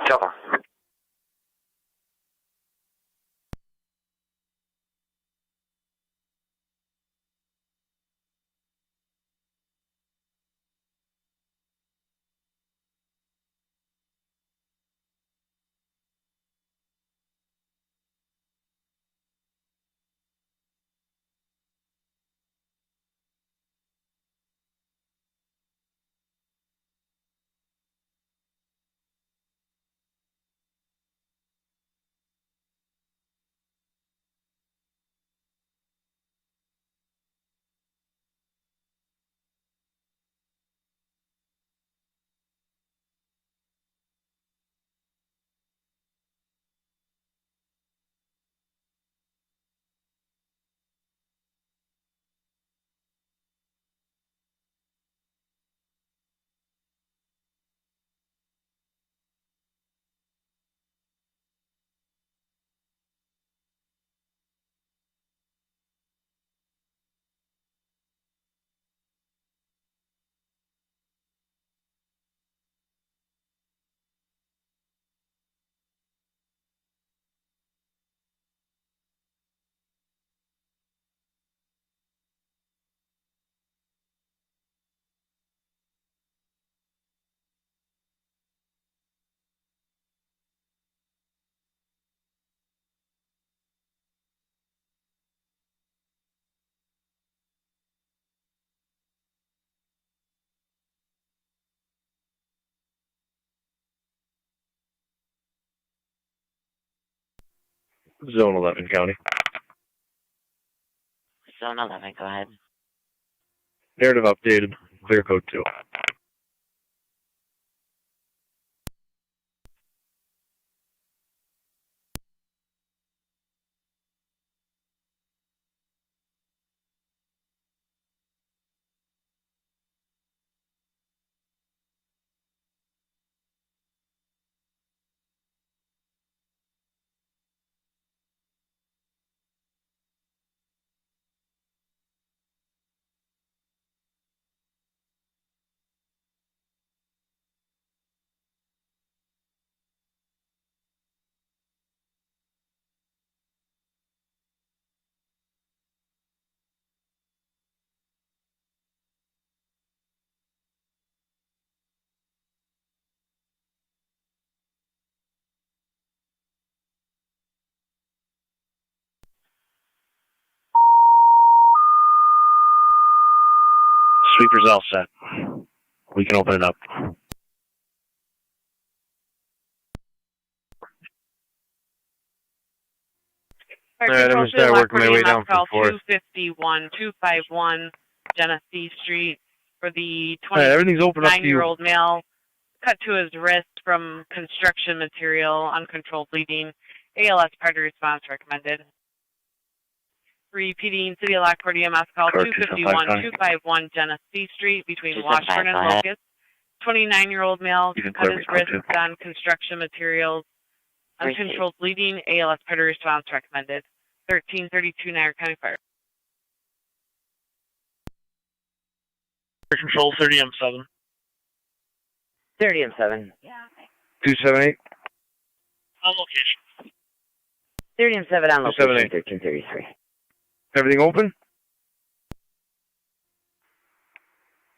S11: Cover.
S12: Zone 11 county.
S2: Zone 11, go ahead.
S12: Narrative updated. Clear code 2.
S7: Sweeper's all set. We can open it up.
S5: Alright,
S3: I'm gonna start working my way down from 4th.
S5: 251-251 Genesee Street for the
S3: everything's open up to you.
S5: 29-year-old male. Cut to his wrist from construction material, uncontrolled bleeding. ALS prior to response recommended. Repeating, City of Lockport EMS call 251-251 Genesee Street between Washburn and Locust. 29-year-old male cut his wrist on construction materials. Uncontrolled bleeding, ALS prior to response recommended. 1332 Niagara County Fire.
S7: Control 30M7.
S14: 30M7.
S3: 278.
S7: On location.
S14: 30M7 on location,
S3: 278.
S14: 1333.
S3: Everything open?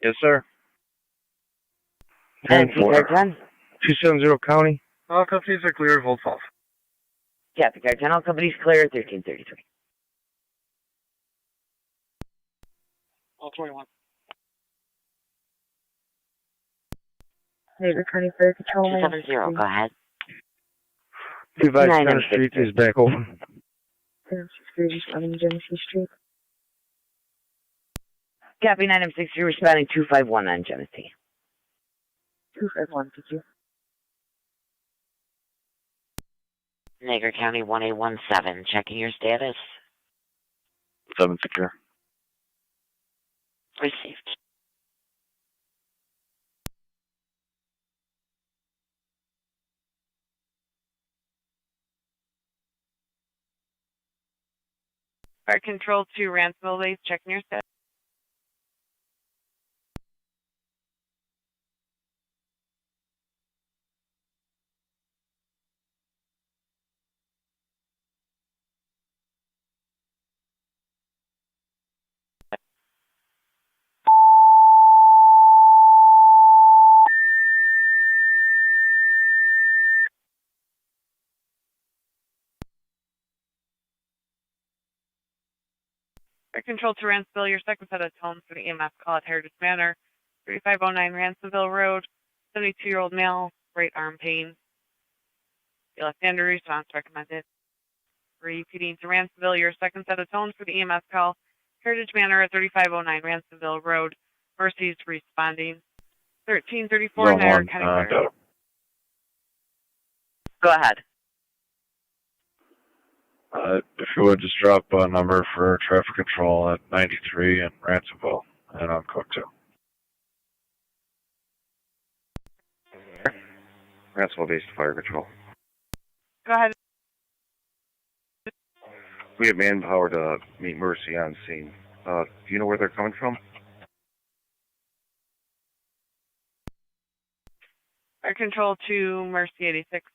S3: Yes, sir.
S14: 10-4.
S3: 270 county.
S18: All companies are clear. Hold off.
S14: Copy, car 10, all companies clear, 1333.
S16: All 21.
S2: Niagara County Fire Patrol. 270, go ahead.
S3: 25 Center Street is back open.
S2: 963, responding Genesee Street.
S14: Copy, 963, responding 251 on Genesee.
S2: 251, thank you. Niagara County 1817, checking your status.
S4: 7 secure.
S2: Received.
S5: Fire Control to Ransomville Base, checking your status. Fire Control to Ransomville, your second set of tones for the EMS call at Heritage Manor, 3509 Ransomville Road, 72-year-old male, right arm pain. The left-hander response recommended. Repeating to Ransomville, your second set of tones for the EMS call, Heritage Manor at 3509 Ransomville Road, Mercy's responding. 1334 Niagara County Fire.
S14: Go ahead.
S6: If you would just drop a number for traffic control at 93 in Ransomville, and on code 2.
S9: Ransomville based fire control.
S5: Go ahead.
S9: We have manpower to meet Mercy on scene. Do you know where they're coming from?
S5: Fire Control to Mercy 86.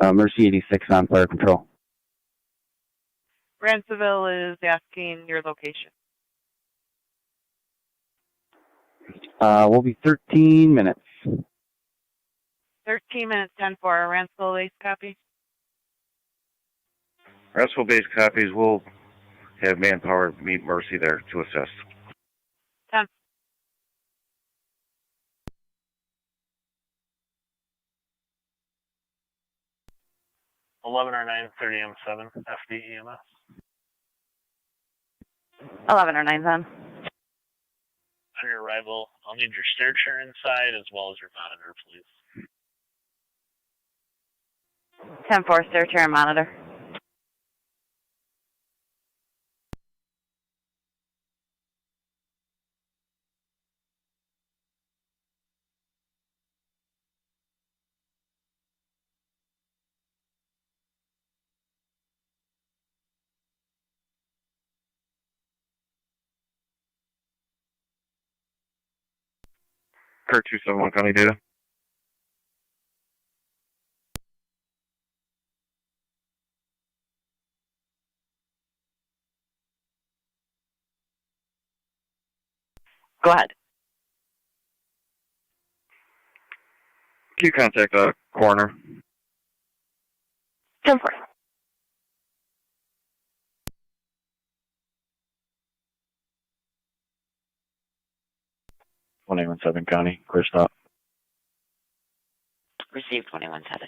S20: Mercy 86 on fire control.
S5: Ransomville is asking your location.
S20: We'll be 13 minutes.
S5: 13 minutes, 10-4. Ransomville base copy.
S9: Ransomville based copies. We'll have manpower meet Mercy there to assist.
S5: 10.
S7: Eleven or 9:30 M7 FDEMS.
S10: 11 or 9 then.
S7: On your arrival, I'll need your stair chair inside as well as your monitor, please.
S10: 10-4, stair chair and monitor.
S4: Kurt 271 County Data.
S14: Go ahead.
S4: Can you contact the coroner?
S10: 10-4.
S4: Seven County, clear stop.
S2: Received 217.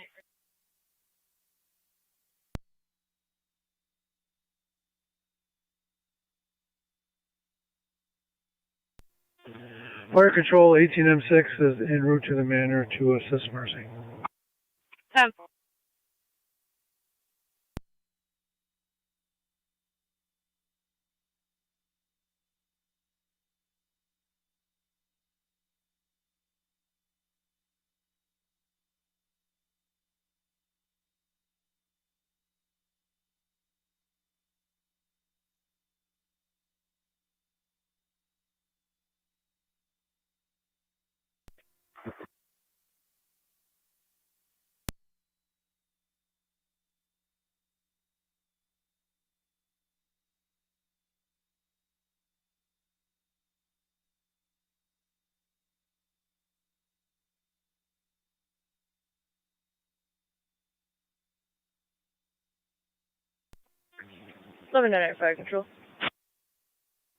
S16: Fire Control 18M6 is en route to the manor to assist Mercy.
S5: 10.
S1: 1199 fire control.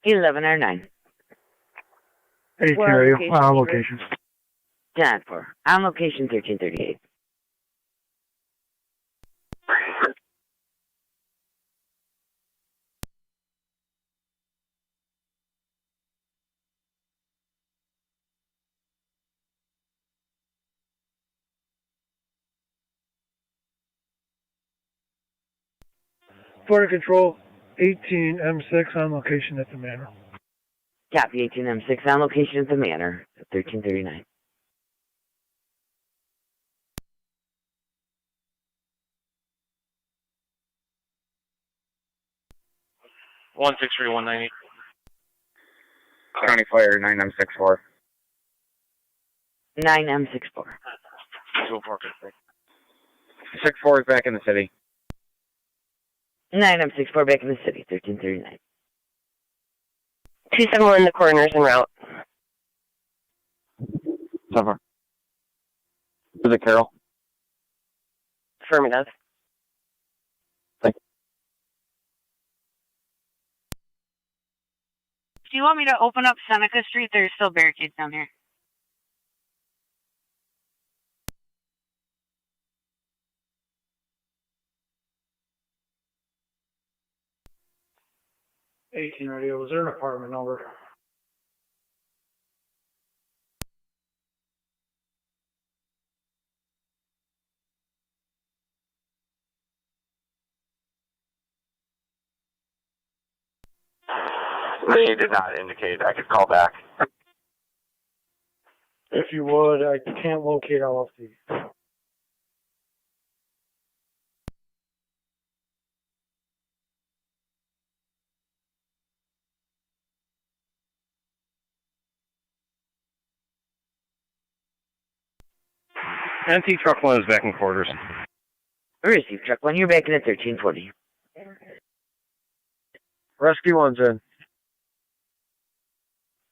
S14: 1109.
S16: 18
S1: We're on
S16: radio.
S1: location,
S16: On
S1: Beaver.
S16: location.
S14: 10-4. On location 1338.
S16: Florida Control, 18 M6 on location at the manor.
S14: Copy 18M6 on location at the manor. 1339.
S22: One 190.
S11: County Fire 9M64.
S14: 9M64.
S11: 64 is back in the city.
S14: 9M64 back in the city. 1339.
S10: 271, the coroner's en route.
S15: Suffer. Is it Carol?
S10: Affirmative.
S8: Do you want me to open up Seneca Street? There's still barricades down here.
S16: '18 radio. Was there an apartment number?
S11: He did not indicate. I could call back.
S16: If you would, I can't locate LFD.
S7: NT Truck 1 is back in quarters.
S14: Receive Truck 1. You're back in at 1340.
S15: Rescue 1's in.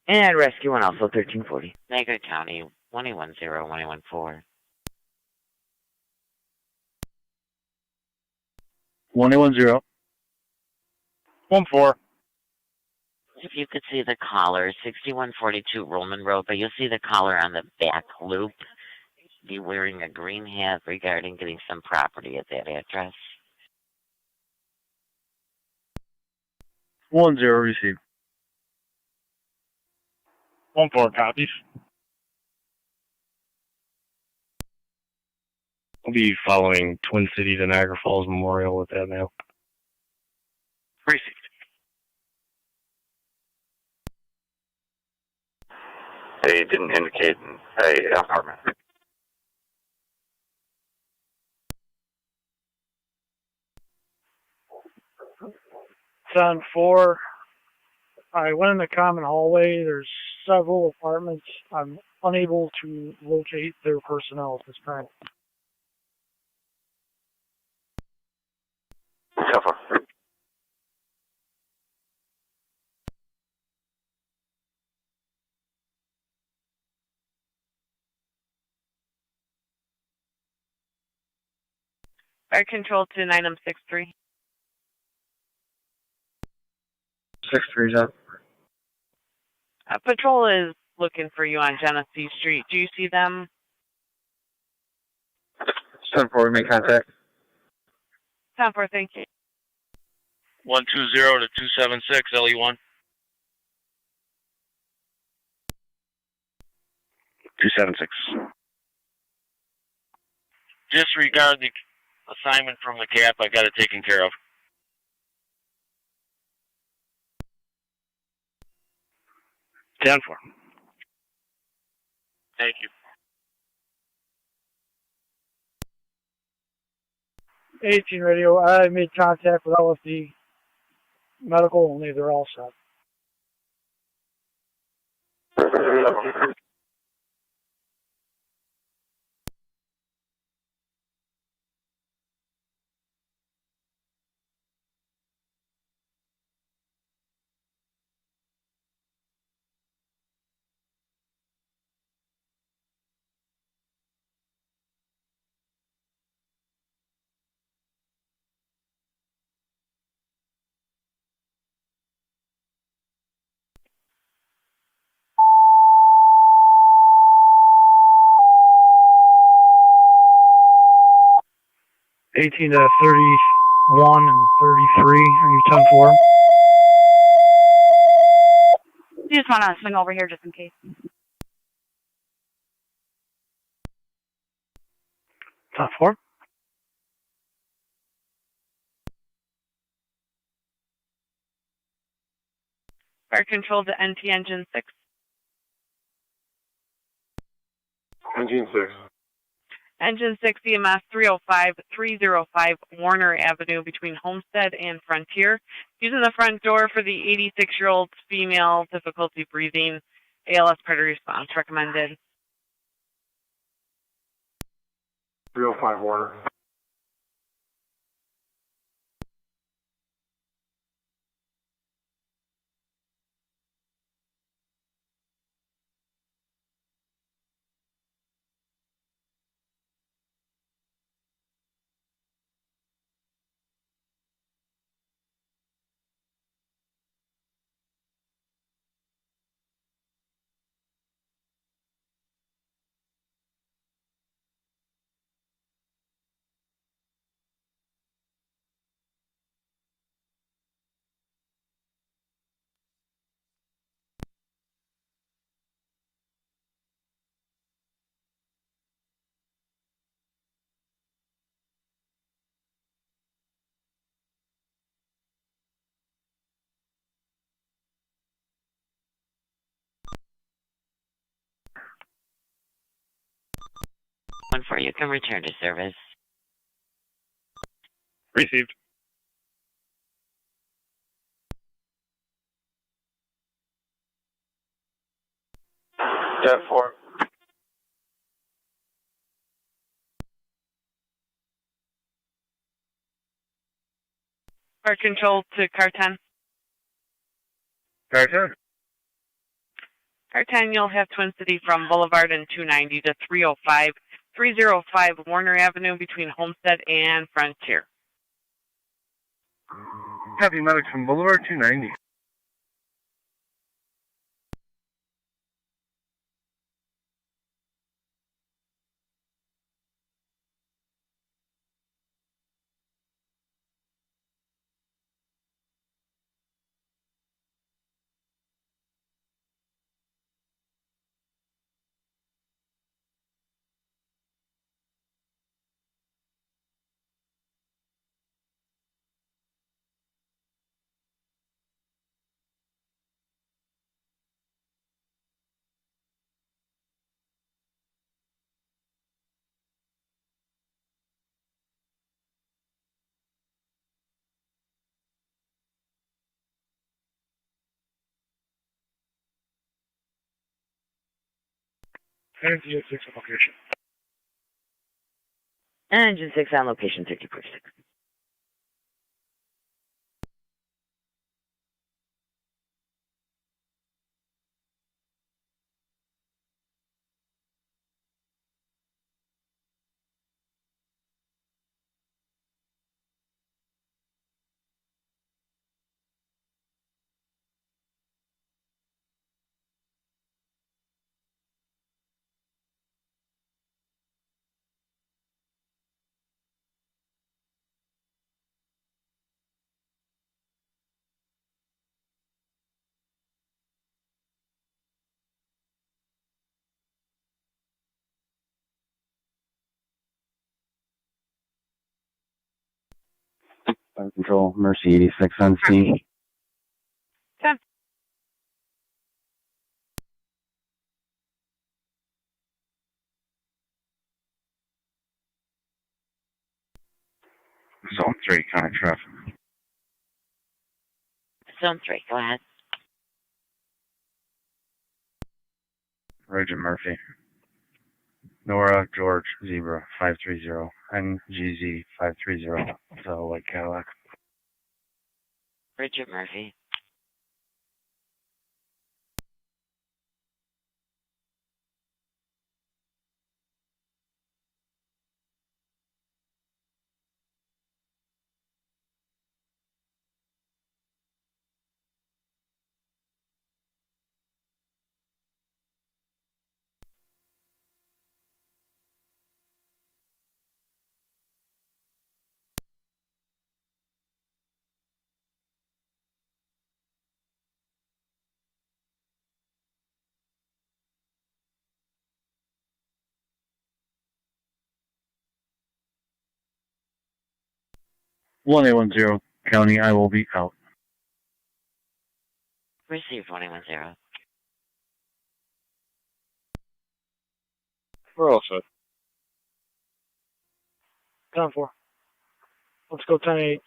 S14: And Rescue 1 also 1340.
S2: Niagara County 110 114.
S15: 1810.
S7: 14.
S2: If you could see the collar, 6142 Roman Road, but you'll see the collar on the back loop. Be wearing a green hat regarding getting some property at that address.
S15: 10 received.
S7: 14 copies. I'll be following Twin City to Niagara Falls Memorial with that mail.
S22: Received.
S11: They didn't indicate a apartment.
S16: It's on 4. I went in the common hallway. There's several apartments. I'm unable to locate their personnel at this time.
S11: Suffer.
S5: Fire control to 9M63.
S15: 63's up.
S5: Patrol is looking for you on Genesee Street. Do you see them?
S15: 10-4, we make contact.
S5: 10-4, thank you.
S22: 120 to 276, LE1.
S7: 276.
S22: Disregard the assignment from the cap. I got it taken care of.
S7: 10-4.
S22: Thank you.
S16: 18 radio. I made contact with LFD medical, only they're all set. 18 to 31 and 33. Are you 10-4?
S8: You just want to swing over here just in case.
S16: 10-4.
S5: Fire control to NT engine 6.
S6: Engine 6.
S5: Engine 6 EMS 305 Warner Avenue between Homestead and Frontier. Using the front door for the 86-year-old female, difficulty breathing, ALS priority response recommended.
S6: 305 Warner.
S2: One for you can return to service.
S18: Received.
S6: Jet 4.
S5: Fire control to car 10.
S6: Car 10.
S5: Car 10, you'll have Twin City from Boulevard and 290 to 305 Warner Avenue between Homestead and Frontier.
S6: Heavy medics from Boulevard 290.
S16: Engine 6 on location.
S14: Engine 6 on location 34-6.
S20: Fire control, Mercy 86 on scene.
S5: 10.
S20: Zone 3, counter traffic.
S2: Zone 3, go ahead.
S20: Regent Murphy. Nora George Zebra 530. NGZ 530. So white Cadillac.
S2: Bridget Murphy.
S20: 1810 County, I will be out.
S2: Received 1810.
S13: We're all set.
S16: 10-4. Let's go 10-8.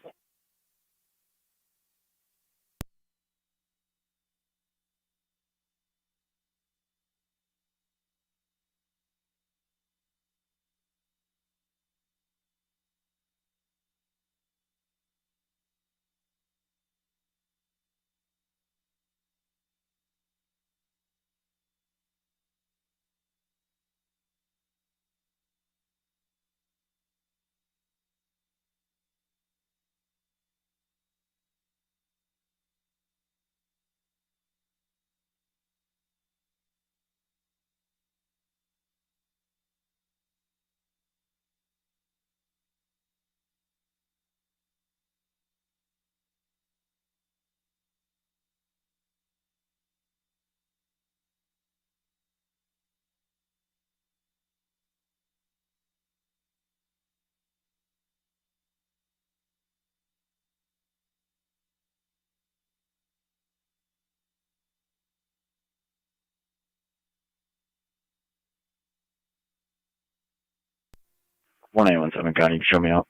S4: One 817 County, show me out.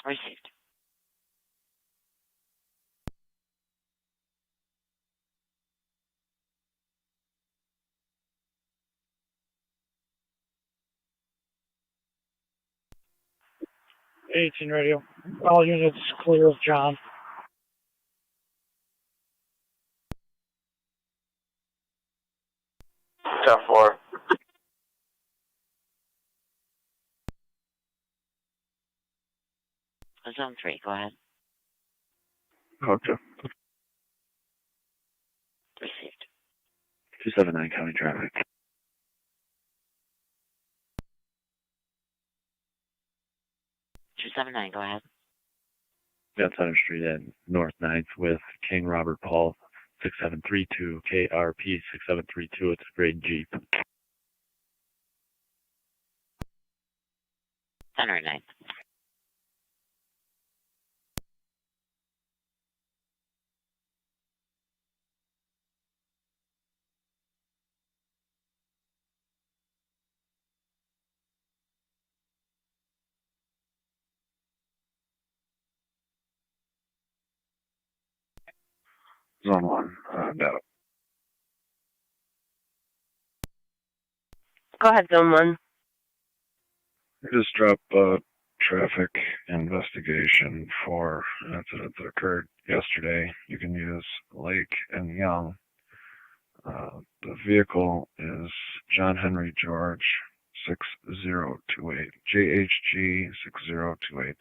S2: Received.
S16: '18 radio. All units clear of John.
S11: Top 4.
S2: Zone 3, go ahead.
S4: Okay.
S2: Received.
S4: 279 County traffic.
S2: 279, go ahead.
S4: Got Center Street at North 9th with King Robert Paul 6732, KRP 6732. It's a grade Jeep.
S2: Center 9th.
S6: Zone 1, Data.
S10: Go ahead, Zone 1.
S6: Just drop traffic investigation for an incident that occurred yesterday. You can use Lake and Young. The vehicle is John Henry George 6028, JHG 6028.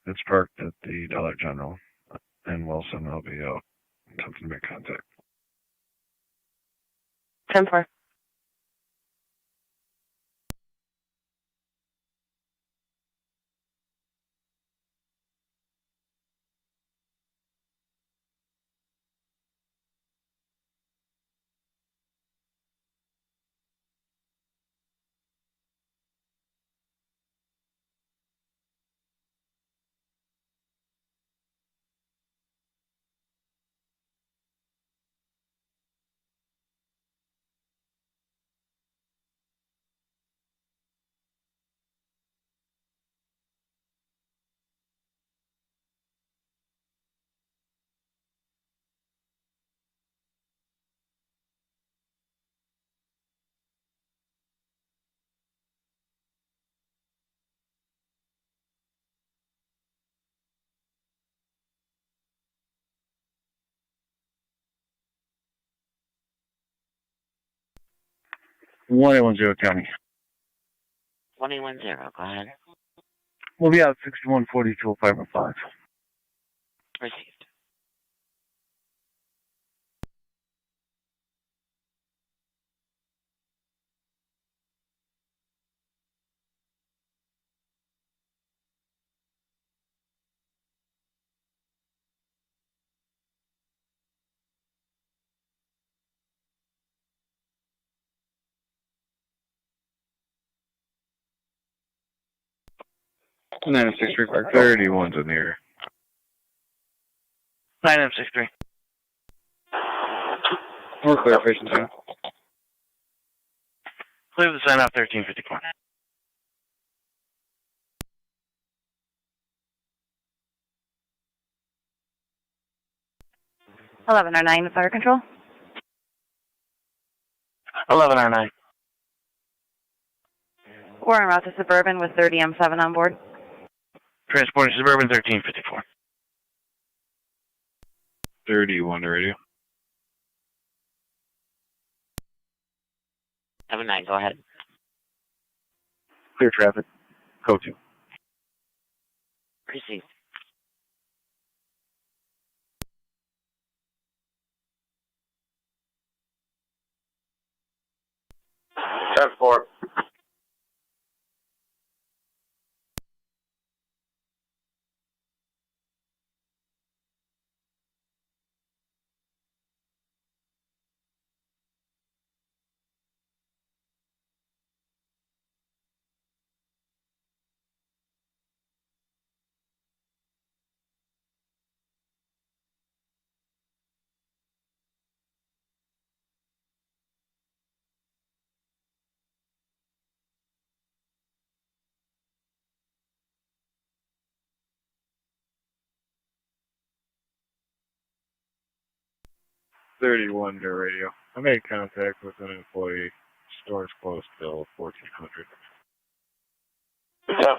S6: It's parked at the Dollar General in Wilson. I'll be out. Attempting to make contact.
S10: 10-4.
S20: One 810 County.
S2: 1810, go ahead.
S20: We'll be out 6142 apartment 5.
S2: Received.
S6: 963 Park 31's in the air.
S22: 9M63.
S6: More clarification, sir.
S22: Clear the sign off 1354.
S8: (1109) Fire Control.
S22: 11R9.
S8: We're en route to Suburban with 30 M7 on board.
S22: Transporting Suburban 1354.
S6: 31 to radio.
S2: 79, go ahead.
S12: Clear traffic. Code 2.
S2: Proceed.
S11: Transport.
S6: $31 to radio. I made contact with an employee. Store's closed till 1400.
S11: Yep.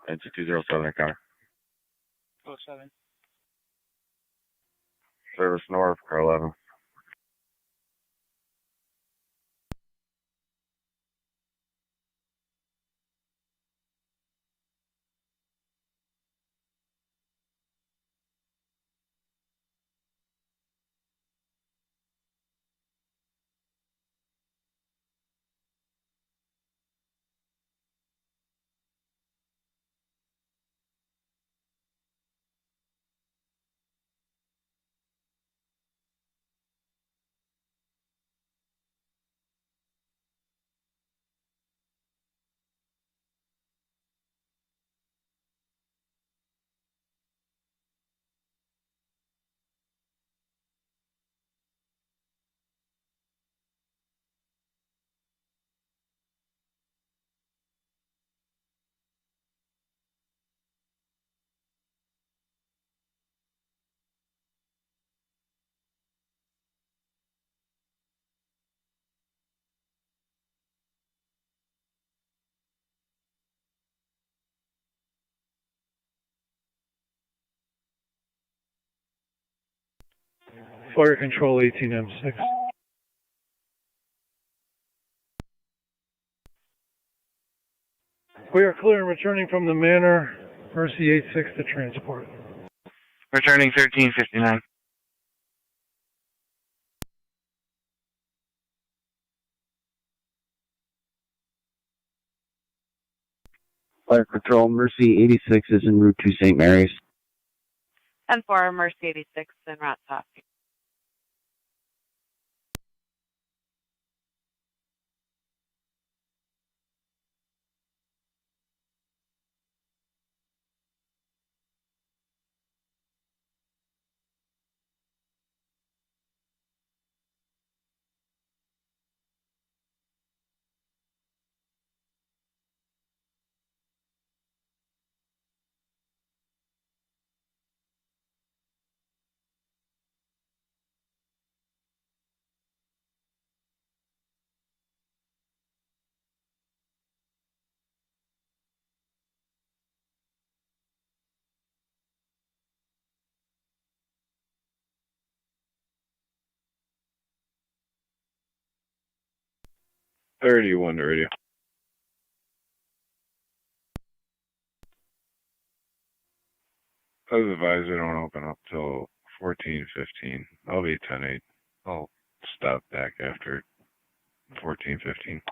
S12: Engine 207 encounter.
S21: 07.
S12: Service north, car 11.
S18: Fire Control 18M6.
S1: We are clear and returning from the manor. Mercy 86 to transport.
S22: Returning 1359.
S19: Fire Patrol, Mercy 86 is en route to St. Mary's.
S5: 10-4, Mercy 86 en route to Off.
S6: $31 to radio. I was advised they don't open up till 14:15. I'll be 10:8. I'll stop back after 14:15.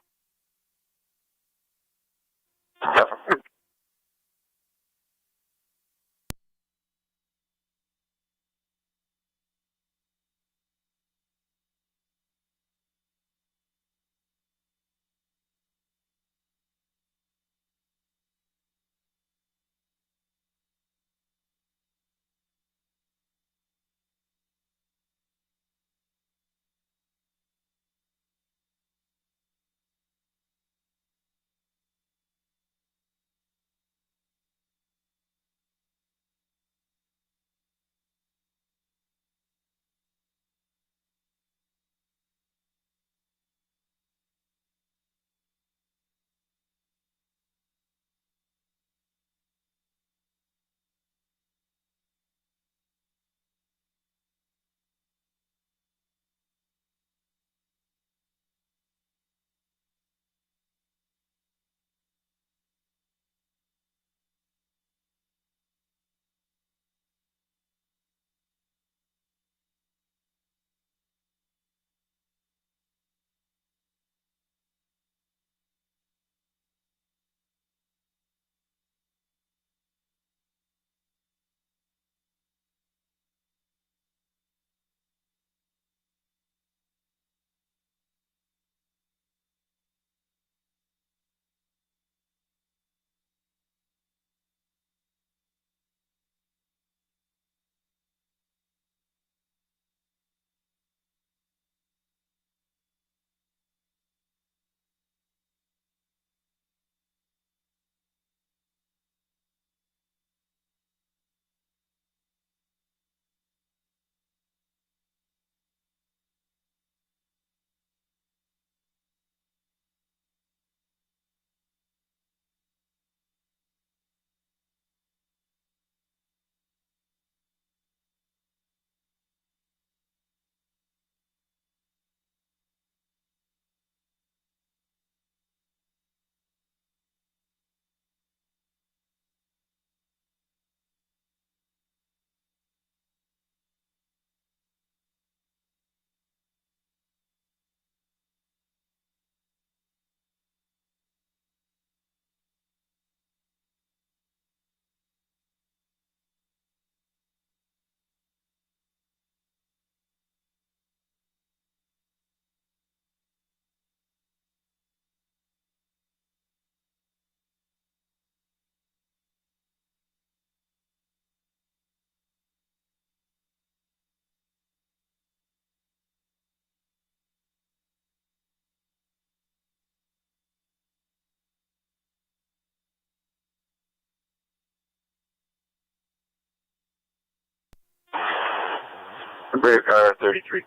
S11: Brave car 33.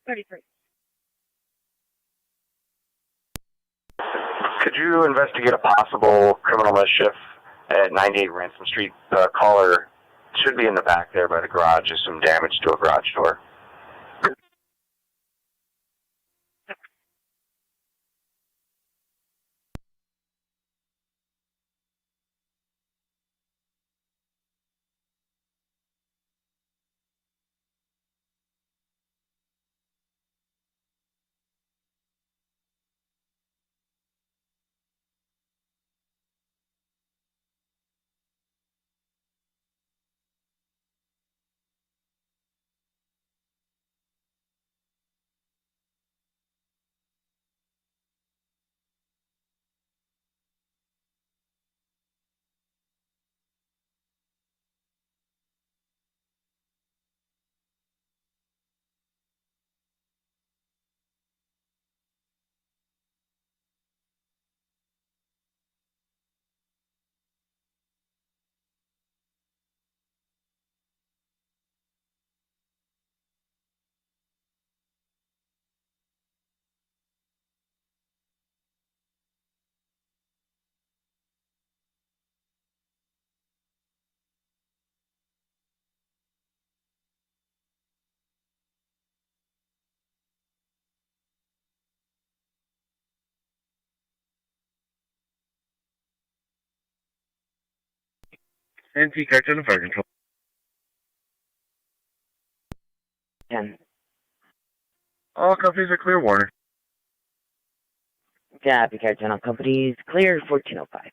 S8: 33.
S11: Could you investigate a possible criminal mischief at 98 Ransom Street? The caller should be in the back there by the garage. There's some damage to a garage door.
S9: And TAC and Fire Control.
S14: 10.
S9: All companies are clear, Warner.
S14: Copy, car 10. All companies clear, 1405.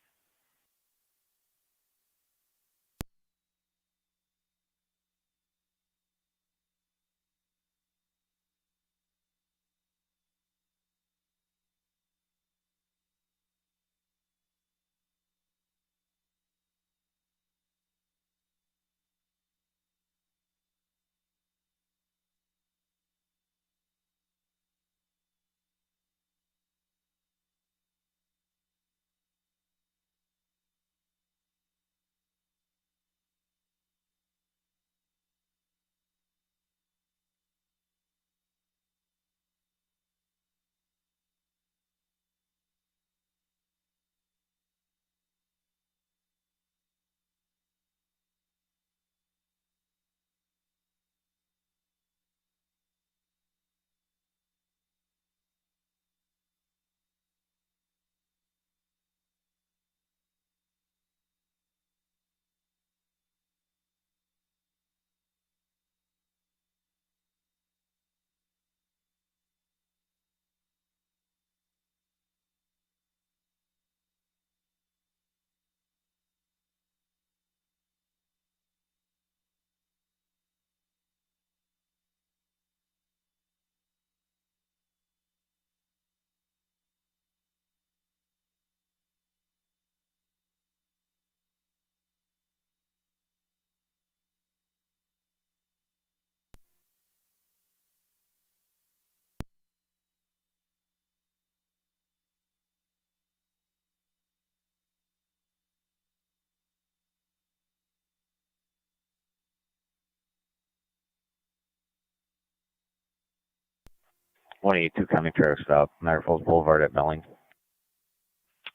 S3: $182 coming trailer stop, Niagara Falls Boulevard at Belling.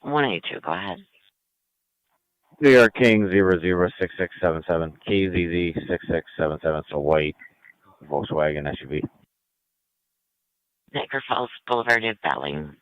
S2: 182, go ahead.
S3: New York King 006677, KZZ 6677, so white Volkswagen SUV.
S2: Niagara Falls Boulevard at Belling.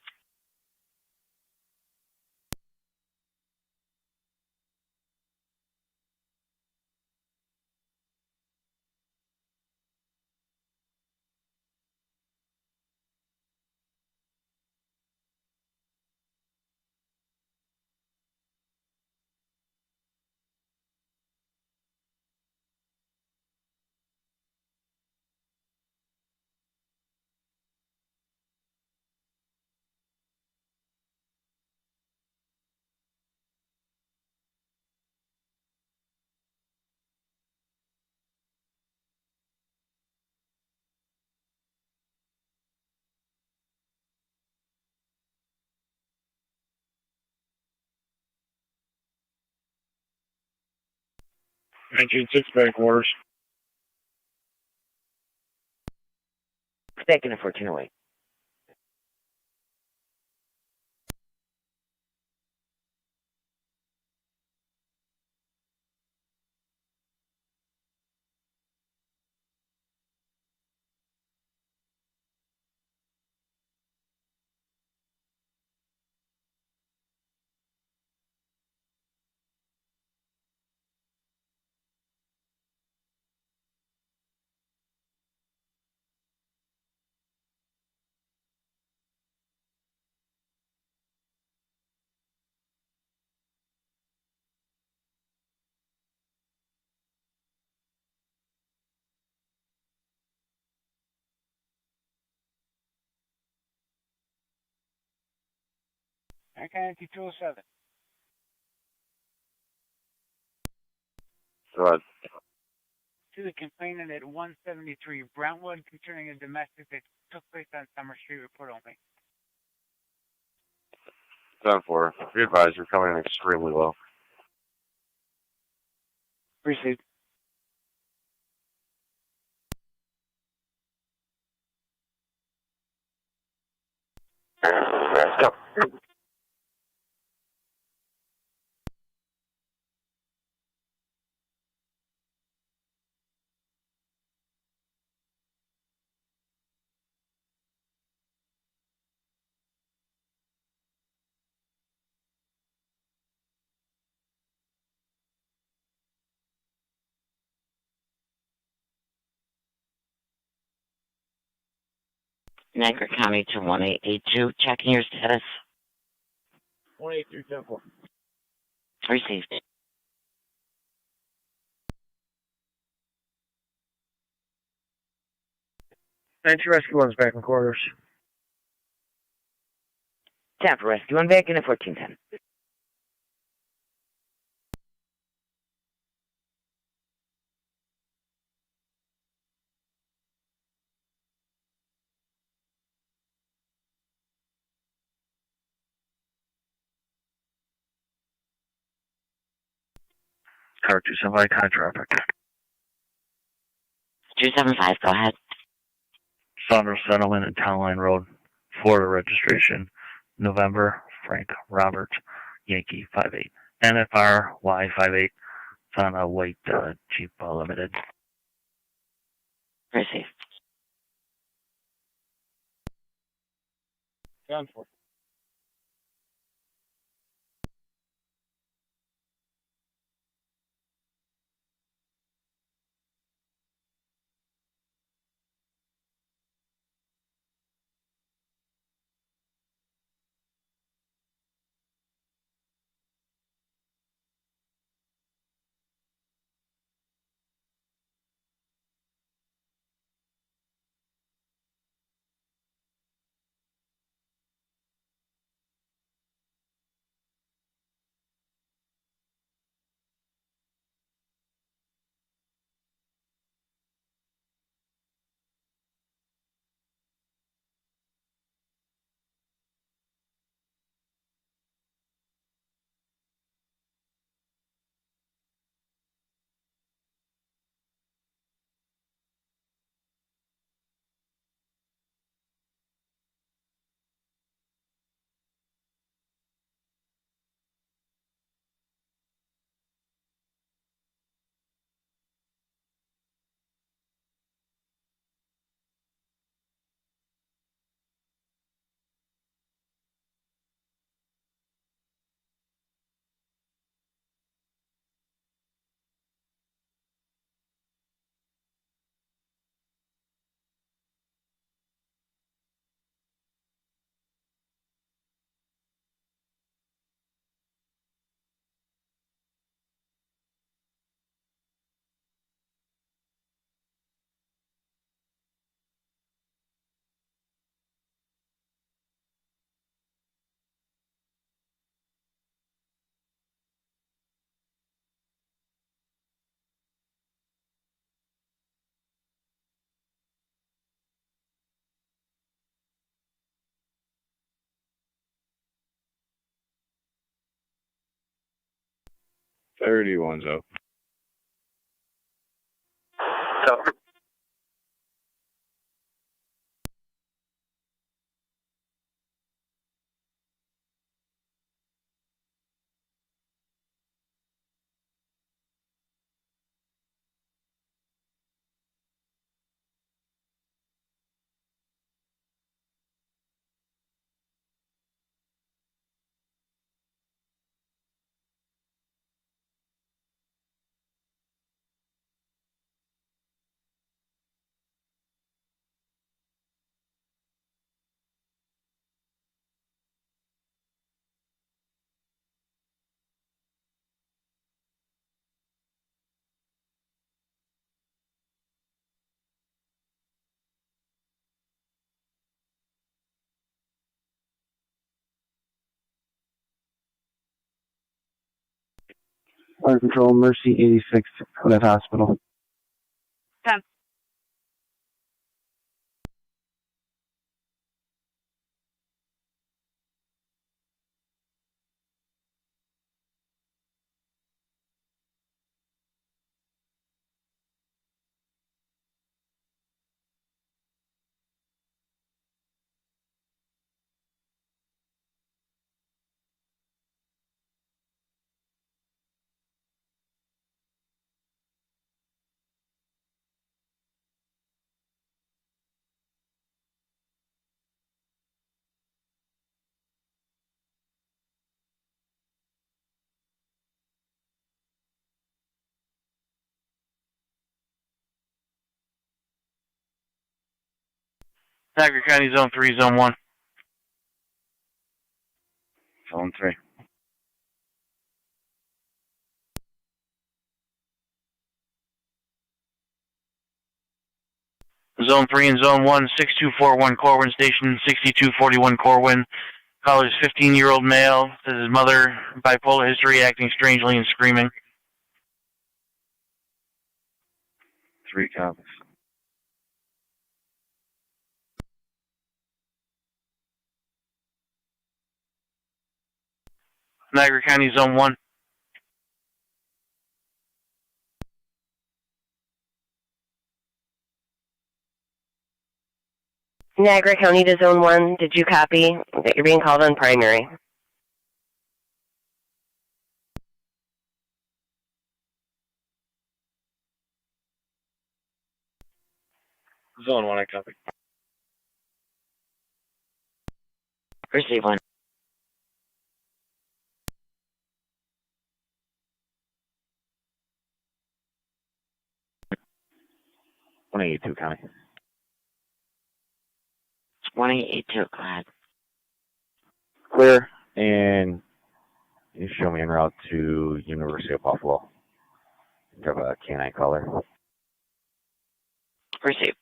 S9: Bank orders.
S14: Second at 1408.
S21: Identity 207.
S9: Go ahead.
S21: To the complainant at 173 Brentwood concerning a domestic that took place on Summer Street, report only.
S9: 10-4. Be advised, you're coming in extremely low.
S21: Received.
S9: Let's go.
S2: Niagara County to 1882. Checking your status.
S16: 18374.
S2: Received.
S16: 92 Rescue 1's back in quarters.
S14: Tampa Rescue 1 back in at 1410.
S9: Car 275, high traffic.
S2: 275, go ahead.
S9: Saunders Settlement and Town Line Road, Florida registration, November, Frank, Robert, Yankee 58. NFR Y58. It's on a white Jeep Limited.
S2: Received.
S16: Down for.
S6: One's up.
S11: So,
S19: Fire Control, Mercy 86, Outlet Hospital.
S5: 10.
S22: Niagara County Zone 3, Zone 1.
S9: Zone 3.
S22: Zone 3 and Zone 1, 6241 Corwin Station, 6241 Corwin. Caller's 15-year-old male. Says his mother, bipolar history, acting strangely and screaming.
S9: 3 copies.
S22: Niagara County Zone 1.
S10: Niagara County to Zone 1. Did you copy that you're being called on primary?
S4: Zone 1, I copy.
S2: Receive 1.
S3: $182 County.
S2: 182, go ahead.
S3: Clear. And you show me en route to University of Buffalo. You have a canine caller.
S2: Receive.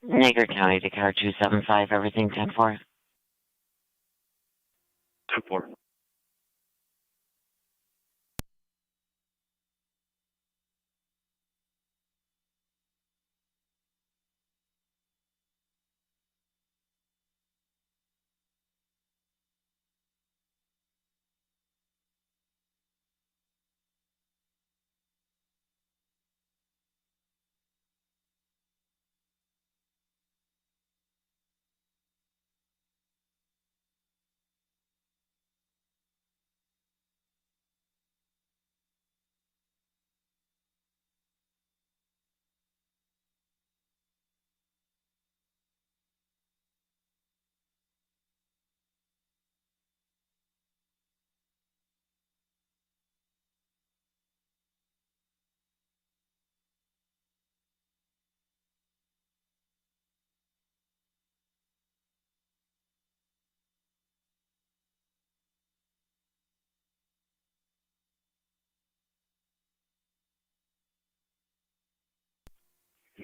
S2: Niagara County to car 275, everything 10-4.
S9: 2-4.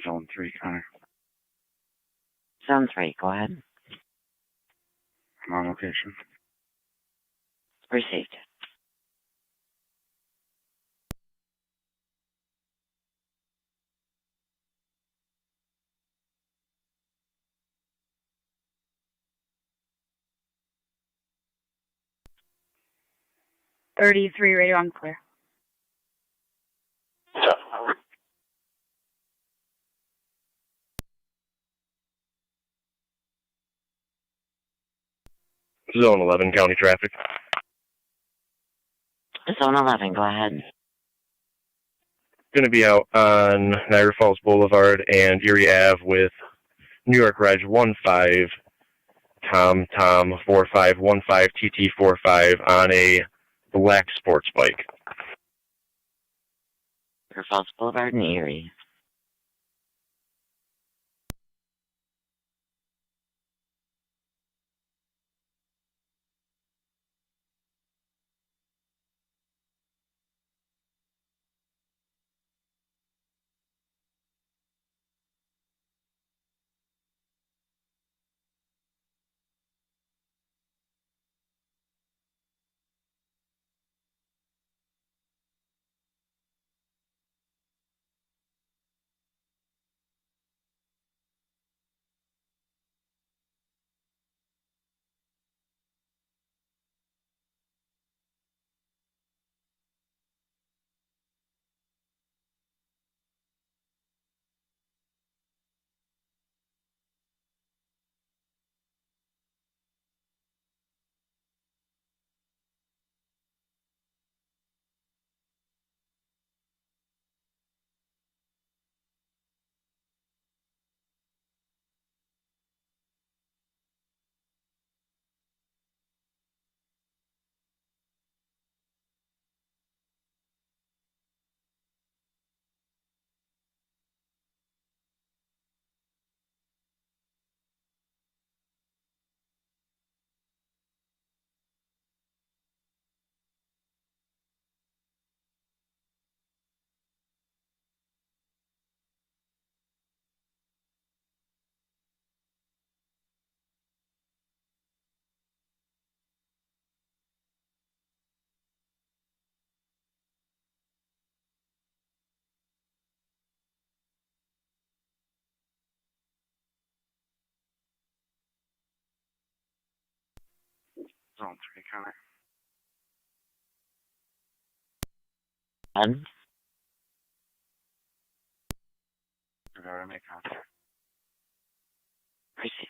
S9: Zone 3, Connor.
S2: Zone 3, go ahead.
S9: I'm on location.
S2: Received.
S8: .33 radio on clear.
S12: Zone 11, county traffic.
S2: Zone 11, go ahead.
S12: Going to be out on Niagara Falls Boulevard and Erie Ave with New York Reg 15 Tom 4515 TT 45 on a black sports bike.
S2: Niagara Falls Boulevard in Erie.
S7: Zone 3, Connor.
S2: And
S7: Rivera, make contact.
S2: proceed.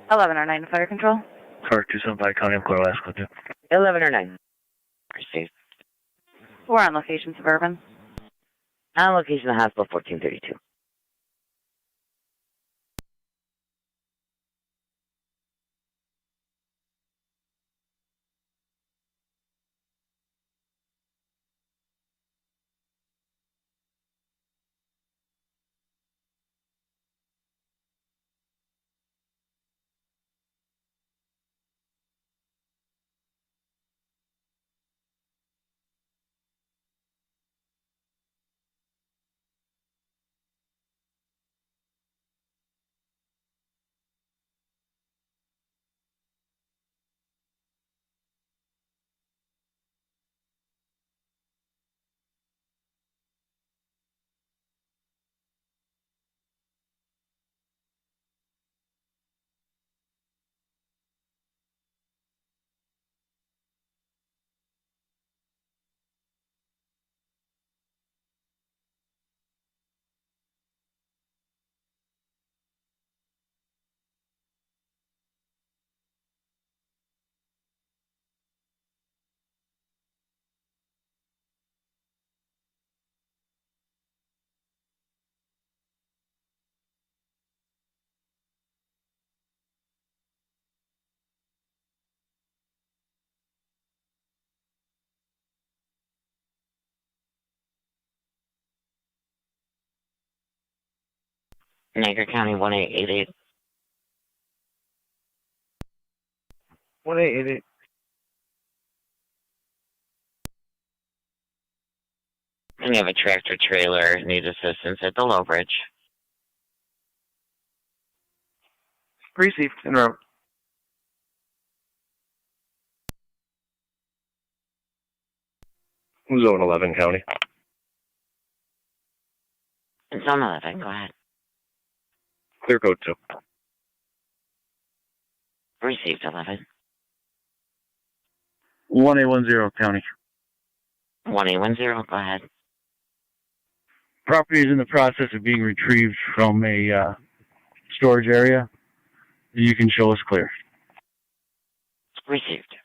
S8: Eleven or 9 to fire control.
S9: Car 275, County of Clear, last call.
S14: 11 or 9.
S2: Proceed.
S8: We're on location, Suburban.
S14: On location, the hospital 1432.
S2: Niagara County 1888.
S16: 1888.
S2: And you have a tractor trailer, need assistance at the low bridge.
S16: Received, en route.
S12: Zone 11 County.
S2: Zone 11, go ahead.
S12: Clear code 2.
S2: Received 11.
S9: 1810 County.
S2: 1810, go ahead.
S9: Property is in the process of being retrieved from a storage area. You can show us clear.
S2: Received.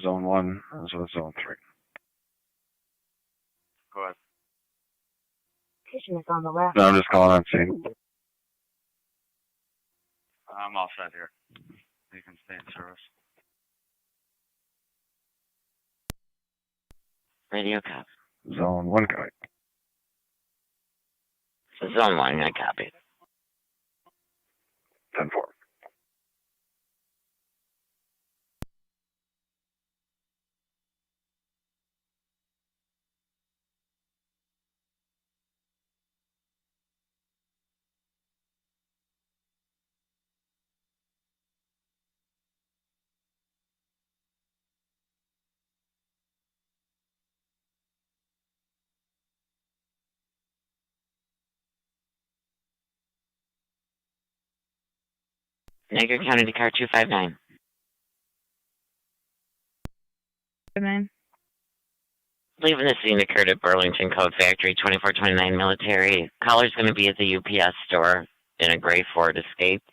S6: Zone 1, so it's Zone 3.
S12: Go ahead.
S8: Kitchen is on the left.
S6: No, I'm just calling on scene.
S9: I'm all set here. You can stay in service.
S2: Radio copy.
S6: Zone 1 County.
S2: Zone 1, I copy.
S6: 10-4.
S2: Niagara County to car 259.
S8: 9.
S2: Leaving the scene occurred at Burlington Coat Factory, 2429 Military. Caller's going to be at the UPS store in a gray Ford Escape.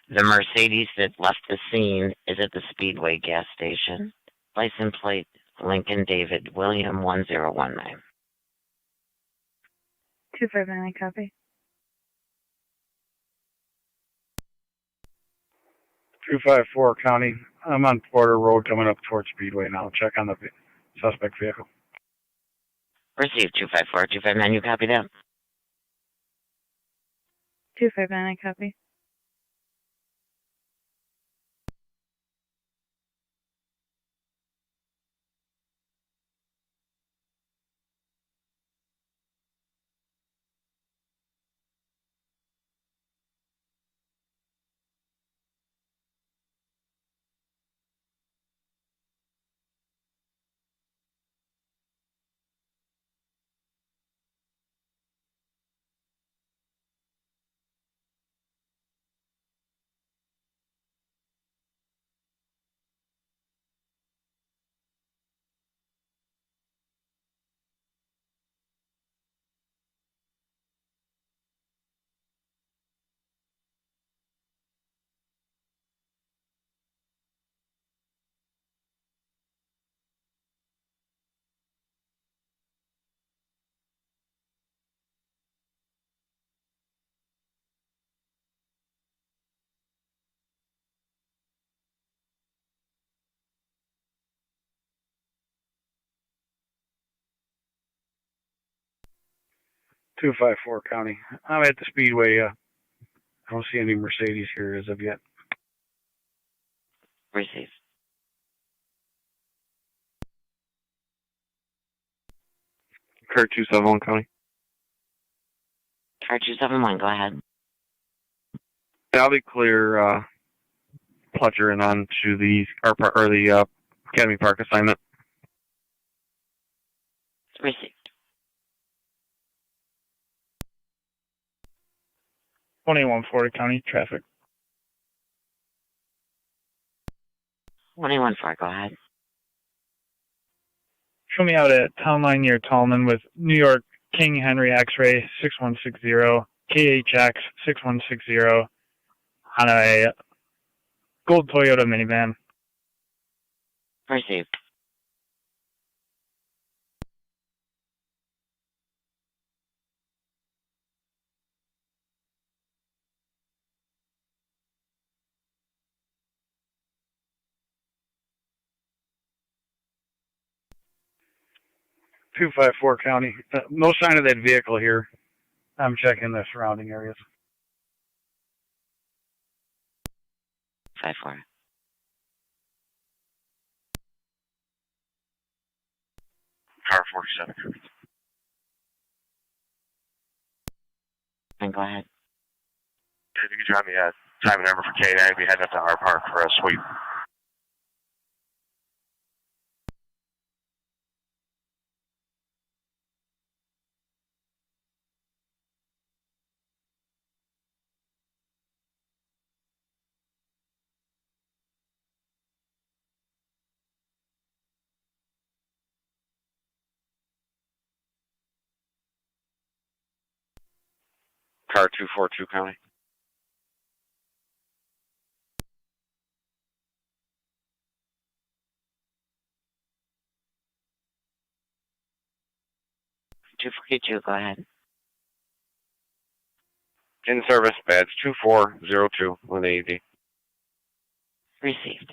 S2: The Mercedes that left the scene is at the Speedway gas station. License plate, Lincoln David William 1019.
S8: 259, copy.
S18: 254 County. I'm on Porter Road coming up towards Speedway now. Check on the suspect vehicle.
S2: Received 254, 259, you copy that?
S8: 259, I copy.
S15: 254 County. I'm at the Speedway. I don't see any Mercedes here as of yet.
S2: Receive.
S12: Car 271 County.
S2: Car 271, go ahead.
S12: Yeah, I'll be clear, Pledger and on to the car park, or the Academy Park assignment.
S2: Received.
S18: 2140 County traffic.
S2: 214, go ahead.
S18: Show me out at Town Line near Tallman with New York King Henry X-Ray 6160, KHX 6160 on a gold Toyota minivan.
S2: Received.
S15: Two 254 County. No sign of that vehicle here. I'm checking the surrounding areas.
S2: 54.
S11: Car 47.
S2: And go ahead.
S11: If you could drive me a time and number for K9, I'd be heading up to our park for a sweep. Car 242 County.
S2: Two 242, go ahead.
S11: In service, badge 2402 with AED.
S2: Received.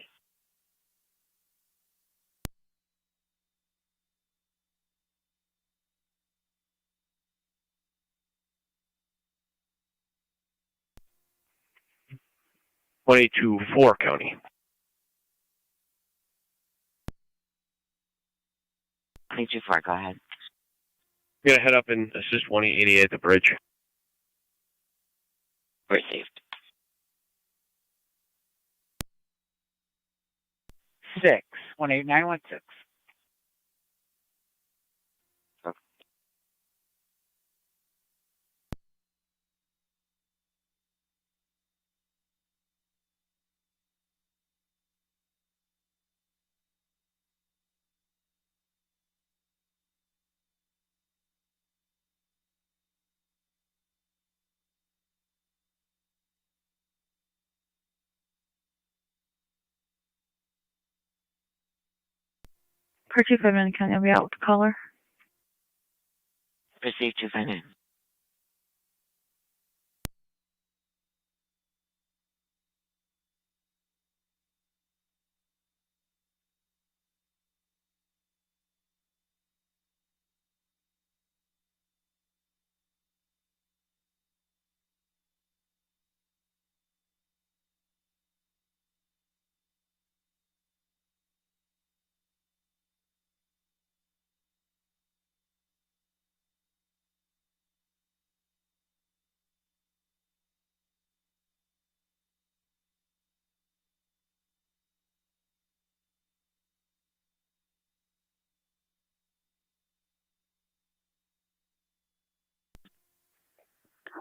S12: .4 County.
S2: 224, go ahead.
S12: I'm gonna head up and assist 1888 at the bridge.
S2: Received.
S21: 18916.
S17: Per 259 County, I'll be out with the caller.
S2: Received 259.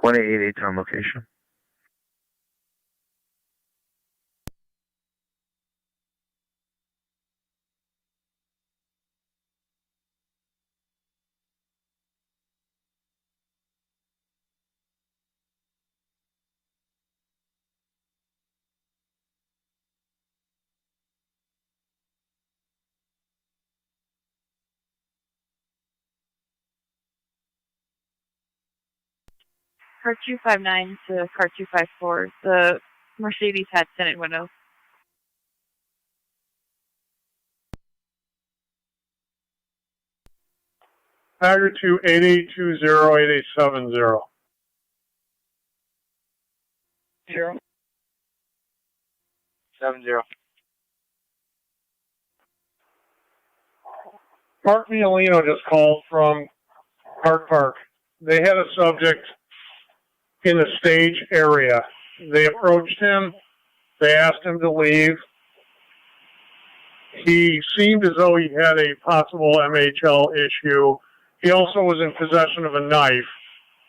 S12: .888 on location.
S17: Car 259 to car 254. The Mercedes had tinted windows.
S1: Niagara 288208870.
S22: 070.
S1: Mark Violino just called from Park. They had a subject in the stage area. They approached him. They asked him to leave. He seemed as though he had a possible MHL issue. He also was in possession of a knife,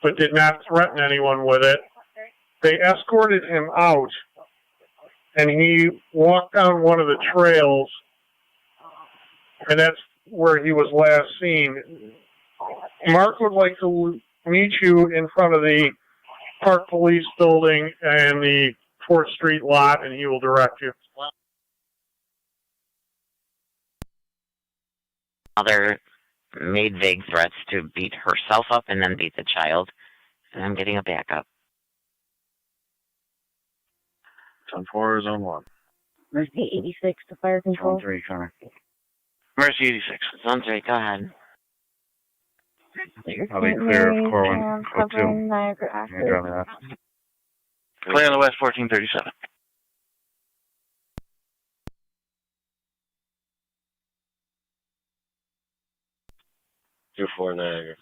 S1: but did not threaten anyone with it. They escorted him out, and he walked down one of the trails, and that's where he was last seen. Mark would like to meet you in front of the Park Police Building and the 4th Street lot, and he will direct you.
S2: Mother made vague threats to beat herself up and then beat the child, and I'm getting a backup.
S6: Zone 4, Zone 1.
S8: Mercy 86 to fire control.
S6: Zone 3, Connor.
S22: Mercy 86.
S2: Zone 3, go ahead.
S12: I'll be clear of core 1, code 2.
S8: Niagara
S12: Can you drop me that?
S22: Clear on the west 1437.
S6: Two 4 Niagara.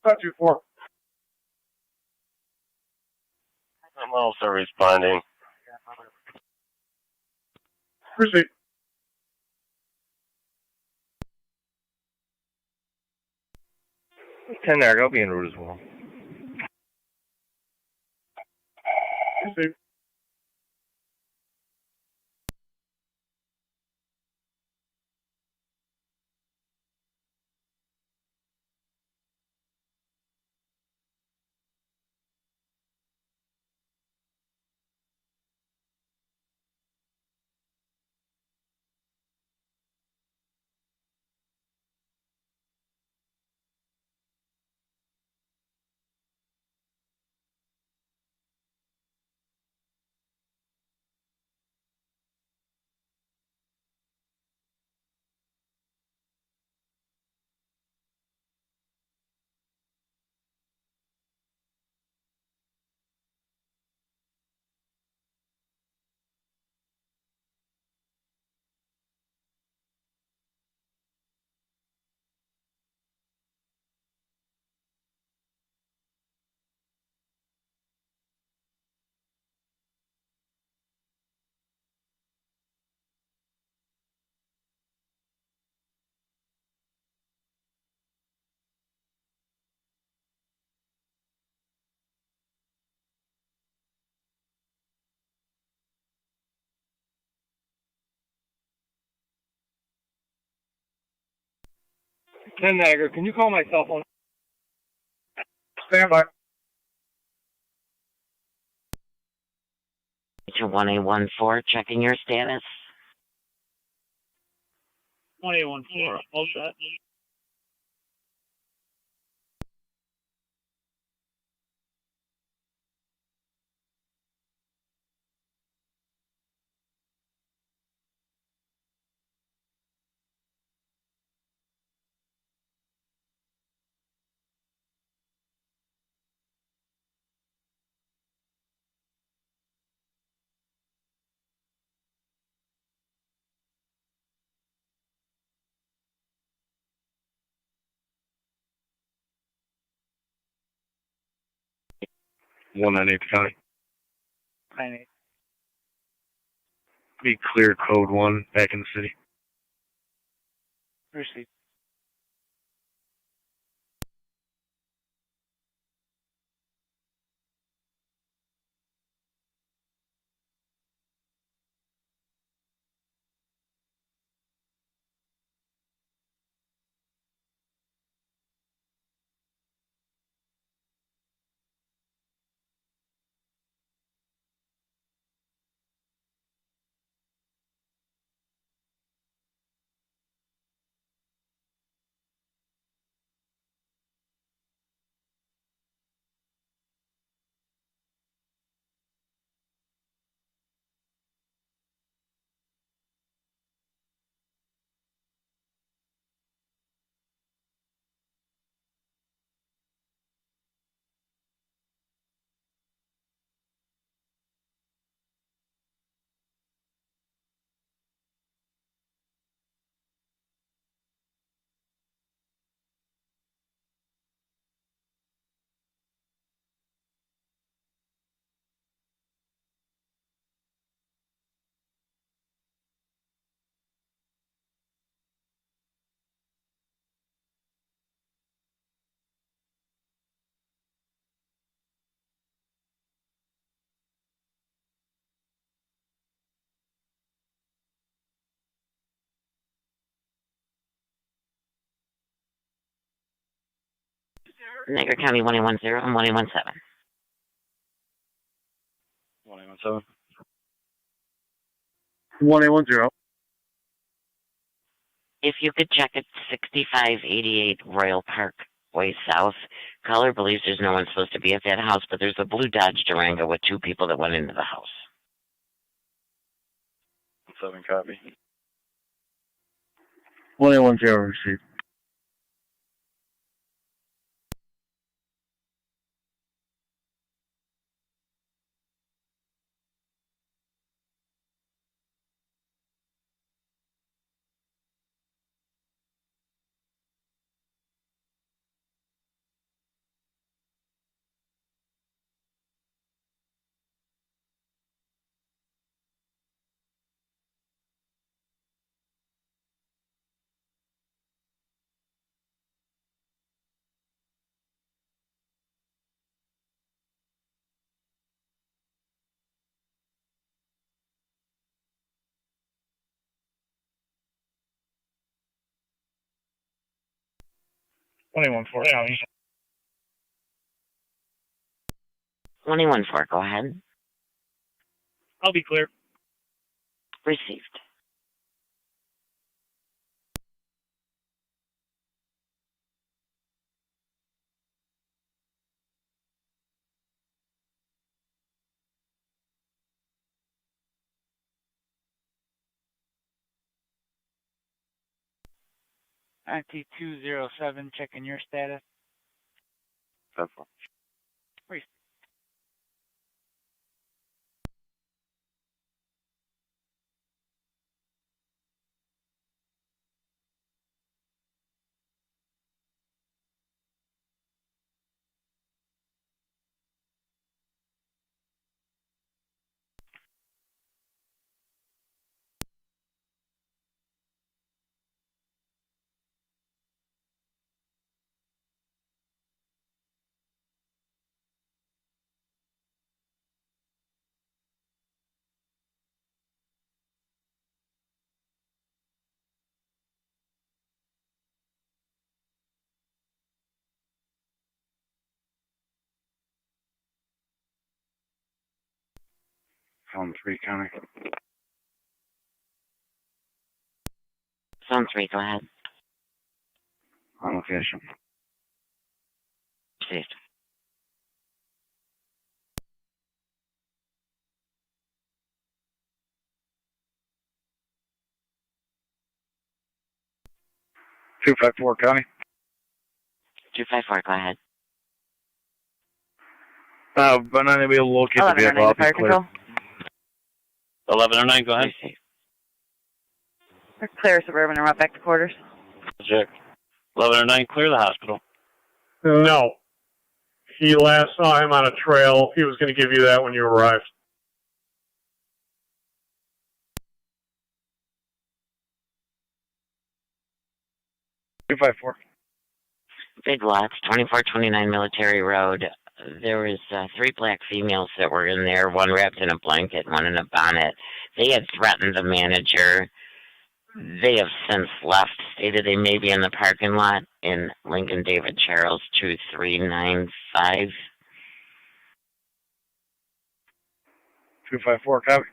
S1: 524.
S6: I'm also responding.
S1: Proceed.
S12: Ten Niagara, I'll be en route as well.
S1: Proceed.
S18: Ken Niagara, can you call my cell phone?
S1: Stand by.
S2: To 1814, checking your status.
S18: 1814, all set.
S12: One 98 County.
S18: 98.
S12: Be clear code 1 back in the city.
S18: Proceed.
S2: Niagara County 1810 and 1817.
S4: 1817.
S15: 1810.
S2: If you could check at 6588 Royal Park Way South. Caller believes there's no one supposed to be at that house, but there's a blue Dodge Durango with 2 people that went into the house.
S4: 7 copy.
S15: 1810 received.
S2: County. 1814, go ahead.
S18: I'll be clear.
S2: Received.
S21: IT-207, checking your status.
S4: That's fine.
S21: Received.
S15: Zone 3 County.
S2: Zone 3, go ahead.
S15: On location.
S2: Received.
S15: Two 254 County.
S2: 254, go ahead.
S15: But not able to locate the vehicle. I'll be clear.
S22: 1109, go ahead.
S17: We're clear Suburban and route back to quarters.
S22: Check. 1109, clear the hospital.
S1: No. He last saw him on a trail. He was going to give you that when you arrived.
S15: Two 254.
S2: Big lots, 2429 Military Road. There was 3 black females that were in there, one wrapped in a blanket, one in a bonnet. They had threatened the manager. They have since left, stated they may be in the parking lot in Lincoln David Charles 2395.
S15: 254 copy.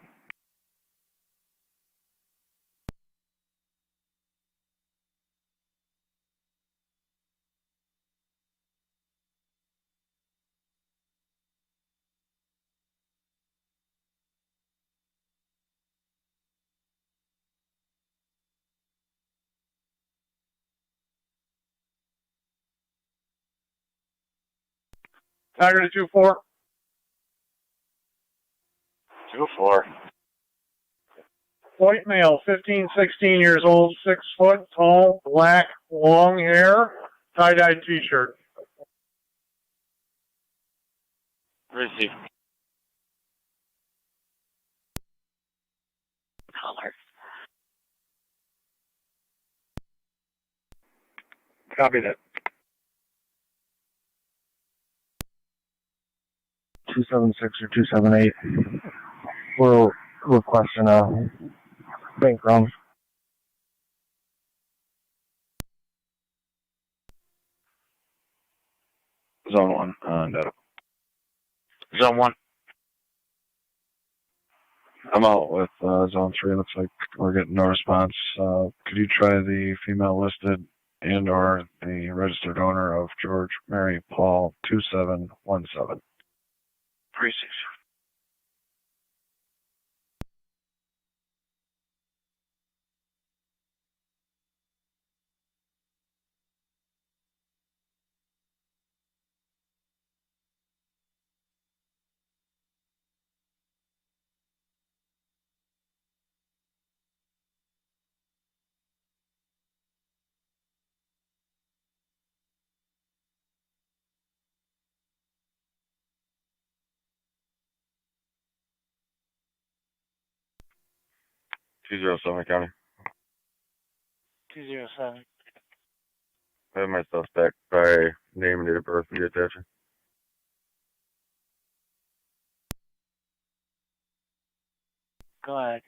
S1: Tiger 2-4.
S4: 2-4.
S1: White male, 15, 16 years old, 6 foot, tall, black, long hair, tie-dyed t-shirt.
S22: Receive.
S2: Color.
S15: Copy that.
S13: 276 or 278. We're requesting a bank run.
S6: Zone 1 on data.
S22: Zone 1.
S6: I'm out with Zone 3. Looks like we're getting no response. Could you try the female listed and or the registered owner of George Mary Paul 2717?
S22: Received.
S4: County.
S22: 207.
S4: I have my suspect by name and date of birth for the attention.
S22: Go ahead.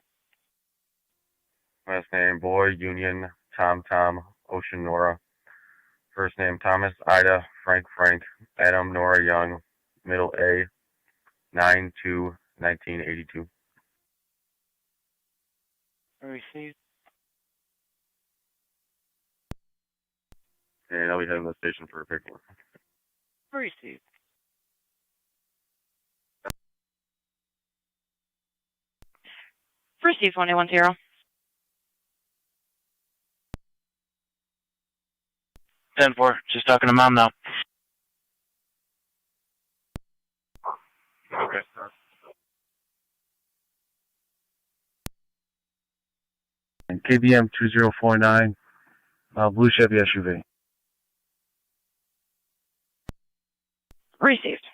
S4: Last name, Boy, Union, Tom, Ocean, Nora. First name, Thomas, Ida, Frank, Adam, Nora, Young, middle A, 9/2/1982.
S22: Received.
S4: And I'll be heading to the station for a paperwork.
S22: Received.
S8: Received 1810.
S22: 10-4. Just talking to Mom now.
S4: Okay.
S13: And KBM 2049, blue Chevy SUV.
S8: Received.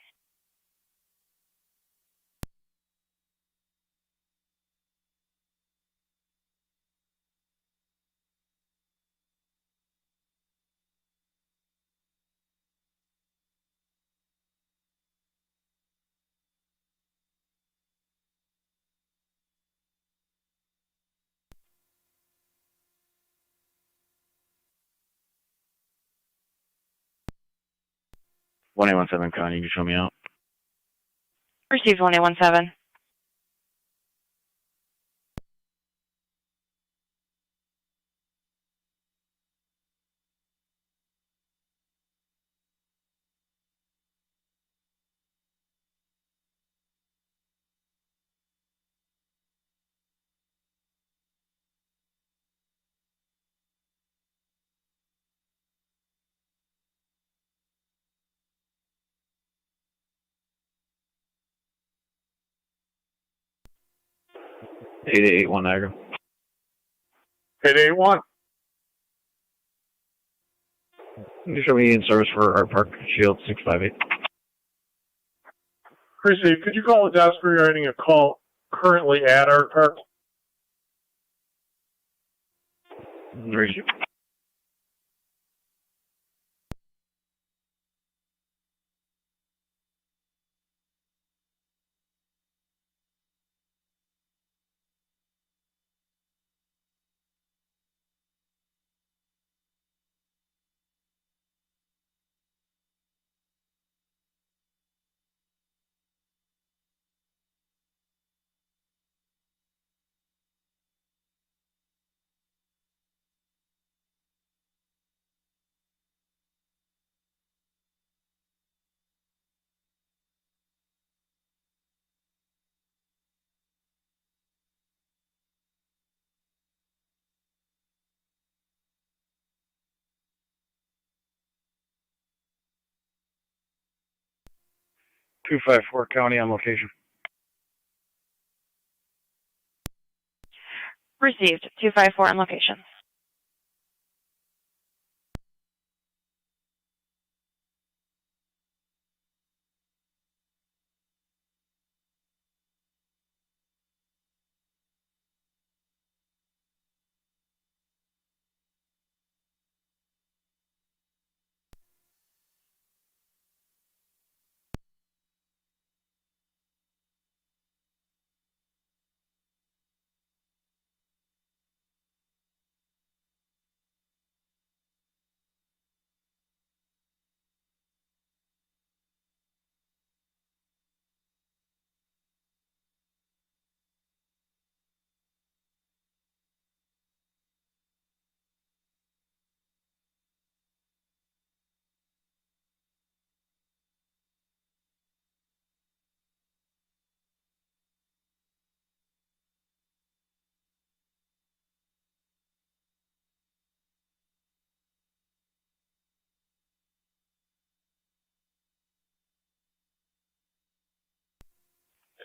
S4: One 117 Connie, you can show me out.
S8: Received 1817.
S4: Eight 81 Niagara.
S1: 881.
S4: Can you show me in service for Art Park, Shield 658?
S1: Chrissy, could you call the desk regarding a call currently at our park?
S4: Ratio.
S15: .254 County on location.
S8: Received 254 on location.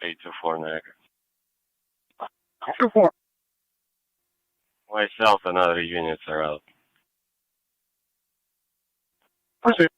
S12: 824 Niagara.
S1: 2-4.
S12: Myself and other units are out.
S1: Proceed.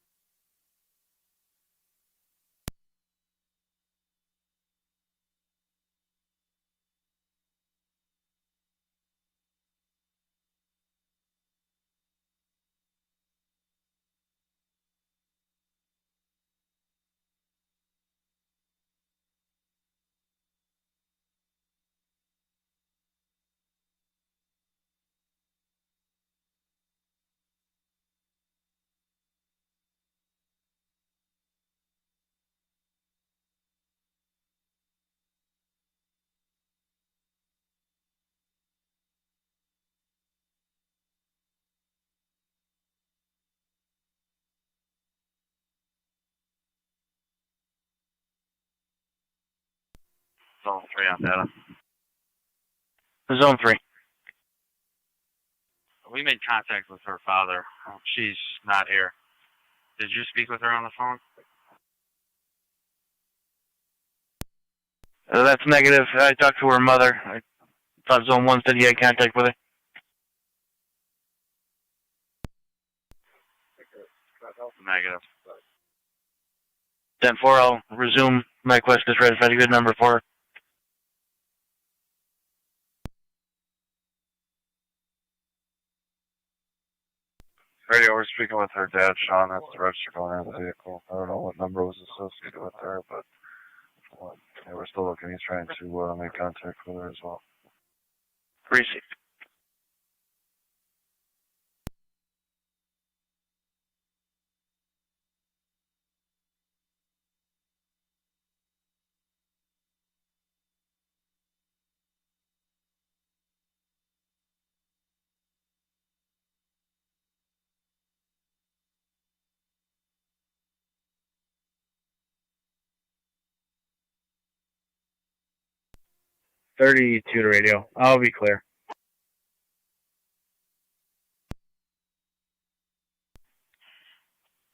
S7: Zone 3 on data.
S22: Zone 3.
S7: We made contact with her father. She's not here. Did you speak with her on the phone?
S22: That's negative. I talked to her mother. I thought Zone 1 said you had contact with her.
S7: Negative.
S22: 10-4, I'll resume my quest to try to find a good number for her.
S6: Radio, we're speaking with her dad, Sean. That's the registered owner of the vehicle. I don't know what number was associated with her, but yeah, we're still looking. He's trying to make contact with her as well.
S22: Received.
S18: $32 to radio. I'll be clear.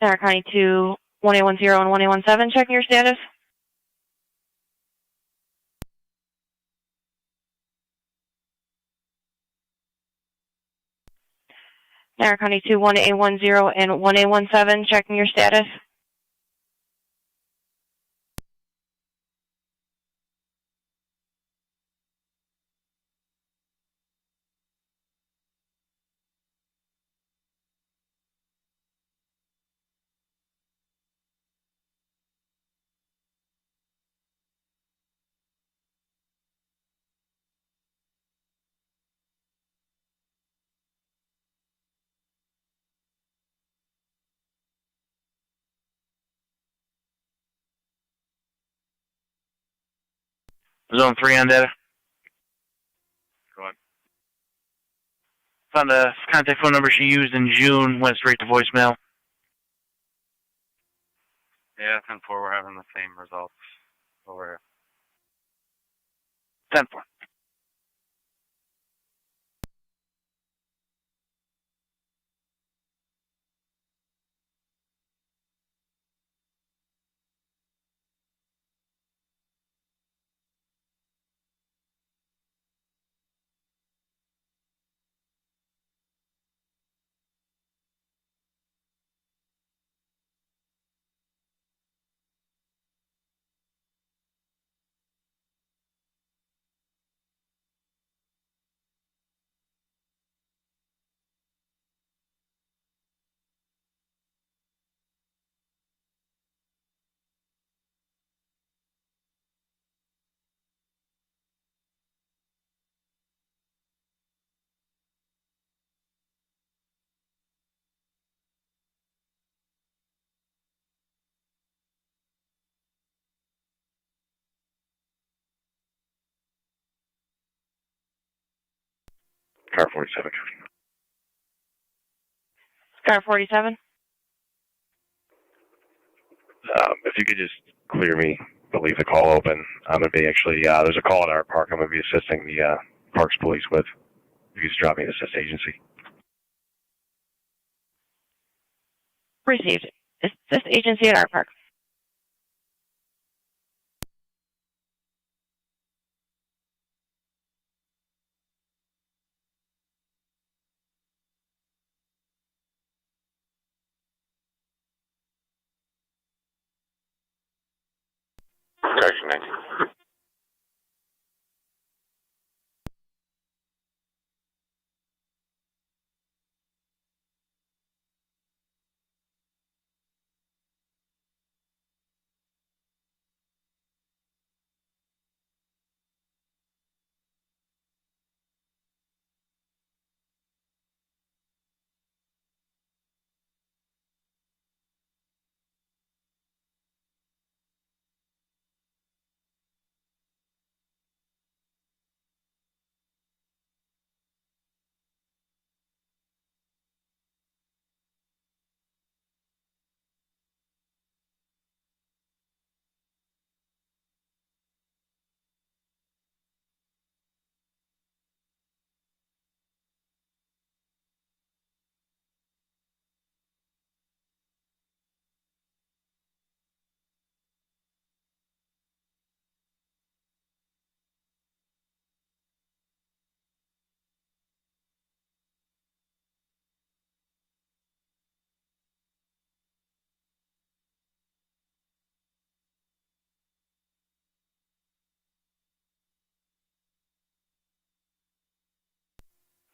S17: Niagara County 2, 1810 and 1817, checking your status. Niagara County 2, 1810 and 1817, checking your status.
S22: Zone 3 on data.
S7: Go ahead.
S22: Found the contact phone number she used in June, went straight to voicemail.
S7: Yeah, 10-4, we're having the same results over here.
S22: 10-4.
S12: Car 47.
S17: Car 47.
S12: If you could just clear me, but leave the call open. I'm going to be actually, there's a call at our park I'm going to be assisting the Parks Police with. If you could just drop me an assist agency.
S17: Received. Is this agency at our park?
S11: Section 19.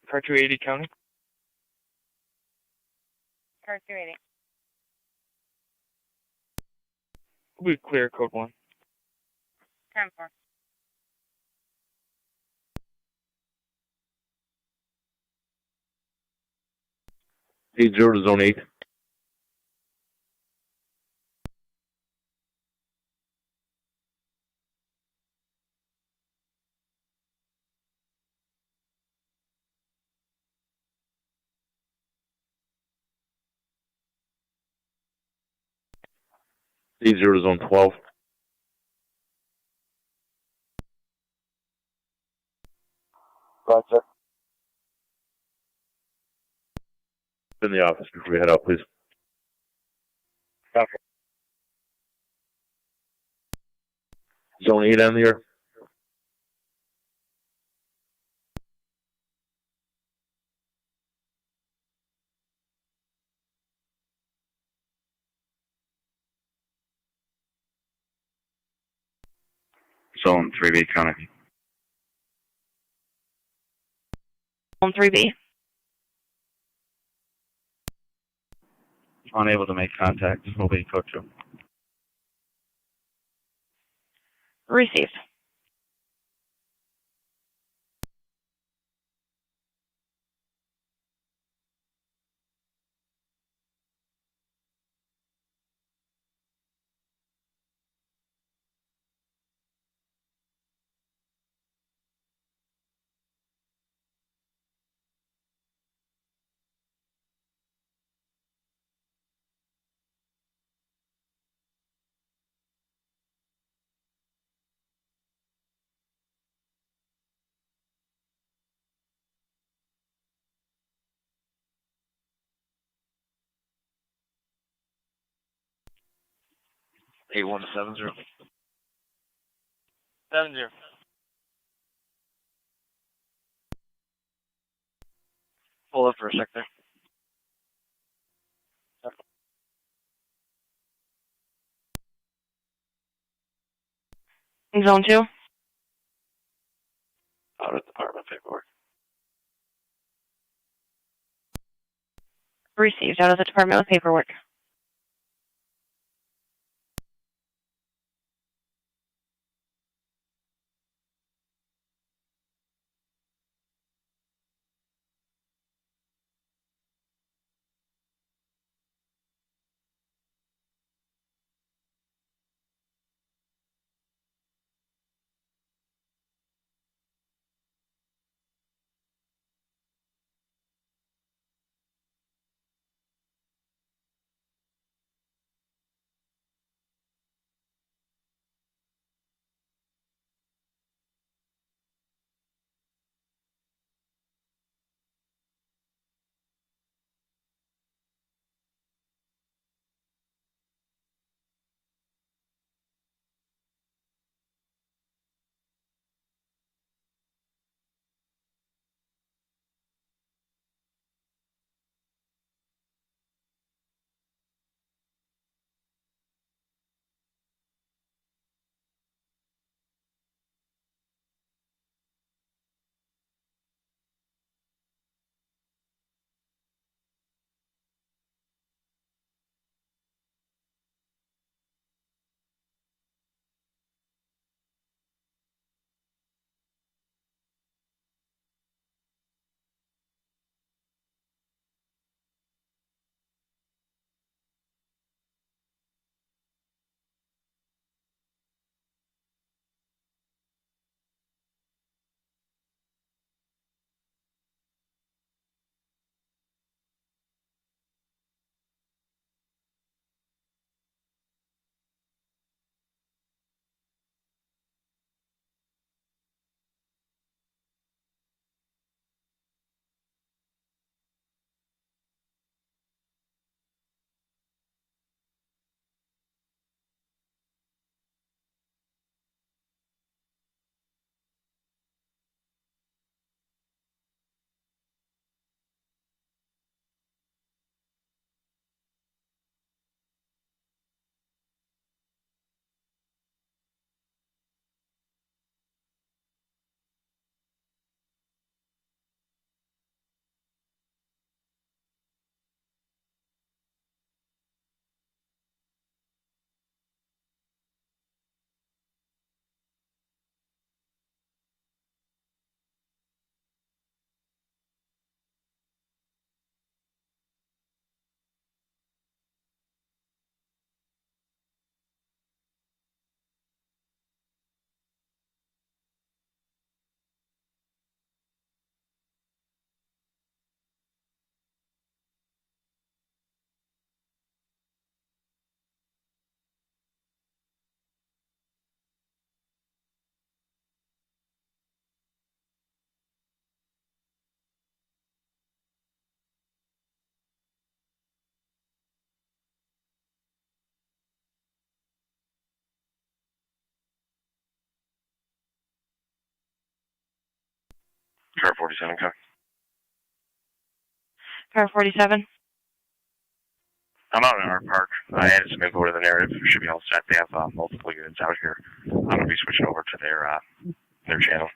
S18: Car 280 County.
S8: Car 280.
S18: We clear code 1.
S8: 10-4.
S12: Lead 0 to zone 8. Lead 0 to zone 12.
S13: Roger.
S12: In the office before we head out, please.
S13: Copy.
S12: Zone 8 on the air.
S9: Zone 3B County.
S17: Zone 3B.
S9: Unable to make contact. Will be code 2.
S17: Received.
S9: Eight 1 to 70.
S18: 70.
S9: Pull up for a sec there.
S17: Zone 2.
S9: Out of department paperwork.
S17: Received. Out of the department with paperwork.
S12: 47, come.
S17: Car 47.
S12: I'm out in our park. I added some info to the narrative. Should be all set. They have multiple units out here. I'm going to be switching over to their channel.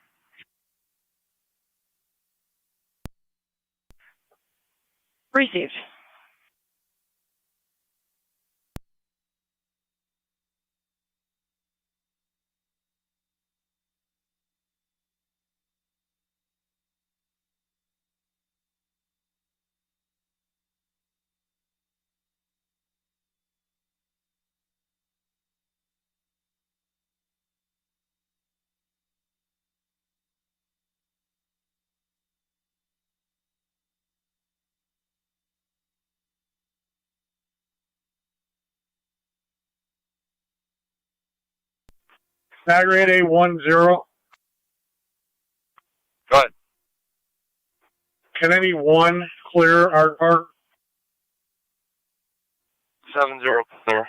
S17: Received.
S1: Niagara 8810.
S12: Go ahead.
S1: Can anyone clear our park?
S12: 70 clear.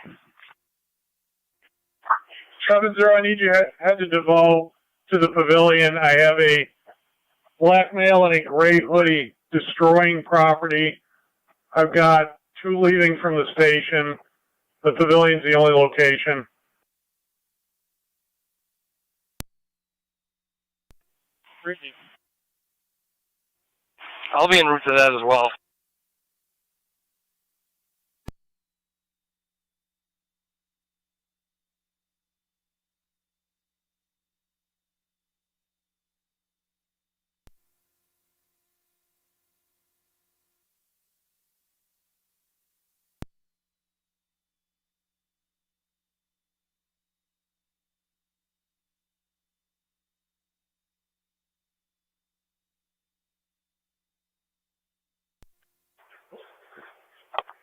S1: 70, I need you head to devolve to the pavilion. I have a black male and a gray hoodie destroying property. I've got 2 leaving from the station. The pavilion's the only location.
S12: I'll be en route to that as well.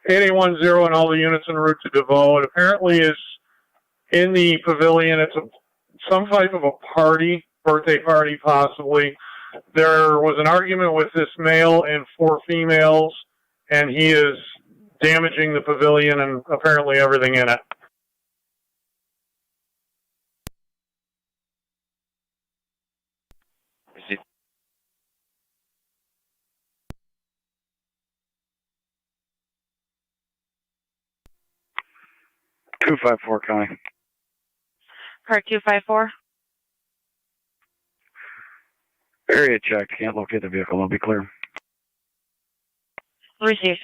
S1: .810 and all the units en route to DeVoe. It apparently is in the pavilion. It's some type of a party, birthday party possibly. There was an argument with this male and 4 females, and he is damaging the pavilion and apparently everything in it.
S12: Receive.
S15: 254 County.
S17: Car 254.
S15: Area checked. Can't locate the vehicle. It'll be clear.
S17: Received.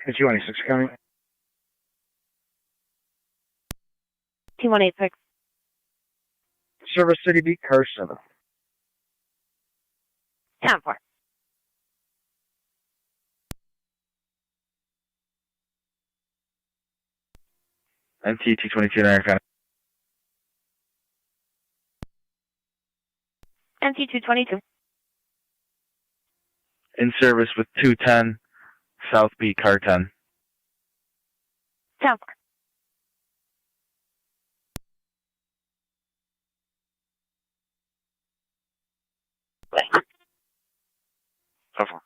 S15: T186 County.
S17: T186.
S15: Service City Beat Car 7.
S17: 10-4.
S15: MT T22 Niagara County.
S17: MT 222.
S15: In service with 210 South Beat Car 10.
S17: 10-4.
S12: Over.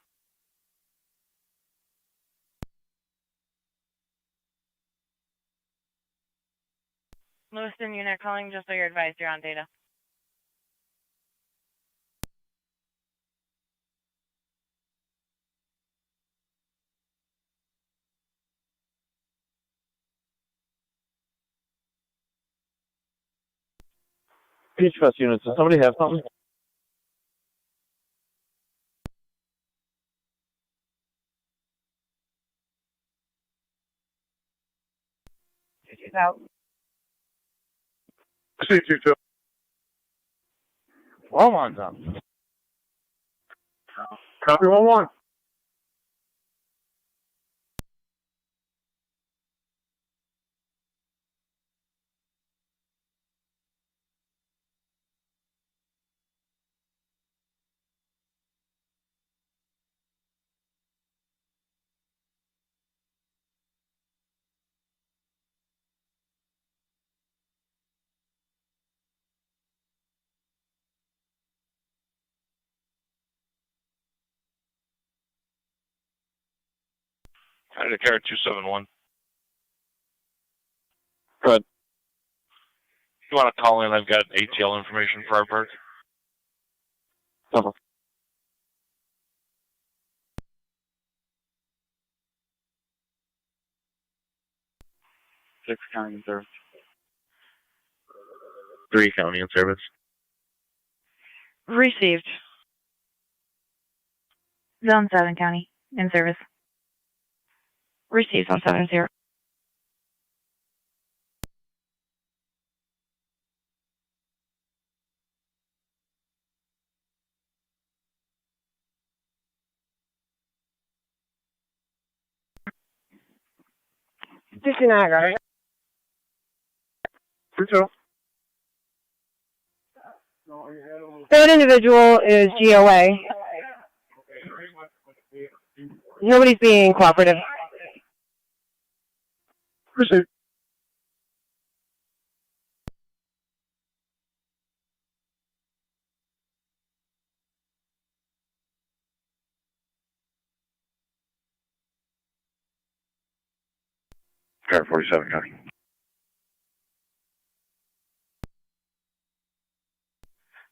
S5: Lewiston unit calling, just so you're advised you're on data.
S15: Peach Fest units, does somebody have something?
S21: Out.
S1: C22.
S15: Walmon's up.
S1: Copy 1-1.
S13: County Car 271.
S6: Good.
S13: You want to call in? I've got ATL information for our park.
S6: No.
S18: 6 county in service.
S12: 3 county in service.
S17: Received. Zone 7 county in service. Received on 70.
S21: This is Niagara. That individual is GOA. Nobody's being cooperative.
S1: Received.
S12: Car 47 county.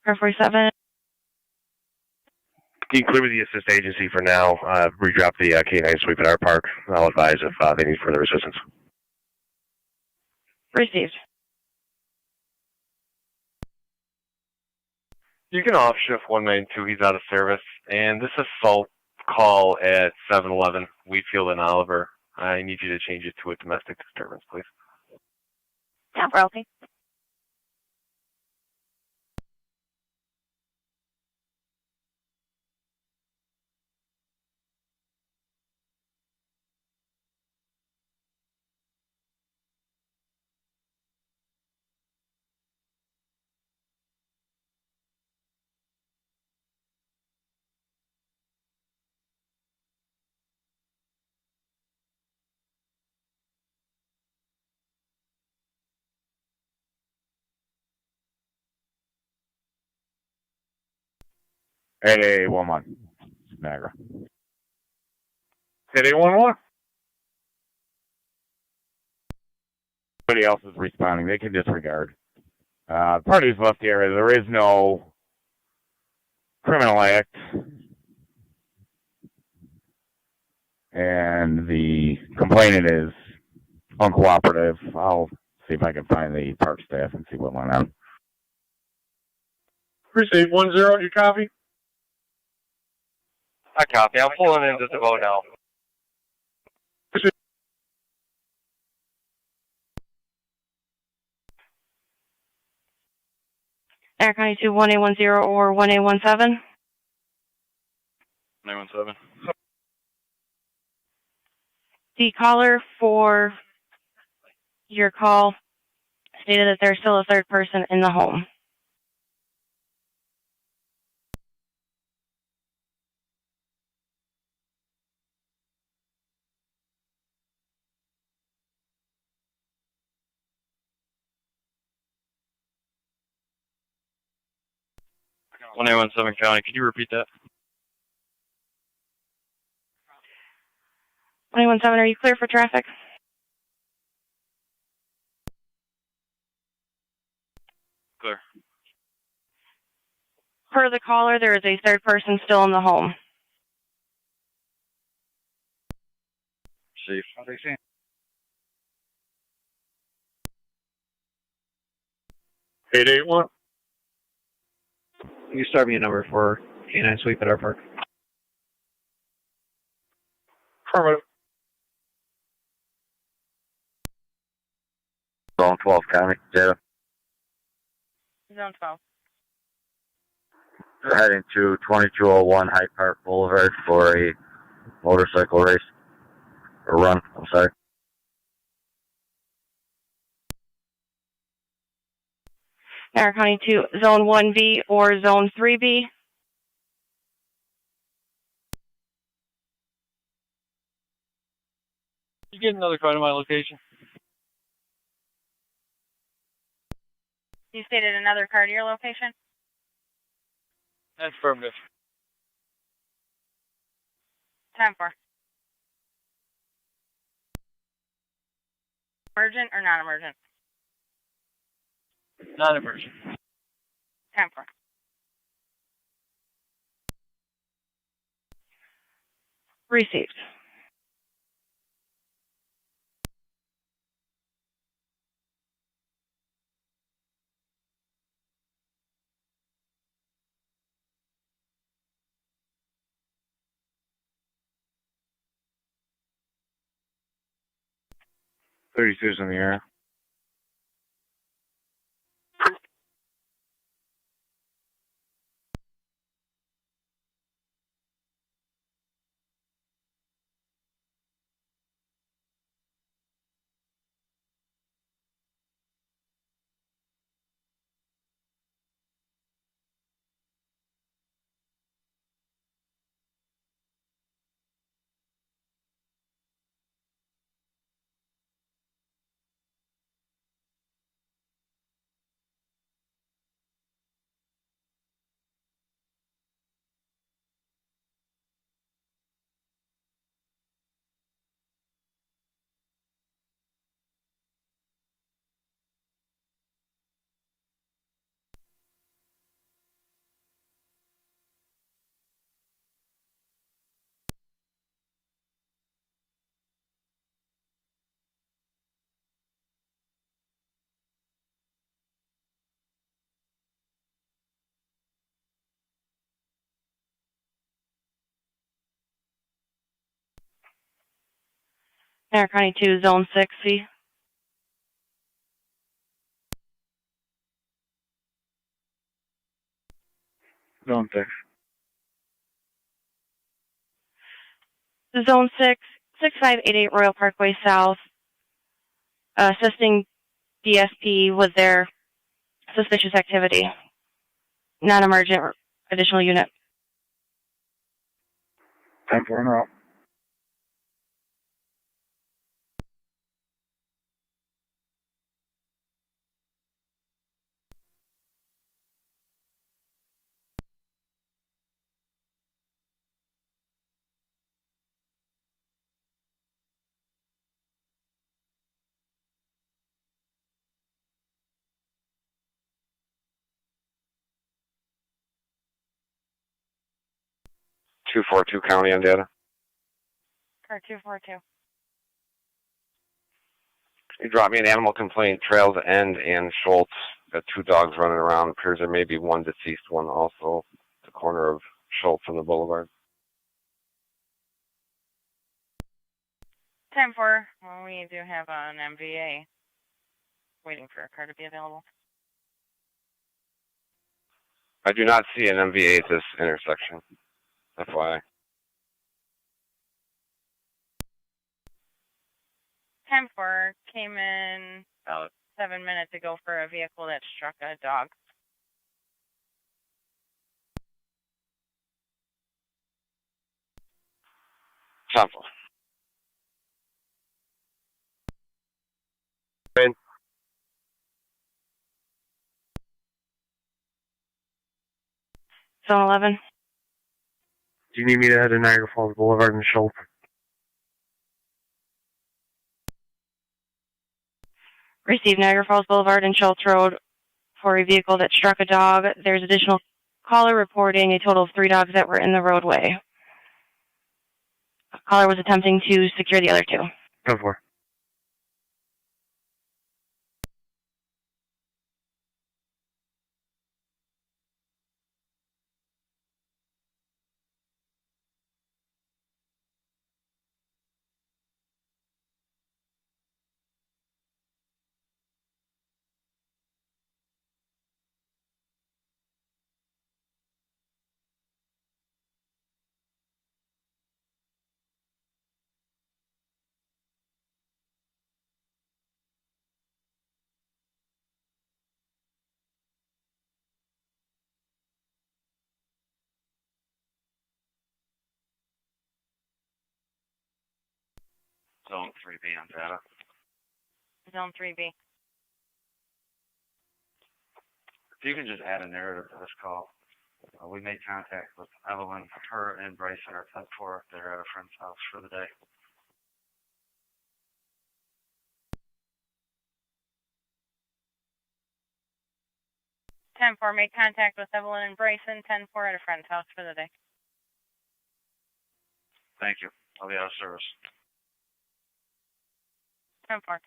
S17: Car 47.
S12: You can clear with the assist agency for now. Redrop the K9 sweep at our park. I'll advise if they need further assistance.
S17: Received.
S12: You can off shift 192. He's out of service. And this assault call at 711 Wheatfield and Oliver. I need you to change it to a domestic disturbance, please.
S8: Yeah, Royalty.
S3: Hey, 11. Niagara.
S1: Hit 811.
S3: Nobody else is responding. They can disregard. Parties left the area. There is no criminal act. And the complainant is uncooperative. I'll see if I can find the park staff and see what went on.
S1: Received 10. You copy?
S13: I copy. I'm pulling in just about now.
S17: Air County 2 1810 or 1817.
S13: 917.
S17: The caller for your call stated that there's still a third person in the home.
S13: One 117 County. Could you repeat that?
S17: 1817, are you clear for traffic?
S13: Clear.
S17: Per the caller, there is a third person still in the home.
S13: Safe.
S1: 881.
S19: You start me a number for K9 sweep at our park.
S1: Affirmative.
S12: Zone 12 county. Data.
S17: Zone 12.
S12: We're heading to 2201 Hyde Park Boulevard for a motorcycle race. Or run, I'm sorry.
S17: Niagara County 2, Zone 1B or Zone 3B.
S18: You get another card to my location.
S8: You stated another car to your location?
S18: That's affirmative.
S8: 10-4. Emergent or non-emergent?
S16: Non-emergent.
S8: 10-4.
S17: Received.
S3: .32's in the air.
S17: Niagara County 2, Zone 6, C.
S18: Zone 6.
S17: Zone 6, 6588 Royal Parkway South, assisting DSP with their suspicious activity. Non-emergent additional unit.
S18: 10-4 en route.
S11: .242 county on data.
S8: Car 242.
S11: You dropped me an animal complaint, Trails End and Schultz. Got 2 dogs running around. Appears there may be one deceased one also at the corner of Schultz and the Boulevard.
S8: 10-4. Well, we do have an MVA waiting for a car to be available.
S11: I do not see an MVA at this intersection. FYI.
S8: 10-4 came in about 7 minutes ago for a vehicle that struck a dog.
S11: Sample. In.
S17: Zone 11.
S7: Do you need me to head to Niagara Falls Boulevard and Schultz?
S17: Received Niagara Falls Boulevard and Schultz Road for a vehicle that struck a dog. There's additional caller reporting a total of 3 dogs that were in the roadway. A caller was attempting to secure the other 2.
S7: 10-4.
S11: Zone 3B on data.
S8: Zone 3B.
S10: If you can just add a narrative to this call. We made contact with Evelyn. Her and Bryson are 10-4. They're at a friend's house for the day.
S8: 10-4, make contact with Evelyn and Bryson, 10-4 at a friend's house for the day.
S10: Thank you. I'll be out of service.
S8: 10-4.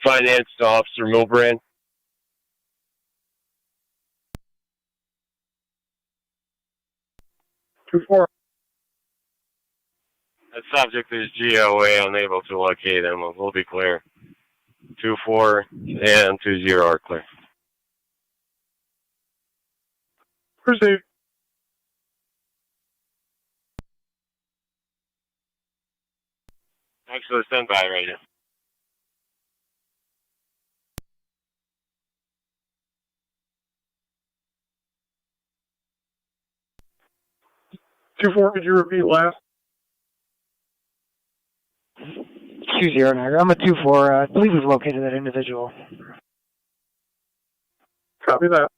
S12: Finance to Officer Milbrand.
S1: Two four.
S12: The subject is GOA, unable to locate him. We'll be clear. 2-4 and 2-0 are clear.
S1: Proceed.
S12: Thanks for the standby right now.
S1: Two four. Could you repeat last?
S16: 2-0, Niagara. I'm a 2-4. I believe we've located that individual.
S1: Copy that.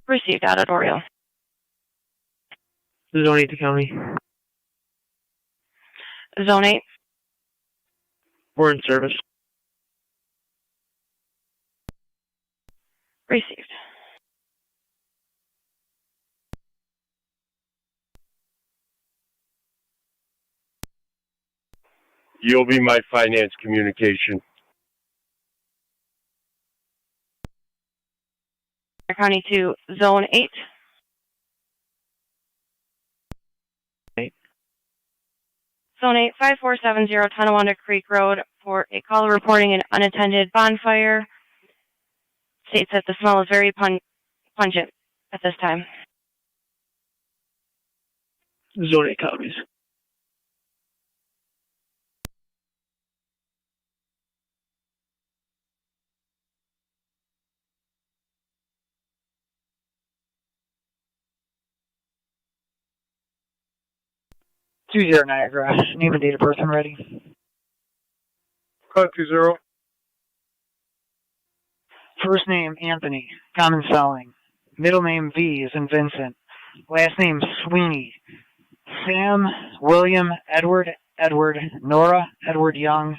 S17: Received out at Oriole.
S16: Zone 8 to county.
S17: Zone 8.
S16: We're in service.
S17: Received.
S12: You'll be my finance communication.
S17: County to Zone 8.
S16: 8.
S17: Zone 8, 5470 Tonawanda Creek Road for a caller reporting an unattended bonfire. States that the smell is very pungent at this time.
S16: Zone 8 counties. Niagara. Name and date of birth when ready.
S1: 520.
S16: First name, Anthony. Common spelling. Middle name, V as in Vincent. Last name, Sweeney. Sam, William, Edward, Nora, Edward Young.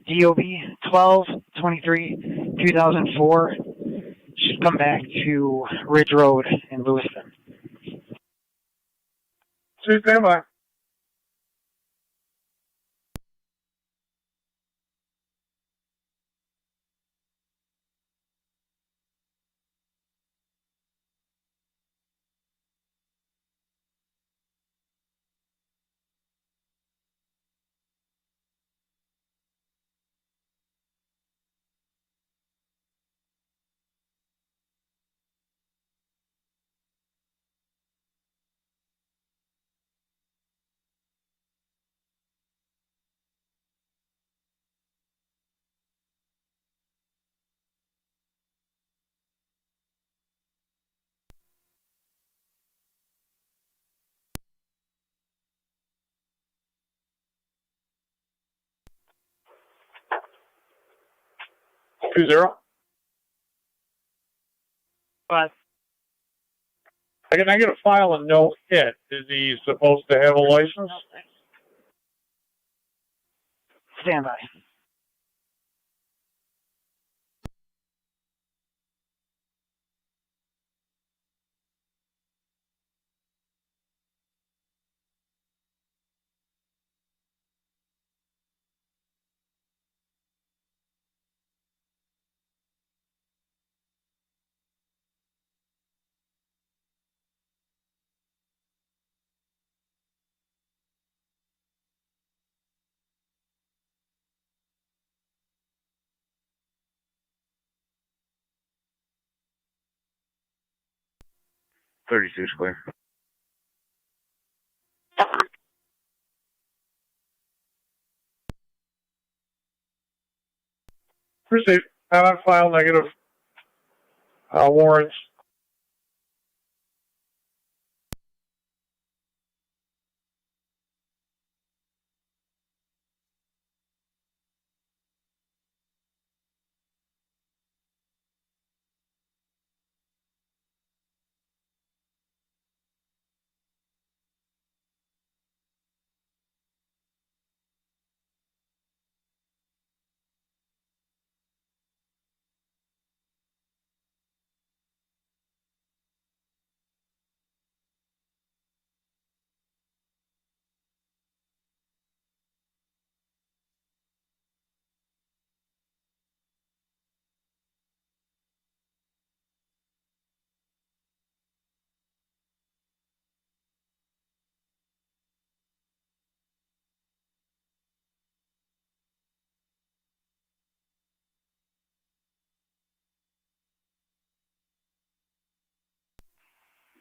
S16: DOB 12/23/2004. Should come back to Ridge Road in Lewiston.
S1: Stand by. Two zero.
S16: But
S1: I get to file a no hit. Is he supposed to have a license?
S16: stand by.
S10: .32 square.
S1: Received. Have on file negative warrants.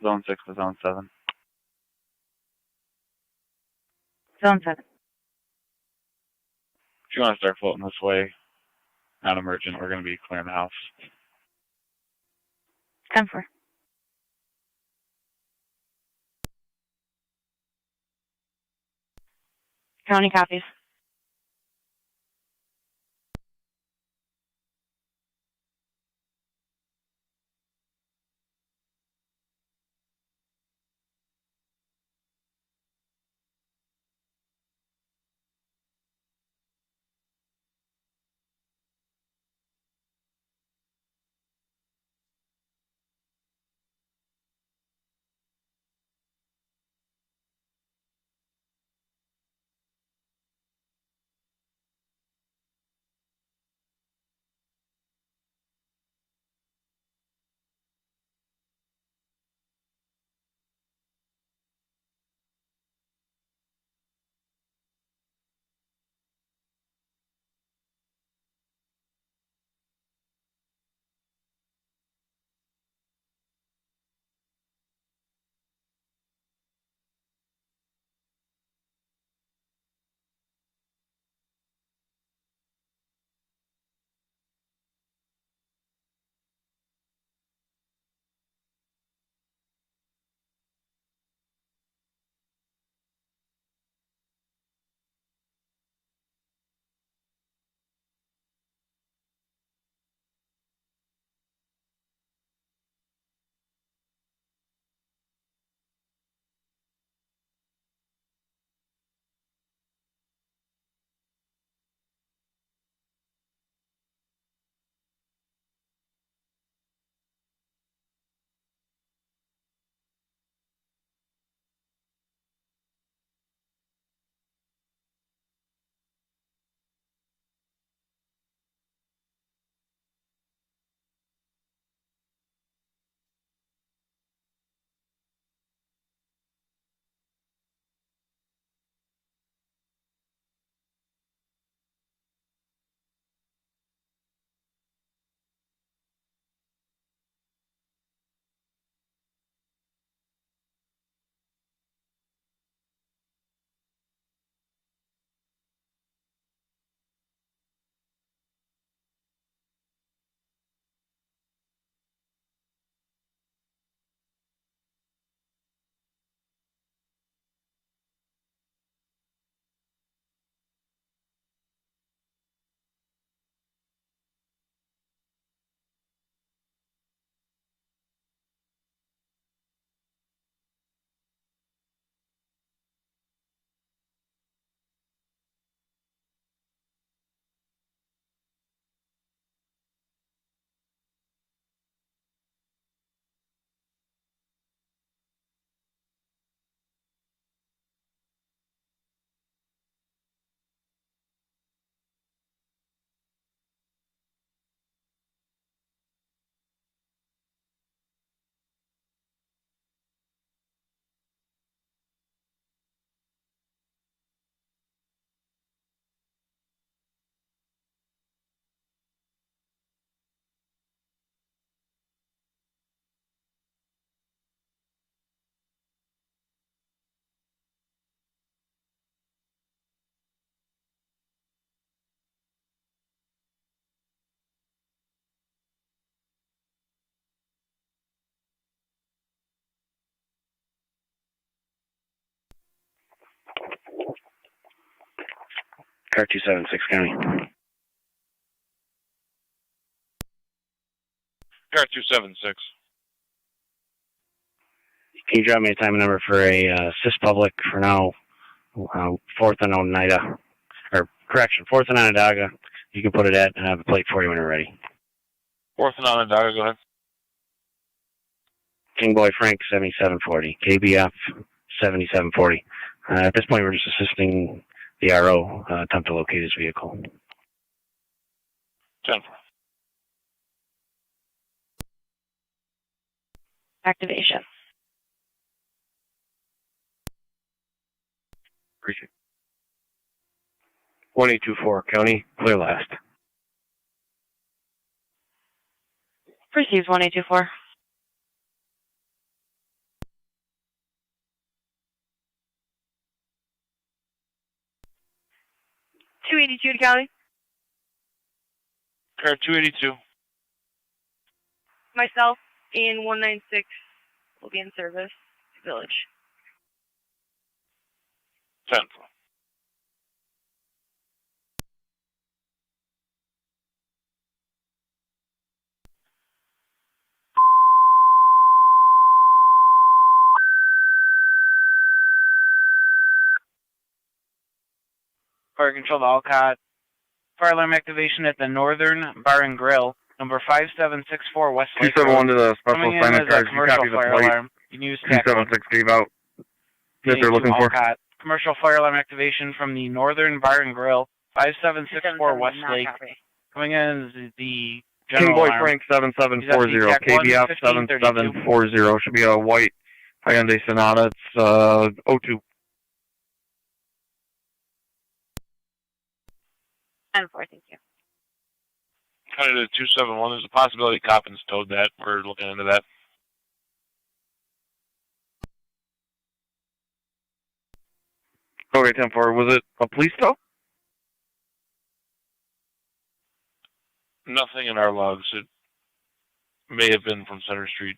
S14: Zone 6 to Zone 7.
S8: Zone 7.
S14: If you want to start floating this way, non-emergent, we're going to be clearing the house.
S8: 10-4. County copies.
S7: Car 276 County.
S13: Car 276.
S7: Can you drop me a time and number for a Sys Public for now, 4th and Oneida, or correction, 4th and Onondaga. You can put it at, and I have a plate for you when you're ready.
S13: 4th and Onondaga, go ahead.
S7: King Boy Frank, 7740. KBF, 7740. At this point, we're just assisting the RO attempt to locate his vehicle.
S13: 10.
S17: Activation.
S12: Appreciate it. 1824 County, clear last.
S17: Receives 1824. 282 to Cali.
S13: Car 282.
S17: Myself and 196 will be in service. Village.
S13: 10.
S21: Fire control to Alcott. Fire alarm activation at the Northern Bar and Grill, number 5764 West Lake
S2: 271
S21: Road.
S2: to the special
S21: Coming in
S2: assignment
S21: as a
S2: charge. You
S21: commercial
S2: copy the
S21: fire
S2: plate.
S21: alarm. You can use TAC
S2: 276 gave out. That they're looking for.
S21: Alcott. Commercial fire alarm activation from the Northern Bar and Grill, 5764 West Lake. Coming in as the general
S2: King Boy
S21: alarm.
S2: Frank 7740.
S21: He's at the
S2: KBF
S21: 1532.
S2: 7740. Should be a white Hyundai Sonata. It's 02.
S17: 10-4, thank you.
S13: Kind of 271. There's a possibility Coppins towed that. We're looking into that.
S2: Okay, 10-4. Was it a police tow?
S13: Nothing in our logs. It may have been from Center Street.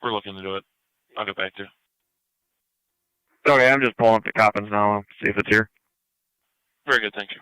S13: We're looking into it. I'll get back to you.
S2: Okay, I'm just pulling up the Coppins now. I'll see if it's here.
S13: Very good, thank you.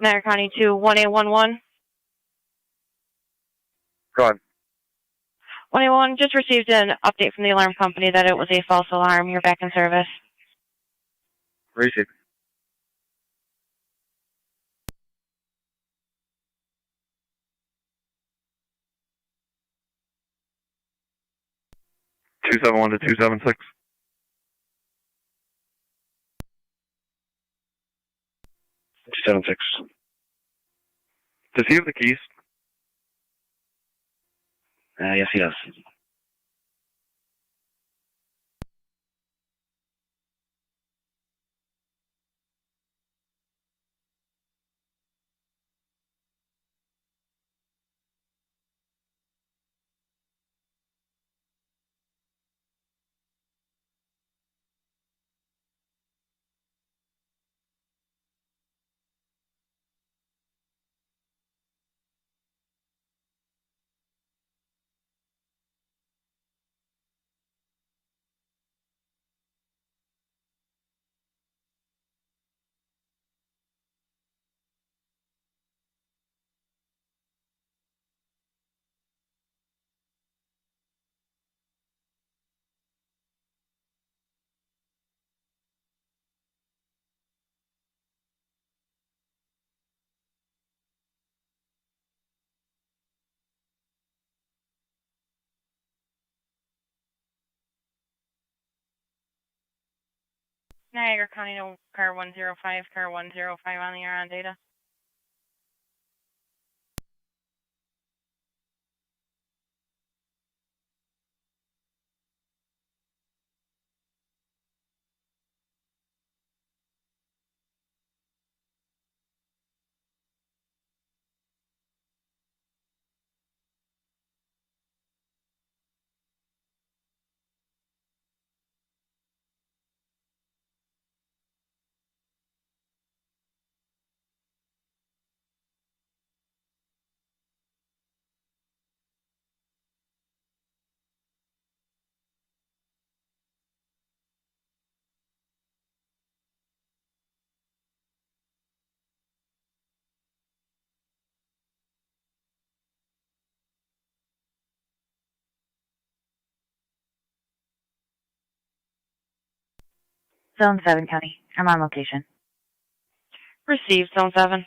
S17: Niagara County to 1A11.
S2: Go ahead.
S17: 1A1 just received an update from the alarm company that it was a false alarm. You're back in service.
S2: Receive. (271 to 276).
S6: 276.
S2: Does he have the keys?
S6: Yes, he does.
S17: Niagara County to car 105, car 105 on the air on data.
S8: Zone 7 County. I'm on location.
S17: Received, Zone 7.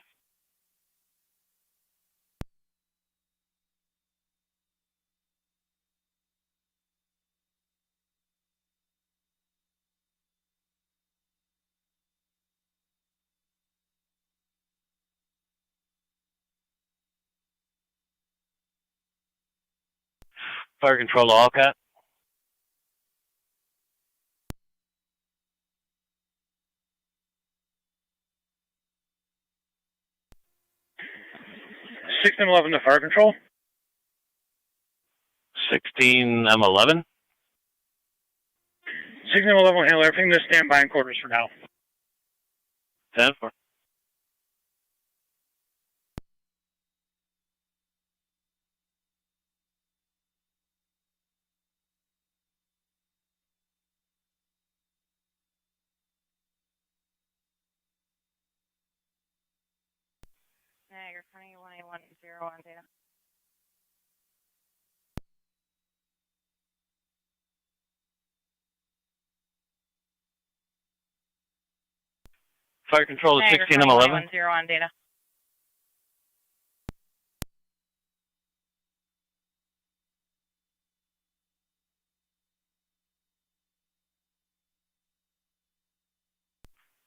S7: Fire control to Alcott.
S18: M11 to fire control.
S7: 16 M11.
S18: 16 M11 will handle everything. Just stand by in quarters for now.
S7: 10-4.
S17: Niagara County 1810 on data.
S7: Fire control to
S17: Niagara
S7: 16
S17: County
S7: M11.
S17: 110 on data.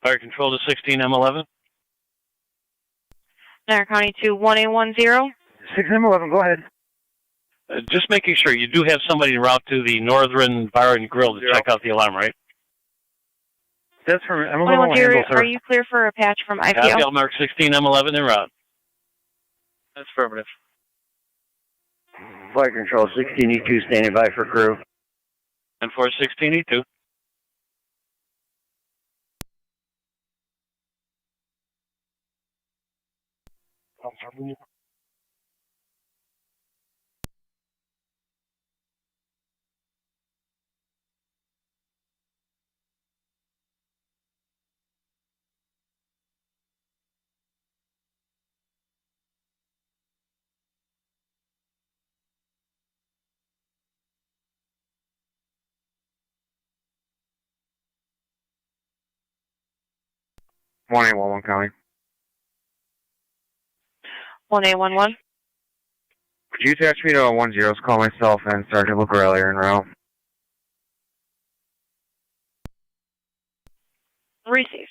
S7: Fire control to 16 M11.
S17: Niagara County 1810.
S18: 16 M11, go ahead.
S7: Just making sure you do have somebody en route to the Northern Bar and Grill to check out the alarm, right?
S18: That's from M11 will
S17: 110,
S18: handle, sir.
S17: are you clear for a patch from IPO?
S7: Copy, I'll mark 16 M11 en route.
S18: That's affirmative.
S4: Flight control 16E2 standing by for crew.
S7: And for 16E2.
S2: One 811 County.
S17: 1811.
S2: Could you attach me to a 10's call myself and Sergeant Lucarelli en route?
S17: Received.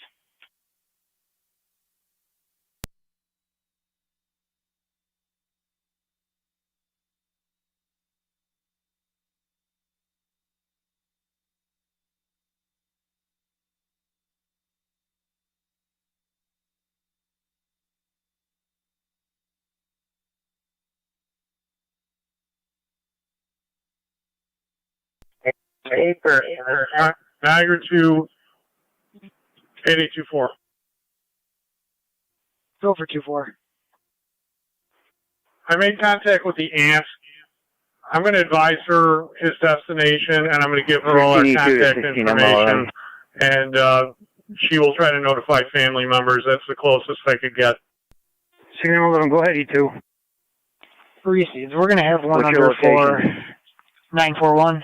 S1: Niagara 2, 8824.
S16: Go for 2-4.
S1: I made contact with the aunt. I'm going to advise her his destination, and I'm going to give her all our
S4: 16E2 to
S1: contact
S4: 16
S1: information. And she will try to notify family members. That's the closest I could get.
S18: 16 M11, go ahead, E2.
S16: Received. We're going to have one
S4: What's your
S16: under for
S4: location?
S16: 941.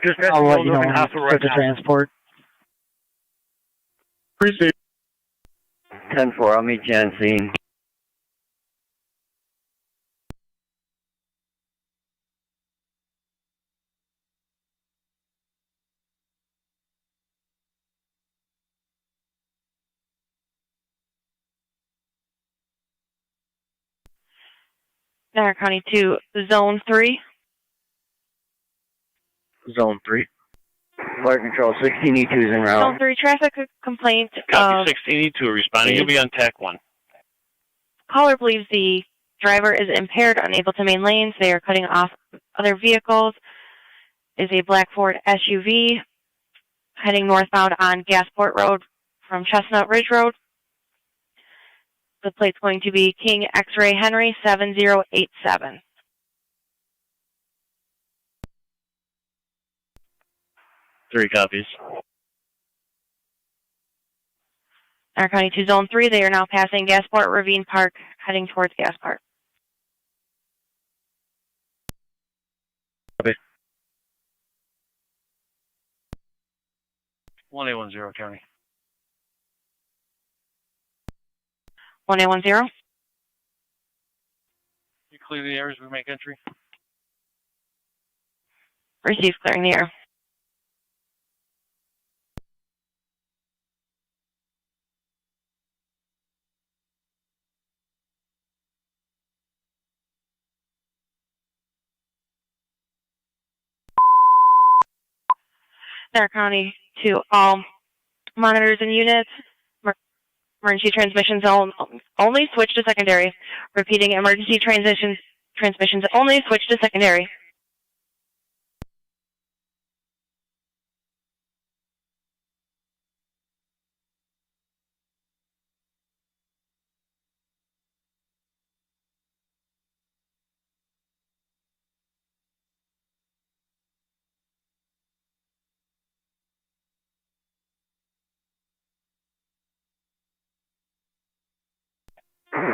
S18: Just
S16: I'll let you know when
S18: hospital
S16: for
S18: right
S16: the
S18: now.
S16: transport.
S1: Appreciate
S4: 10-4, I'll meet you on scene.
S17: Niagara County 2, Zone 3.
S4: Zone 3. Flight control 16E2 is en route.
S17: Zone 3, traffic complaint of
S7: Copy 16E2 responding. You'll be on TAC 1.
S17: caller believes the driver is impaired, unable to main lanes. They are cutting off other vehicles. Is a black Ford SUV heading northbound on Gasport Road from Chestnut Ridge Road. The plate's going to be King X-Ray Henry 7087.
S7: Three copies.
S17: Niagara County 2 Zone 3, they are now passing Gasport Ravine Park, heading towards Gasport.
S2: Copy.
S7: 1810 County.
S17: 1810.
S7: You clear the areas we make entry?
S17: Receive, clearing the air. Niagara County to all monitors and units. Emergency transmissions only switch to secondary. Repeating, emergency transmissions only switch to secondary.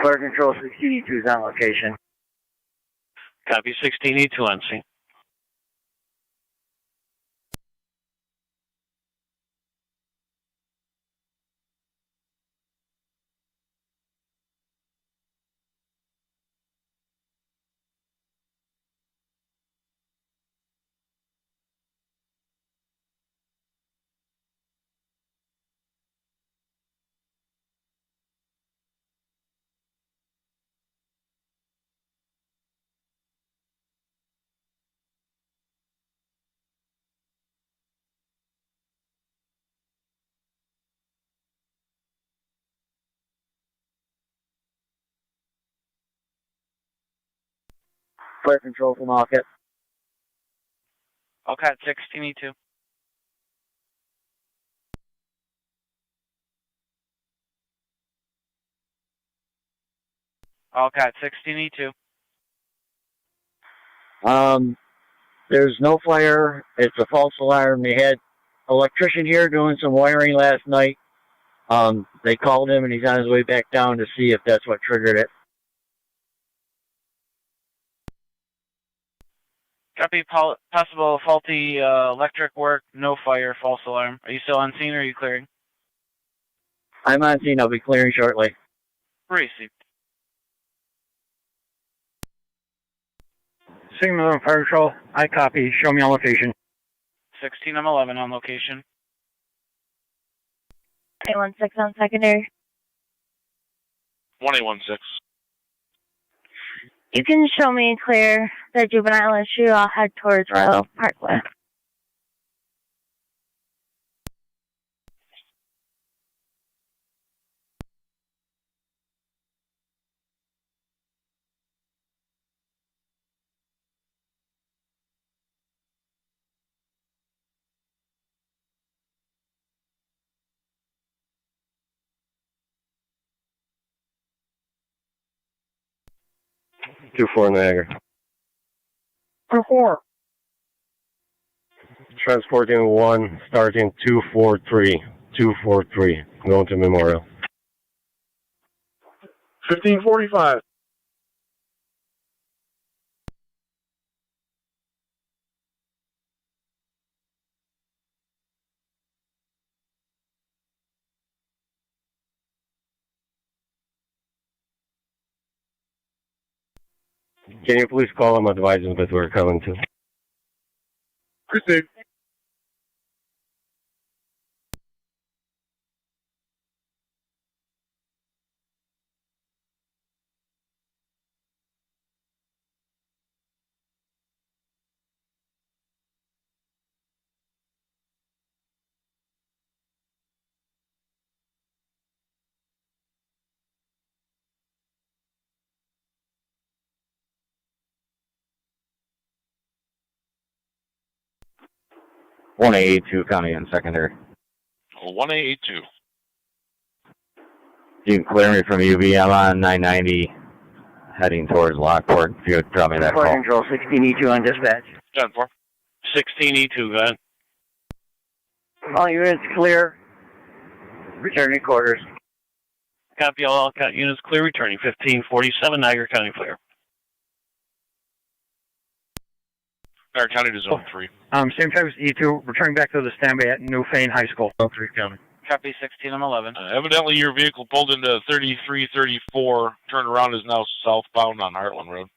S4: Fire Control 16E2 is on location.
S7: Copy 16E2 on scene.
S4: Fire Control from Allcat.
S7: Allcat 16E2. Allcat 16E2.
S4: There's no fire. It's a false alarm. They had electrician here doing some wiring last night. They called him and he's on his way back down to see if that's what triggered it.
S7: Copy possible faulty electric work, no fire, false alarm. Are you still on scene or are you clearing?
S4: I'm on scene. I'll be clearing shortly.
S7: Received.
S15: Signal and Fire Control. I copy. Show me on location.
S7: 16M11 on location.
S17: 816 on secondary.
S13: 1816.
S17: You can show me clear the juvenile issue. I'll head towards Royal Parkway.
S12: Two four Niagara.
S1: 4.
S12: Transporting 1, starting 243. 243. Going to Memorial.
S1: 1545.
S12: Can you please call them, advise them that we're coming to?
S1: Proceed.
S4: One 182 County and secondary.
S13: 1882.
S4: You can clear me from UV. I'm on 990 heading towards Lockport. If you would drop me that call. Fire Control 16E2 on dispatch.
S13: 10-4.
S7: 16E2, go ahead.
S4: All units clear. Returning quarters.
S7: Copy all Allcat units clear, returning 1547 Niagara County clear.
S13: Niagara County to Zone 3.
S20: Same type as E2, returning back to the standby at New Fane High School.
S2: Zone 3 County.
S21: Copy 16, I'm 11.
S13: Evidently, your vehicle pulled into 3334, turned around, is now southbound on Heartland Road.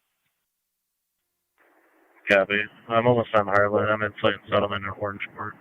S2: Copy. I'm almost on Heartland. I'm in Slate Settlement or Orangeport.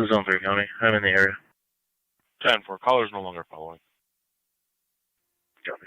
S2: Zone 3 County. I'm in the area.
S13: 10-4, caller is no longer following.
S2: Copy.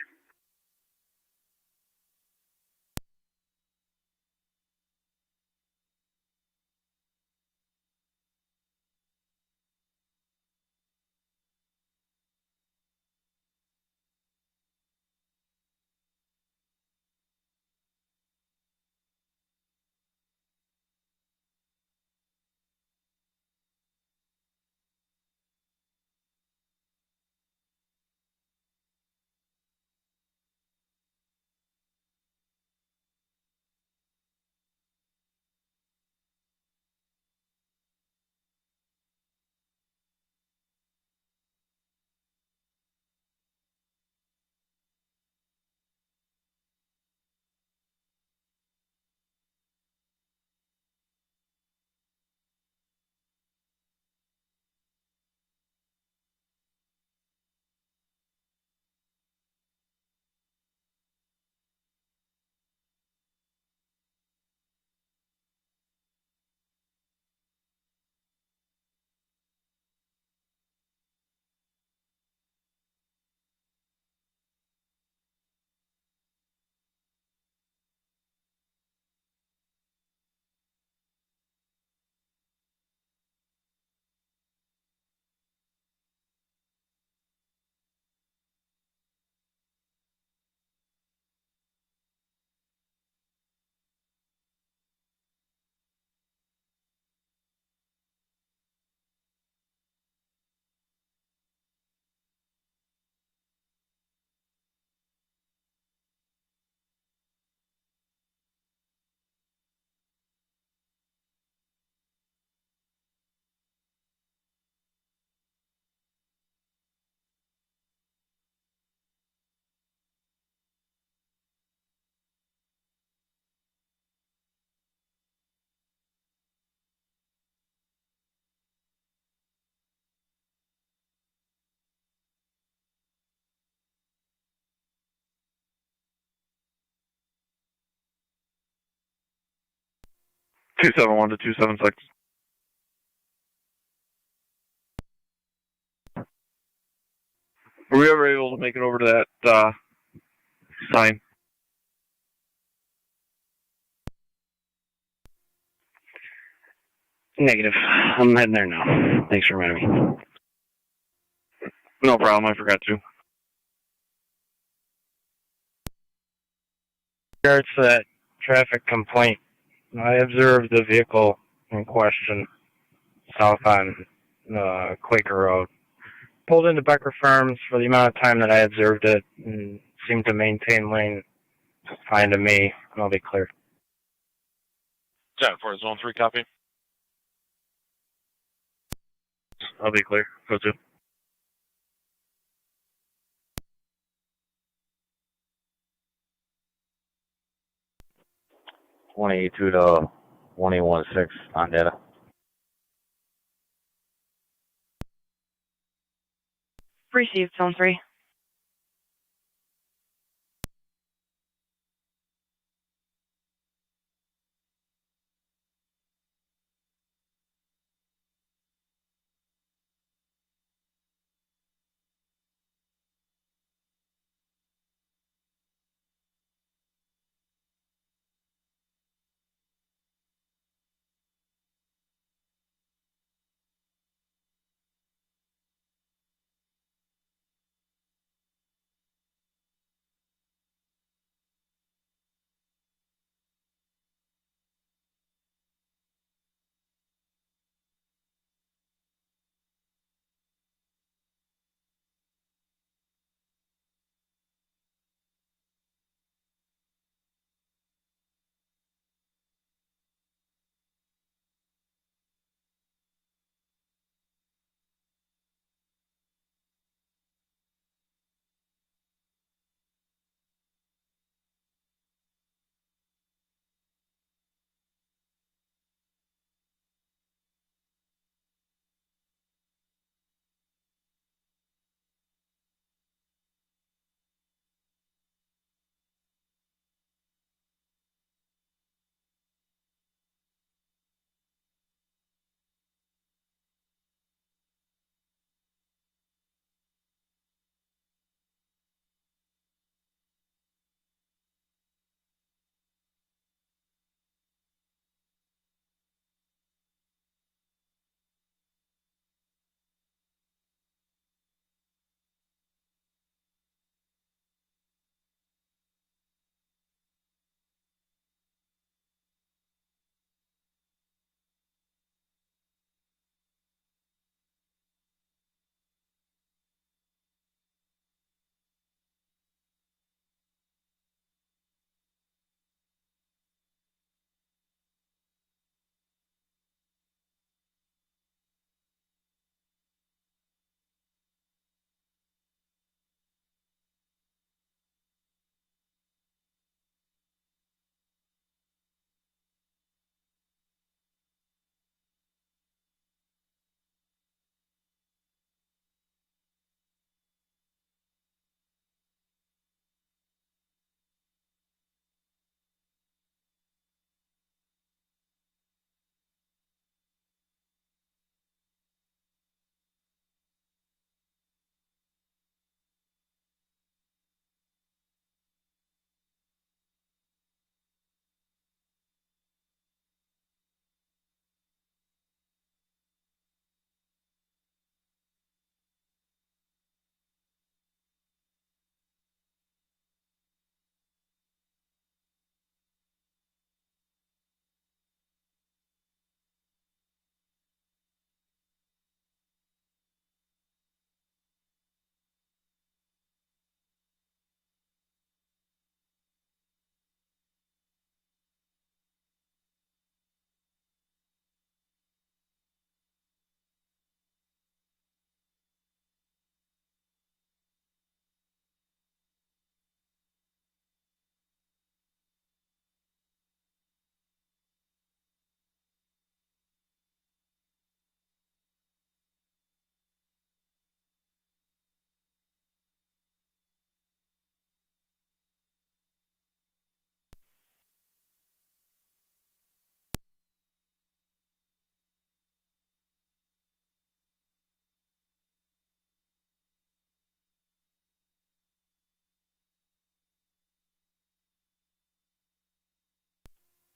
S2: (271 to 276). Were we ever able to make it over to that sign?
S7: Negative. I'm heading there now. Thanks for reminding me.
S2: No problem, I forgot to.
S20: In regards to that traffic complaint, I observed the vehicle in question south on Quaker Road. Pulled into Becker Farms for the amount of time that I observed it and seemed to maintain lane fine to me, and I'll be clear.
S13: 10-4, zone 3, copy.
S7: I'll be clear. Go to.
S3: $22 to $21.6 on data.
S17: Received, zone 3.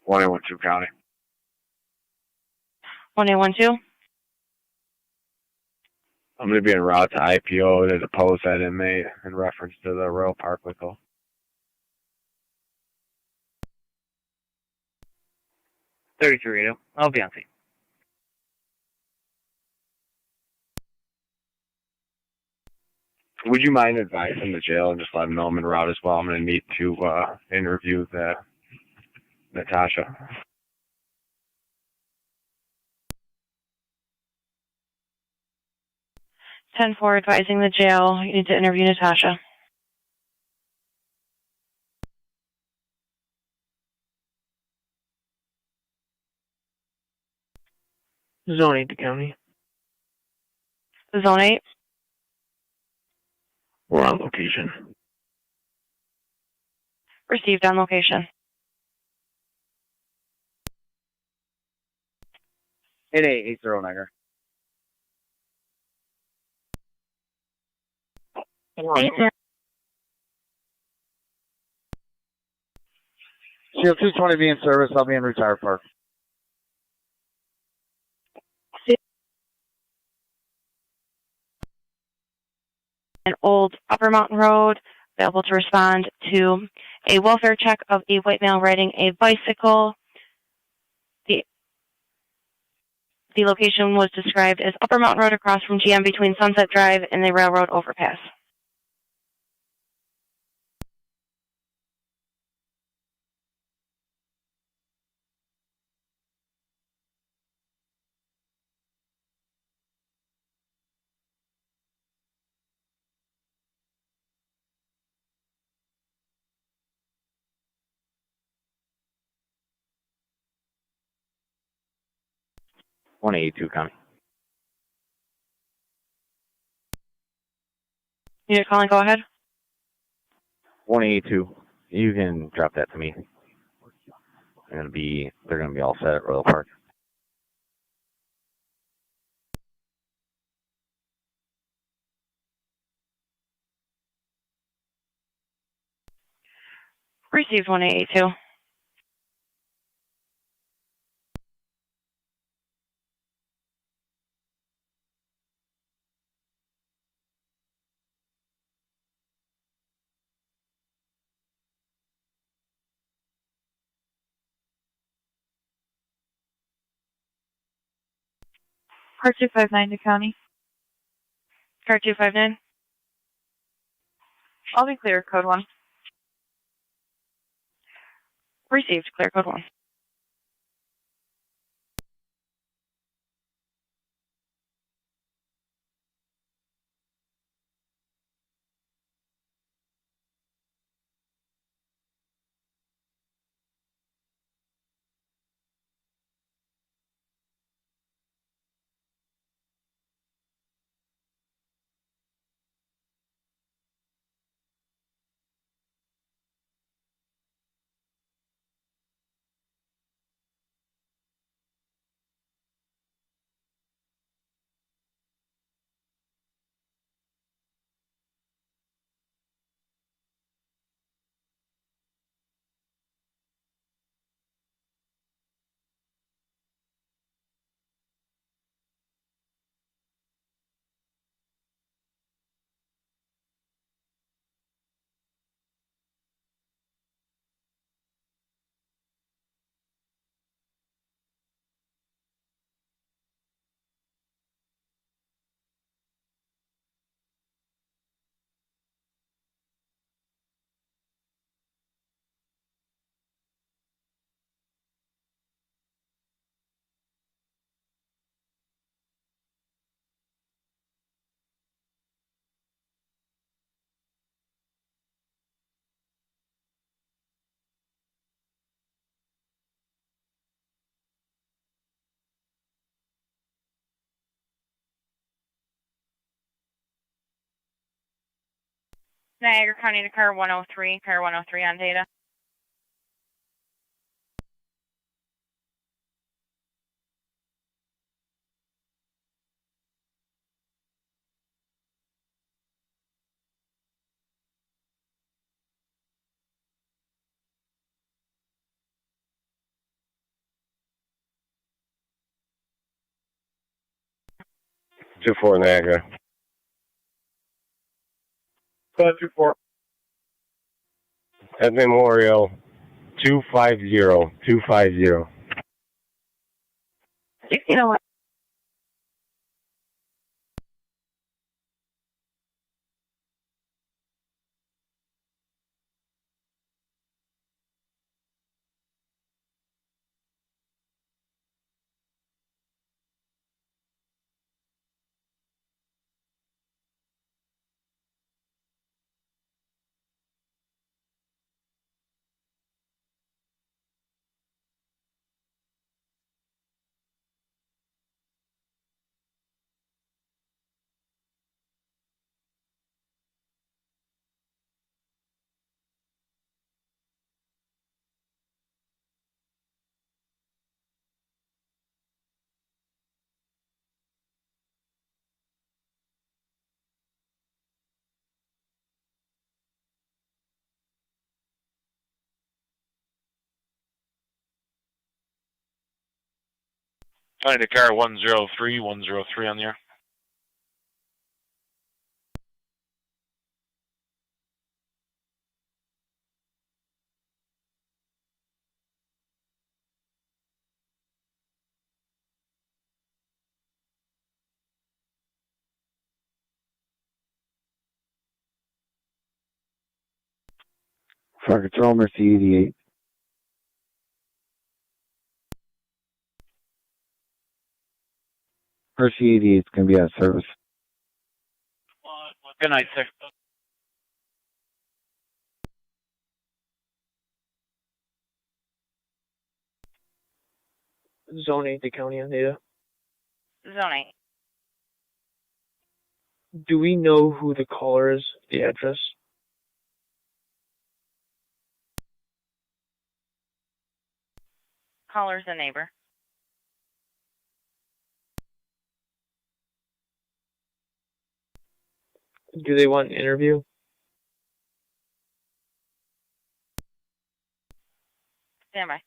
S2: One in 2 county.
S17: 1812.
S12: I'm going to be en route to IPO to depose that inmate in reference to the Royal Parkway call.
S7: 33 radio. I'll be on scene.
S12: Would you mind advising the jail and just let them know I'm en route as well? I'm going to need to interview Natasha.
S17: 10-4 advising the jail. You need to interview Natasha.
S16: Zone 8 to county.
S17: Zone 8.
S16: We're on location.
S17: Received on location.
S4: 8880 Niagara. Shield 220 be in service. I'll be in retired park.
S17: An old Upper Mountain Road, available to respond to a welfare check of a white male riding a bicycle. The location was described as Upper Mountain Road across from GM between Sunset Drive and the railroad overpass.
S3: .182 coming.
S17: Unit calling, go ahead.
S3: 182. You can drop that to me. They're gonna be all set at Royal Park.
S17: Received 1882.
S9: Car 259 to county.
S17: Car 259.
S9: I'll be clear, code 1.
S17: Received, clear code 1.
S8: Niagara County to car 103, car 103 on data.
S12: Two four Niagara.
S1: Go ahead, 24.
S12: At Memorial, 250.
S17: You know what?
S13: County Niagara 103 on the air.
S5: Fire Control, Mercy 88. Mercy 88 is going to be out of service.
S20: Good night, sir.
S22: Zone 8, the county on data.
S8: Zone 8.
S22: Do we know who the caller is, the address?
S8: Caller's a neighbor.
S22: Do they want an interview?
S8: Stand by.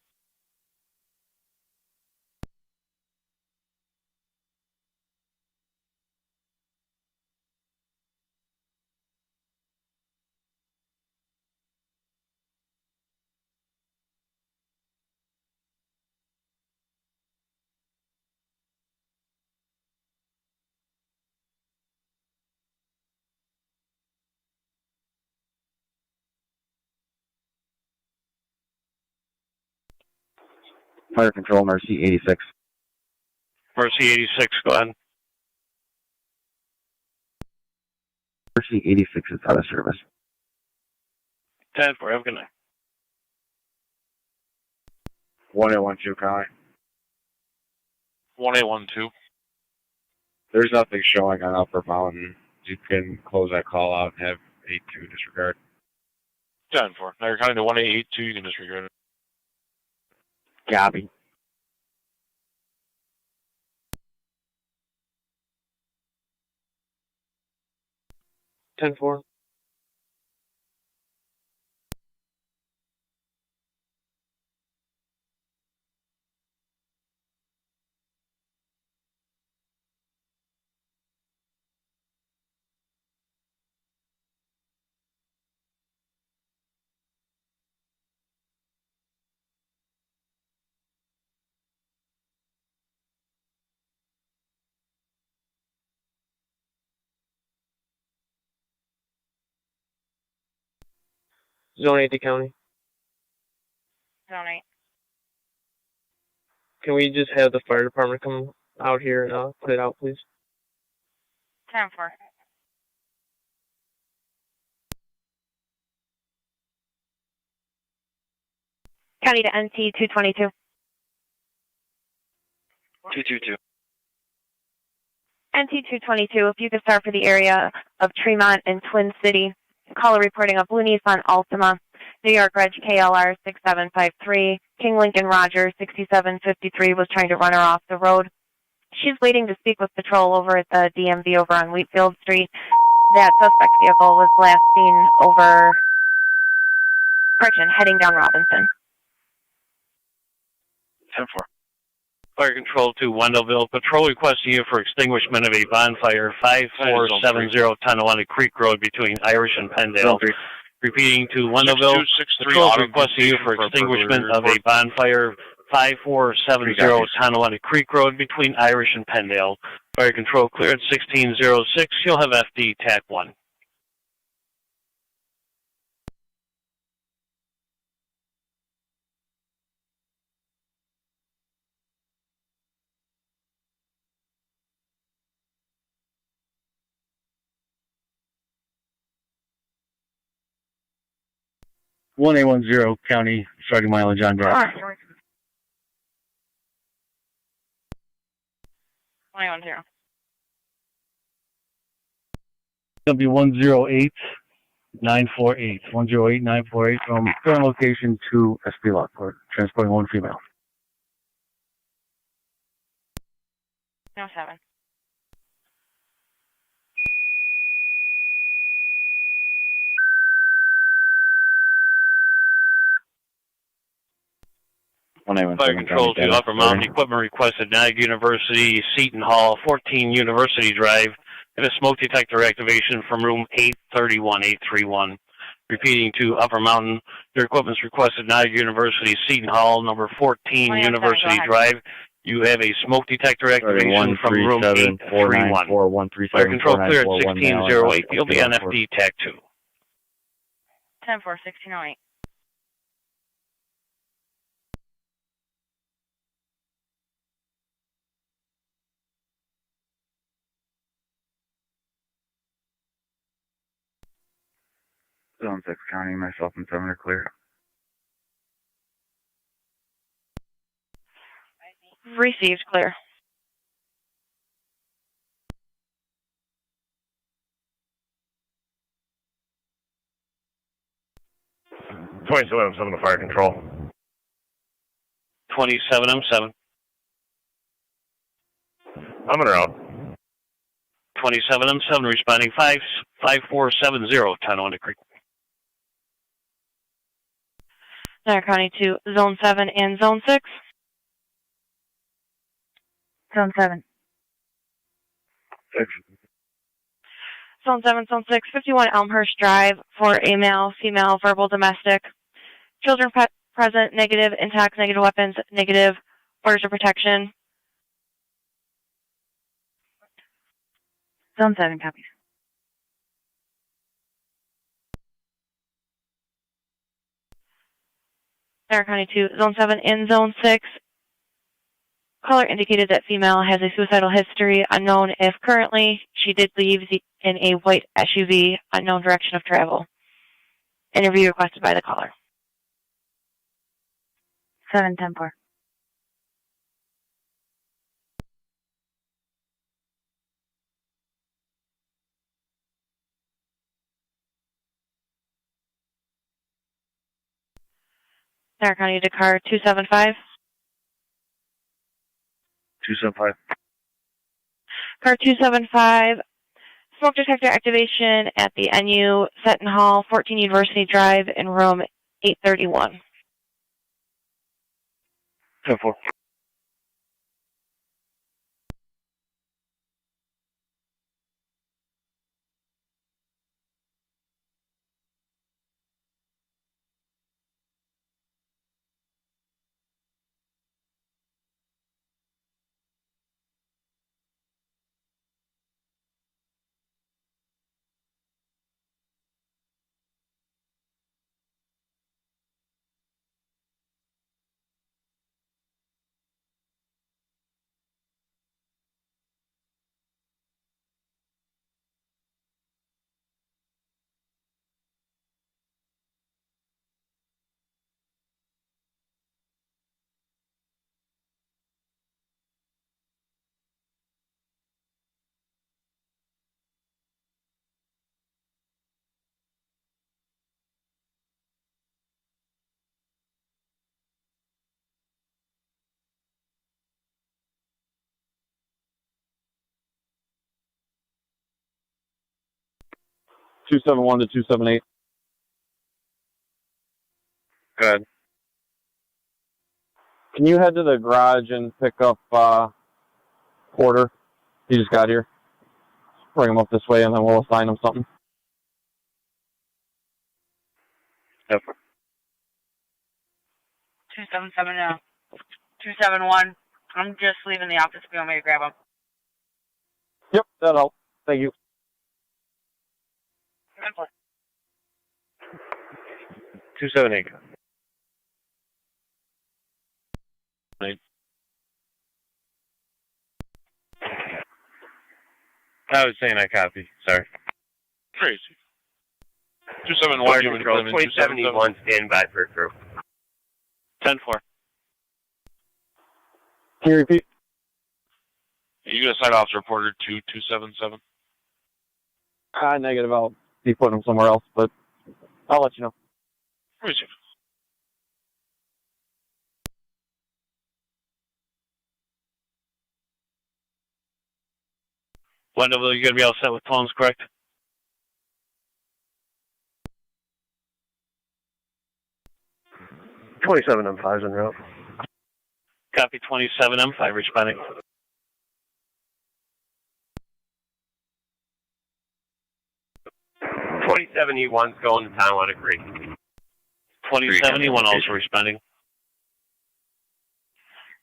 S5: Fire Control, Mercy 86.
S20: Mercy 86, go ahead.
S5: Mercy 86 is out of service.
S20: 10 for have a good night.
S3: 1812 County.
S13: 1812.
S3: There's nothing showing on Upper Mountain. You can close that call out and have 82 disregard.
S13: 10 for. Niagara County to 1882, you can disregard it.
S3: Copy.
S22: Ten four. Zone 8, the county.
S8: Zone 8.
S22: Can we just have the fire department come out here and put it out, please?
S8: 10 4.
S17: County to NT 222.
S20: 222.
S17: NT 222, if you could start for the area of Tremont and Twin City. Caller reporting a blue Nissan Altima, New York Reg KLR 6753. King Lincoln Roger 6753 was trying to run her off the road. She's waiting to speak with patrol over at the DMV over on Wheatfield Street. That suspect vehicle was last seen heading down Robinson.
S20: 10 4. Fire Control to Wendellville. Patrol requesting you for extinguishment of a bonfire 5470 Tonawanda Creek Road between Irish and Pendale. Repeating to Wendellville. Patrol requesting you for extinguishment of a bonfire 5470 Tonawanda Creek Road between Irish and Pendale. Fire Control clear at 1606. You'll have FD TAC 1.
S4: One 1810 County, starting mileage on deck.
S8: 110.
S4: It'll be 108948. 108948 from current location to SP Lockport, transporting one female.
S8: No 7.
S20: Fire Control to Upper Mountain Equipment requested Niagara University, Seton Hall, 14 University Drive, and a smoke detector activation from room 831. Repeating to Upper Mountain, your equipment's requested Niagara University, Seton Hall, number 14 University Drive. You have a smoke detector activation from room 831. Fire Control clear at 1608. You'll be on FD TAC 2.
S8: 10-4, 1608.
S5: Zone 6 County, myself and 7 are clear.
S17: Received, clear.
S12: I'm 7 to Fire Control.
S20: 27, I'm 7.
S12: I'm en route.
S20: 27, I'm 7, responding 5470, Tonawanda Creek.
S17: Niagara County to Zone 7 and Zone 6.
S8: Zone 7.
S5: 6.
S17: Zone 7, Zone 6, 51 Elmhurst Drive for a male, female, verbal, domestic. Children present, negative, intact, negative weapons, negative, orders of protection.
S8: Zone 7 copies.
S17: Niagara County to Zone 7 and Zone 6. Caller indicated that female has a suicidal history, unknown if currently. She did leave in a white SUV, unknown direction of travel. Interview requested by the caller.
S8: 7-10-4.
S17: Niagara County to car 275.
S5: 275.
S17: Car 275. Smoke detector activation at the NU, Seton Hall, 14 University Drive in room 831.
S5: 10-4.
S2: Two 271 to 278.
S6: Good.
S2: Can you head to the garage and pick up Porter? He just got here. Bring him up this way, and then we'll assign him something.
S6: Yep.
S8: 277 now. 271. I'm just leaving the office if you want me to grab him.
S2: Yep, that'll help. Thank you.
S6: 278. I was saying I copy. Sorry.
S13: Crazy. 271, you would
S12: 2071, stand by for crew.
S20: 10-4.
S2: Can you repeat?
S13: You get a side officer reporter to 277.
S2: Negative. I'll be putting him somewhere else, but I'll let you know.
S13: Receive.
S20: Wendell, you're going to be all set with phones, correct?
S12: $27 on 5s en route.
S20: Copy 27M5 responding.
S12: .2071's going to Tonawanda Creek.
S20: 2071 also responding.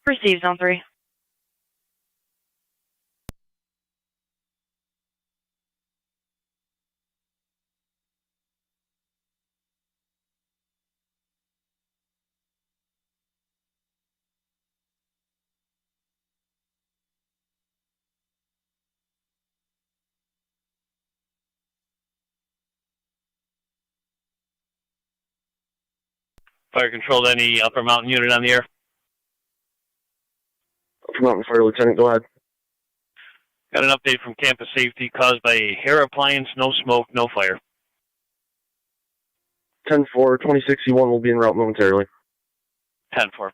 S17: Received Zone 3.
S20: Fire control to any Upper Mountain unit on the air.
S12: Upper Mountain Fire Lieutenant, go ahead.
S20: Got an update from campus safety caused by a hair appliance, no smoke, no fire.
S12: 10-4, 2061 will be en route momentarily.
S20: 10-4.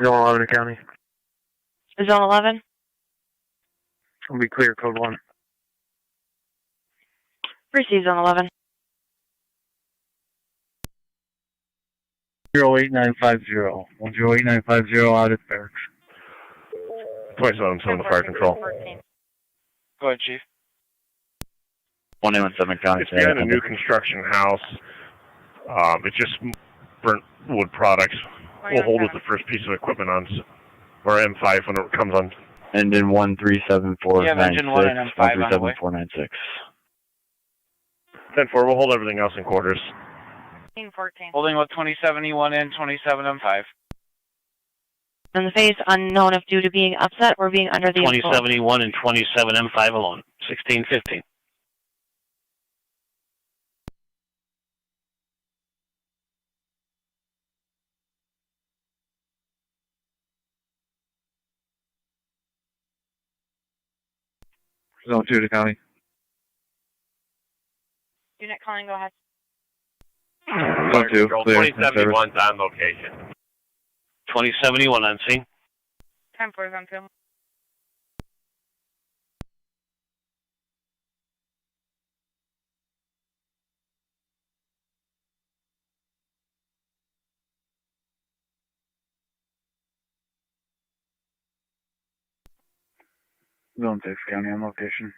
S22: Zone 11 County.
S17: Zone 11.
S22: Will be clear, code 1.
S17: Received Zone 11.
S15: 08950. 108-950 out at barracks.
S12: 27 to fire control.
S20: Go ahead, Chief.
S14: 117 County.
S12: It's behind a new construction house. It's just burnt wood products. We'll hold as the first piece of equipment on, or M5 when it comes on.
S14: And in 137496.
S21: engine 1 and M5 on the way.
S14: 137496.
S12: 10-4, we'll hold everything else in quarters.
S8: 14.
S21: Holding with 2071 and 27M5.
S17: In the phase, unknown if due to being upset or being under the influence.
S20: 2071 and 27M5 alone. 1615.
S15: Zone 2 to County.
S8: Unit calling, go ahead.
S15: Zone 2, clear.
S12: 2071's on location.
S20: 2071 on scene.
S8: 10-4, Zone 2.
S15: Zone 6 County on location.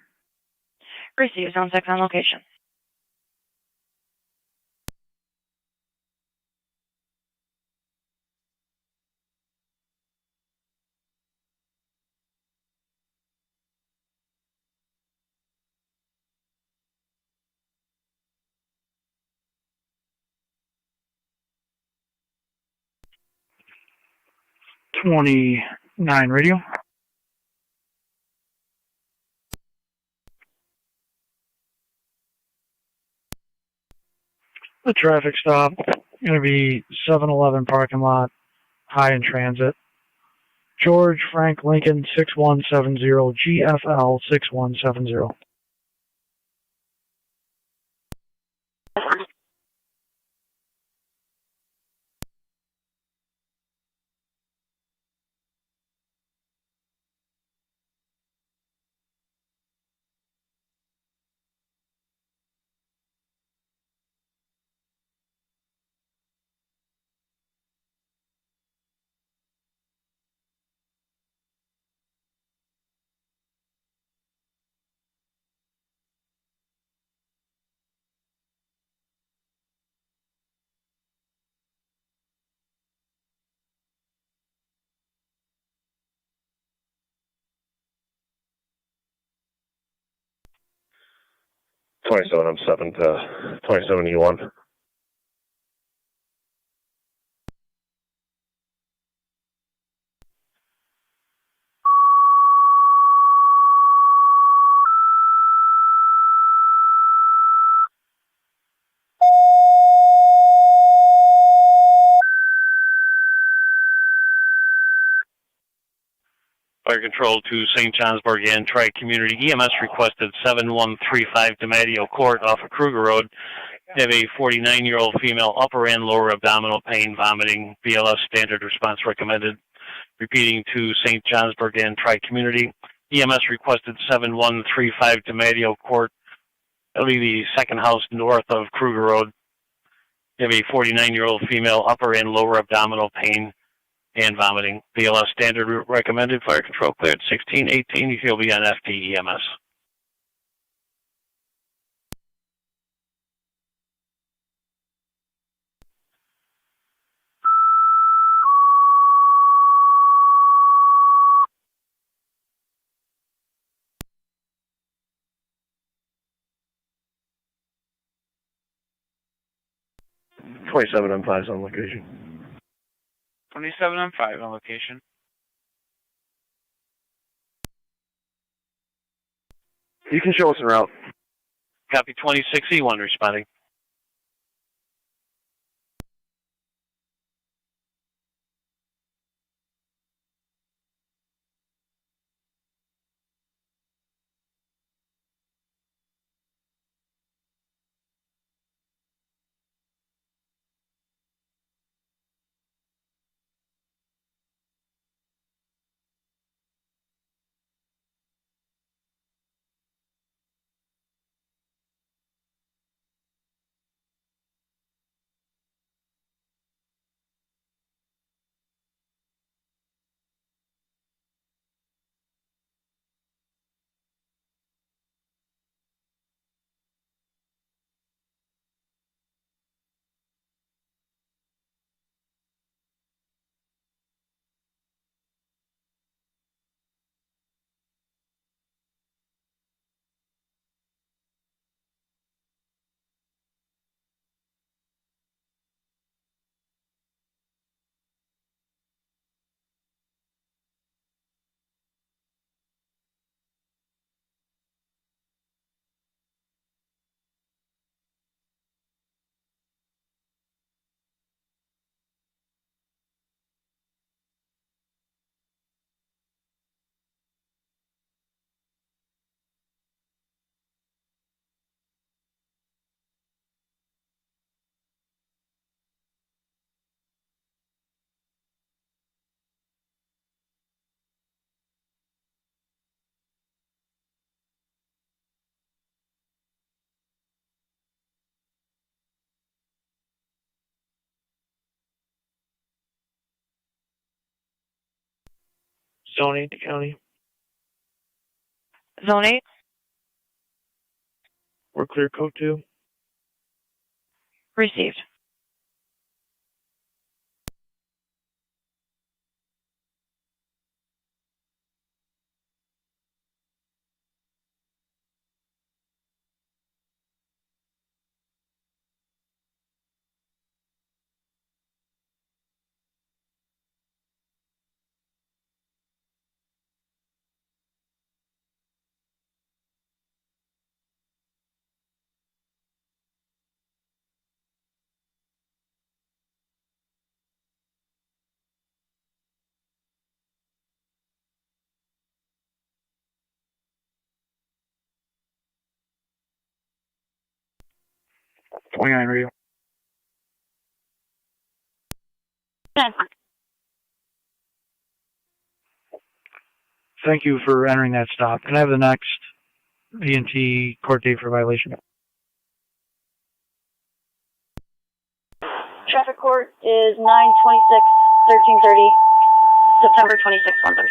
S17: Received Zone 6 on location.
S16: .29 radio. The traffic stop going to be 7-Eleven parking lot, high in transit. George Frank Lincoln 6170 GFL 6170.
S12: I'm 7 to 2071.
S20: Fire Control to St. Johnsburg and Tri-Community. EMS requested 7135 DeMatteo Court off of Kruger Road. Have a 49-year-old female upper and lower abdominal pain, vomiting, BLS standard response recommended. Repeating to St. Johnsburg and Tri-Community. EMS requested 7135 DeMatteo Court. That'll be the second house north of Kruger Road. Have a 49-year-old female upper and lower abdominal pain and vomiting. BLS standard recommended. Fire Control cleared 1618. You'll be on FD EMS.
S12: $27 on 5 on location.
S14: 27 on 5 on location.
S12: You can show us en route.
S20: Copy 26E1 responding.
S16: Zone 8 to county.
S17: Zone 8.
S16: We're clear code 2.
S17: Received.
S16: Radio. Thank you for entering that stop. Can I have the next B&T court date for violation?
S17: Traffic court is 9/26/1330, September 26, 1:30.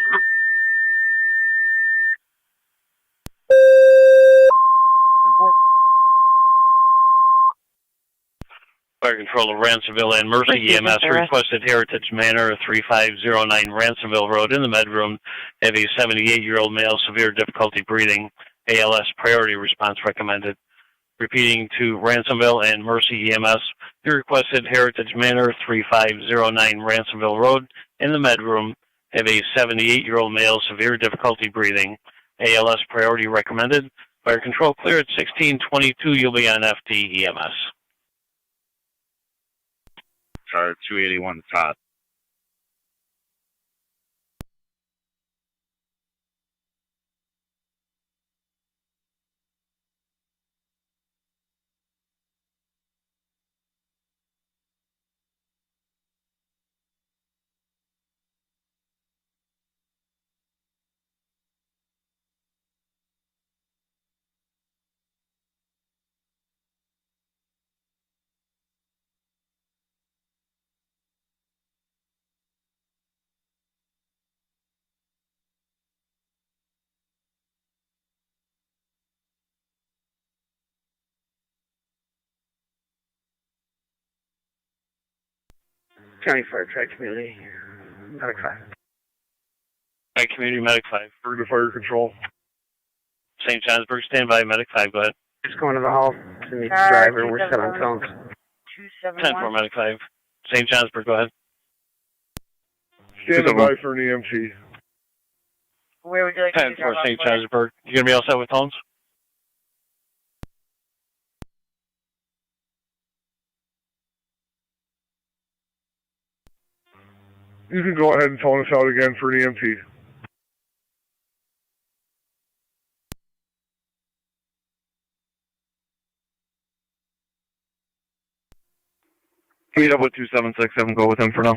S20: Fire Control of Ransomville and Mercy EMS requested Heritage Manor, 3509 Ransomville Road in the Medroom. Have a 78-year-old male, severe difficulty breathing. ALS priority response recommended. Repeating to Ransomville and Mercy EMS, he requested Heritage Manor, 3509 Ransomville Road in the Medroom. Have a 78-year-old male, severe difficulty breathing. ALS priority recommended. Fire Control clear at 1622. You'll be on FD EMS.
S14: Car 281 Todd.
S22: County Fire, Tri Community, Medic 5.
S20: Right, Community Medic 5.
S1: Through the fire control.
S20: St. Johnsburg, stand by, Medic 5, go ahead.
S22: Just going to the hall to meet the driver. We're set on phones.
S20: 10-4, Medic 5. St. Johnsburg, go ahead.
S1: Standing by for an EMT.
S8: Where would you like to
S20: 10-4, St. Johnsburg. You going to be all set with phones?
S1: You can go ahead and phone us out again for an EMT.
S2: Meet up with 2767, go with him for now.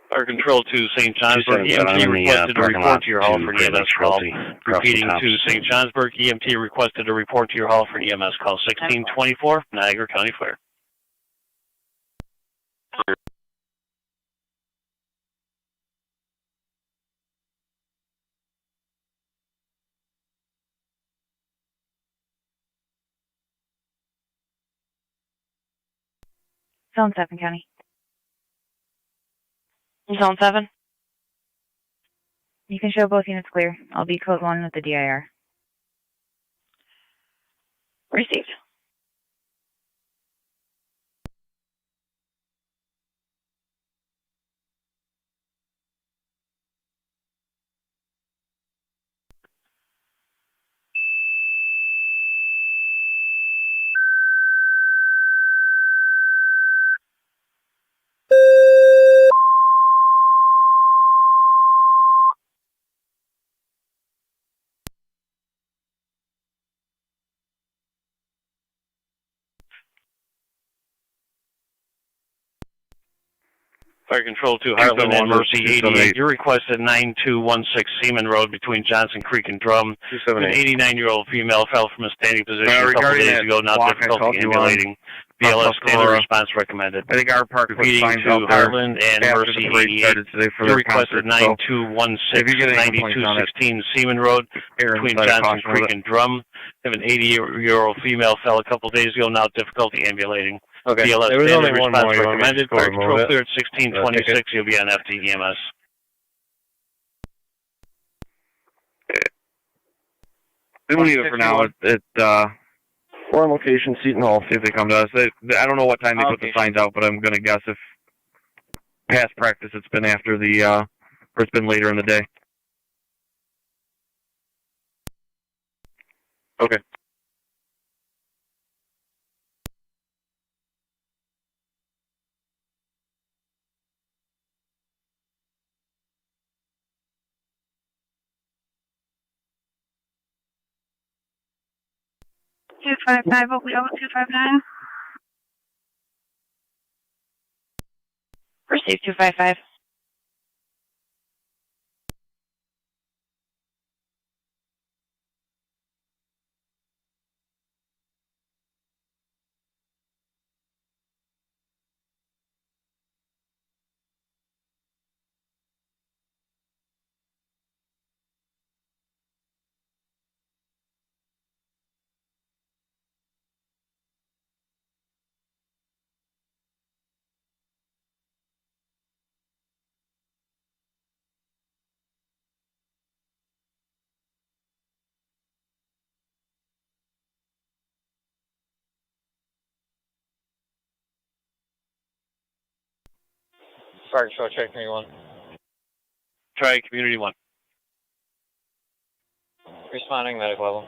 S20: Fire Control to St. Johnsburg, EMT requested to report to your hall for an EMS call. Repeating to St. Johnsburg, EMT requested to report to your hall for an EMS call. 1624, Niagara County Fire.
S8: Zone 7 County.
S17: Zone 7.
S8: You can show both units clear. I'll be code 1 with the DIR.
S17: Received.
S20: Fire Control to Heartland and Mercy 88. You requested 9216 Seaman Road between Johnson Creek and Drum. An 89-year-old female fell from a standing position a couple days ago, now difficulty ambulating. BLS standard response recommended.
S2: I think our park was
S20: Repeating
S2: signed
S20: to
S2: out there
S20: Heartland and
S2: after
S20: Mercy
S2: the parade
S20: 88.
S2: started today for
S20: You
S2: their
S20: requested
S2: concert, so
S20: 9216
S2: if you get any complaints on it,
S20: 9216 Seaman Road between
S2: inside of
S20: Johnson
S2: caution
S20: Creek
S2: with it.
S20: and Drum. Have an 80-year-old female fell a couple days ago, now difficulty ambulating.
S2: Okay.
S20: BLS
S2: There was
S20: standard
S2: only one
S20: response
S2: more. You want me to
S20: recommended.
S2: just go
S20: Fire
S2: and move
S20: Control
S2: it?
S20: cleared 1626. You'll be on FTEMS.
S2: We don't need it for now. We're on location, Seton Hall. See if they come to us. I don't know what time they put the signs out, but I'm gonna guess if past practice, it's been after the or it's been later in the day. Okay.
S9: Two 255, Oakley over 259.
S17: Received 255.
S2: Fire Control, check me one.
S20: Try Community 1.
S2: Responding medic level.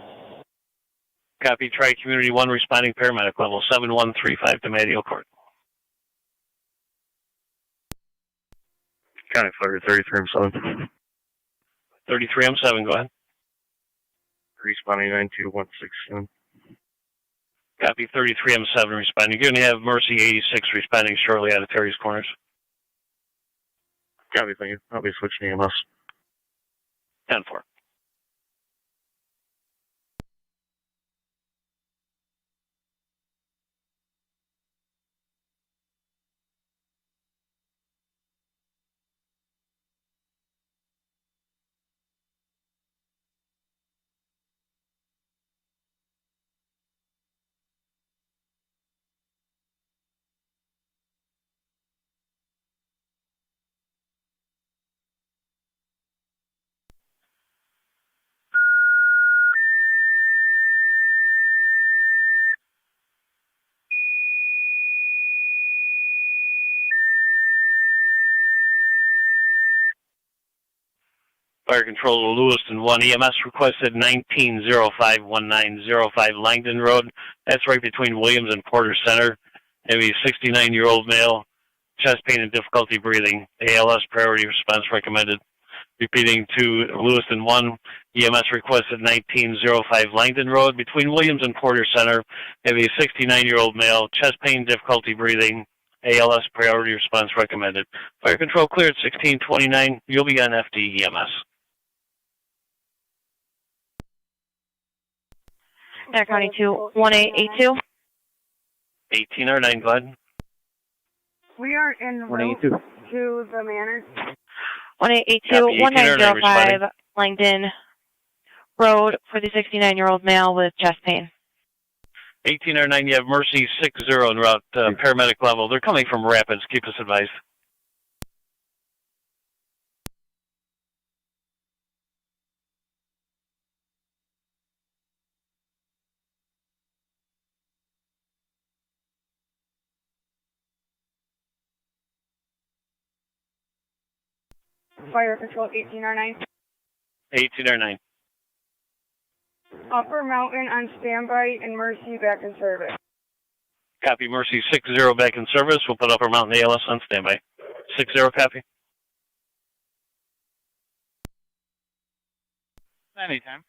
S20: Copy. Try Community 1, responding paramedic level 7135 to Mateo Court.
S12: County Fire 33M7.
S20: 33M7, go ahead.
S12: Responding 92167.
S20: Copy. 33M7 responding. You're going to have Mercy 86 responding shortly out of Terry's Corners.
S12: Copy, thank you. I'll be switching EMS.
S20: 10-4. Fire Control to Lewiston 1. EMS requested 1905-1905 Langdon Road. That's right between Williams and Porter Center. A 69-year-old male, chest pain and difficulty breathing. ALS priority response recommended. Repeating to Lewiston 1. EMS requested 1905 Langdon Road between Williams and Porter Center. A 69-year-old male, chest pain, difficulty breathing. ALS priority response recommended. Fire Control cleared 1629. You'll be on FD EMS.
S17: Niagara County 2, 1882.
S20: 1809, go ahead.
S9: We are en route to the manor.
S17: 1882, 1905 Langdon Road for the 69-year-old male with chest pain.
S20: 1809, you have Mercy 60 en route, paramedic level. They're coming from Rapids. Keep us advised.
S9: Fire Control 1809.
S20: 1809.
S9: Upper Mountain on standby and Mercy back in service.
S20: Copy, Mercy 60 back in service. We'll put Upper Mountain ALS on standby. 60 copy.
S14: Anytime.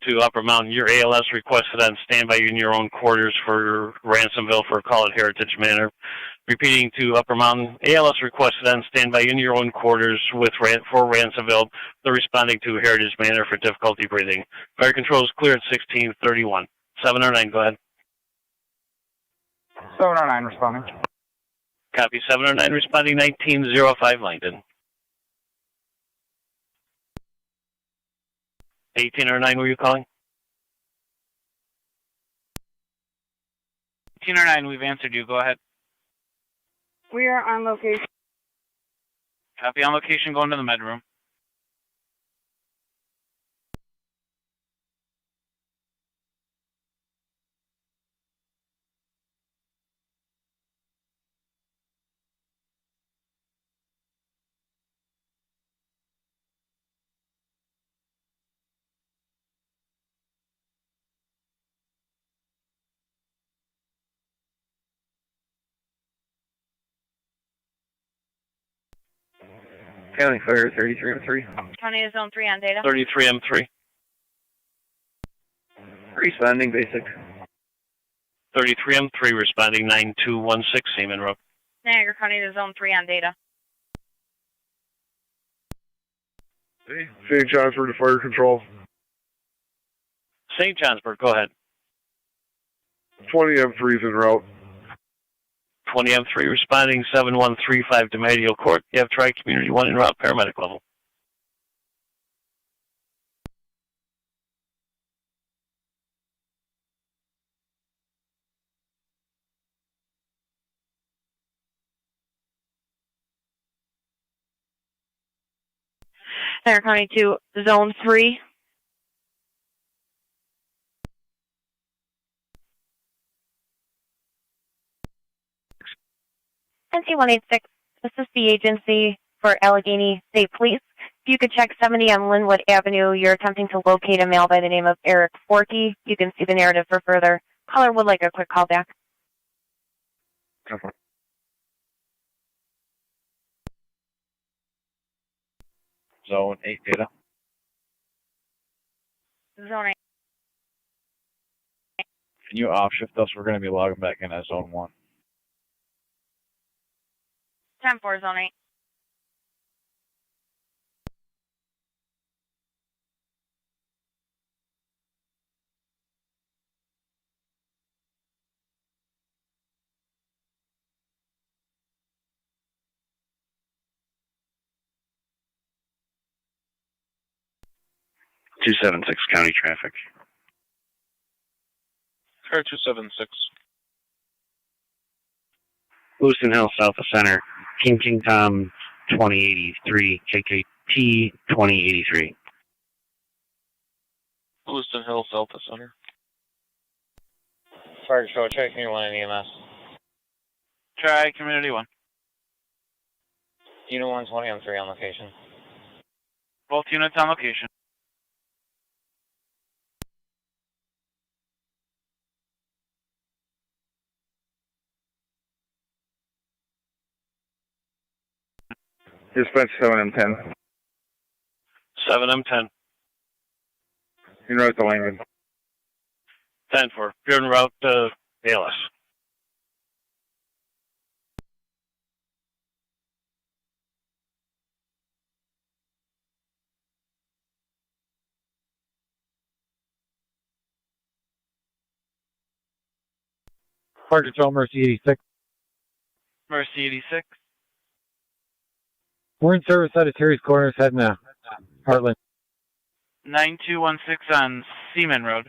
S20: To Upper Mountain, your ALS requested on standby in your own quarters for Ransomville for a call at Heritage Manor. Repeating to Upper Mountain, ALS requested on standby in your own quarters for Ransomville. They're responding to Heritage Manor for difficulty breathing. Fire Control is clear at 1631. 709, go ahead.
S14: 709 responding.
S20: Copy, 709 responding 1905 Langdon. 1809, were you calling?
S14: 1809, we've answered you. Go ahead.
S9: We are on location.
S14: Copy, on location, going to the med room.
S2: County Fire 33M3.
S17: County is Zone 3 on data.
S20: 33M3.
S2: Responding basic.
S20: 33M3 responding 9216 Seaman Road.
S17: Niagara County to Zone 3 on data.
S1: St. Johnsburg to Fire Control.
S20: St. Johnsburg, go ahead.
S1: 20 M3's en route.
S20: 20 M3 responding 7135 to Medial Court. You have Tri-Community 1 en route, paramedic level.
S17: Niagara County to Zone 3. NC-186, this is the agency for Allegheny State Police. If you could check 70 on Linwood Avenue, you're attempting to locate a male by the name of Eric Forkey. You can see the narrative for further. Caller would like a quick call back.
S6: Zone 8 data.
S17: Zone 8.
S6: Can you off shift us? We're going to be logging back in at Zone 1.
S17: 10-4, Zone 8.
S12: Two 276 county traffic.
S13: Car 276.
S7: Lewiston Hill, south of center. King Tom 2083 KK
S20: T2083.
S13: Lewiston Hills Delta Center.
S11: Fire Control, try Community 1 and EMS.
S21: Try Community 1.
S11: Unit 120 on 3 on location.
S21: Both units on location.
S19: Dispatch 7M10.
S20: 7M10.
S19: En route to Langland.
S20: 10-4. You're en route to ALS.
S23: Fire Control, Mercy 86.
S21: Mercy 86.
S23: We're in service out of Terry's Corners, heading to Heartland.
S21: 9216 on Seaman Road.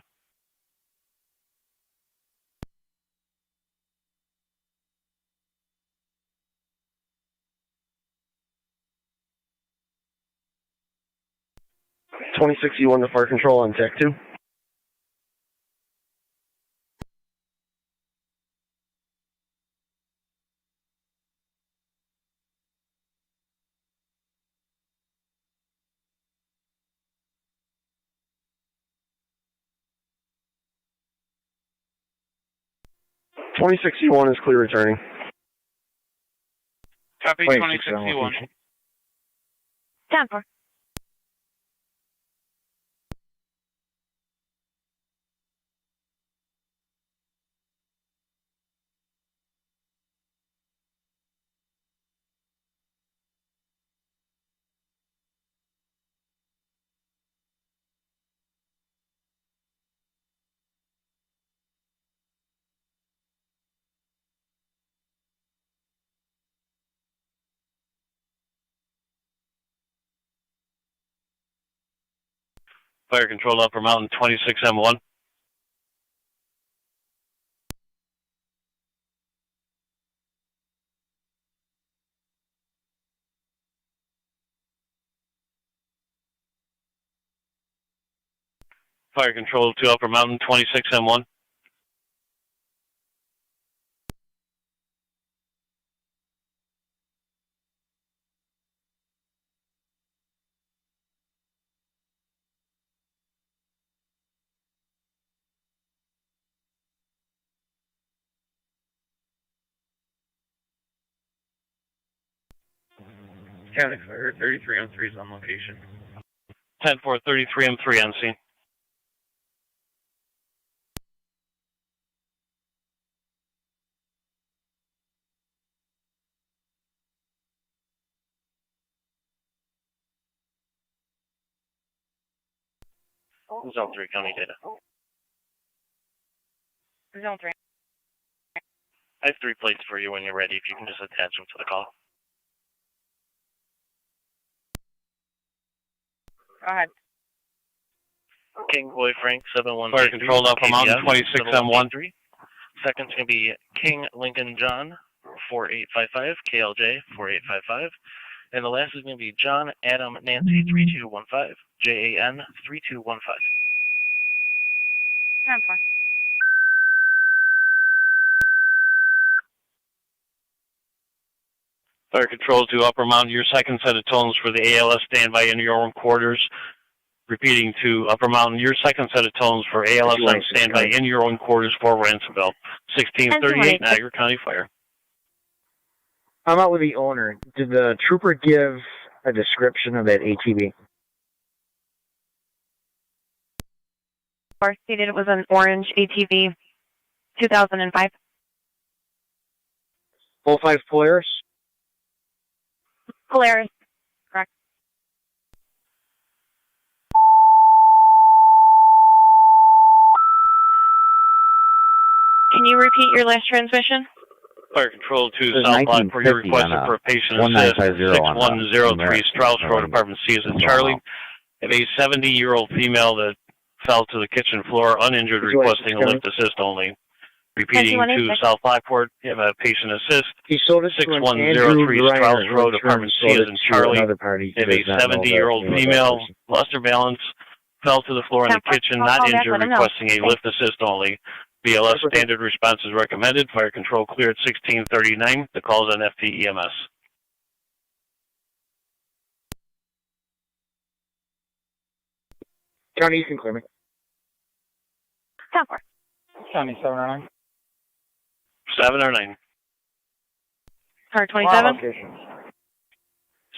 S2: $2061 to Fire Control on TAC 2. $2061 is clear returning.
S21: Copy 2061.
S8: 10-4.
S20: Fire Control Upper Mountain 26M1. Fire Control to Upper Mountain 26M1.
S2: County Fire 33M3 is on location.
S20: 10-4, 33M3 on scene. Zone 3 County data.
S8: Zone 3.
S20: I have 3 plates for you when you're ready, if you can just attach them to the call.
S8: Go ahead.
S20: King Boy Frank 713.
S21: Fire Control Upper Mountain 26M1.
S20: Second's going to be King Lincoln John 4855, KLJ 4855. And the last is going to be John Adam Nancy 3215, JAN 3215.
S8: 10-4.
S20: Fire Control to Upper Mountain, your second set of tones for the ALS standby in your own quarters. Repeating to Upper Mountain, your second set of tones for ALS on standby in your own quarters for Ransomville. 1638 Niagara County Fire.
S4: I'm out with the owner. Did the trooper give a description of that ATV?
S17: Stated it was an orange ATV, 2005.
S4: 05 Polaris?
S17: Polaris, correct. Can you repeat your last transmission?
S20: Fire Control to South Block for your request for a patient assist 6103 Strauss Road, Apartment C is in Charlie. Have a 70-year-old female that fell to the kitchen floor, uninjured, requesting a lift assist only. Repeating to South Lockport, you have a patient assist.
S4: He sold it to an Andrew
S20: 6103
S4: Greiner,
S20: Strauss
S4: who
S20: Road,
S4: in turn
S20: apartment C
S4: sold
S20: as
S4: it
S20: in
S4: to
S20: Charlie.
S4: another party.
S20: You have a 70-year-old female, lost her balance, fell to the floor in the kitchen, not injured, requesting a lift assist only. BLS standard response is recommended. Fire control clear at 1639. The call is on FTEMS.
S4: Johnny, you can clear me.
S8: Tower.
S21: County 7 or 9.
S20: 7 or 9?
S17: Car 27.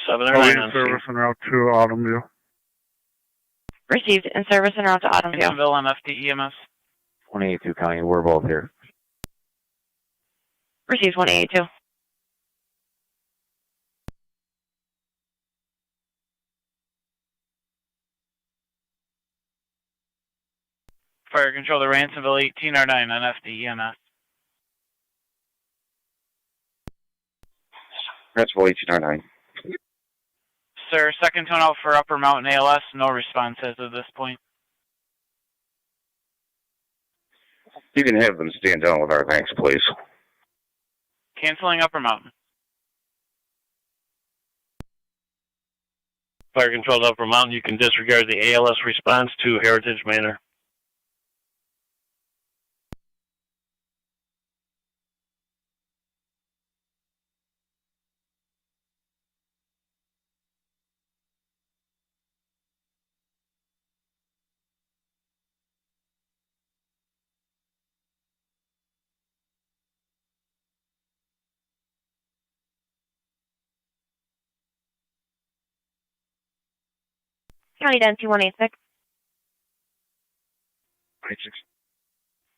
S20: 7 or 9 on
S15: service en route to Autumnville.
S17: Received in service en route to Autumnville.
S21: Jacksonville on FTEMS.
S5: 182 County, we're both here.
S17: Received 182.
S21: Fire control to Ransomville 1809 on FTEMS.
S5: Principal 1809.
S21: Sir, second tone out for Upper Mountain ALS. No response as of this point.
S12: You can have them stand down with our thanks, please.
S21: Canceling Upper Mountain.
S20: Fire control to Upper Mountain, you can disregard the ALS response to Heritage Manor.
S17: County Den 2186.
S12: 86.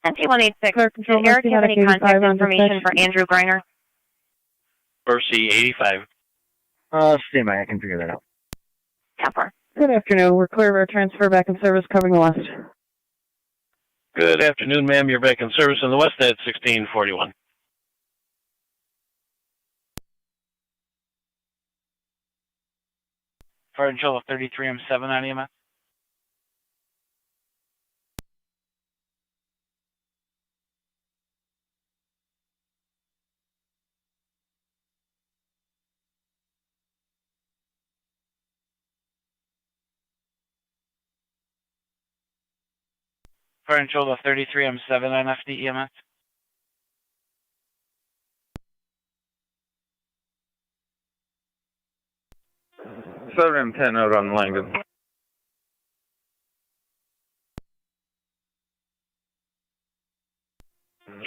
S17: Den 2186. Did Eric have any contact information for Andrew Greiner?
S20: Mercy 85.
S4: Stand by, I can figure that out.
S17: Tower.
S3: Good afternoon. We're clear of our transfer back in service covering the west.
S20: Good afternoon, ma'am. You're back in service in the west at 1641.
S21: Fire control of 33M7 on EMS. Fire control of 33M7 on FDEMS.
S19: M10 out on Langdon.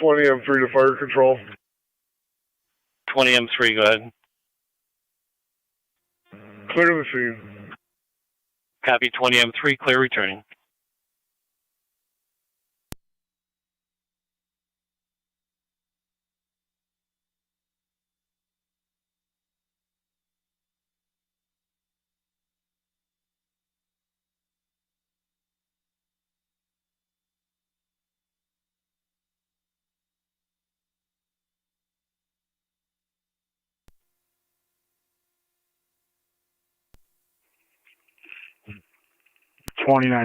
S1: M3 to fire control.
S20: 20M3, go ahead.
S1: Clear the scene.
S20: Copy 20M3, clear returning.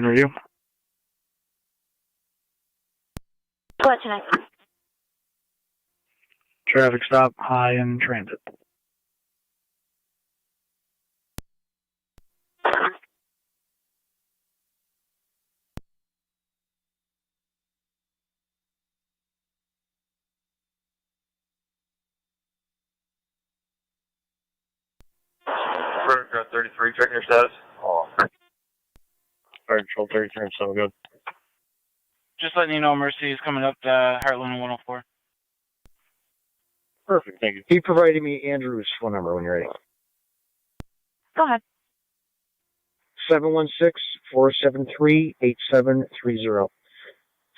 S15: Radio.
S8: What tonight?
S15: Traffic stop, high in transit.
S19: Car 33, checking your status.
S20: Oh. Fire control 33, so good.
S21: Just letting you know, Mercy is coming up to Heartland 104.
S20: Perfect, thank you.
S4: He provided me Andrew's phone number when you're ready.
S17: Go ahead.
S4: 716-473-8730.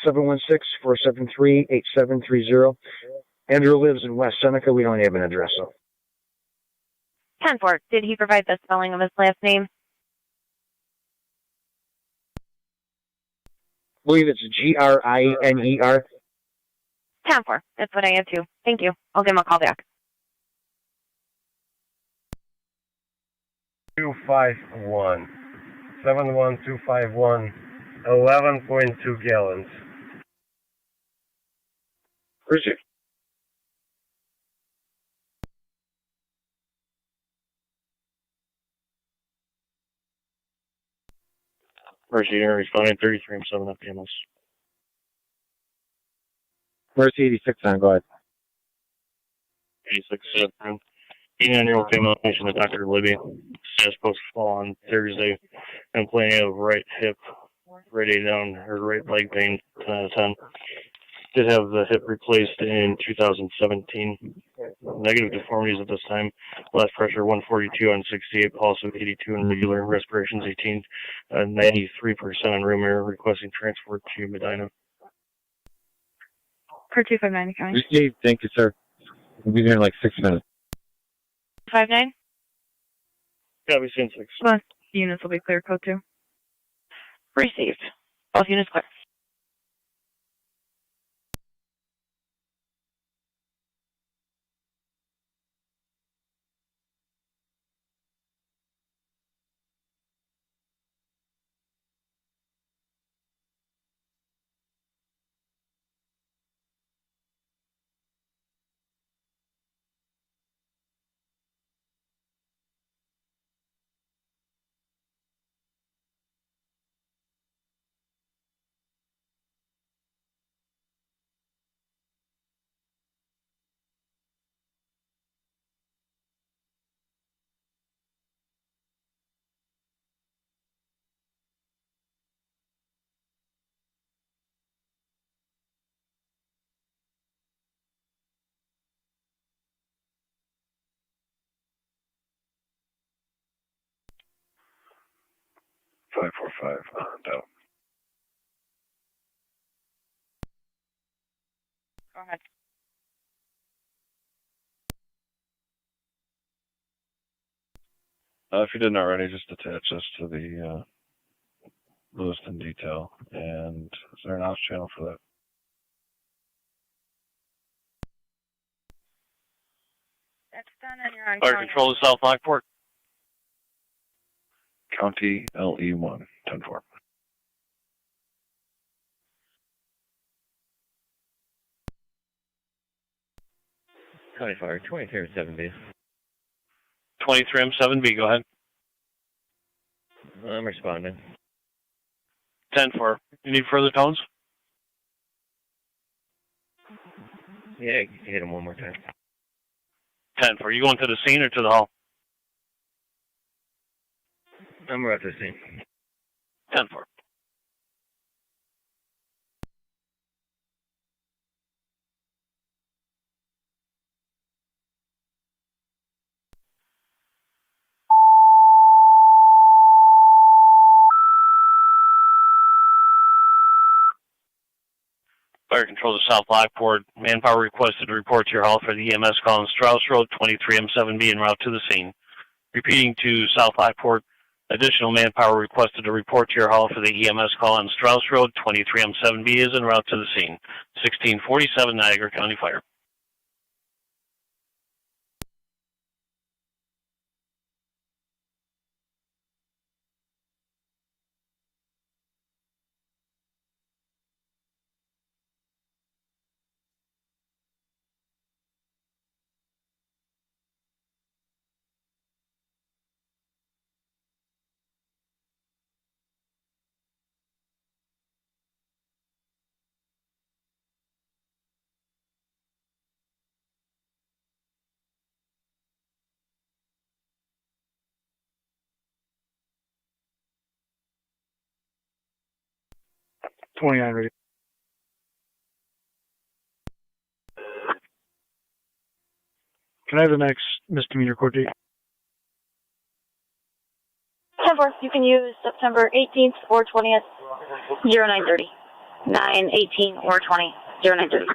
S4: 716-473-8730. Andrew lives in West Seneca. We don't have an address, though.
S17: 10-4. Did he provide the spelling of his last name?
S4: I believe it's Griner.
S17: 10-4. That's what I have too. Thank you. I'll give him a call back.
S1: 251. 71251. 11.2 gallons.
S6: Receive.
S7: Mercy unit responding 33M7 at PMS.
S23: Mercy 86 on, go ahead.
S7: 86 7. 89-year-old female patient, Dr. Libby, status post fall on Thursday, complaining of right hip, radiating down her right leg pain, 10 out of 10. Did have the hip replaced in 2017. Negative deformities at this time. Last pressure 142 on 68, pulse of 82, and regular respirations 18, 93% on room air, requesting transport to Medina.
S8: Per 259 County.
S23: Received, thank you, sir. We'll be there in like 6 minutes.
S17: 59?
S7: Yeah, we seen 6.
S8: Both units will be clear, code 2.
S17: Received. Both units clear.
S6: Five, 4, 5, down.
S17: Go ahead.
S6: If you didn't already, just attach this to the Lewiston detail. And is there an ops channel for that?
S8: That's done and you're on
S20: Fire
S8: county.
S20: control to South Lockport.
S6: County LE1, 10-4.
S11: County Fire, 23M7B.
S20: 23M7B, go ahead.
S11: I'm responding.
S20: 10-4. You need further tones?
S11: Yeah, you can hit him one more time.
S20: 10-4. You going to the scene or to the hall?
S11: I'm right to the scene.
S20: 10-4. Fire control to South Lockport. Manpower requested to report to your hall for the EMS call on Strauss Road, 23M7B, en route to the scene. Repeating to South Lockport. Additional manpower requested to report to your hall for the EMS call on Strauss Road, 23M7B is en route to the scene. 1647 Niagara County Fire.
S15: Ready. Can I have the next misdemeanor court date?
S8: 10-4, you can use September 18th or 20th, 0930. 9/18 or 20, 0930.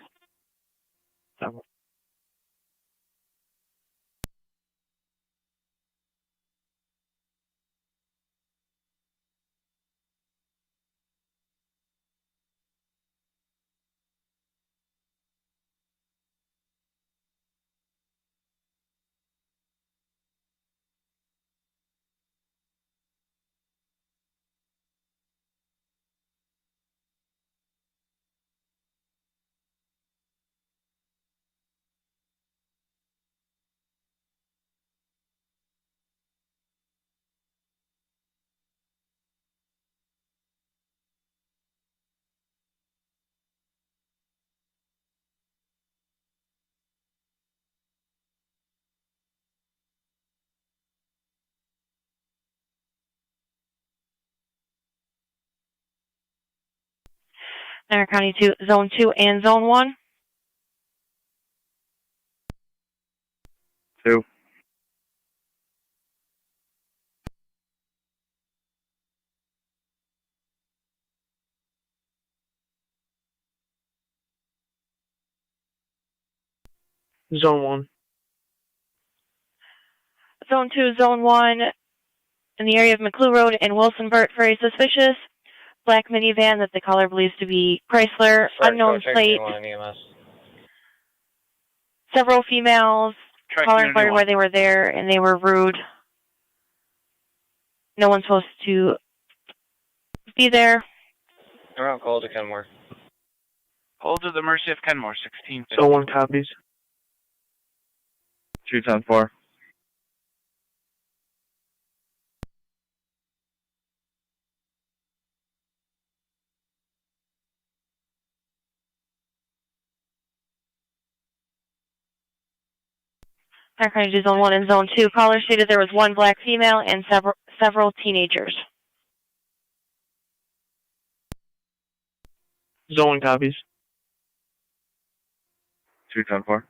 S17: Niagara County to Zone 2 and Zone 1.
S2: 2.
S22: Zone 1.
S17: Zone 2, Zone 1, in the area of McClue Road and Wilson Burt, very suspicious. Black minivan that the caller believes to be Chrysler, unknown plate. Several females. Caller inquired why they were there, and they were rude. No one's supposed to be there.
S11: Around call to Kenmore.
S14: Hold to the mercy of Kenmore, 16.
S22: Zone 1 copies.
S2: 210-4.
S17: Niagara County to Zone 1 and Zone 2. Caller stated there was one black female and several teenagers.
S22: Zone 1 copies.
S2: 210-4.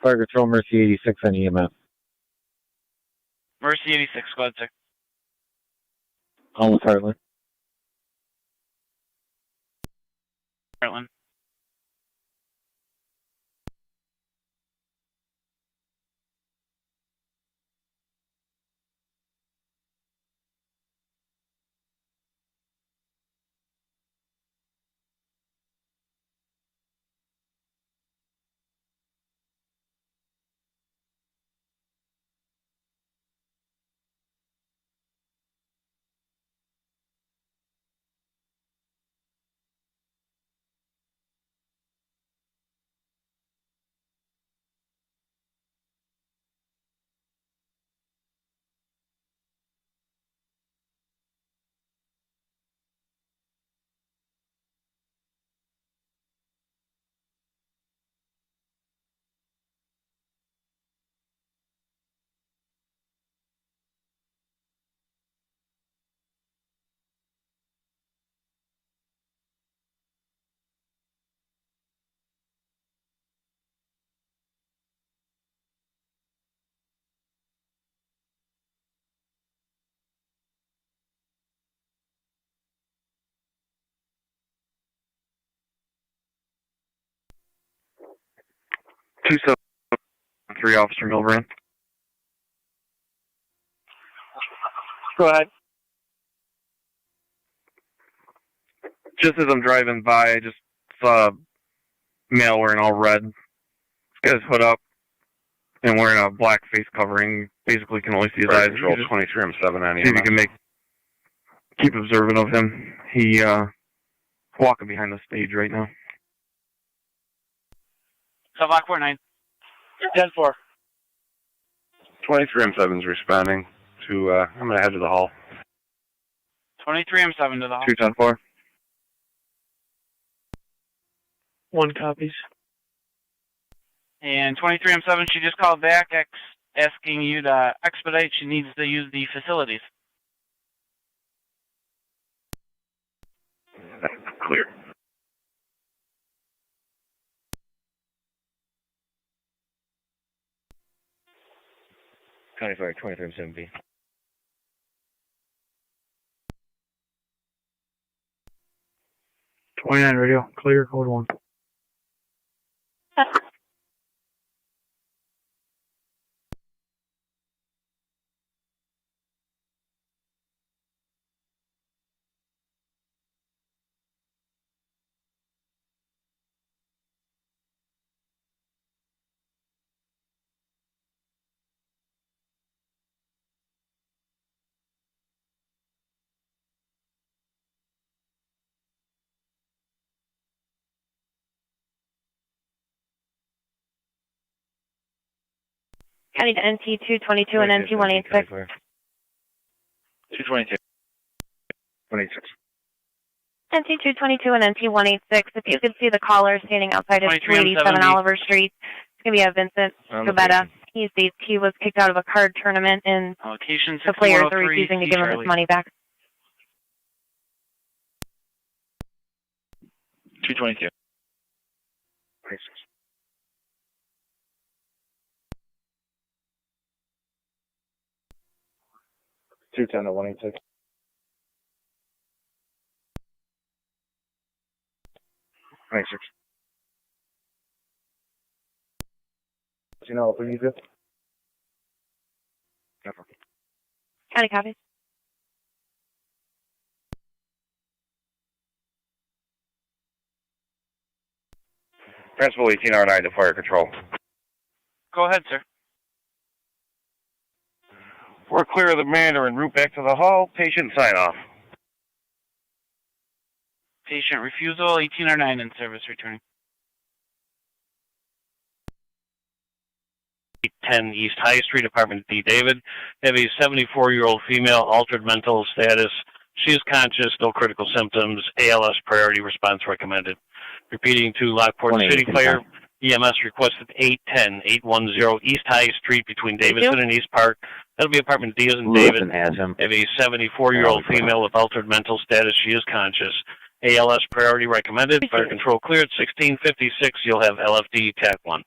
S23: Fire Control, Mercy 86 on EMS.
S14: Mercy 86, squad 6.
S23: Almost Heartland.
S14: Heartland.
S2: Two 3 Officer Milbrand.
S22: Go ahead.
S2: Just as I'm driving by, I just saw a male wearing all red. He's got his hood up and wearing a black face covering. Basically, can only see his eyes.
S12: Control 23, I'm 7 on
S2: See if you can keep observant of him. He walking behind the stage right now.
S14: So Lockport 9.
S22: 10-4.
S12: 23 M7's responding to, I'm going to head to the hall.
S14: 23 M7 to the hall.
S2: 210-4.
S22: 1 copies.
S14: And 23 M7, she just called back asking you to expedite. She needs to use the facilities.
S12: Clear.
S11: County Fire 23 M7B.
S22: 29 radio. Clear, code 1.
S17: County to NT 222 and NT 186.
S6: 222. 26.
S17: NT 222 and NT 186. If you could see the caller standing outside of 287 Oliver Street, it's going to be a Vincent Gabetta. He states he was kicked out of a card tournament and the players are refusing to give him his money back.
S6: 222. 26. 210 to 186. 26. You know what we need to do? Never.
S17: County copy.
S12: Principal 18R9 to fire control.
S14: Go ahead, sir.
S12: We're clear of the matter en route back to the hall. Patient sign off.
S14: Patient refusal, 18R9 in service returning.
S20: 10 East High Street, Apartment D. David. They have a 74-year-old female, altered mental status. She is conscious, no critical symptoms. ALS priority response recommended. Repeating to Lockport City Fire, EMS requested 810-810 East High Street between Davidson and East Park. That'll be Apartment D as in David. They have a 74-year-old female with altered mental status. She is conscious. ALS priority recommended. Fire control cleared. 1656. You'll have LFD TAC 1.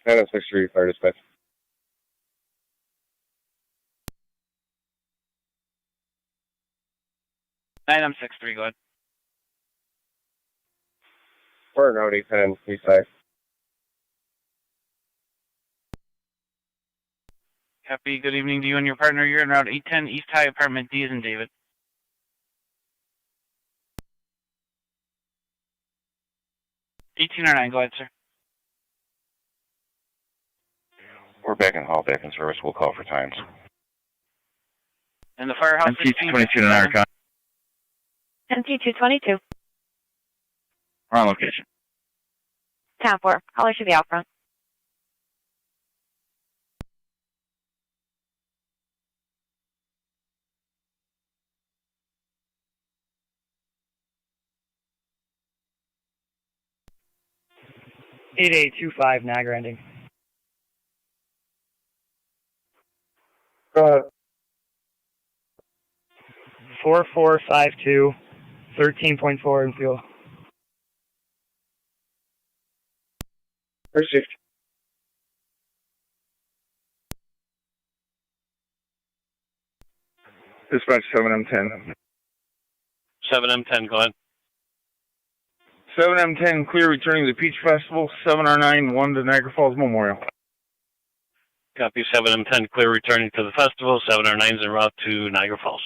S6: That's 63 fire dispatch.
S14: Item 63, go ahead.
S6: We're route 810 East Side.
S14: Happy good evening to you and your partner. You're in Route 810 East High, Apartment D as in David. $18.09, go ahead, sir.
S12: We're back in hall, back in service. We'll call for times.
S14: And the firehouse.
S12: MT-22 to Niagara.
S17: MT-222.
S12: We're on location.
S17: 10-4. Caller should be out front.
S10: $8825 Niagara ending.
S1: Go ahead.
S10: 4452, 13.4 in fuel.
S6: Received. Dispatch 7M10.
S20: 7M10, go ahead.
S6: 7M10 clear returning to the Peach Festival. 7R9 1 to Niagara Falls Memorial.
S20: Copy 7M10 clear returning to the festival. 7R9's en route to Niagara Falls.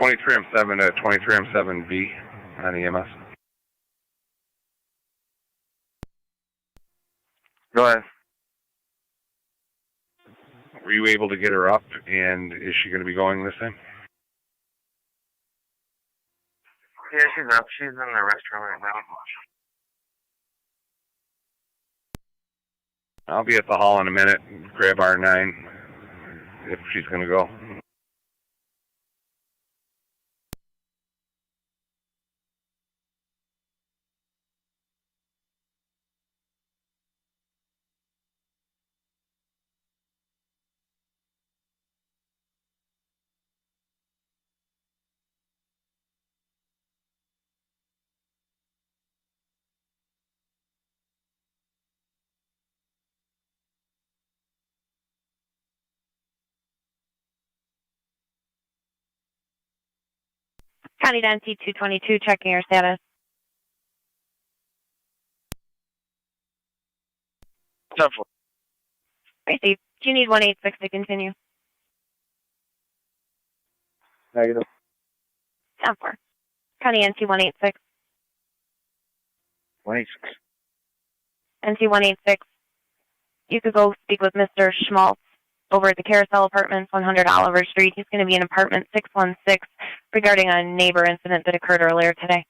S12: M7 to 23M7B on EMS. Go ahead. Were you able to get her up, and is she going to be going this time?
S19: Yeah, she's up. She's in the restroom right now.
S12: I'll be at the hall in a minute. Grab R9 if she's going to go.
S17: County Density 222, checking your status. Received. Do you need 186 to continue?
S6: Negative.
S17: 10-4. County NC 186.
S6: 186.
S17: NC 186. You could go speak with Mr. Schmaltz over at the Carousel Apartments, 100 Oliver Street. He's going to be in apartment 616 regarding a neighbor incident that occurred earlier today.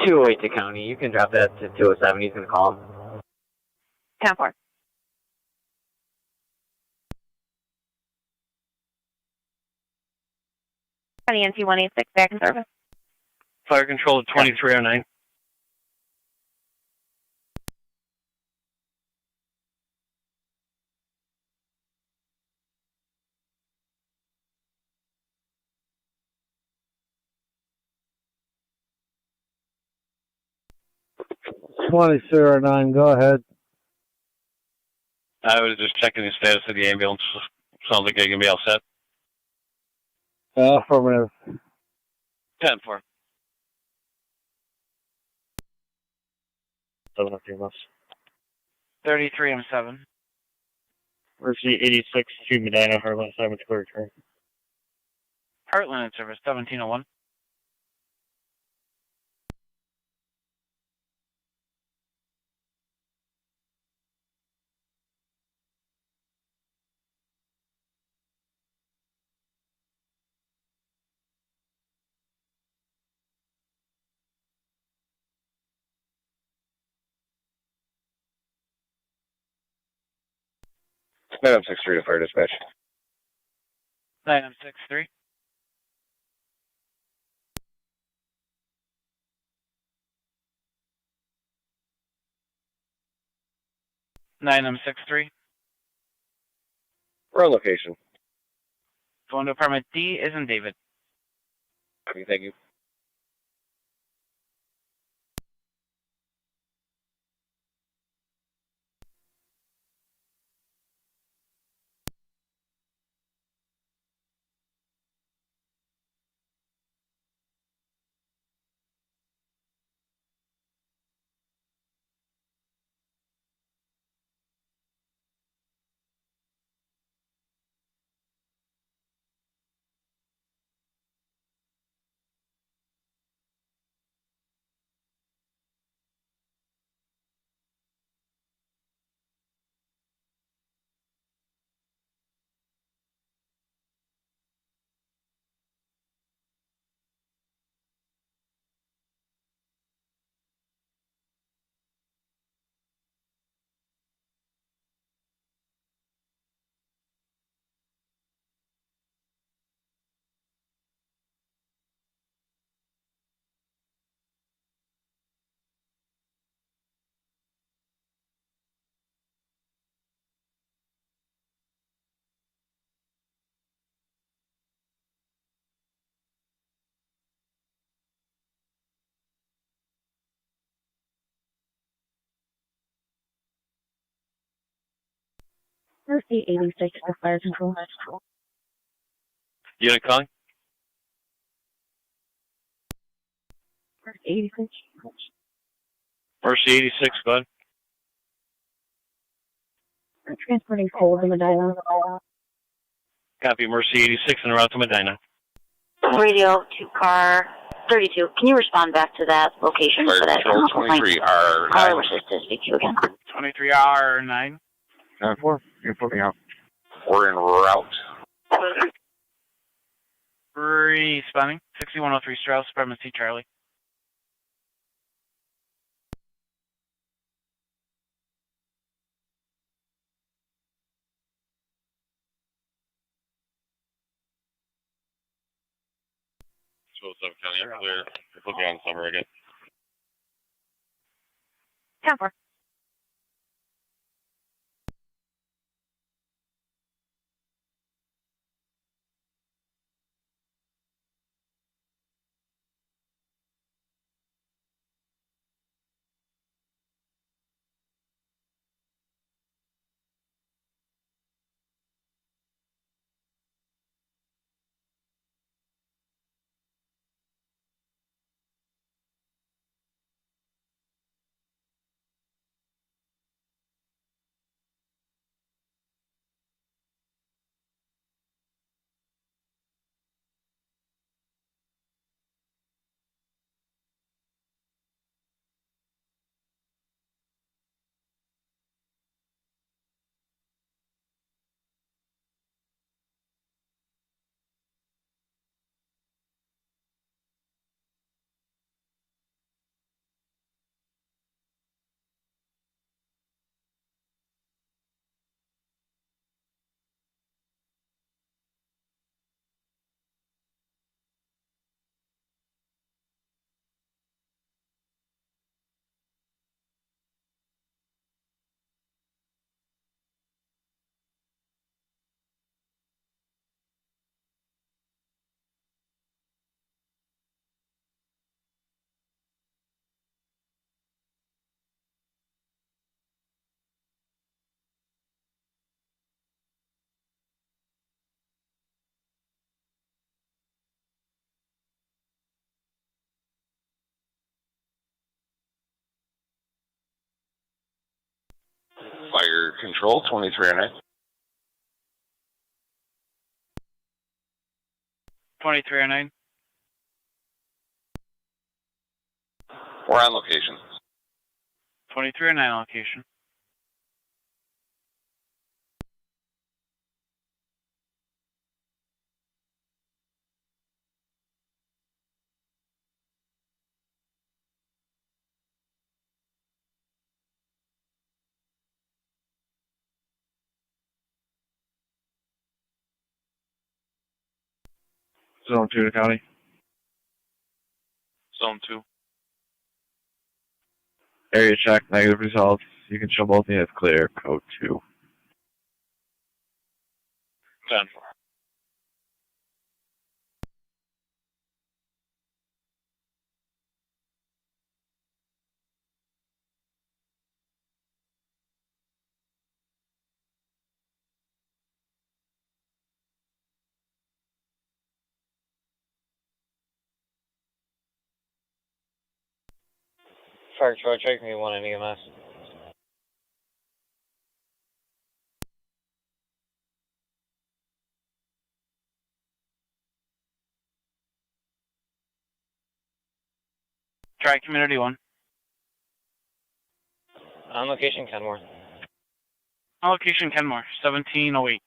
S9: To County. You can drop that to 207. He's going to call him.
S17: 10-4. County NC 186, back in service.
S20: Fire control at 2309.
S16: Go ahead.
S20: I was just checking the status of the ambulance. Sounds like they can be all set.
S16: Affirmative.
S20: 10-4.
S14: 33M7.
S10: Mercy 86 to Medina, Heartland, Simon Square return.
S14: Heartland in service, 1701.
S12: Madam 63 to fire dispatch.
S14: 9M63.
S12: We're on location.
S14: Going to apartment D is in David.
S12: Okay, thank you.
S8: Mercy 86 for fire control.
S20: Unit calling?
S8: Mercy 86.
S20: Mercy 86, go ahead.
S8: I'm transporting coal to Medina.
S20: Copy, Mercy 86 en route to Medina.
S8: Radio to car 32. Can you respond back to that location
S12: Fire
S8: for that?
S12: control 23R9.
S8: I wish to speak to you again.
S14: 23R9.
S12: 4. You put me out. We're en route.
S14: Responding. 6103 Strauss, apartment C, Charlie.
S20: County, you're clear. You're looking on summer again.
S17: 10-4.
S13: Fire Control, 2309.
S14: 2309.
S13: We're on location.
S14: 2309 location.
S2: Zone 2 to county.
S20: Zone 2.
S2: Area check, negative results. You can show both units clear. Code 2.
S20: 10-4.
S11: Fire Control, check me 1 in EMS.
S14: Try Community 1.
S11: On location, Kenmore.
S14: On location, Kenmore, 1708.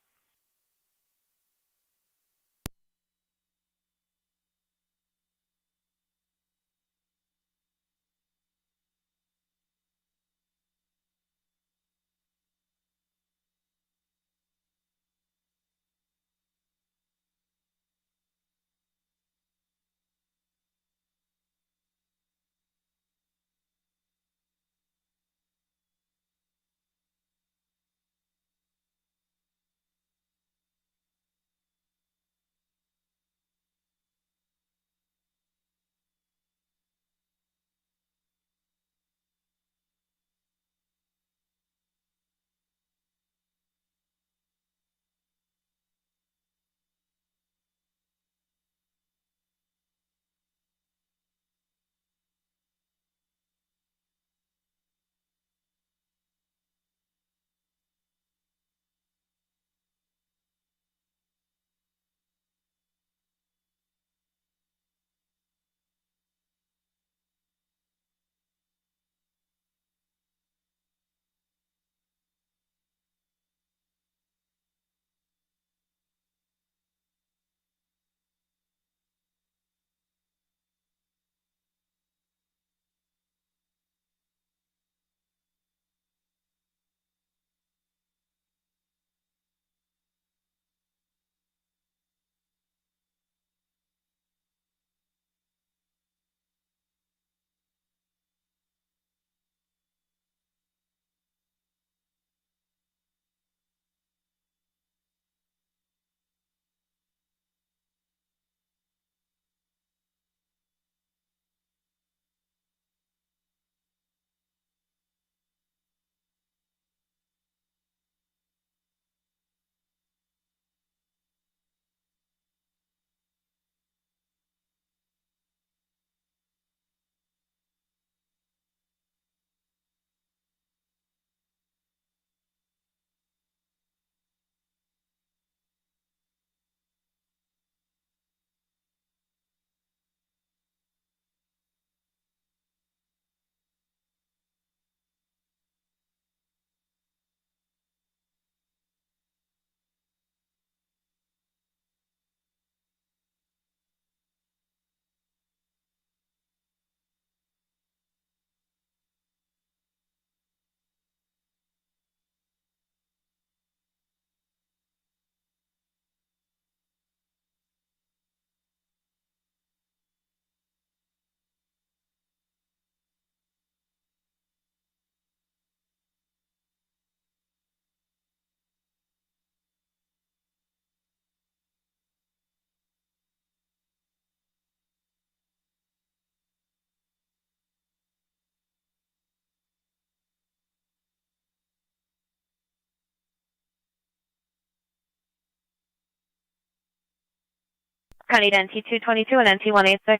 S17: County to NT222 and NT186.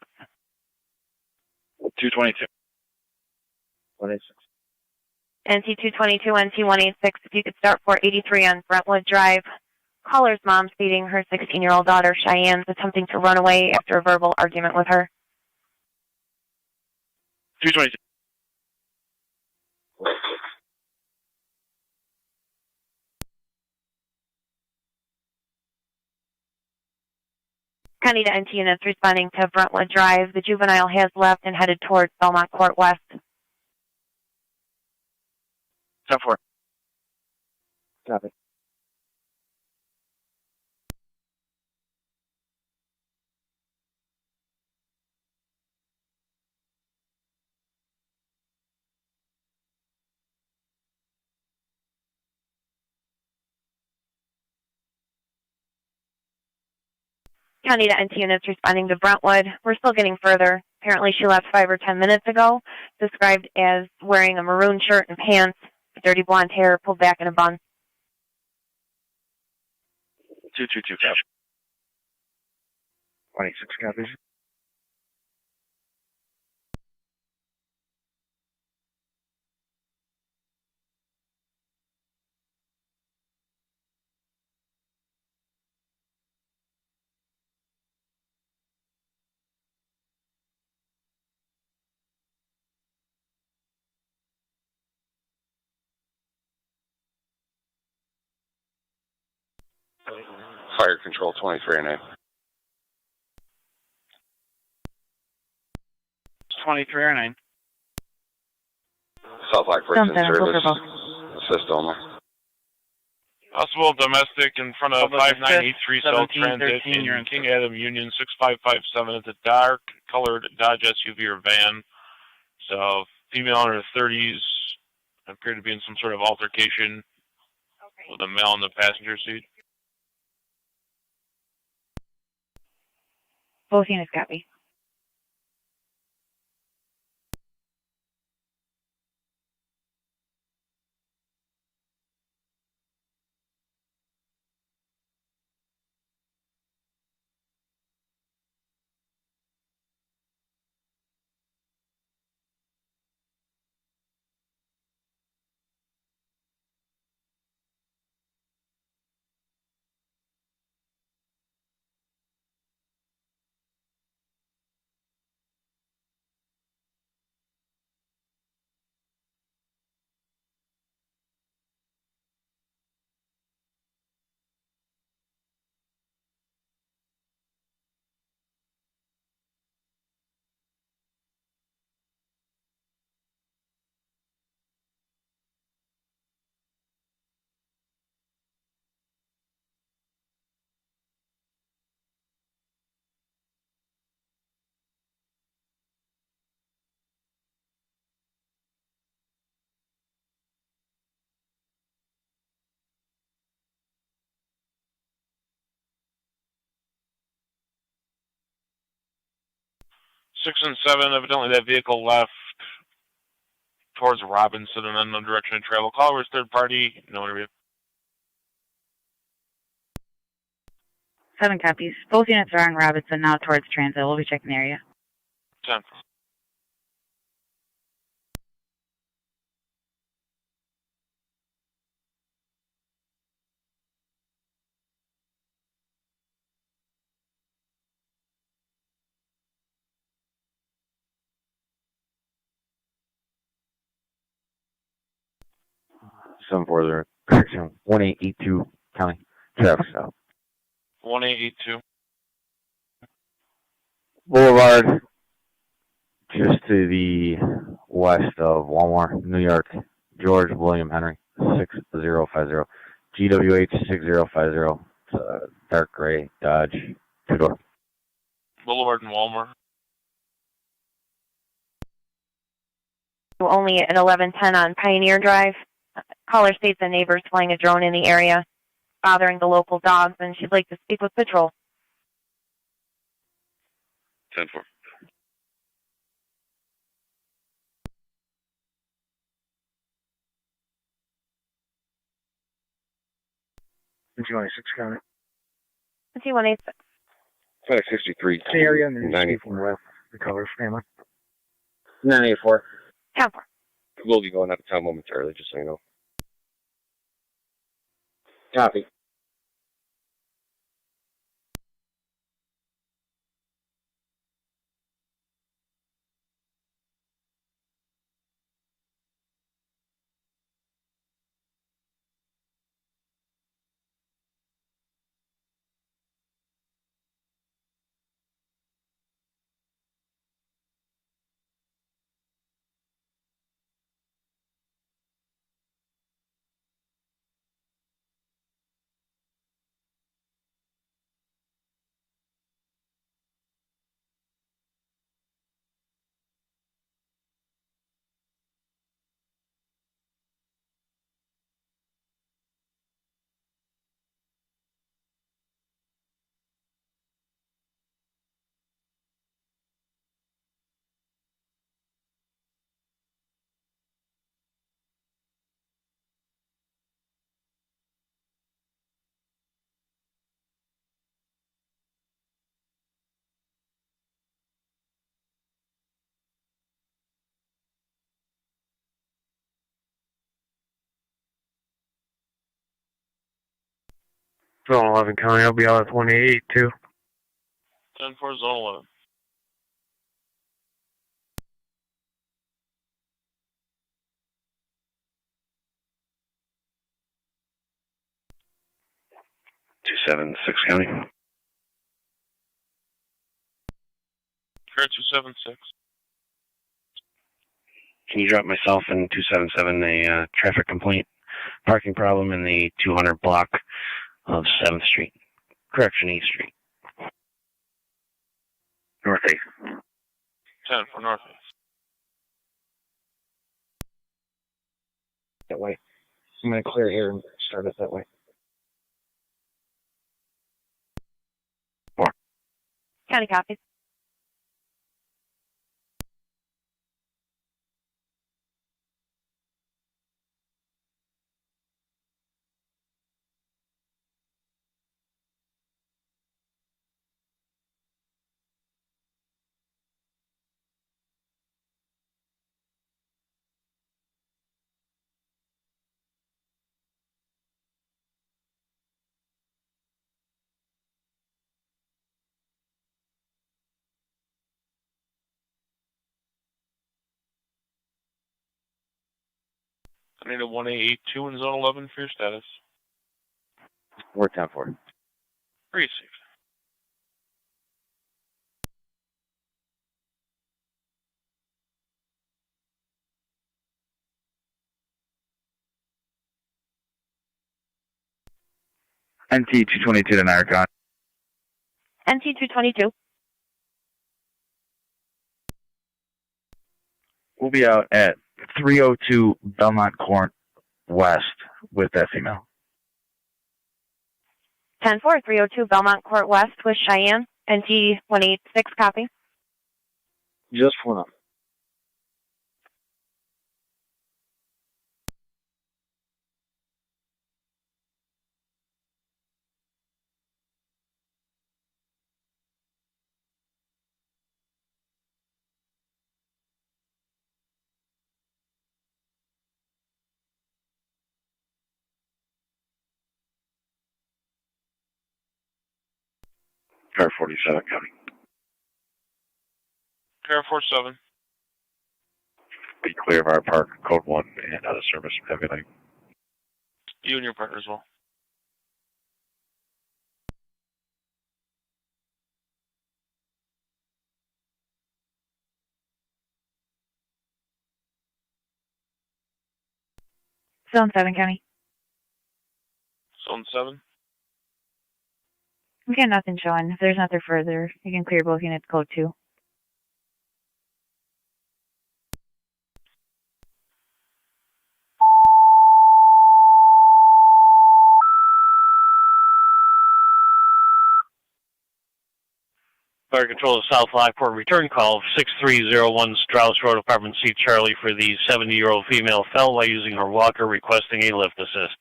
S2: 222. 186.
S17: NC222, NC186, if you could start 483 on Brentwood Drive. Caller's mom stating her 16-year-old daughter, Cheyenne's attempting to run away after a verbal argument with her.
S2: 222.
S17: County to NT units responding to Brentwood Drive. The juvenile has left and headed towards Belmont Court West.
S2: 10-4.
S4: Copy.
S17: County to NT units responding to Brentwood. We're still getting further. Apparently she left 5 or 10 minutes ago, described as wearing a maroon shirt and pants, dirty blonde hair pulled back in a bun.
S2: 222. 26 copies.
S13: Fire control 2309.
S14: 2309.
S13: South Lockport in service. Assist only.
S5: Possible domestic in front of 5983 South Transit in
S14: you're in
S5: King Adam Union 6557. It's a dark colored Dodge SUV or van. So female in her 30s appeared to be in some sort of altercation with a male in the passenger seat.
S17: Both units copy.
S5: Six and 7, evidently that vehicle left towards Robinson and then no direction of travel. Caller was third party, no interview.
S16: 7 copies. Both units are on Robinson now towards transit. We'll be checking the area.
S5: 10.
S23: Seven four zero. Correction. 1882 County. Traffic stop.
S5: 1882.
S23: Boulevard, just to the west of Walmart, New York. George William Henry, 6050. GWH 6050. It's a dark gray Dodge two-door.
S5: Boulevard and Walmart.
S17: Only at 1110 on Pioneer Drive. Caller states a neighbor's flying a drone in the area, bothering the local dogs, and she'd like to speak with patrol.
S13: 10-4.
S15: NC186 County.
S17: NC186.
S13: 563.
S15: The area and
S13: 94.
S15: the color family.
S9: 984.
S17: 10-4.
S13: We'll be going out of town momentarily, just so you know.
S4: Copy.
S10: Zone 11 County, I'll be out at 188 too.
S5: 10-4, Zone 11.
S12: Two 276 County.
S5: Care 276.
S7: Can you drop myself and 277 a traffic complaint, parking problem in the 200 block of 7th Street, correction, 8th Street.
S12: Northeast.
S5: 10 for Northeast.
S4: That way. I'm going to clear here and start it that way.
S12: 4.
S17: County copies.
S5: I need a 1882 in Zone 11 for your status.
S23: We're 10-4.
S5: Received.
S2: NT 222 to Niagara.
S17: NT 222.
S2: We'll be out at 302 Belmont Court West with that female.
S17: 10-4, 302 Belmont Court West with Cheyenne. NT 186, copy.
S4: Just one up.
S12: Car 47 County.
S5: Car 47.
S12: Be clear of our park, code 1, and out of service. Have a good night.
S5: You and your partner as well.
S16: Zone 7 County.
S5: Zone 7.
S16: We got nothing showing. If there's nothing further, you can clear both units code 2.
S20: Fire Control of South Lockport, return call 6301 Strauss Road, Apartment C, Charlie, for the 70-year-old female fell while using her walker, requesting a lift assist.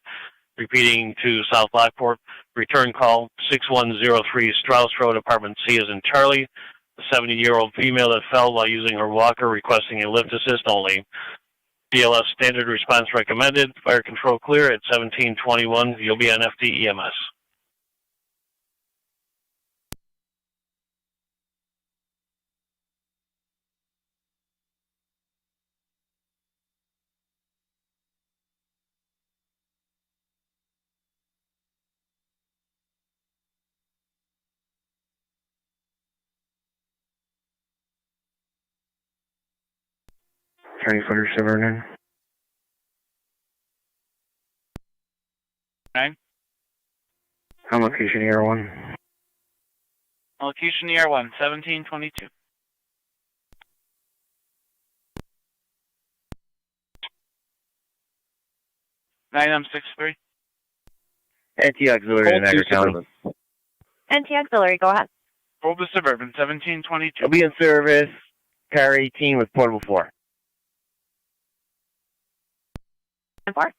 S20: Repeating to South Lockport, return call 6103 Strauss Road, Apartment C as in Charlie, the 70-year-old female that fell while using her walker, requesting a lift assist only. BLS standard response recommended. Fire control clear at 1721. You'll be on FD EMS.
S2: Chinese footer 709.
S14: 9.
S2: On location ER1.
S14: Location ER1, 1722. 9M63.
S23: NT Auxiliary in Niagara County.
S8: NT Auxiliary, go ahead.
S14: Hold the Suburban, 1722.
S23: I'll be in service. Car 18 with portable 4.
S8: 4.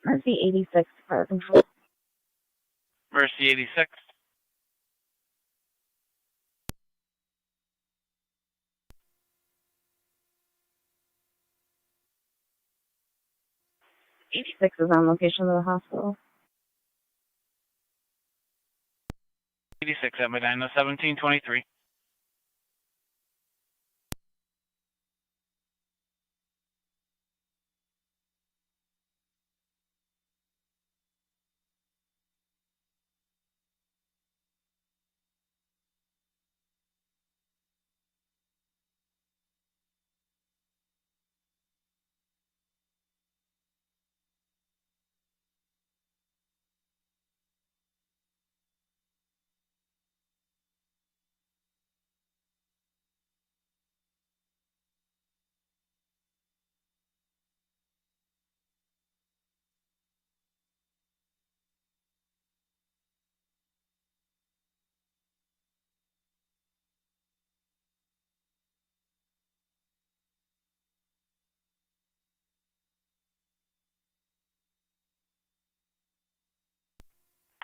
S8: Mercy 86, fire control.
S14: Mercy 86.
S8: Six is on location of the hospital.
S14: 86 at Medina, 1723.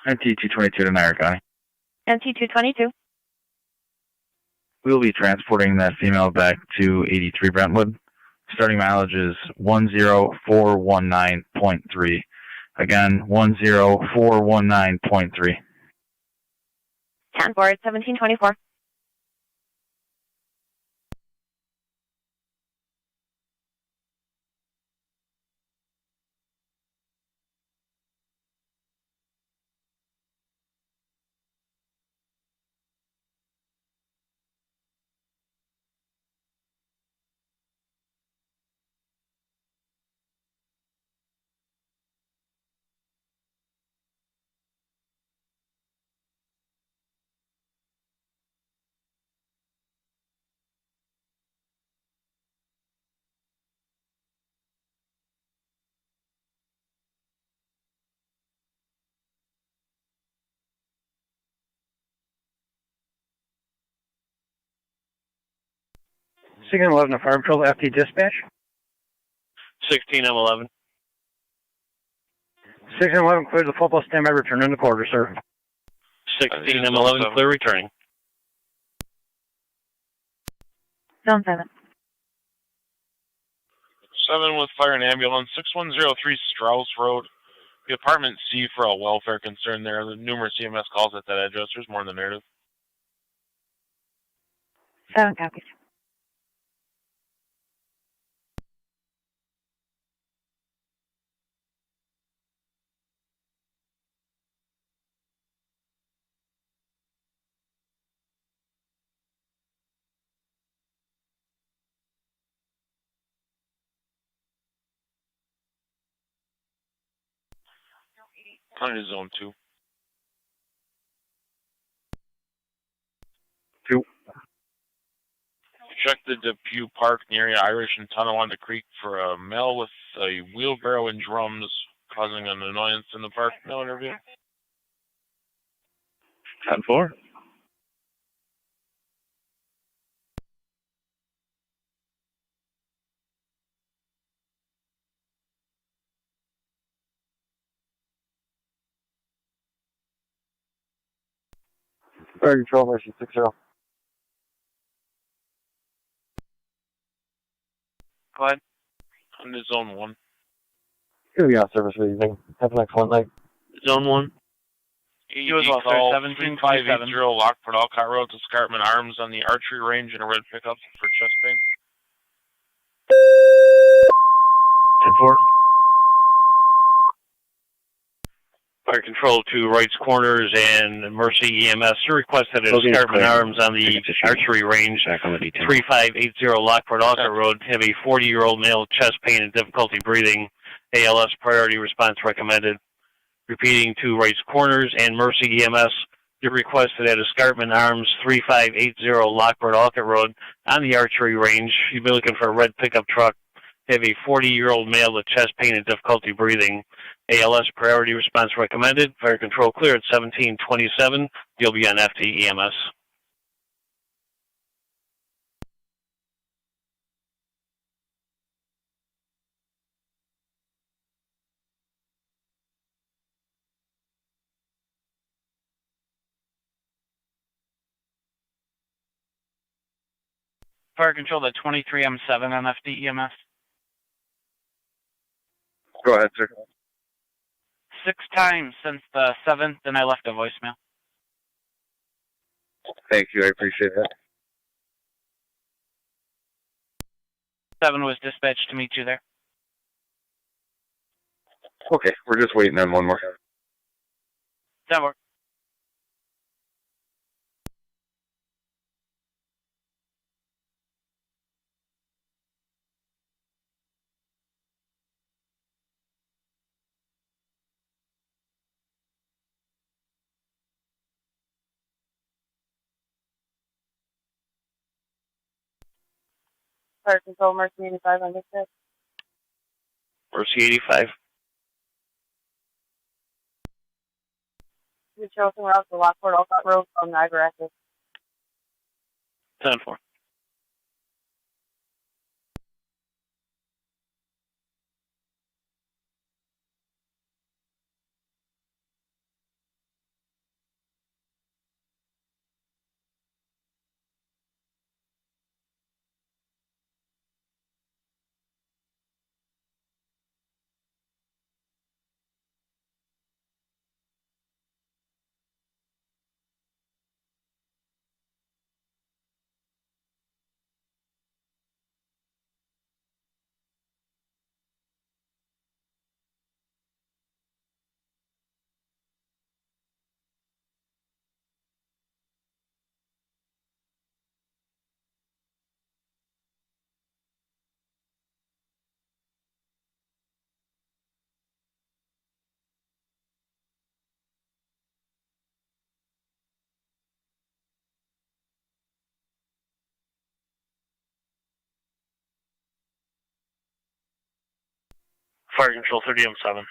S23: NT 222 to Niagara County.
S8: NT 222.
S23: We will be transporting that female back to 83 Brentwood. Starting mileage is 10419.3. Again, 10419.3.
S8: 10 board, 1724.
S15: Signal 11 to Fire Patrol, FT Dispatch.
S20: 16M11.
S15: 611 clear the football standby, return in the quarter, sir.
S20: 16M11 clear returning.
S16: Zone 7.
S5: 7 with fire and ambulance, 6103 Strauss Road, the apartment C for a welfare concern there. The numerous EMS calls at that address. There's more than the narrative.
S16: 7 copies.
S5: County to zone 2.
S15: 2.
S5: check the Depew Park near Irish and Tonawanda Creek for a male with a wheelbarrow and drums causing an annoyance in the park. No interview.
S2: 10-4.
S6: Fire Control, Mercy 6-0.
S14: Go ahead.
S5: I'm in Zone 1.
S6: Gonna be on service for the evening. Have an excellent night.
S20: Zone 1.
S14: You as well, sir.
S5: Call
S14: 1727.
S5: 3580 Lockport, Alcott Road, Escarpment Arms on the archery range in a red pickup for chest pain.
S20: 10-4. Fire Control to Wright's Corners and Mercy EMS. You requested at Escarpment Arms on the archery range, 3580 Lockport, Alcott Road. Have a 40-year-old male, chest pain and difficulty breathing. ALS priority response recommended. Repeating to Wright's Corners and Mercy EMS. You requested at Escarpment Arms, 3580 Lockport, Alcott Road on the archery range. You've been looking for a red pickup truck. Have a 40-year-old male with chest pain and difficulty breathing. ALS priority response recommended. Fire Control clear at 1727. You'll be on FT EMS.
S14: Fire Control to 23M7 on FD EMS.
S6: Go ahead, sir.
S14: 6 times since the 7th, and I left a voicemail.
S6: Thank you, I appreciate that.
S14: 7 was dispatched to meet you there.
S6: Okay, we're just waiting on one more.
S14: That works.
S17: Fire Control, Mercy 85 on this set.
S20: Mercy 85.
S17: You're chosen route to Lockport, Alcott Road from Niagara.
S20: 10-4. Fire Control 30M7.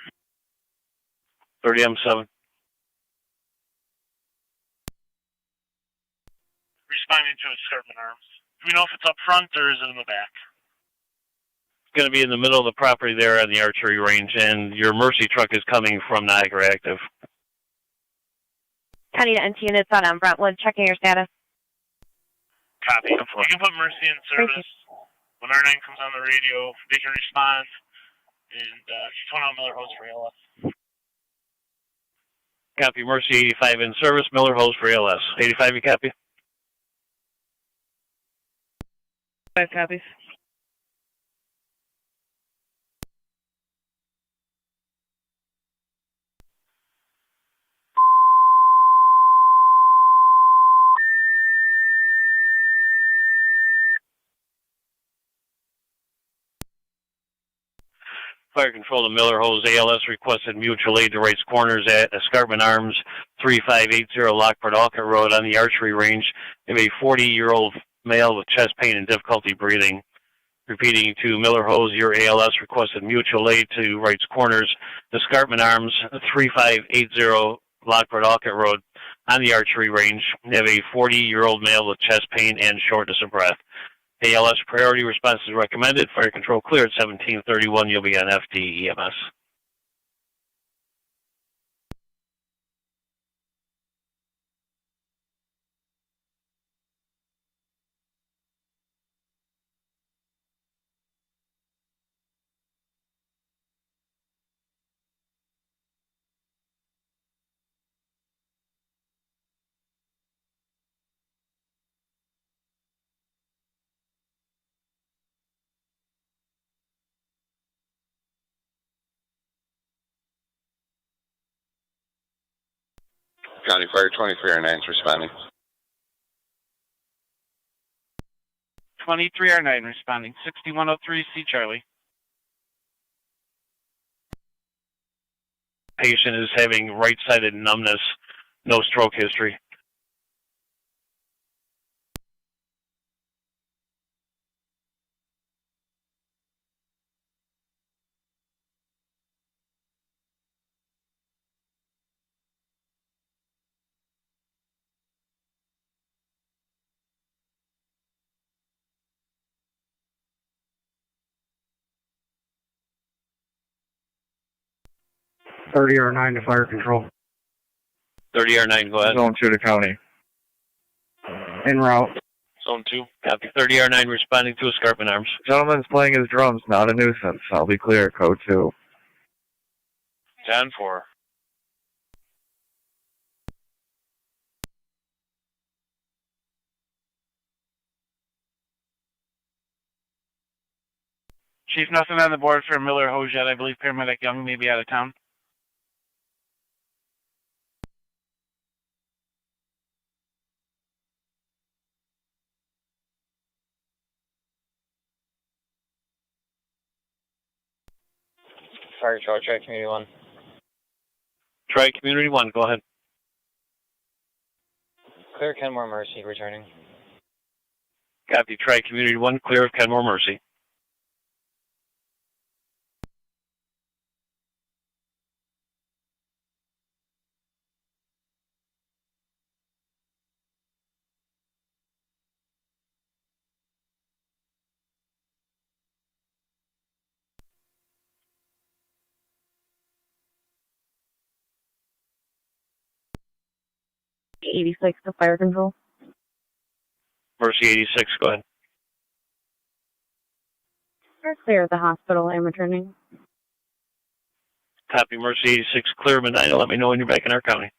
S20: 30M7.
S10: Responding to Escarpment Arms. Do we know if it's up front or is it in the back?
S20: It's going to be in the middle of the property there on the archery range, and your Mercy truck is coming from Niagara active.
S17: County to NT units on Brentwood, checking your status.
S10: Copy. You can put Mercy in service. When R9 comes on the radio, they can respond. And phone out Miller Hose for ALS.
S20: Copy. Mercy 85 in service. Miller Hose for ALS. 85, you copy?
S14: 5 copies.
S20: Fire Control to Miller Hose. ALS requested mutual aid to Wright's Corners at Escarpment Arms, 3580 Lockport, Alcott Road on the archery range. They have a 40-year-old male with chest pain and difficulty breathing. Repeating to Miller Hose, your ALS requested mutual aid to Wright's Corners, Escarpment Arms, 3580 Lockport Alcott Road on the archery range. You have a 40-year-old male with chest pain and shortness of breath. ALS priority response is recommended. Fire control cleared 1731. You'll be on FD EMS.
S13: County Fire 2309 is responding.
S14: 23R9 responding. 6103 C Charlie.
S20: Patient is having right-sided numbness, no stroke history.
S15: R9 to fire control.
S20: 30R9, go ahead.
S6: Zone 2 to county.
S15: En route.
S20: Zone 2. Copy. 30R9 responding to Escarpment Arms.
S6: Gentleman's playing his drums, not a nuisance. I'll be clear, code 2.
S5: 10-4.
S14: Chief, nothing on the board for Miller Hose yet. I believe paramedic Young may be out of town.
S11: Fire control, try community 1.
S20: Try Community 1, go ahead.
S11: Clear Kenmore Mercy, returning.
S20: Copy. Try Community 1, clear of Kenmore Mercy.
S17: $86 to fire control.
S20: Mercy 86, go ahead.
S17: We're clear at the hospital. I'm returning.
S20: Copy. Mercy 86, clear Medina. Let me know when you're back in our county.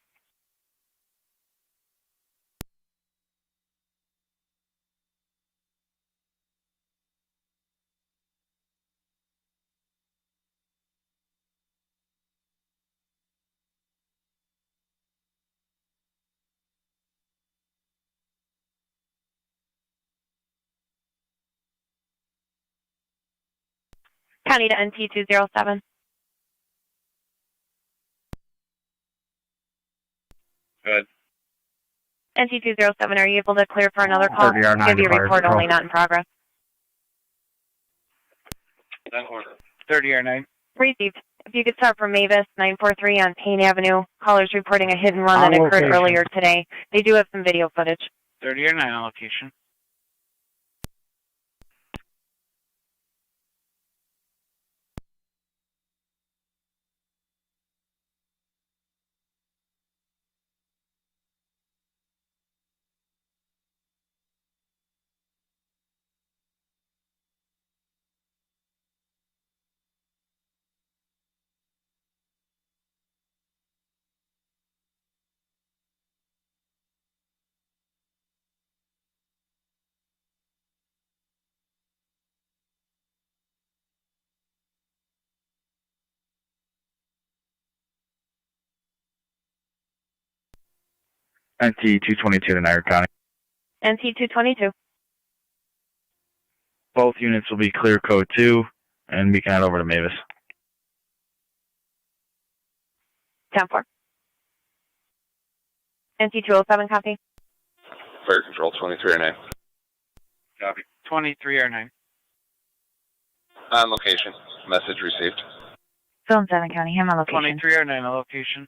S17: County to NT207.
S20: Good.
S17: NT207, are you able to clear for another call?
S15: 30R9
S17: Give you a
S15: to fire
S17: report
S15: control.
S17: only, not in progress.
S14: 30R9.
S17: Received. If you could start from Mavis 943 on Payne Avenue. Callers reporting a hit and run that occurred earlier today. They do have some video footage.
S14: 30R9 on location.
S6: NT-222 to Niagara County.
S17: NT222.
S6: Both units will be clear code 2 and we can head over to Mavis.
S17: 10-4. NT207, copy.
S13: Fire control 2309.
S6: Copy.
S14: 23R9.
S13: On location. Message received.
S16: Zone 7 County, him on location.
S14: 23R9 on location.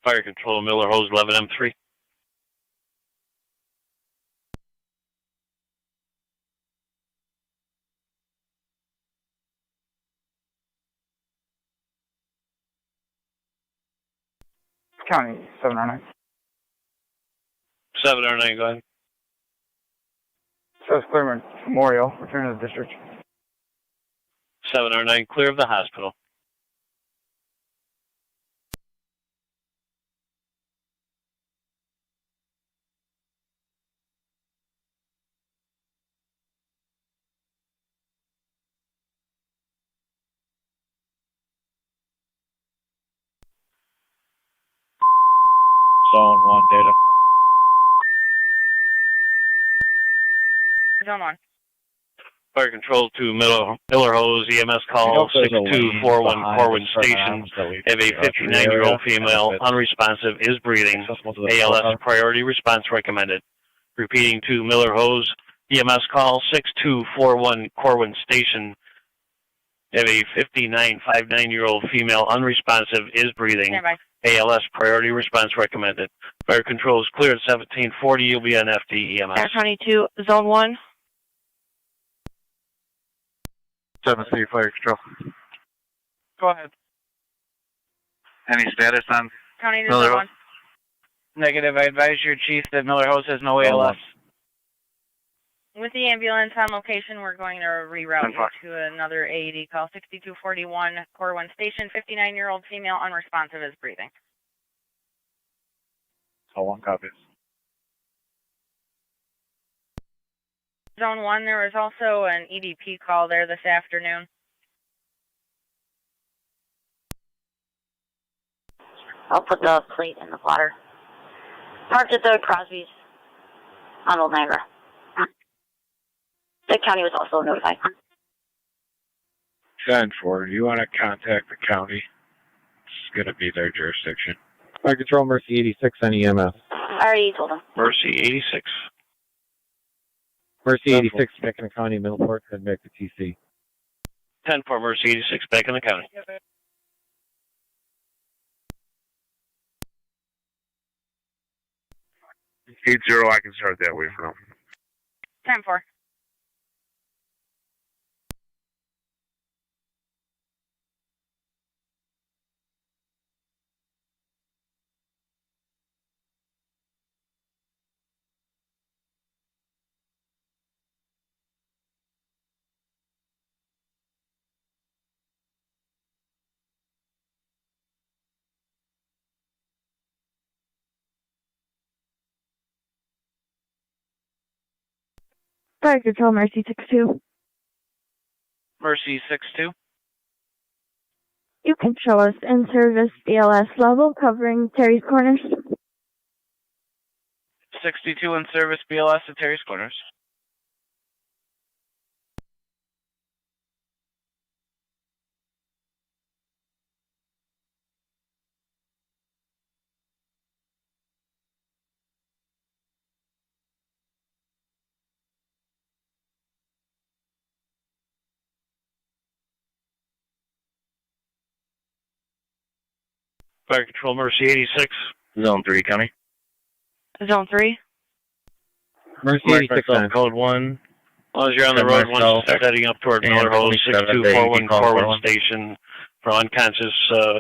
S20: Fire control, Miller Hose 11M3.
S14: County 7R9.
S20: 7R9, go ahead.
S14: Says Clearman Memorial. Return to the district.
S20: 7R9, clear of the hospital.
S6: Zone 1 data.
S17: Zone 1.
S20: Fire control to Miller Hose, EMS call 6241 Corwin Station. Have a 59-year-old female, unresponsive, is breathing. ALS priority response recommended. Repeating to Miller Hose, EMS call 6241 Corwin Station. Have a 59-year-old female, unresponsive, is breathing.
S17: Standby.
S20: ALS priority response recommended. Fire control is clear at 1740. You'll be on FD EMS.
S17: Air 22, Zone 1.
S6: 7-3 fire control.
S14: Go ahead.
S6: Any status on
S17: County to
S6: Miller
S17: Zone
S6: Hose?
S17: 1.
S14: Negative. I advise your chief that Miller Hose has no ALS.
S17: With the ambulance on location, we're going to reroute you to another AED call. 6241 Corwin Station. 59-year-old female, unresponsive, is breathing.
S6: Call 1 copies.
S17: Zone 1, there was also an EDP call there this afternoon.
S8: I'll put the plate in the plotter. Parked at the Crosby's on Old Niagara. The county was also notified.
S6: 10-4, you want to contact the county? It's going to be their jurisdiction.
S23: Fire control, Mercy 86 on EMS.
S8: I already told them.
S20: Mercy 86.
S23: Mercy 86 back in the county, Middleport, head back to TC.
S20: 10-4, Mercy 86 back in the county.
S12: 8-0, I can start that way for now.
S17: 10-4.
S8: Fire Control, Mercy 6-2.
S14: Mercy 6-2.
S8: You can show us in-service BLS level covering Terry's Corners.
S14: 62 in service BLS at Terry's Corners.
S20: Fire Control, Mercy 86.
S7: Zone 3, County.
S17: Zone 3.
S7: Mercy 86 on code 1.
S20: As long as you're on the road, once heading up toward Miller Hose, 624141 station for unconscious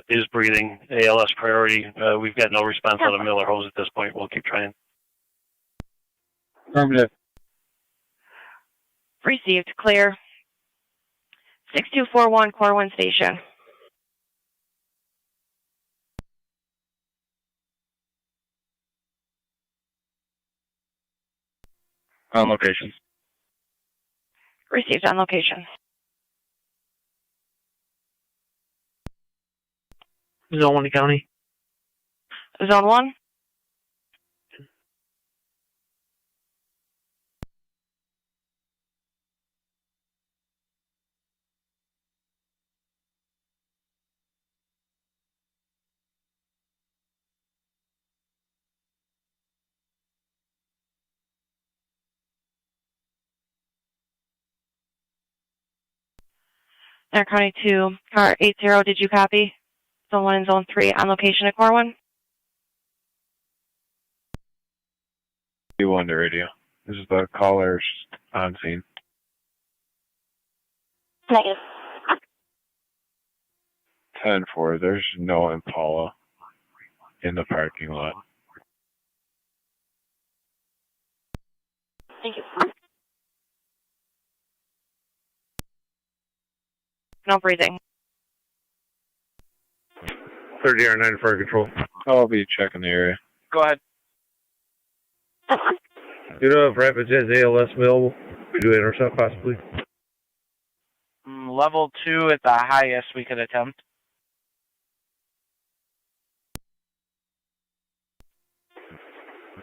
S20: is breathing. ALS priority. We've got no response out of Miller Hose at this point. We'll keep trying.
S7: Affirmative.
S17: Received. Clear. 6241, Core 1 station.
S7: On location.
S17: Received on location.
S22: Zone 1 County.
S17: Zone 1. Center County 2, car 80, did you copy? Zone 1 and Zone 3 on location at Core 1?
S6: D1 to radio. This is the caller's on scene.
S8: Negative.
S6: 10-4, there's no Impala in the parking lot.
S8: Thank you.
S17: No breathing.
S1: 30R9 Fire Control.
S6: I'll be checking the area.
S14: Go ahead.
S1: You know if Rapids has ALS available? We do intercept possibly.
S14: Level 2 at the highest we could attempt.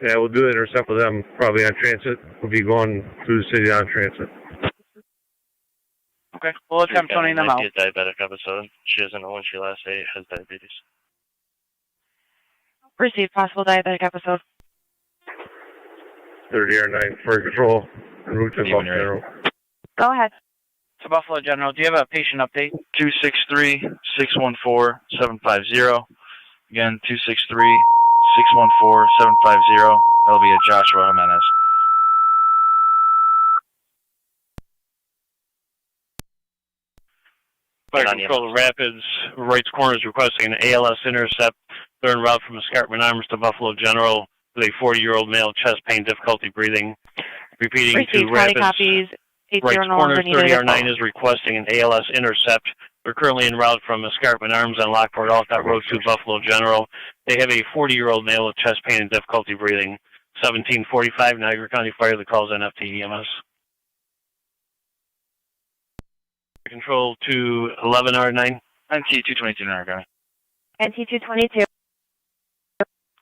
S1: Yeah, we'll do intercept with them probably on transit. We'll be going through the city on transit.
S14: Okay, we'll attempt toning them out.
S7: Might be a diabetic episode. She doesn't know when she last ate, has diabetes.
S17: Received possible diabetic episode.
S1: 30R9 Fire Control. En route to Buffalo General.
S17: Go ahead.
S14: To Buffalo General, do you have a patient update?
S3: 263-614-750. Again, 263-614-750. That'll be a Joshua Jimenez.
S20: Fire Control Rapids, Wright's Corners requesting an ALS intercept. They're en route from Escarpment Arms to Buffalo General with a 40-year-old male, chest pain, difficulty breathing. Repeating
S17: Received.
S20: to Rapids,
S17: Copies.
S20: Wright's Corners 30R9 is requesting an ALS intercept. They're currently en route from Escarpment Arms on Lockport Alcott Road to Buffalo General. They have a 40-year-old male with chest pain and difficulty breathing. 1745 Niagara County Fire. The calls NFT EMS. Control to 11R9.
S3: NT-222 Niagara County.
S17: NT-222.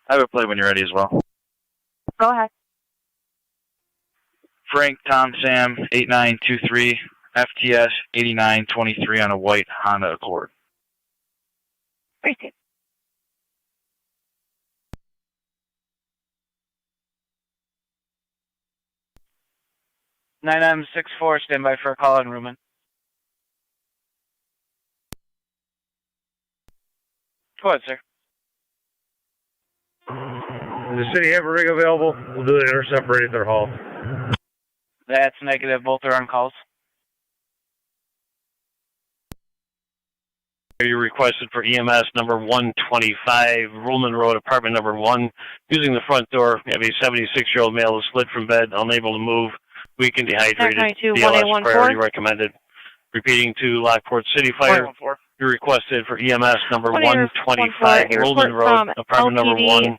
S3: I have a play when you're ready as well.
S17: Go ahead.
S3: Frank Tom Sam 8923 FTS 8923 on a white Honda Accord.
S17: Received.
S14: M64, stand by for a call on Rumen. Go ahead, sir.
S1: Does the city have a rig available? We'll do an intercept right at their hall.
S14: That's negative. Both are on calls.
S20: You requested for EMS number 125, Ruhlman Road, apartment number 1. Using the front door, you have a 76-year-old male who slid from bed, unable to move, weak and dehydrated.
S17: 922-1814.
S20: Priority recommended. Repeating to Lockport City Fire. You requested for EMS number 125, Ruhlman Road, apartment number 1.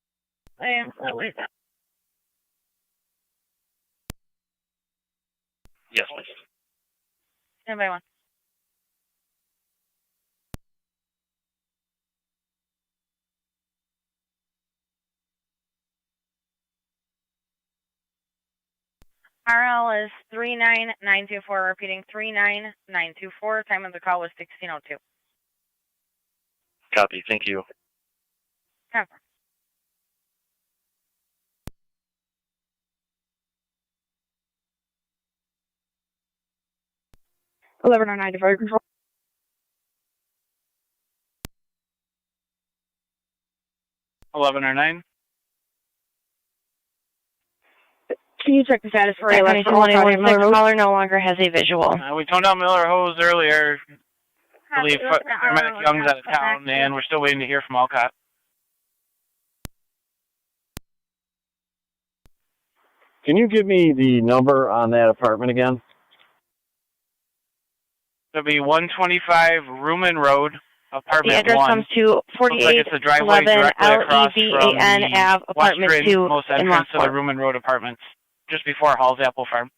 S3: Yes, please.
S17: Stand by 1. RL is 39924, repeating 39924. Time of the call was 16:02.
S3: Copy. Thank you.
S17: Okay.
S18: Eleven or 9 to fire control.
S14: Eleven or 9.
S18: Can you check the status for ALS?
S17: 2216 caller no longer has a visual.
S14: We toned out Miller Hose earlier. I believe paramedic Young's out of town, and we're still waiting to hear from Alcott.
S6: Can you give me the number on that apartment again?
S14: It'll be 125 Rumen Road, apartment
S17: The address
S14: 1.
S17: comes to
S14: Looks like it's a driveway
S17: 4811
S14: directly across from
S17: Levan
S14: the
S17: Ave, apartment
S14: western
S17: 2
S14: most
S17: in
S14: entrance to the
S17: Lockport.
S14: Rumen Road apartments, just before Hall's Apple Farm.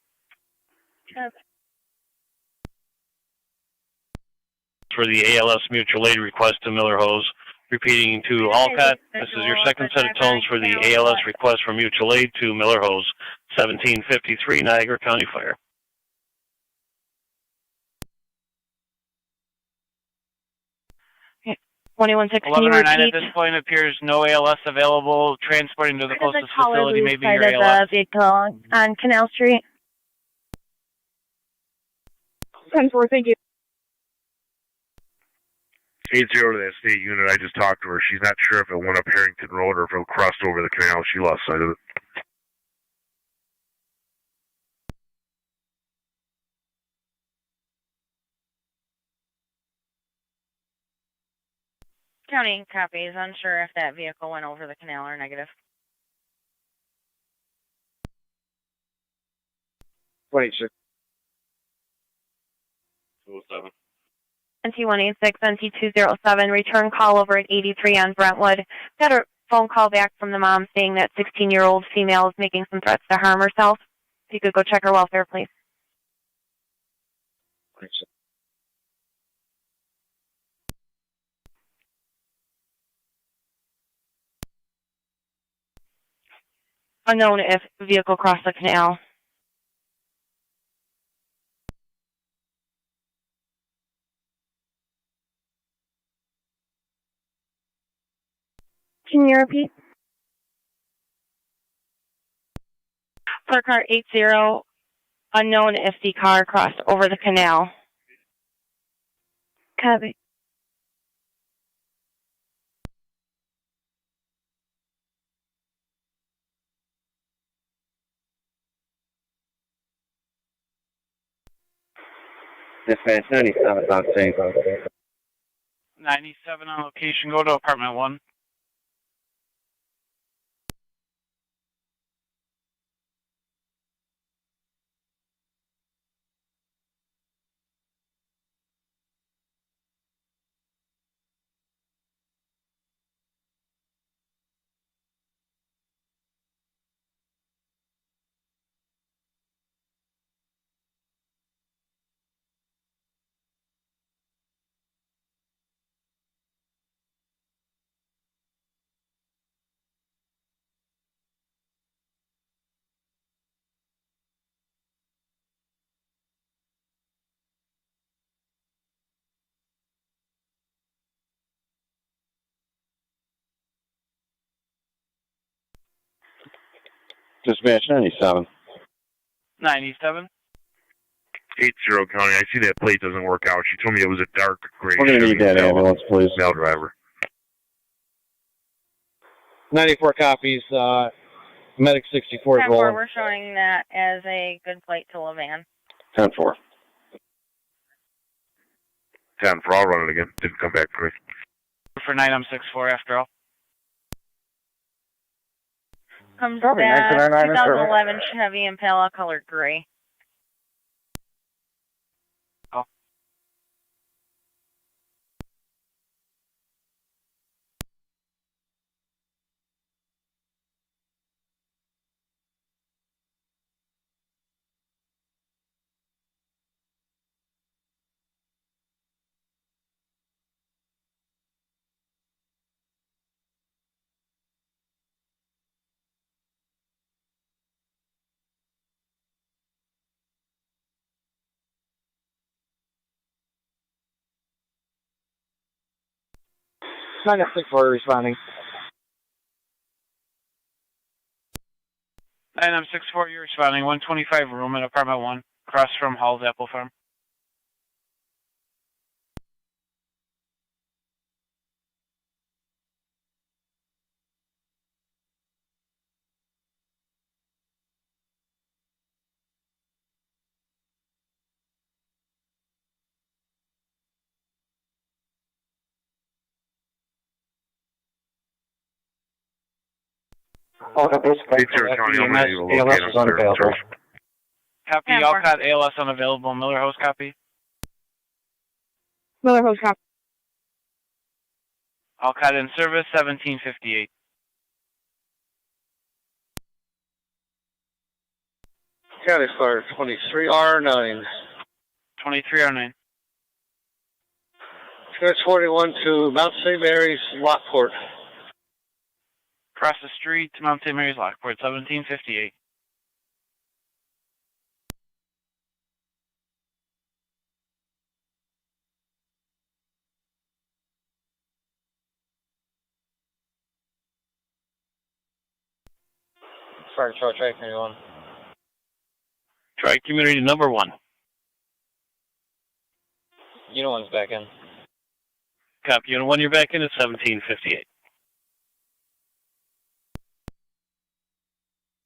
S20: For the ALS mutual aid request to Miller Hose. Repeating to Alcott, this is your second set of tones for the ALS request for mutual aid to Miller Hose, 1753 Niagara County Fire.
S17: 2116,
S14: 11 or 9
S17: repeat.
S14: at this point appears no ALS available. Transporting to the closest facility may be your
S17: Side of the
S14: ALS.
S17: vehicle on Canal Street.
S18: 10-4, thank you.
S12: 8-0 to that state unit. I just talked to her. She's not sure if it went up Harrington Road or if it crossed over the canal. She lost sight of it.
S17: County copies. Unsure if that vehicle went over the canal or negative.
S6: 26.
S20: 207.
S17: NT186, NT207, return call over at 83 on Brentwood. Got a phone call back from the mom saying that 16-year-old female is making some threats to harm herself. If you could go check her welfare, please.
S6: 26.
S17: Unknown if vehicle crossed the canal. Can you repeat? For car 80, unknown if the car crossed over the canal. Copy.
S4: Dispatch 97 on St.
S14: 97 on location. Go to apartment 1.
S6: Dispatch 97.
S14: 97.
S12: 8-0 County. I see that plate doesn't work out. She told me it was a dark gray.
S6: We're going to need that ambulance, please.
S12: Male driver.
S15: 94 copies. Medic 64 is
S17: 10-4,
S15: rolling.
S17: we're showing that as a good plate to Levan.
S6: 10-4.
S12: 10 for. I'll run it again. Didn't come back for me.
S14: For 9, I'm 6-4 after all.
S17: Comes
S15: Copy,
S17: back
S15: 979 is
S17: 2011 Chevy Impala colored gray.
S4: 964 responding.
S14: 964, you're responding. 125 room at apartment 1, across from Hall's Apple Farm.
S4: ALS is unavailable.
S14: Copy, Alcott, ALS unavailable. Miller Hose, copy.
S18: Miller Hose, copy.
S14: Alcott in service, 1758.
S20: County Fire 23R9.
S14: 23R9.
S20: Trans 41 to Mount St. Mary's, Lockport.
S14: Across the street to Mount St. Mary's, Lockport, 1758.
S11: Fire control, try community 1.
S20: Try community number 1.
S11: Unit 1's back in.
S20: Copy, Unit 1, you're back in at 1758.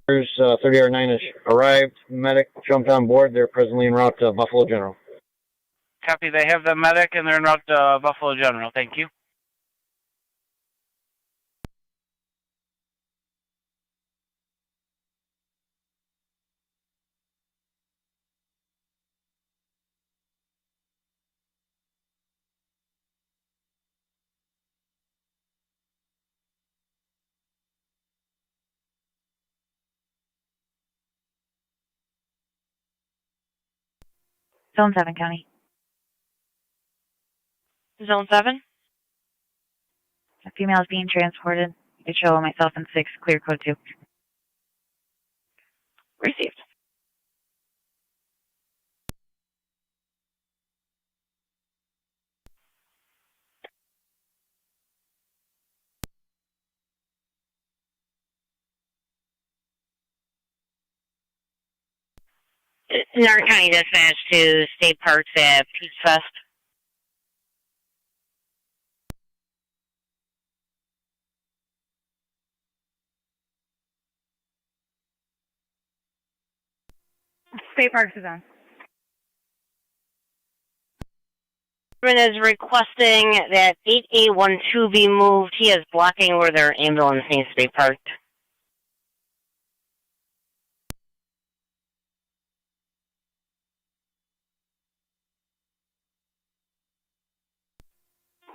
S4: There's 30R9 has arrived. Medic jumped on board. They're presently en route to Buffalo General.
S14: Copy, they have the medic and they're en route to Buffalo General. Thank you.
S16: Zone 7, County.
S17: Zone 7?
S16: A female is being transported. It show myself and 6, clear code 2.
S17: Received.
S8: Niagara County Dispatch to State Parks at Peach Fest.
S18: State Parks is on.
S8: Is requesting that 8A12 be moved. He is blocking where their ambulance needs to be parked.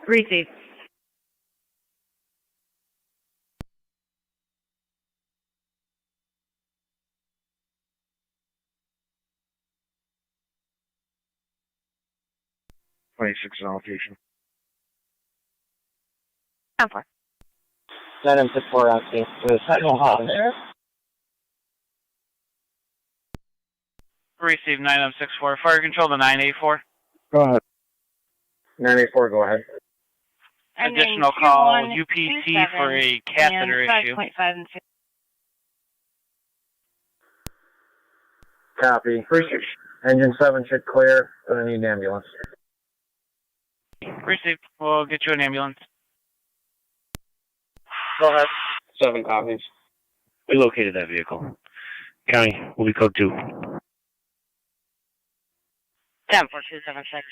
S18: Received.
S4: .26 on location.
S8: 10-4.
S11: 964 on scene.
S14: Receive 9064. Fire control to 984.
S4: Go ahead. 984, go ahead.
S14: Additional call UPT for a catheter issue.
S17: 5.5 and 6.
S4: Copy. Engine 7 should clear. Gonna need an ambulance.
S14: Received. We'll get you an ambulance.
S20: Go ahead. 7 copies.
S7: We located that vehicle. County, will be code 2.
S8: 10-4-276.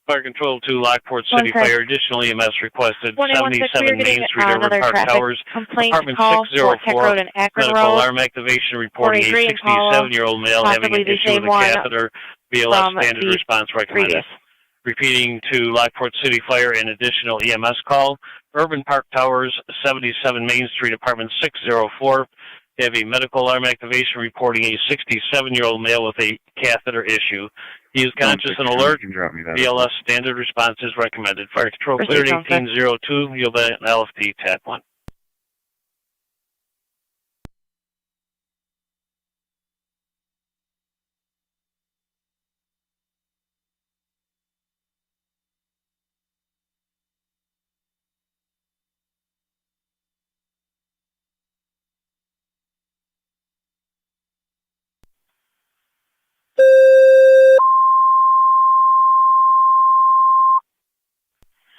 S20: Fire control to Lockport City Fire. Additional EMS requested. 77 Main Street, Urban Park Towers. Apartment 604. Medical alarm activation reporting a 67-year-old male having an issue with a catheter. BLS standard response recommended. Repeating to Lockport City Fire, an additional EMS call. Urban Park Towers, 77 Main Street, Apartment 604. They have a medical alarm activation reporting a 67-year-old male with a catheter issue. He is conscious and alert. BLS standard response is recommended. Fire control cleared 1802. You'll be an LFD TAC 1.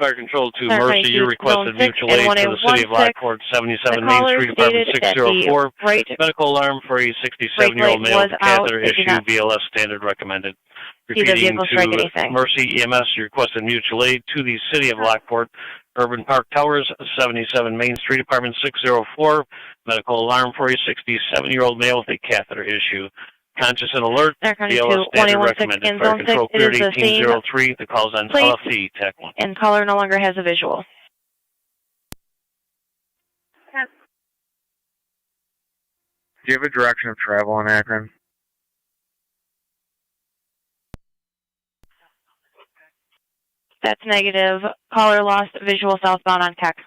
S20: Fire Control to
S17: Center
S20: Mercy,
S17: County
S20: you
S17: 2,
S20: requested
S17: Zone 6
S20: mutual
S17: and
S20: aid for the city of
S17: 1816.
S20: Lockport, 77
S17: The
S20: Main
S17: caller
S20: Street, Apartment
S17: stated that the
S20: 604.
S17: right
S20: Medical alarm for a
S17: brake
S20: 67-year-old
S17: light
S20: male
S17: was
S20: with a
S17: out.
S20: catheter
S17: They did
S20: issue,
S17: not
S20: BLS standard recommended.
S17: see the
S20: Repeating
S17: vehicle strike
S20: to
S17: anything.
S20: Mercy EMS, you requested mutual aid to the city of Lockport, Urban Park Towers, 77 Main Street, Apartment 604. Medical alarm for a 67-year-old male with a catheter issue. Conscious and alert,
S17: Center County
S20: BLS
S17: 2,
S20: standard
S17: 116
S20: recommended.
S17: in
S20: Fire
S17: Zone 6.
S20: Control
S17: It
S20: cleared
S17: is the same
S20: 1803. The call's on
S17: plate.
S20: LFD, TAC 1.
S17: And caller no longer has a visual.
S2: Do you have a direction of travel in Akron?
S17: That's negative. Caller lost visual southbound on Keck.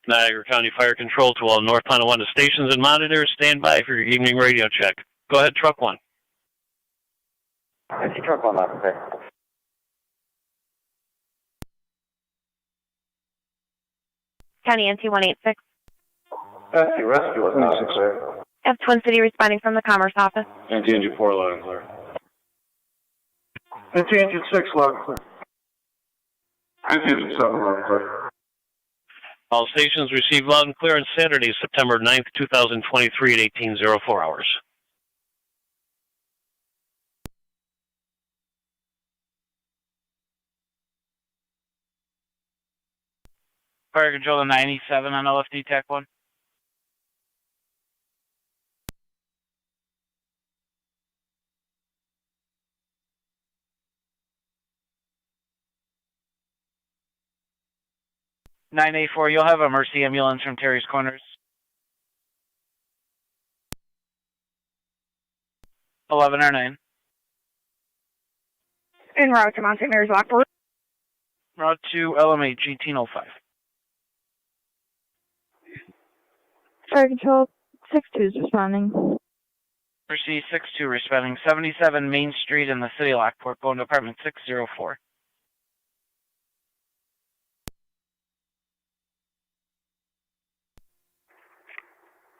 S20: Niagara County Fire Control to all North Tonawanda stations and monitors. Stand by for your evening radio check. Go ahead, Truck 1.
S4: It's Truck 1, okay.
S17: County NT 186.
S6: Rescue was not clear.
S17: F Twin City responding from the Commerce office.
S6: Engine 4 loud and clear.
S1: Engine 6 loud and clear. Engine 7 loud and clear.
S20: All stations received loud and clear on Saturday, September 9th, 2023 at 18:04 hours.
S14: Fire Control to 97 on LFD TAC 1. (984), you'll have a Mercy ambulance from Terry's Corners. 1109.
S18: En route to Mount St. Mary's Lockport.
S14: Route to LMH 1805.
S18: Fire Control 62 is responding.
S14: Mercy 62 responding 77 Main Street in the city of Lockport, going to apartment 604.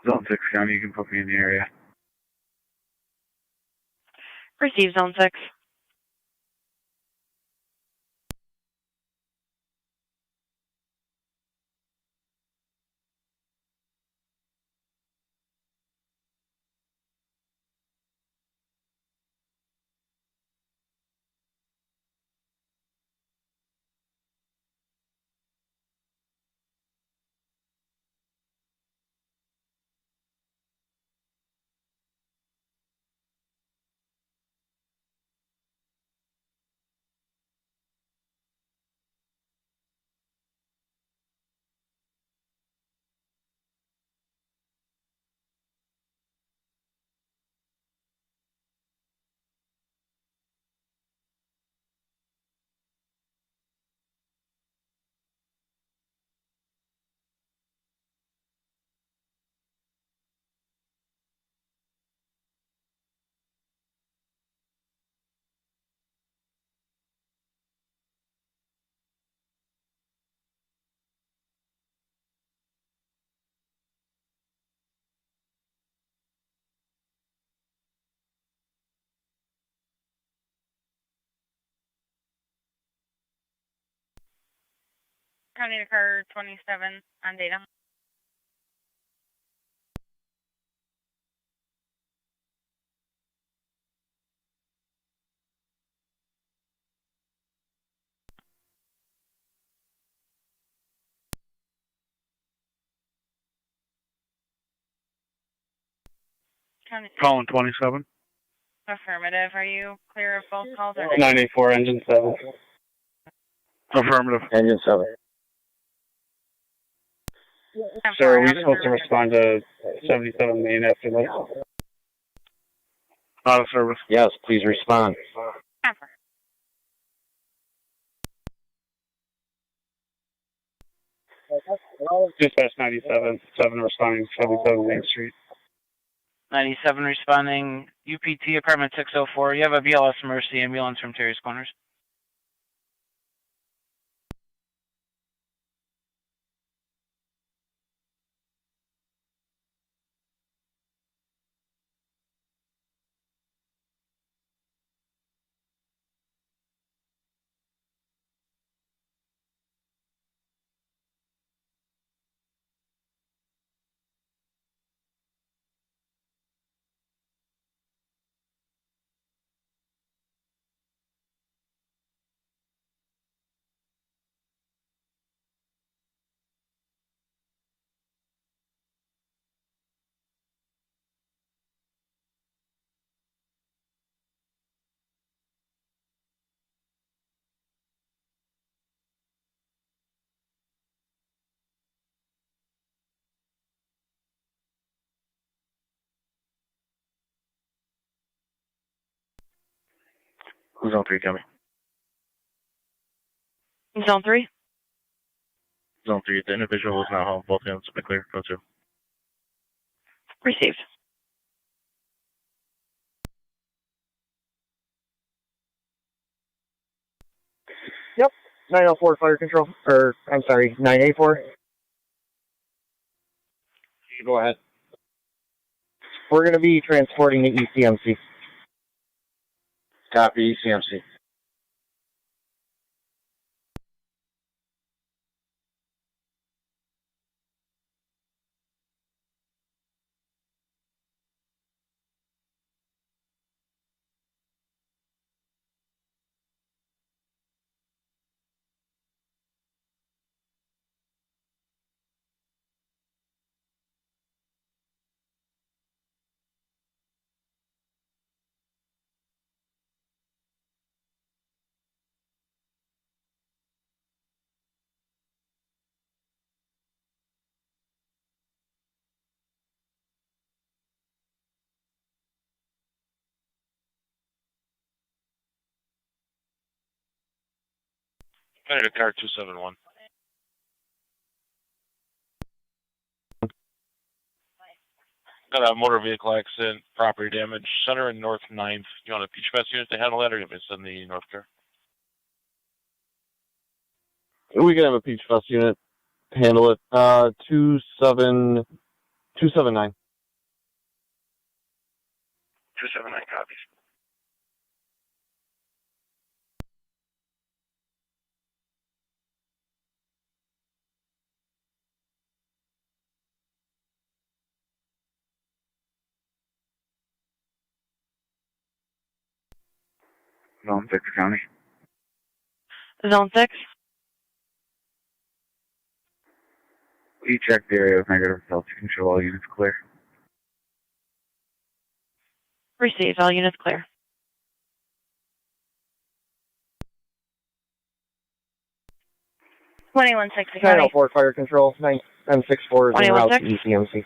S2: Zone 6 County, you can put me in the area.
S17: Receive Zone 6.
S16: County to car 27 on data.
S15: Calling 27.
S16: Affirmative. Are you clear of both calls or
S6: 984, engine 7.
S15: Affirmative.
S4: Engine 7.
S6: Sir, are we supposed to respond to 77 Main after this?
S15: Out of service.
S4: Yes, please respond.
S15: Dispatch 97, 7 responding, 77 Main Street.
S14: 97 responding, UPT apartment 604. You have a BLS emergency ambulance from Terry's Corners.
S23: Who's on 3, coming?
S17: Zone 3.
S23: Zone 3, the individual is now home. Both hands have been clear. Code 2.
S17: Received.
S11: Yep. 904 fire control. Or, I'm sorry, 984.
S15: Go ahead.
S11: We're going to be transporting the ECMC.
S15: Copy, ECMC.
S5: Got a car 271. Got a motor vehicle accident, property damage, center and north 9th. You want a peach fest unit to handle that, or you want me to send the north car?
S2: We can have a Peach Fest unit handle it. 279.
S23: 279 copies. Zone 6, County.
S17: Zone 6.
S23: We checked the area with negative results. You can show all units clear.
S17: Received. All units clear.
S18: Twenty-one 60.
S11: 904 fire control. 964 is en route to ECMC.
S18: Do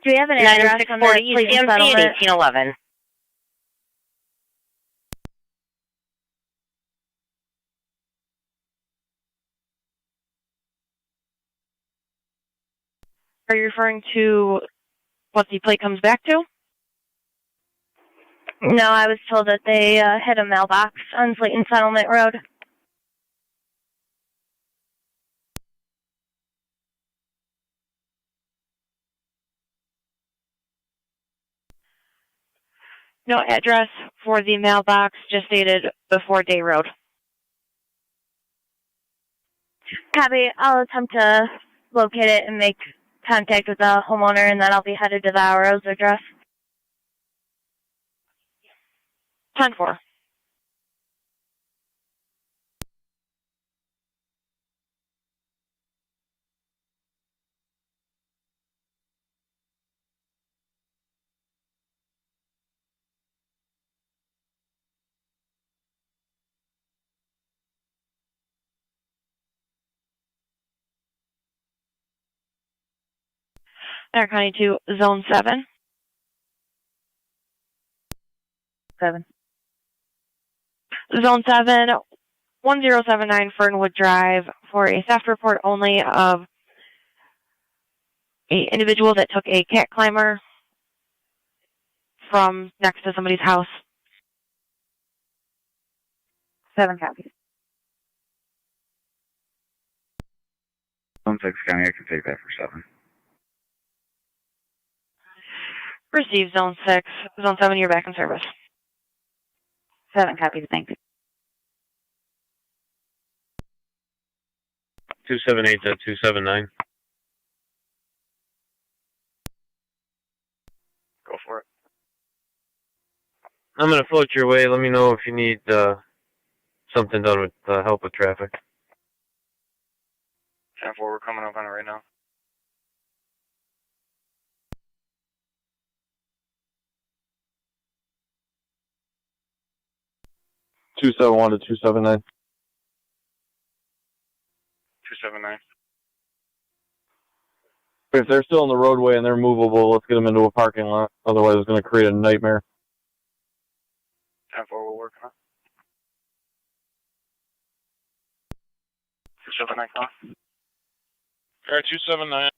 S18: we have an address on the police settlement?
S8: 1811.
S17: Are you referring to what the plate comes back to?
S18: No, I was told that they hit a mailbox on Slayton Settlement Road.
S17: No address for the mailbox, just stated before Day Road.
S18: Copy. I'll attempt to locate it and make contact with the homeowner, and then I'll be headed to the Auro's address.
S17: 10-4. Niagara County to Zone 7.
S16: 7.
S17: Zone 7, 1079 Fernwood Drive for a theft report only of an individual that took a cat climber from next to somebody's house.
S16: 7 copies.
S3: Zone 6 County, I can take that for 7.
S17: Received, Zone 6. Zone 7, you're back in service.
S16: 7 copies, thanks.
S20: 278 to 279.
S22: Go for it. I'm gonna float your way. Let me know if you need something done with help with traffic.
S3: 10-4, we're coming up on it right now.
S6: Two 271 to 279.
S3: 279.
S6: If they're still in the roadway and they're movable, let's get them into a parking lot. Otherwise, it's going to create a nightmare.
S3: 10-4, we're working on. 279, come on.
S5: Alright, 279.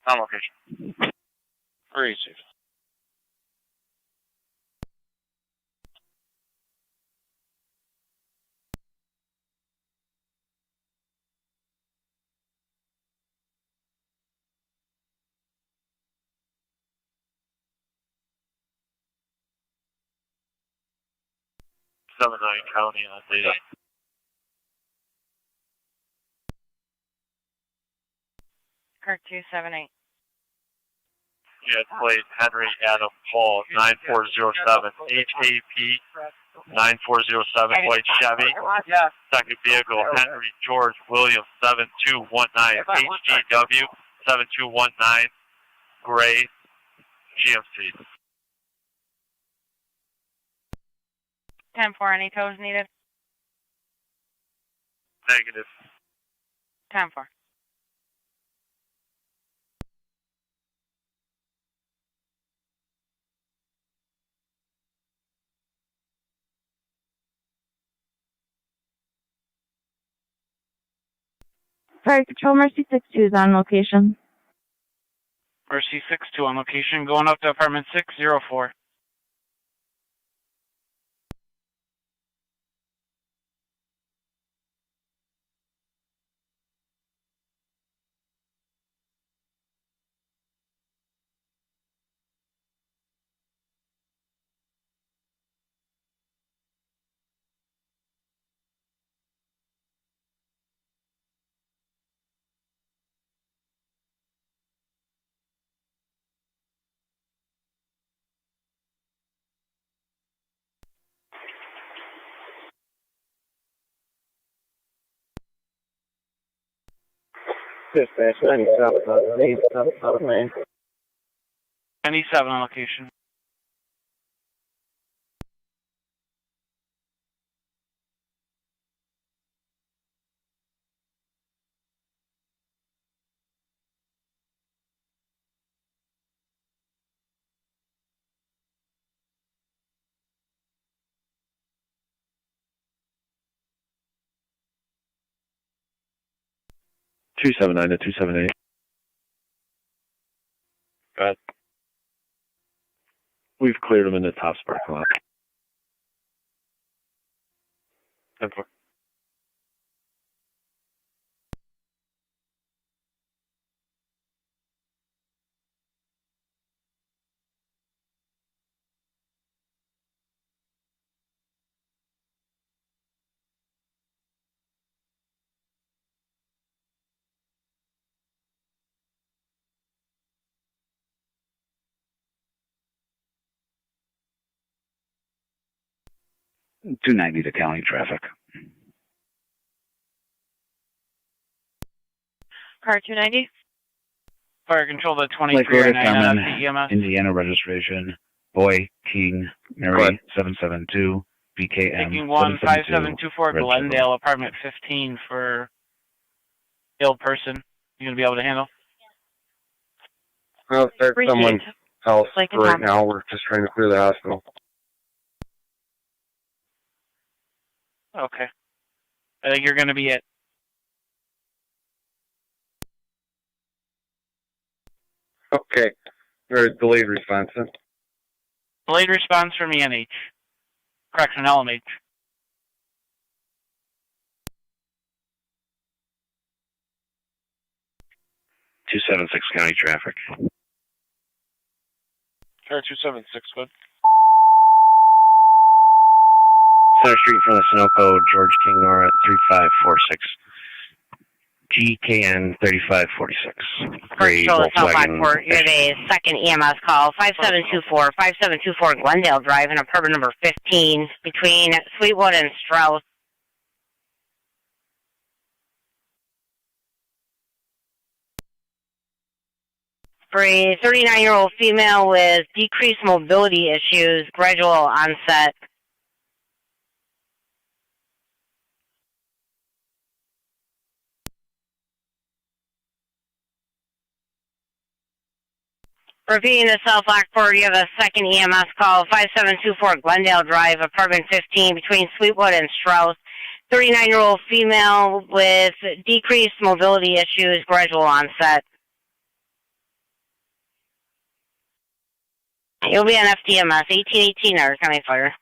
S3: On location.
S5: Receive.
S10: County on data.
S17: Car 278.
S10: Yeah, plate Henry Adam Paul 9407 HAP 9407 white Chevy. Second vehicle Henry George Williams 7219 HGW 7219 gray GMC.
S17: 10-4, any tows needed?
S10: Negative.
S17: 10-4.
S16: Fire Control Mercy 62 is on location.
S14: Mercy 62 on location, going up to apartment 604.
S22: Dispatch, 97, man.
S14: 97 on location.
S6: Two 279 to 278.
S10: Go ahead.
S6: We've cleared them in the top parking lot.
S10: 10-4.
S3: $290 to county traffic.
S17: Car 290.
S14: Fire Control to 2309 EMS.
S3: Indiana registration. Boy, King, Mary, 772, BKM.
S14: Taking 15724 Glendale, apartment 15 for ill person. You gonna be able to handle?
S6: I'll start someone's house
S17: Like
S6: right now. We're just trying to clear the hospital.
S14: Okay. I think you're gonna be at
S6: Okay. Very delayed response then.
S14: Delayed response from ENH. Correction, LMH.
S12: 276 county traffic.
S5: Car 276, good.
S12: Center Street from the Sunoco, George King Nora 3546. GKN 3546. Gray Volkswagen.
S9: Lockport, you have a second EMS call, 5724 Glendale Drive in apartment number 15 between Sweetwood and Strauss. For a 39-year-old female with decreased mobility issues, gradual onset. Repeating the South Lockport, you have a second EMS call, 5724 Glendale Drive, apartment 15 between Sweetwood and Strauss. 39-year-old female with decreased mobility issues, gradual onset. You'll be on FDMS, 1818 Niagara County Fire.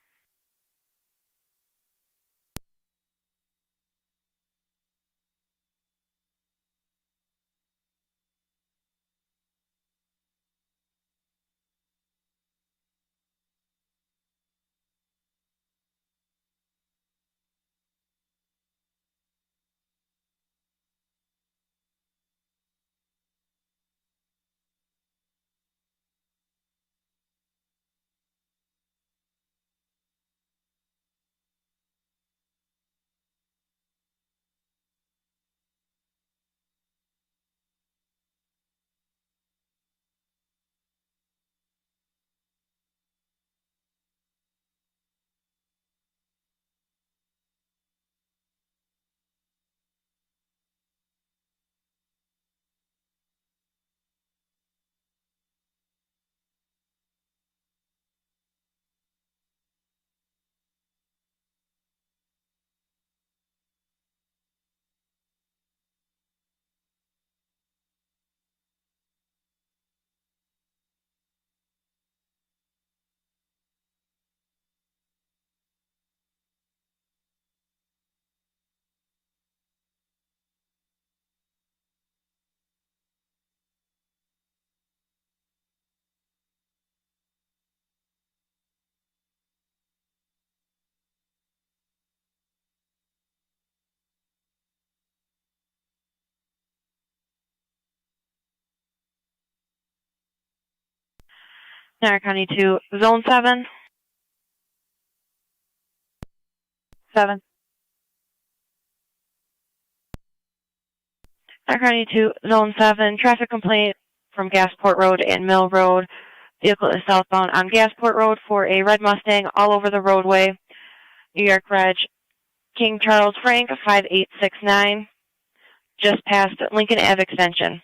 S17: Niagara County 2, Zone 7. 7. Niagara County 2, Zone 7, traffic complaint from Gasport Road and Mill Road. Vehicle is southbound on Gasport Road for a red Mustang all over the roadway. New York Reg, King Charles Frank, 5869, just past Lincoln Ave Extension.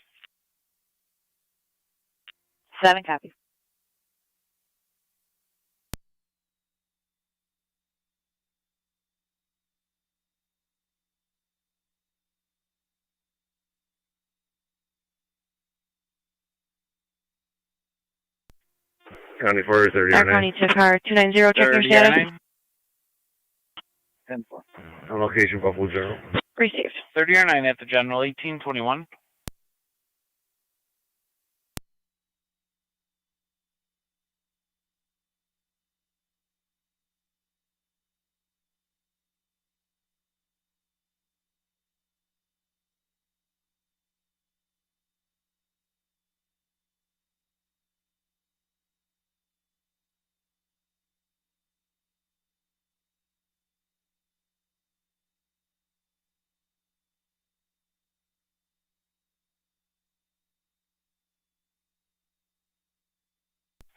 S17: 7 copies.
S12: County 4 30.
S17: Niagara County 2 car 290, check your status.
S14: 10-4.
S12: On location, Buffalo General.
S17: Received.
S14: 3009 at the General, 1821.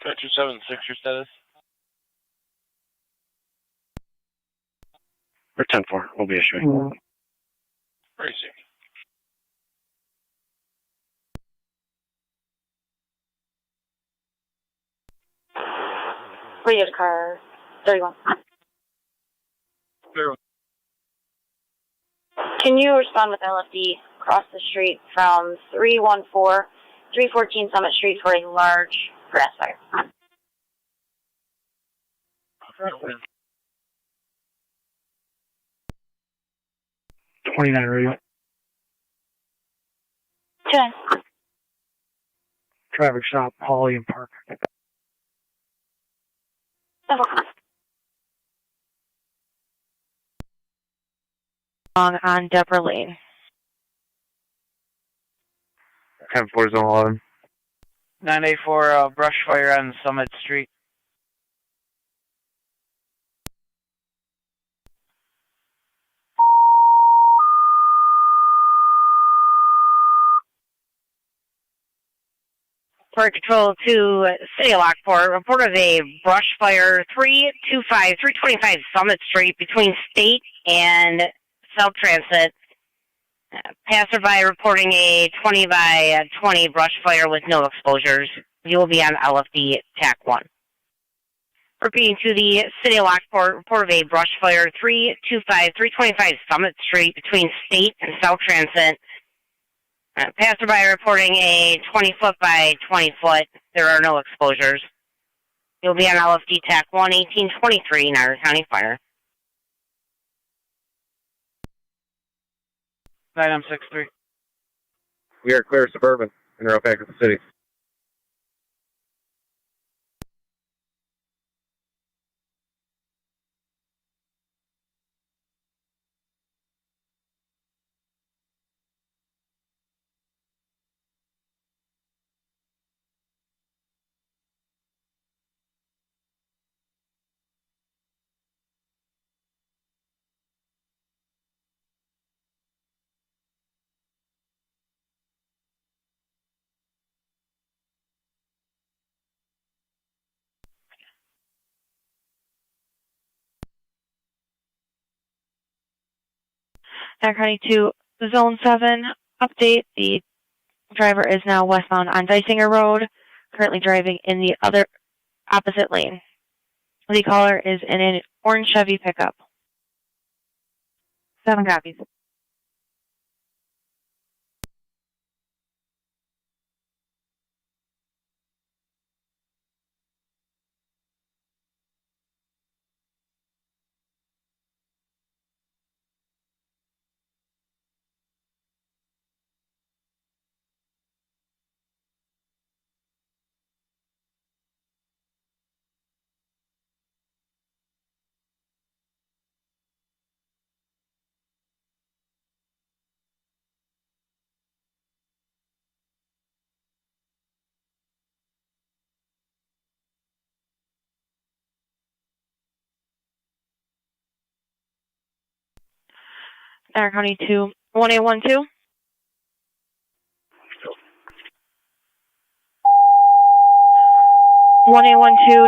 S5: Car 276, your status?
S12: Or 10-4. We'll be issuing.
S5: Racing.
S8: Radius car 31.
S5: 31.
S8: Can you respond with LFD across the street from 314 314 Summit Street for a large grass fire.
S15: 29 radio.
S8: 10.
S15: Traffic stop, Holly and Park.
S17: On Deborah Lane.
S2: 10-4 zone 11.
S14: 984 brush fire on Summit Street.
S9: Park Control to City of Lockport. Report of a brush fire 325 Summit Street between State and South Transit. Passerby reporting a 20 by 20 brush fire with no exposures. You will be on LFD TAC 1. Repeating to the City of Lockport, report of a brush fire 325 Summit Street between State and South Transit. Passerby reporting a 20-foot by 20-foot. There are no exposures. You'll be on LFD TAC 1, 1823, Niagara County Fire.
S14: 9M63.
S12: We are clear suburban. Interrupt back at the city.
S17: Niagara County to Zone 7 update. The driver is now westbound on Dysinger Road, currently driving in the other opposite lane. The caller is in an orange Chevy pickup. 7 copies. Niagara County to 1812.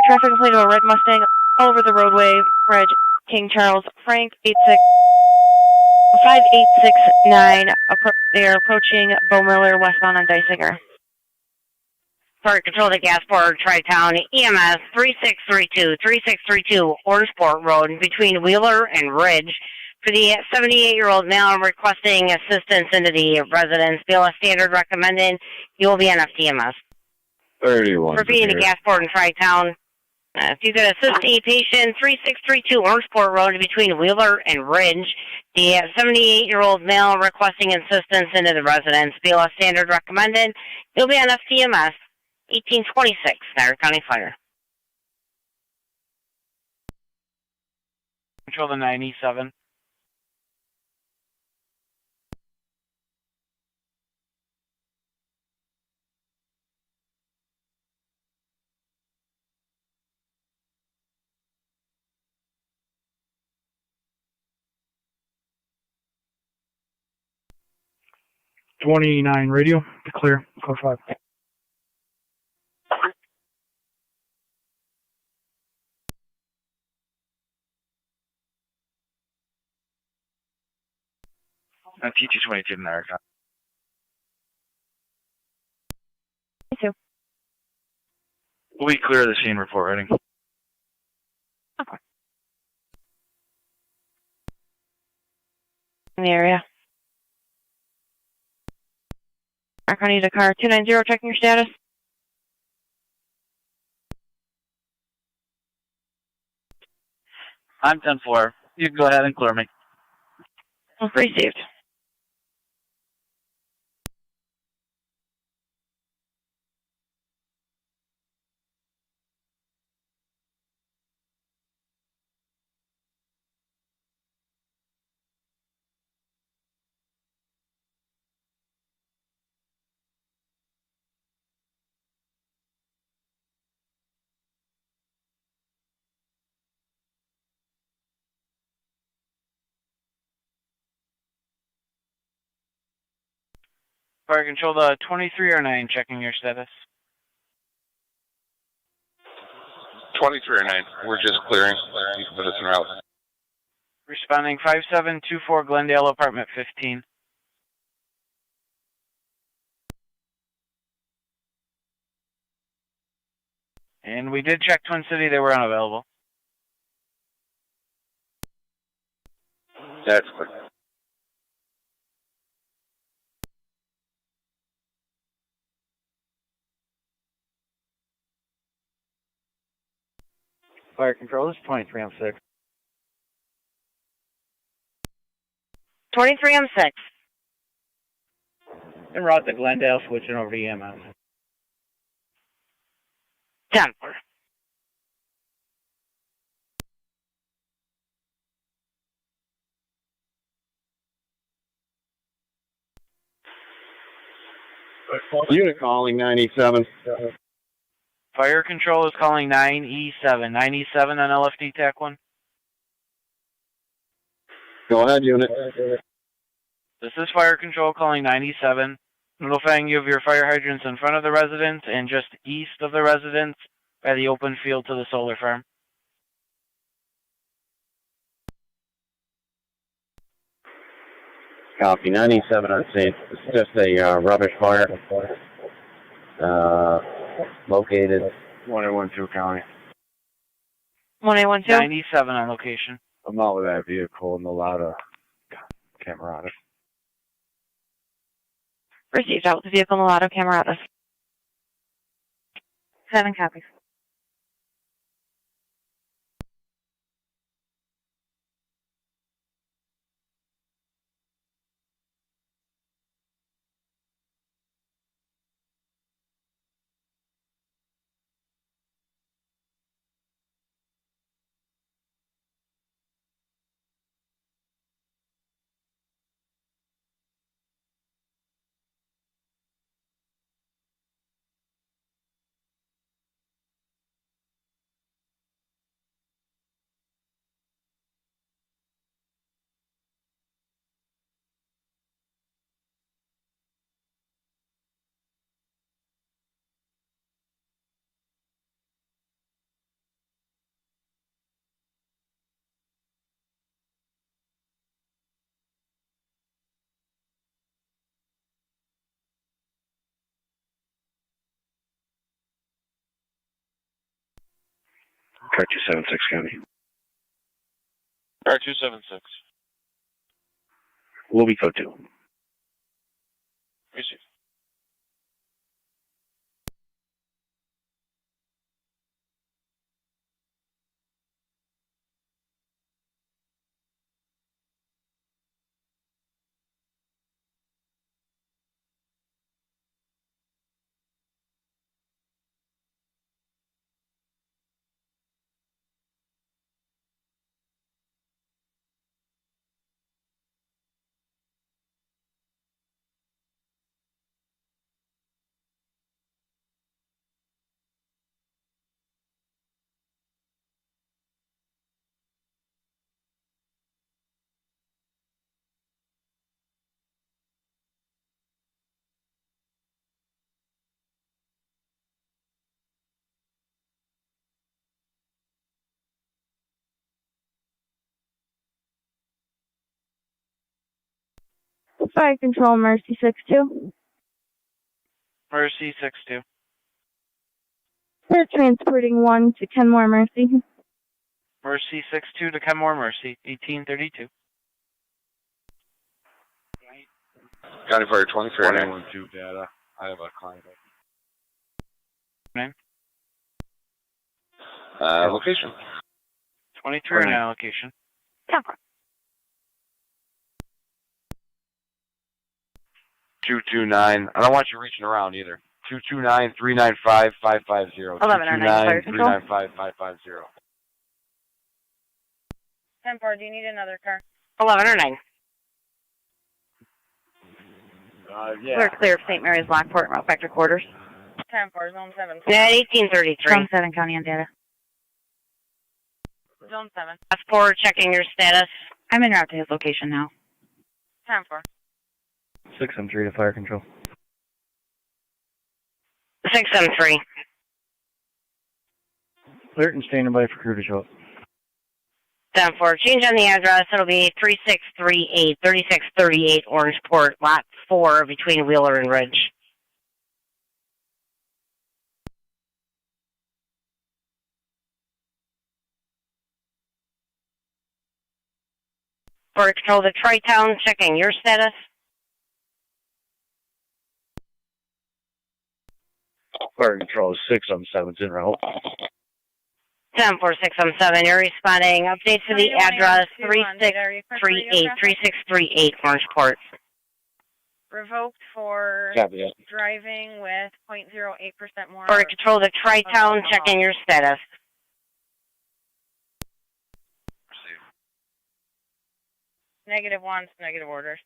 S17: Traffic complaint of a red Mustang all over the roadway. Reg King Charles Frank 5869. They are approaching Bo Miller westbound on Dysinger.
S9: Park Control to Gasport, Tri-Town, EMS 3632 Orangeport Road between Wheeler and Ridge. For the 78-year-old male requesting assistance into the residence, BLS standard recommended. You will be on FTMS.
S6: 31.
S9: Repeating to Gasport and Tri-Town. If you could assist a patient, 3632 Orangeport Road between Wheeler and Ridge. The 78-year-old male requesting assistance into the residence, BLS standard recommended. You'll be on FTMS. 1826, Niagara County Fire.
S14: Control the 9E7.
S15: '29 radio, clear, code 5.
S3: TT22 in Niagara.
S17: Me too.
S3: We clear the scene report writing.
S17: Okay. In the area. County to car 290, checking your status.
S14: I'm 10-4. You can go ahead and clear me.
S17: Received.
S14: Fire control to 2309, checking your status.
S13: 2309. We're just clearing. You can put us en route.
S14: Responding 5724 Glendale, apartment 15. And we did check Twin City, they were unavailable.
S13: That's clear.
S15: Fire control, this is 23 on 6.
S9: 23 on 6.
S15: En route to Glendale, switching over to EMS.
S9: 10-4.
S6: Unit calling 97.
S14: Fire control is calling 9E7. 9E7 on LFD TAC 1.
S6: Go ahead, unit.
S14: This is fire control calling 9E7. Notifying you of your fire hydrants in front of the residence and just east of the residence by the open field to the solar farm.
S6: Copy, 97 on scene. It's just a rubbish fire. Located 1812 County.
S17: 1812?
S14: 97 on location.
S6: I'm not with that vehicle and a lot of camaradas.
S17: Received out with the vehicle and a lot of camaradas.
S16: 7 copies.
S12: Car 276 County.
S5: Car 276.
S12: Will be code 2.
S5: Receive.
S18: Fire control, Mercy 6-2.
S14: Mercy 6-2.
S18: We're transporting 1 to Kenmore, Mercy.
S14: Mercy 6-2 to Kenmore, Mercy 1832.
S13: County Fire 2309.
S6: 1812 data. I have a client.
S14: Name?
S13: Location.
S14: 23 on allocation.
S8: 10-4.
S23: 229. I don't want you reaching around either. 229-395-550. 229-395-550.
S9: 10-4, do you need another car?
S8: 11 or 9.
S23: Yeah.
S16: We're clear of St. Mary's, Lockport, route back to quarters.
S9: 10-4, zone 7.
S8: Yeah, 1833.
S16: Zone 7, county on data.
S9: Zone 7.
S8: Passport, checking your status.
S16: I'm en route to his location now.
S9: 10-4.
S11: 6-3 to fire control.
S8: 6-3.
S11: Cleared and standing by for crew to show up.
S8: 10-4. Change on the address. It'll be 3638 Orangeport, lot 4, between Wheeler and Ridge. For control to Tri-Town, checking your status.
S4: Fire control is 6-7's en route.
S8: 10-4-6-7. You're responding. Update to the address 3638 Orangeport.
S9: Revoked for
S4: Copy that.
S9: driving with 0.08% more.
S8: For control to Tri-Town, checking your status.
S9: Negative ones, negative orders.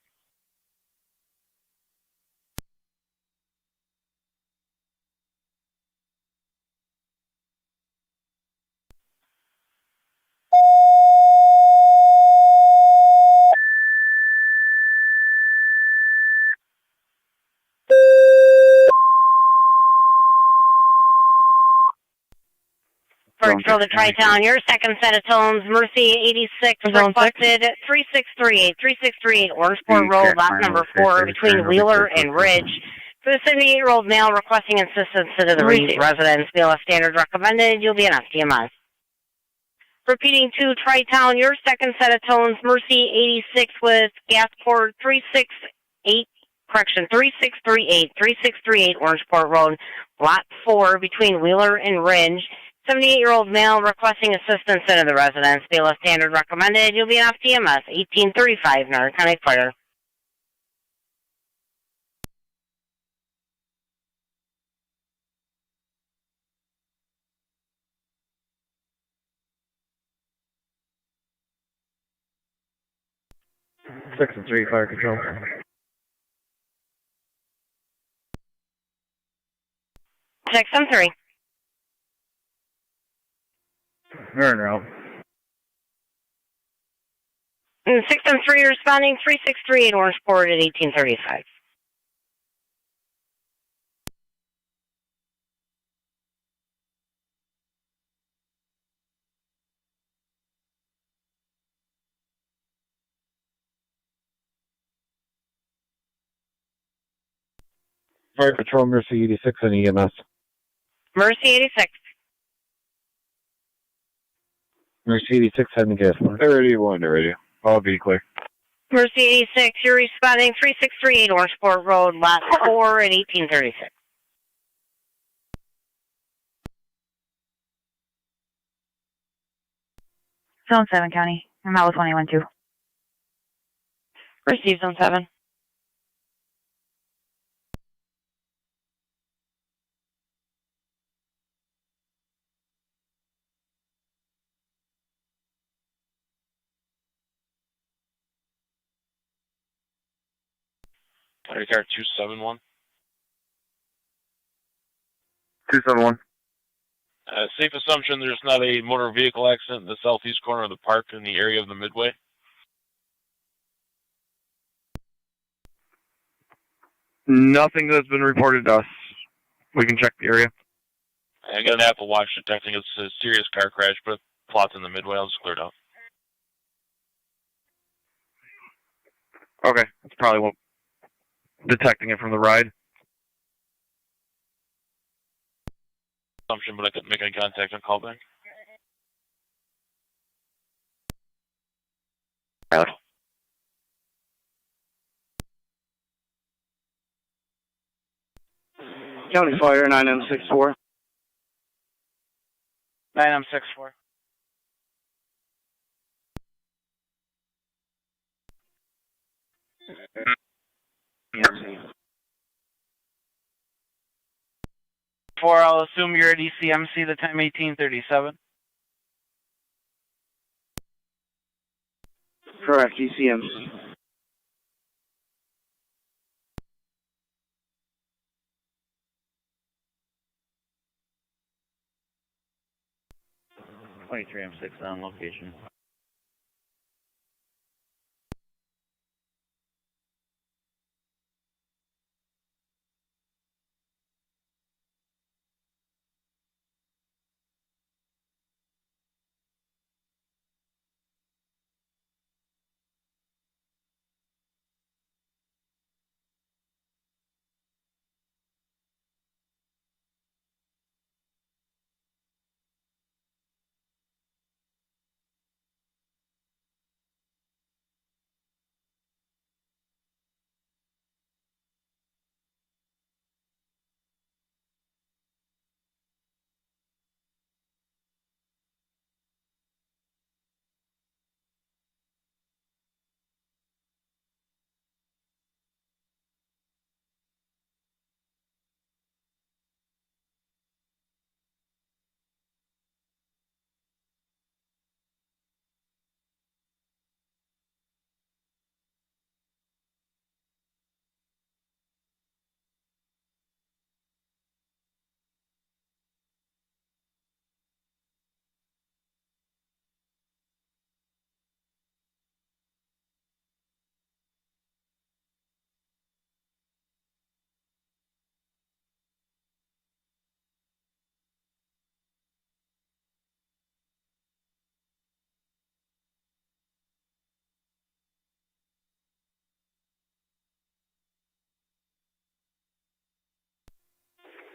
S8: For control to Tri-Town, your second set of tones, Mercy 86, requested 3638 Orangeport Road, lot number 4, between Wheeler and Ridge. For the 78-year-old male requesting assistance to the residence, BLS standard recommended, you'll be an FTMS. Repeating to Tri-Town, your second set of tones, Mercy 86 with gas port 3638 Orangeport Road, lot 4, between Wheeler and Ridge. 78-year-old male requesting assistance into the residence. BLS standard recommended. You'll be an FTMS. 1835 Narcotic Fire.
S11: Six and 3 fire control.
S8: 6-3.
S11: They're en route.
S8: 6-3 responding 3638 Orangeport at 1835.
S11: Fire control, Mercy 86 and EMS.
S8: Mercy 86.
S11: Mercy 86 heading gas mark.
S6: 31 already. I'll be clear.
S8: Mercy 86, you're responding 3638 Orangeport Road, lot 4 at 1836.
S16: Zone 7, county. I'm out with 112.
S8: Receive Zone 7.
S5: Car 271.
S2: 271.
S5: Safe assumption there's not a motor vehicle accident in the southeast corner of the park in the area of the Midway.
S2: Nothing that's been reported to us. We can check the area.
S5: I got an Apple Watch detecting it's a serious car crash, but plots in the Midway. I'll just clear it out.
S2: Okay, that's probably what detecting it from the ride.
S5: Assumption, but I couldn't make any contact on callback.
S8: Road.
S11: County Fire, 9M64.
S14: 9M64. Four, I'll assume you're at ECMC, the time 1837.
S11: Correct, ECMC.
S23: M6 on location.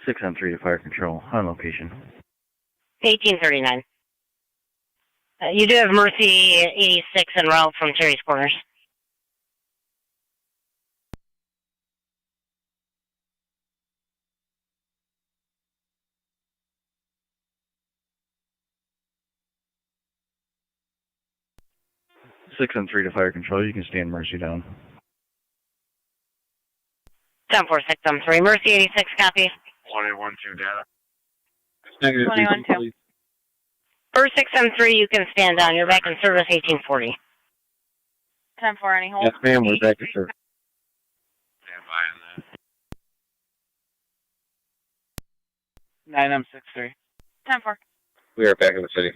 S23: Six on 3 to fire control on location.
S8: 1839. You do have Mercy 86 en route from Cherry's Corners.
S23: Six on 3 to fire control. You can stand Mercy down.
S8: 10-4, 6-3. Mercy 86, copy.
S5: 1812 data.
S18: Negative 21-2.
S8: For 6-3, you can stand down. You're back in service 1840.
S18: 10-4, any hold?
S23: Yes, ma'am. We're back to service.
S5: Stand by on that.
S14: 9M63.
S18: 10-4.
S23: We are back in the city.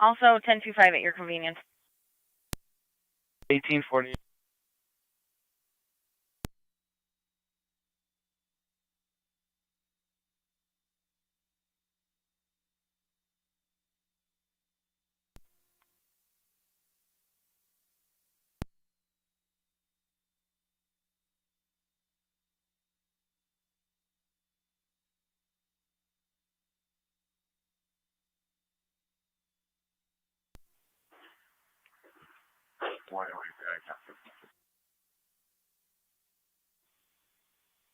S18: Also 10-25 at your convenience.
S14: 1840.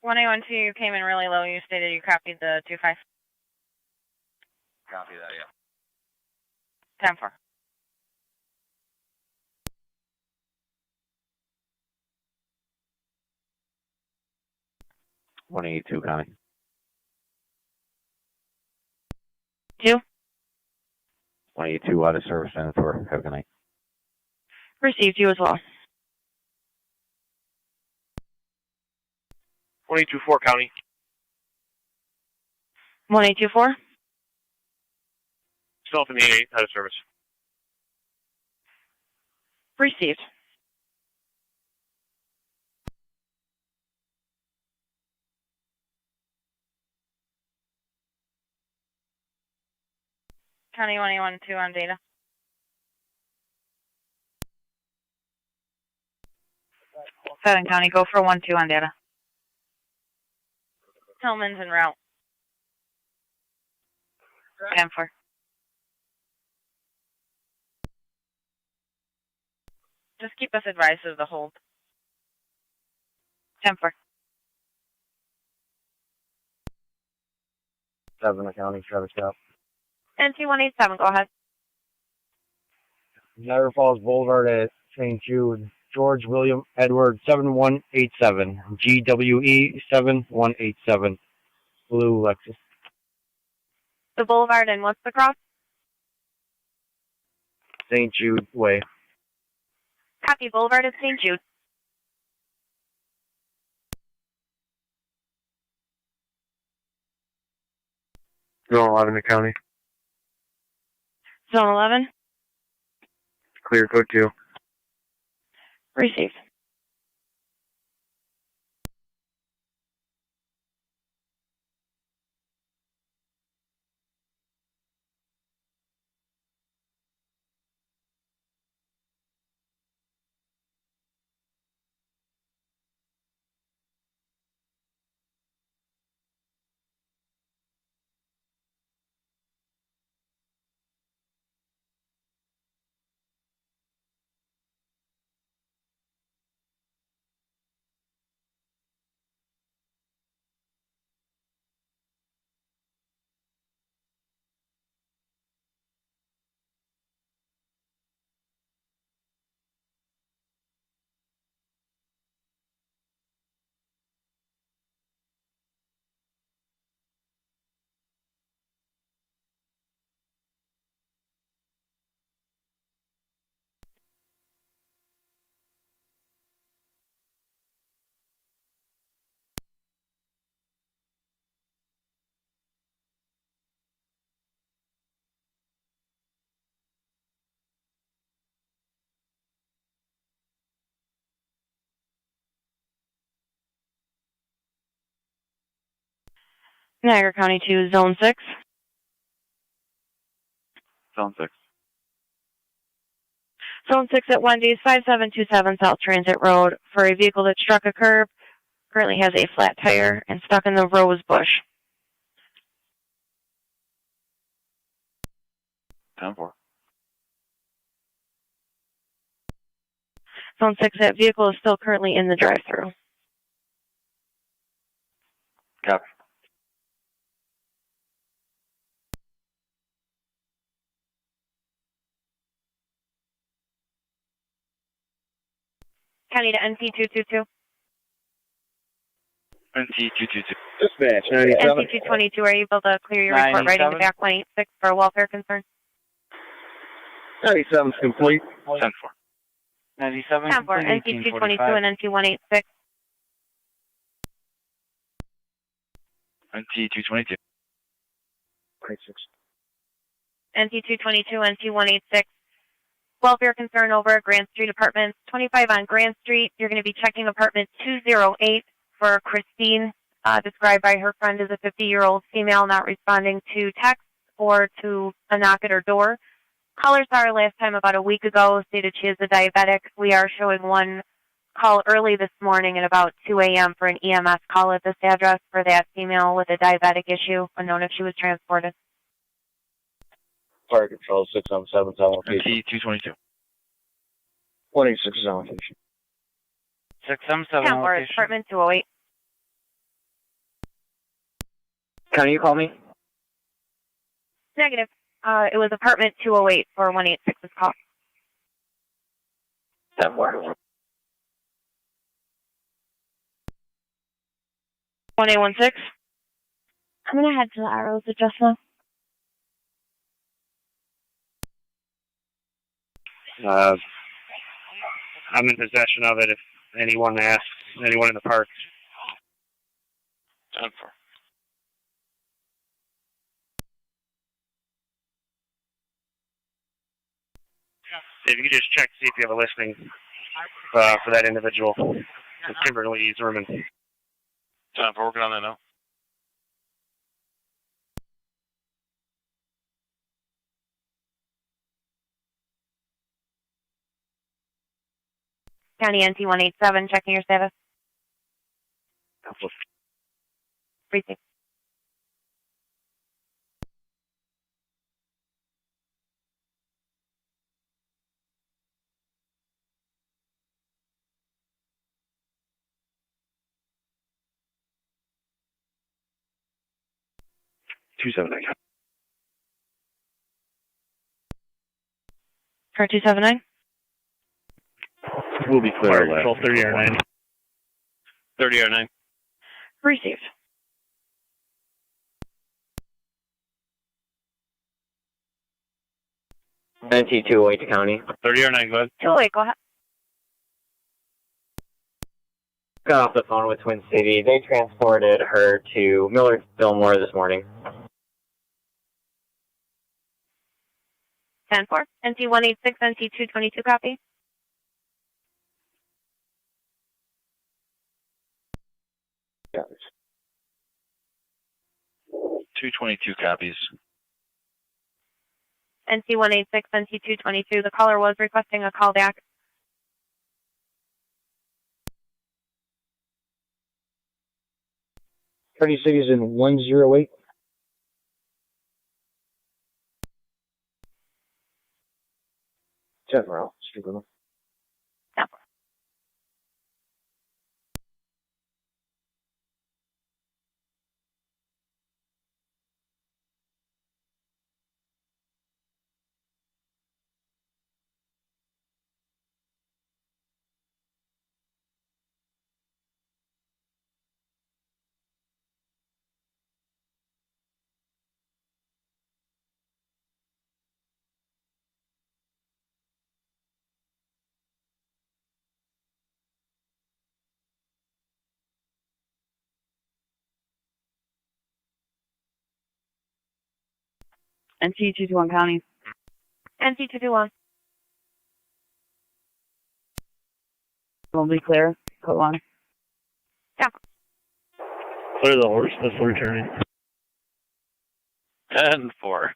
S18: One A12, you came in really low. You stated you copied the 25.
S5: Copy that, yeah.
S18: 10-4.
S23: One 182, Connie.
S8: 2.
S23: 182 out of service and tour. Have a good night.
S17: Received you as well.
S5: 22-4 county.
S17: 1824.
S5: Still up in the 88, out of service.
S17: Received.
S18: County 1A12 on data.
S16: Southern County, go for 1-2 on data.
S18: Tillman's en route.
S16: 10-4.
S18: Just keep us advised of the hold.
S16: 10-4.
S11: 7, a county traffic stop.
S18: NT187, go ahead.
S11: Niagara Falls Boulevard at St. Jude. George William Edward 7187. GWE 7187. Blue Lexus.
S18: The Boulevard and what's the cross?
S11: St. Jude Way.
S18: Copy, Boulevard at St. Jude.
S22: Zone 11 to county.
S17: Zone 11,
S22: Clear code 2.
S17: received. Niagara County 2, Zone 6.
S3: Zone 6.
S17: Zone 6 at Wendy's, 5727 South Transit Road, for a vehicle that struck a curb, currently has a flat tire, and stuck in the rose bush.
S3: 10-4.
S17: Zone 6, that vehicle is still currently in the drive-thru.
S3: Copy.
S18: County to NT222.
S3: NT222.
S11: Dispatch 97.
S18: NT222, are you able to clear your report right into back 186 for a welfare concern?
S11: 97's complete.
S3: 10-4.
S14: 97
S18: 10 for
S14: complete,
S18: NT222 and NT186.
S3: NT222.
S11: 26.
S18: NT222, NT186. Welfare concern over at Grand Street Apartments, 25 on Grand Street. You're going to be checking apartment 208 for Christine, described by her friend as a 50-year-old female not responding to texts or to a knock at her door. Caller saw her last time about a week ago, stated she is a diabetic. We are showing one call early this morning at about 2 a.m. for an EMS call at this address for that female with a diabetic issue, unknown if she was transported.
S11: Fire Control 617 on location.
S3: NT222.
S11: 26 is on location.
S14: 677
S18: 10 for
S14: location.
S18: apartment 208.
S11: Can you call me?
S18: Negative. It was apartment 208 for 186's call.
S11: 10 for.
S17: 1816.
S18: I'm going to head to the Arrows address now.
S10: I'm in possession of it if anyone asks, anyone in the park.
S5: 10-4.
S10: If you could just check to see if you have a listing for that individual. It's Kimberly Zimmerman.
S5: 10-4, working on that now.
S18: County NT187, checking your status. Received.
S12: 279.
S17: Car 279.
S12: We'll be clear
S20: Fire
S12: of that.
S20: Control 30R9. 30R9.
S17: Received.
S7: NT2 Wake County.
S20: 30R9, go ahead.
S18: 208, go ahead.
S7: Got off the phone with Twin City. They transported her to Miller Fillmore this morning.
S18: 10-4. NT186, NT222, copy.
S7: Yeah.
S3: 222 copies.
S18: NT186, NT222. The caller was requesting a call back.
S4: Party City's in 108. General, speak with them.
S16: NT221 County.
S18: NT221.
S16: Will be clear. Code 1.
S18: Yeah.
S20: Clear the horse. That's returning. 10-4.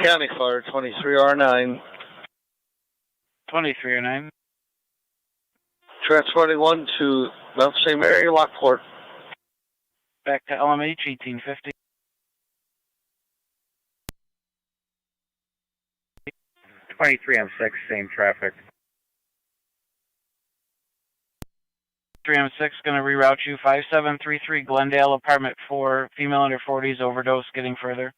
S19: County Fire 23R9.
S14: 23R9.
S19: Transporting one to Mount St. Mary, Lockport.
S14: Back to LMH 1850.
S11: 23M6, same traffic.
S14: 3M6 going to reroute you 5733 Glendale, apartment 4, female under 40s, overdose, getting further.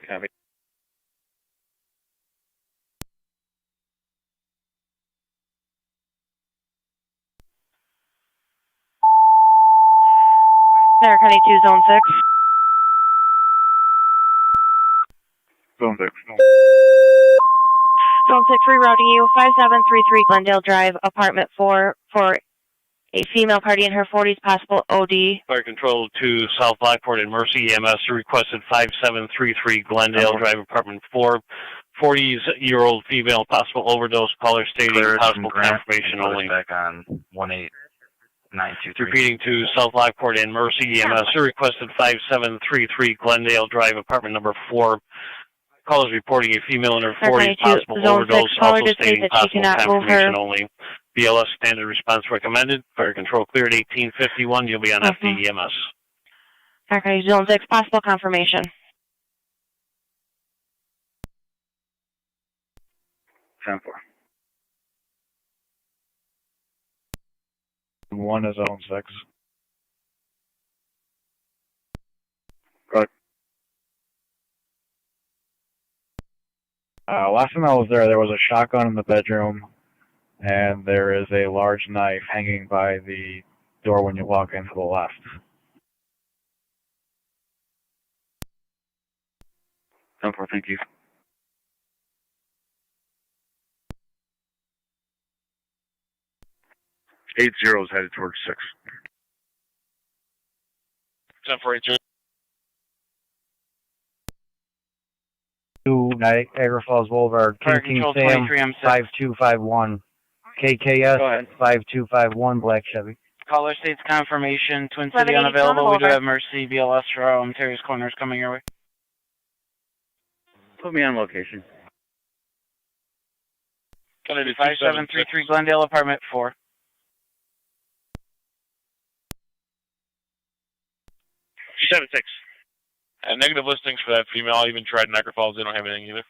S11: Copy.
S17: Niagara County 2, Zone 6.
S3: Zone 6.
S17: Zone 6 rerouting you 5733 Glendale Drive, apartment 4 for a female party in her 40s, possible OD.
S20: Fire Control to South Lockport and Mercy EMS requested 5733 Glendale Drive, apartment 4. 40-year-old female, possible overdose. Caller stating possible confirmation only.
S3: Back on 18923.
S20: Repeating to South Lockport and Mercy EMS requested 5733 Glendale Drive, apartment number 4. Callers reporting a female in her 40s, possible overdose. Also stating possible confirmation only. BLS standard response recommended. Fire Control cleared 1851. You'll be on FD EMS.
S17: Okay, Zone 6, possible confirmation.
S6: 10-4. 1 is Zone 6. Good. Last time I was there was a shotgun in the bedroom, and there is a large knife hanging by the door when you walk in to the left.
S2: Thank you.
S12: 80 is headed towards 6.
S5: 10-4-8-0.
S11: Niagara Falls Boulevard,
S14: Fire
S11: King
S14: Control
S11: Sam
S14: 23M6.
S11: 5251. KKS 5251 Black Chevy.
S14: Caller states confirmation. Twin City
S18: 1180
S14: unavailable. We do
S18: Boulevard.
S14: have Mercy, BLS for Ontario's Corners coming your way.
S23: Put me on location.
S5: Kennedy
S14: 5733 Glendale, apartment 4.
S5: 7-6. Negative listings for that female. I even tried Niagara Falls. They don't have anything either.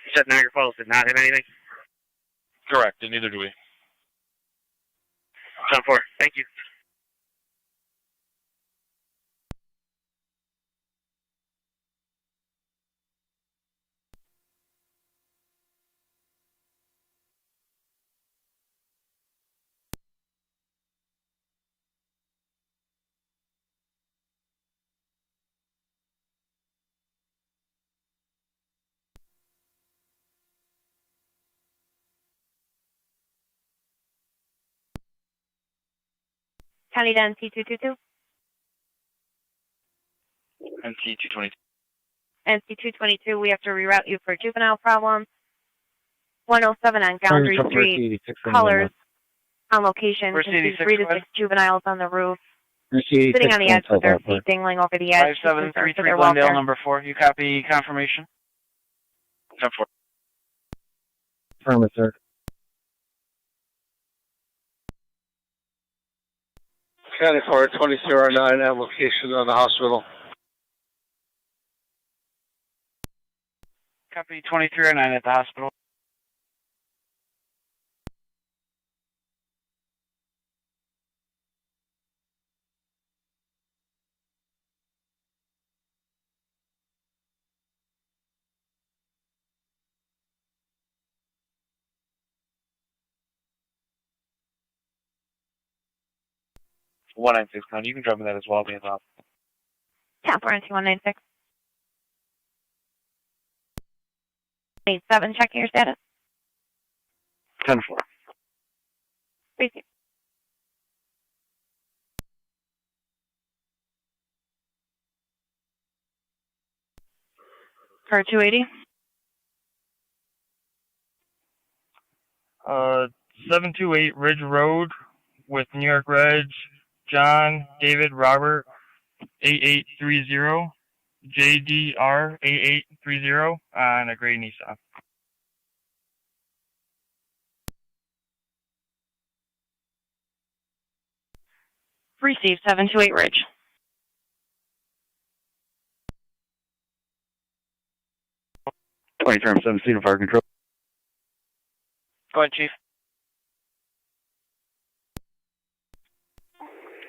S7: You said Niagara Falls did not have anything?
S5: Correct, and neither do we.
S7: 10-4. Thank you.
S18: County to NC222.
S3: NC 222.
S18: NC222, we have to reroute you for juvenile problem. 107 on Boundary Street. Colors on location.
S14: Mercy
S18: Can see
S14: 86
S18: 3 to
S14: squad.
S18: 6 juveniles on the roof.
S11: Mercy
S18: Sitting on the edge with their
S11: Boulevard.
S18: feet dangling over the edge.
S14: 5733
S18: Their
S14: Glendale,
S18: welfare.
S14: number 4. You copy confirmation?
S5: 10-4.
S11: Affirmative, sir.
S19: County 42309 application on the hospital.
S14: Copy 2309 at the hospital.
S3: One 196 County. You can drop me that as well, being off.
S18: Tap NC 196. 87, checking your status.
S3: 10-4.
S18: Receive. For 280.
S1: 728 Ridge Road with New York Reg, John, David, Robert, 8830, JDR 8830 on a gray Nissan.
S17: Receive 728 Ridge.
S23: Term 17 fire control.
S14: Go ahead, Chief.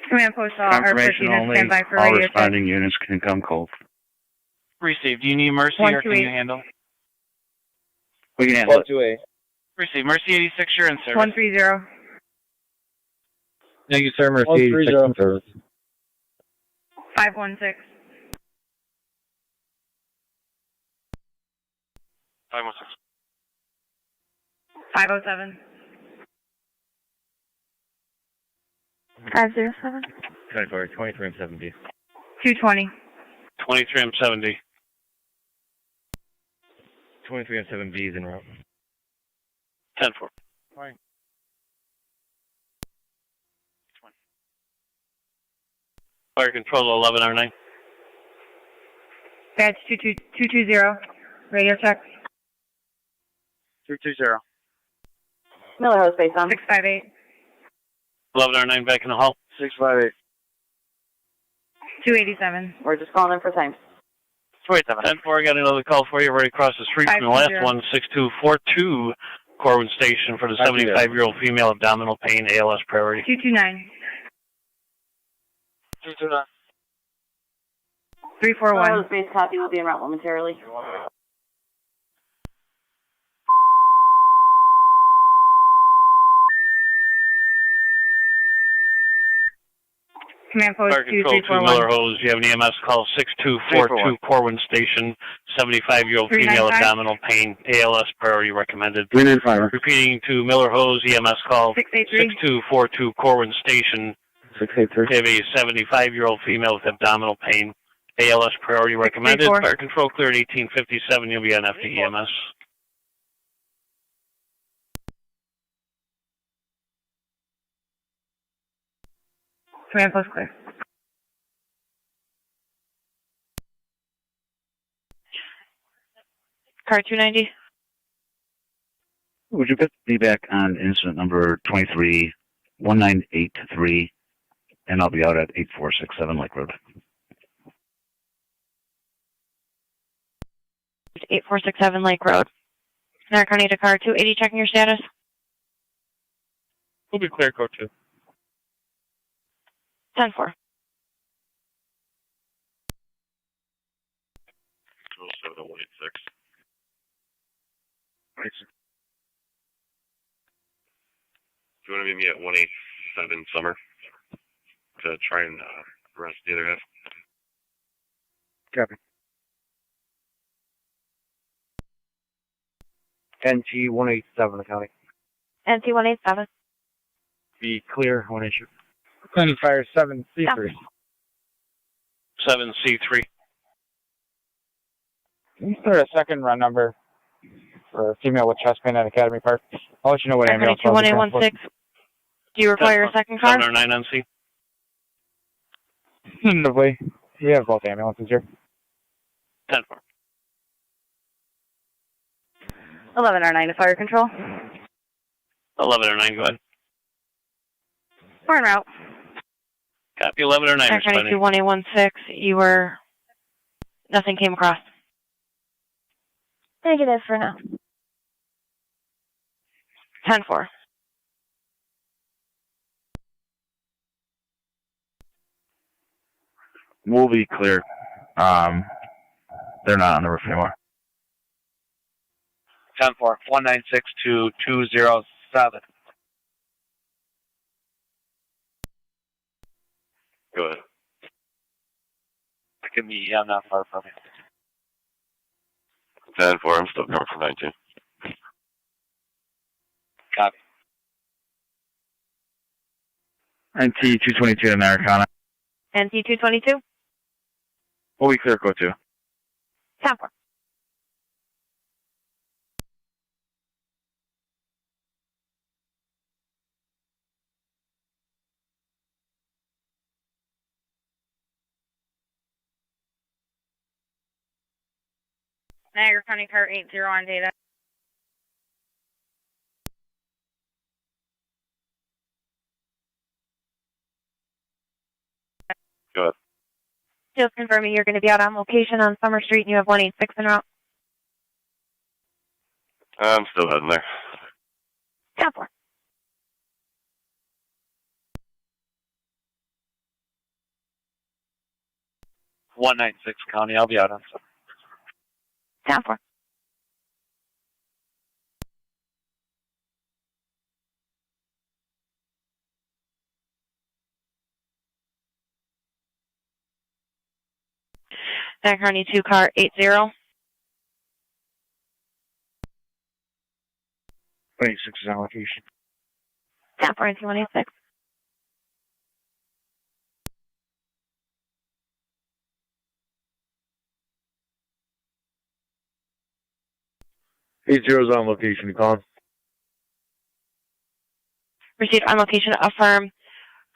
S17: Command post
S23: Confirmation
S17: R13
S23: only.
S17: stand by for
S23: All
S17: radio check.
S23: responding units can come cold.
S14: Receive. Do you need Mercy or can you handle?
S23: We can handle it.
S19: 128.
S14: Receive. Mercy 86, you're in service.
S17: 130.
S11: Thank you, sir. Mercy 86 in service.
S17: 516.
S5: 516.
S17: 507.
S18: 507.
S23: 23 and 7B.
S17: 220.
S20: 23 M70.
S23: 23 and 7B is en route.
S20: 10-4.
S14: Right.
S20: Fire control 11R9.
S17: Badge 220. Radio check.
S14: 220.
S16: Miller Hose Base on.
S17: 658.
S20: 11R9 back in the hall.
S14: 658.
S17: 287.
S16: We're just calling in for time.
S20: 10-4, I got another call for you right across the street from the last
S17: 520.
S20: one, 6242 Corwin Station for the 75-year-old female abdominal pain, ALS priority.
S17: 229.
S14: 229.
S17: 341.
S16: Miller Hose Base copy will be en route momentarily.
S9: Command post
S20: Fire Control 2 Miller Hose. You have an EMS call 6242 Corwin Station. 75-year-old female abdominal pain. ALS priority recommended.
S23: 395.
S20: Repeating to Miller Hose. EMS call 6242 Corwin Station.
S23: 683.
S20: You have a 75-year-old female with abdominal pain. ALS priority recommended. Fire Control cleared 1857. You'll be on FDEMS.
S9: Command post clear.
S17: Car 290.
S13: Would you put me back on incident number 231983, and I'll be out at 8467 Lake Road.
S17: 8467 Lake Road. Niagara County to car 280, checking your status.
S1: We'll be clear, code 2.
S17: 10-4.
S12: 207-186. Do you want to meet me at 187 Summer to try and arrest the other half?
S11: Copy. NT 187, the county.
S18: NT 187.
S11: Be clear, one issue.
S15: Clinton Fire 7C3.
S20: 7C3.
S15: Can you start a second run number for a female with chest pain at Academy Park? I'll let you know what ambulance.
S17: 1816. Do you require a second car?
S20: 709 NC.
S15: Tentatively. We have both ambulances here.
S20: 10-4.
S9: 1109 to fire control.
S20: 1109, go ahead.
S9: We're en route.
S20: Copy 1109.
S17: Niagara County 21816. You were. Nothing came across.
S18: Negative for now.
S17: 10-4.
S3: We'll be clear. They're not on the roof anymore.
S14: 10-4. 1962207.
S12: Go ahead.
S14: I can be, yeah, I'm not far from you.
S12: 10-4, I'm still coming from 19.
S14: Copy.
S3: NT 222 in Americana.
S18: NT 222.
S3: We'll be clear, code 2.
S18: 10-4.
S9: Niagara County car 80 on data.
S12: Go ahead.
S18: Just confirming you're going to be out on location on Summer Street and you have 186 en route.
S12: I'm still heading there.
S18: 10-4.
S14: .196 County, I'll be out on Summer.
S18: 10-4.
S17: Niagara County 2 car 80.
S11: 26 is on location.
S18: 10-4 NT 186.
S11: Eight zeros on location, you calling?
S17: Received on location, affirm.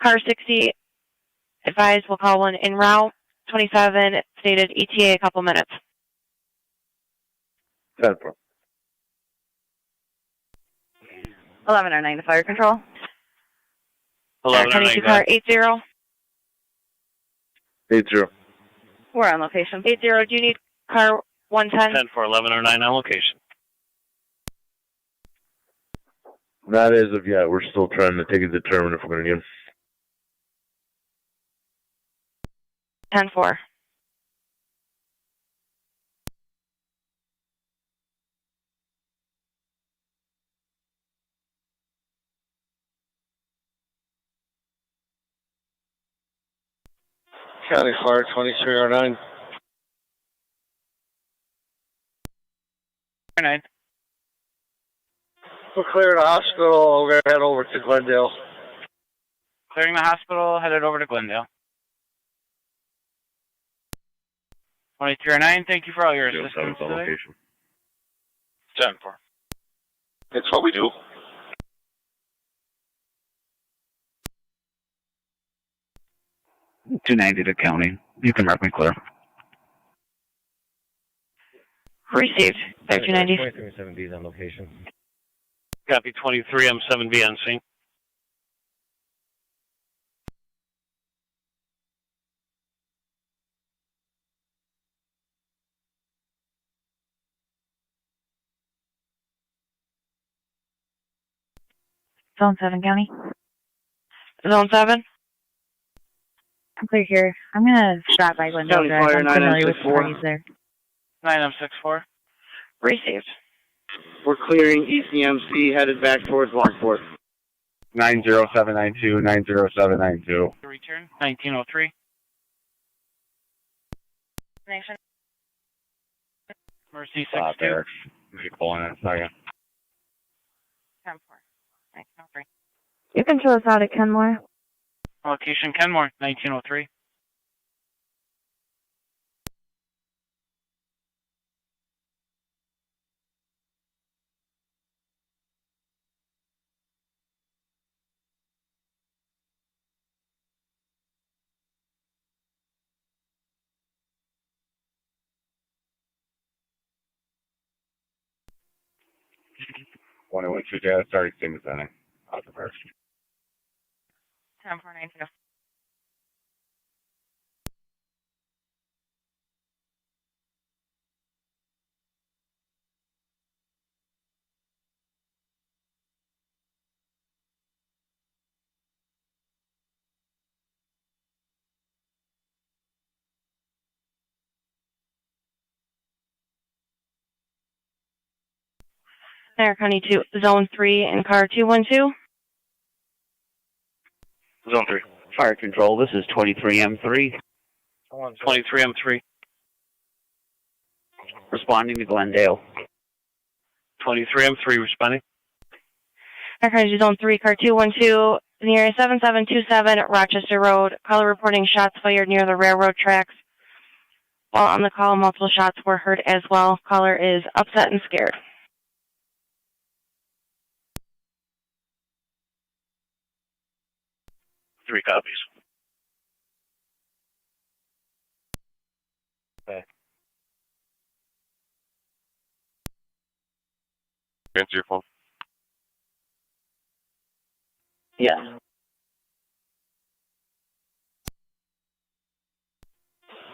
S17: Car 60, advised we'll call one en route. 27, stated ETA a couple minutes.
S11: 10-4.
S9: 1109 to fire control.
S20: 1109,
S17: 22 car 80.
S11: 80.
S9: We're on location.
S17: 80, do you need car 110?
S20: 10-4, 1109 on location.
S11: Not as of yet. We're still trying to take a determine if we're going to need them.
S17: 10-4.
S19: County Fire 2309.
S14: 9.
S19: We're clearing the hospital. We're going to head over to Glendale.
S14: Clearing the hospital, headed over to Glendale. 2309, thank you for all your assistance today.
S5: 10-4. It's what we do.
S13: $290 to county. You can mark me clear.
S17: Received. 290.
S23: 23-7B is on location.
S20: Copy 23, I'm 7B on scene.
S16: Zone 7 county.
S17: Zone 7.
S16: I'm clear here. I'm gonna stop by Glendale
S14: County
S16: Drive.
S14: Fire
S16: I'm familiar with
S14: 9M64.
S16: the parties there.
S14: 9M64.
S17: Received.
S11: We're clearing ECMC, headed back towards Lockport.
S23: 90792, 90792.
S14: Return, 1903.
S17: Nation.
S14: Mercy 62.
S23: There. Maybe pulling in a second.
S17: 10-4. 1903.
S16: You can show us out at Kenmore.
S14: Location Kenmore, 1903.
S23: When it went to jail, started same setting. Out the first.
S17: 10-4-92. Niagara County 2, Zone 3, and car 212.
S12: Zone 3. Fire control, this is 23M3.
S20: 23M3.
S12: Responding to Glendale.
S20: 23M3 responding.
S17: Niagara County 2, Zone 3, car 212, near 7727 Rochester Road. Caller reporting shots fired near the railroad tracks. While on the call, multiple shots were heard as well. Caller is upset and scared.
S5: 3 copies.
S23: Okay.
S5: Answer your phone.
S12: Yes.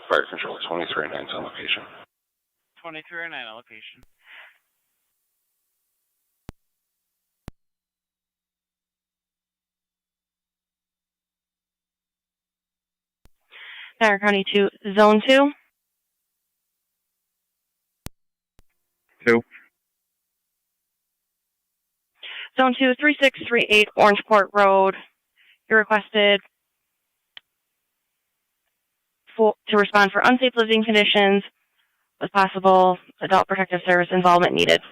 S5: Fire control 2309's on location.
S14: 2309 on location.
S17: Niagara County 2, Zone 2.
S23: 2.
S17: Zone 2, 3638 Orangeport Road. You're requested to respond for unsafe living conditions with possible adult protective service involvement needed.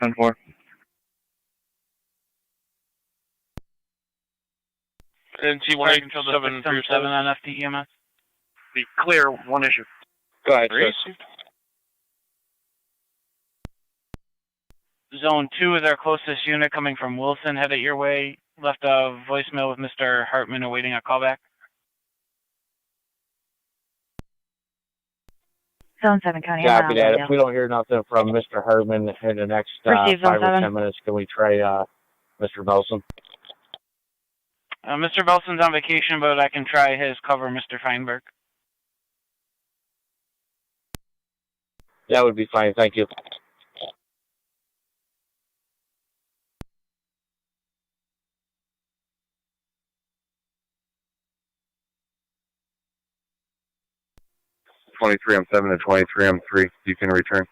S23: 10-4.
S5: And
S14: Fire control 677 on FDEMS.
S5: Be clear, one issue.
S19: Go ahead,
S5: Three.
S14: Zone 2 is our closest unit coming from Wilson, headed your way. Left a voicemail with Mr. Hartman awaiting a callback.
S16: Zone 7 county.
S11: Copy that. If we don't hear nothing from Mr. Herdman in the next 5 or 10 minutes, can we try Mr. Belson?
S14: Mr. Belson's on vacation, but I can try his cover, Mr. Feinberg.
S11: That would be fine. Thank you.
S23: M7 to 23M3. You can return.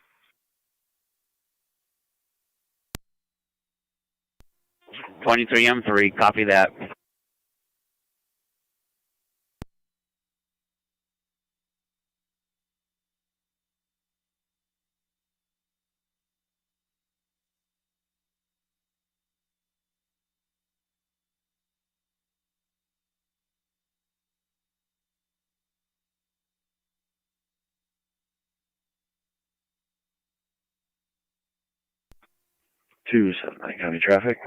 S12: 23M3, copy that. 279 County Traffic.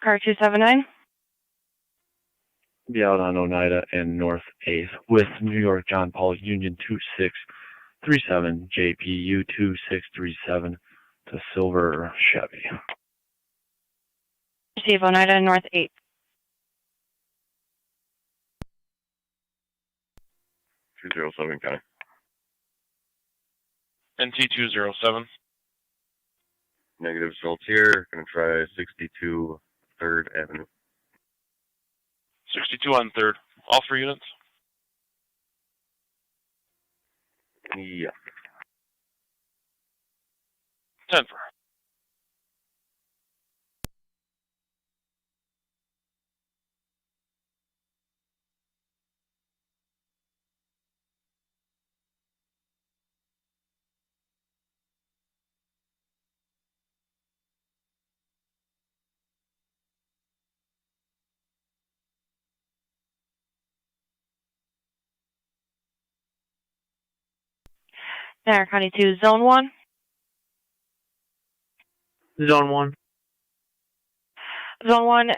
S17: Car 279.
S6: Be out on Oneida and North 8th with New York John Paul Union 2637 JPU 2637 to Silver Chevy.
S17: Receive Oneida North 8.
S12: 207 County.
S5: NT207.
S12: Negative results here. Gonna try 62 3rd Avenue.
S5: 62 on 3rd. All 3 units?
S12: Yeah.
S5: 10-4.
S17: Niagara County 2, Zone 1.
S14: Zone 1.
S17: Zone 1,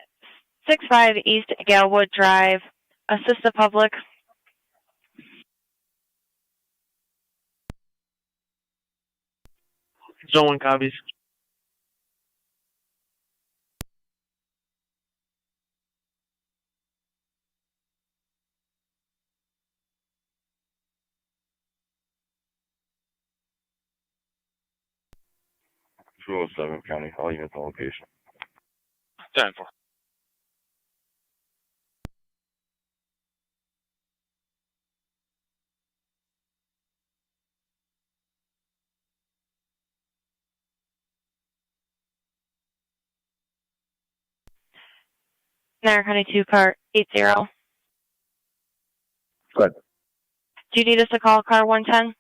S17: 65 East Galwood Drive. Assist the public.
S14: Zone 1 copies.
S12: Two 207 County. All units on location.
S5: 10-4.
S17: Niagara County 2, car 80.
S12: Good.
S17: Do you need us to call car 110?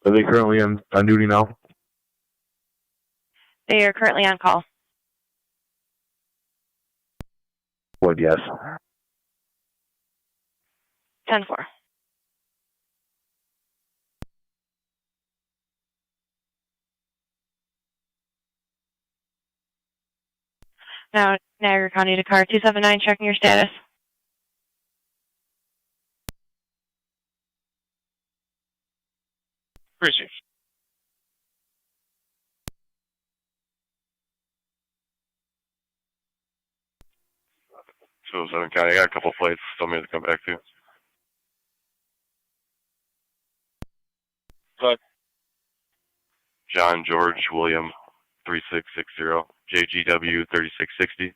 S12: Are they currently on duty now?
S17: They are currently on call.
S12: Would, yes.
S17: 10-4. Now, Niagara County to car 279, checking your status.
S5: Receive.
S12: Two 207 County. I got a couple flights. Still need to come back to.
S5: Good.
S12: John George William 3660 JGW 3660.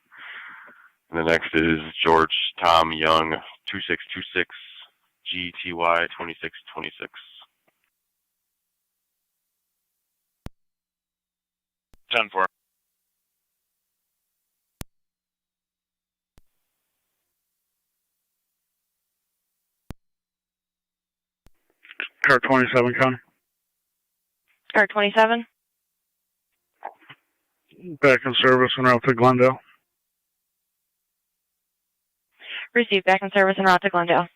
S12: And the next is George Tom Young 2626 GTY 2626.
S5: 10-4.
S10: Car 27 County.
S17: Car 27.
S10: Back in service en route to Glendale.
S17: Receive back in service en route to Glendale.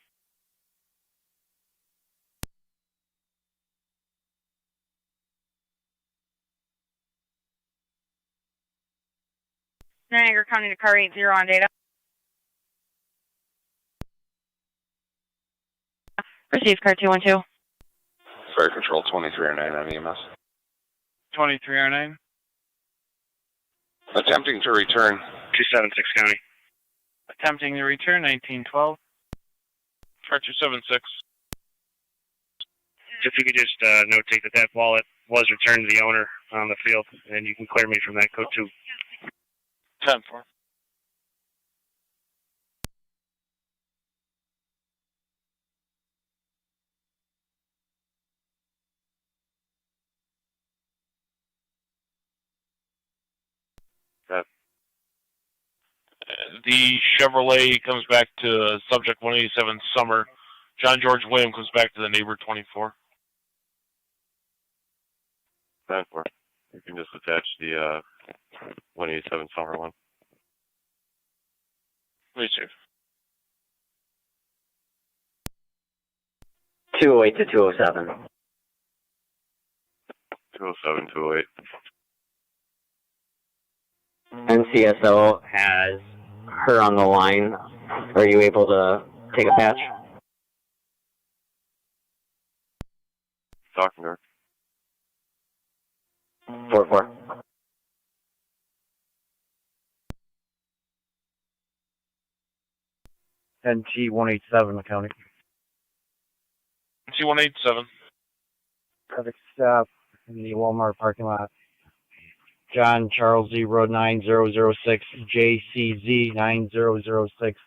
S17: Niagara County to car 80 on data. Receive car 212.
S12: Fire Control 2309 on EMS.
S14: 2309.
S12: Attempting to return 276 County.
S14: Attempting to return 1912.
S5: Car 276.
S8: If you could just notate that wallet was returned to the owner on the field, and you can clear me from that code 2.
S5: 10-4. The Chevrolet comes back to subject 187 Summer. John George William comes back to the neighbor 24.
S12: 10-4. You can just attach the 187 Summer one.
S5: Receive.
S7: 208 to 207.
S12: 207, 208.
S7: NCSO has her on the line. Are you able to take a patch?
S12: Talking to her.
S7: 4-4.
S11: NT 187 accounting.
S5: T187.
S11: Traffic stop in the Walmart parking lot. John Charles 09006 JCZ 9006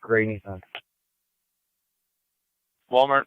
S11: Gray Nissan.
S5: Walmart.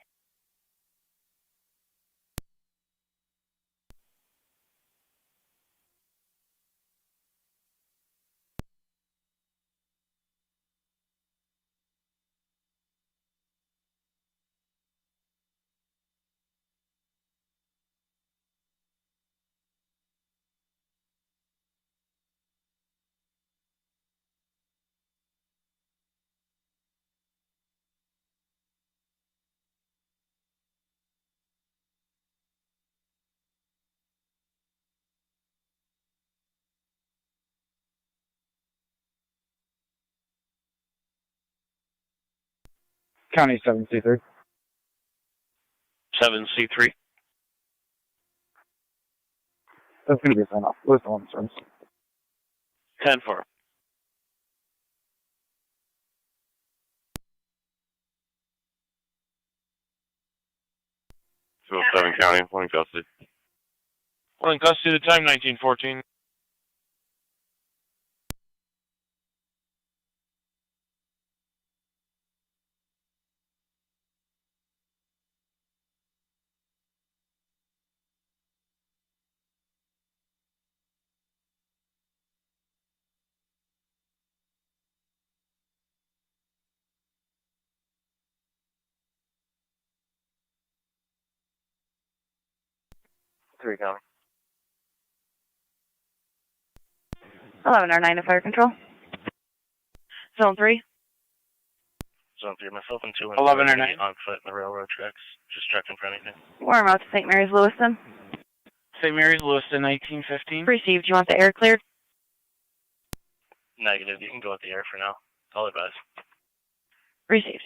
S15: County 7C3.
S20: 7C3.
S15: That's going to be a sign off. Lewiston on service.
S20: 10-4.
S12: County, one in custody.
S5: One in custody, the time 1914.
S7: Three County.
S16: 11R9 to fire control.
S17: Zone 3.
S10: Zone 3, myself and 2
S14: 11 or 9.
S10: on foot in the railroad tracks. Just checking for anything.
S16: Warm out to St. Mary's Lewiston.
S14: St. Mary's, Lewiston, 1915.
S17: Received. You want the air cleared?
S10: Negative. You can go with the air for now. I'll advise.
S17: Received.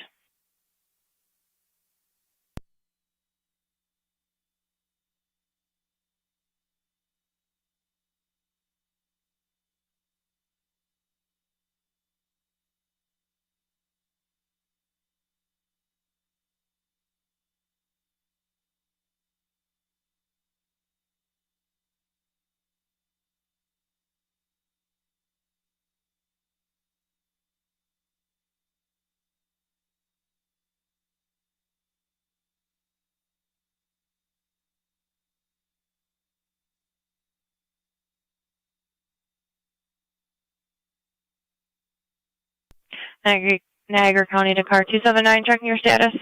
S17: Niagara County to car 279, checking your status.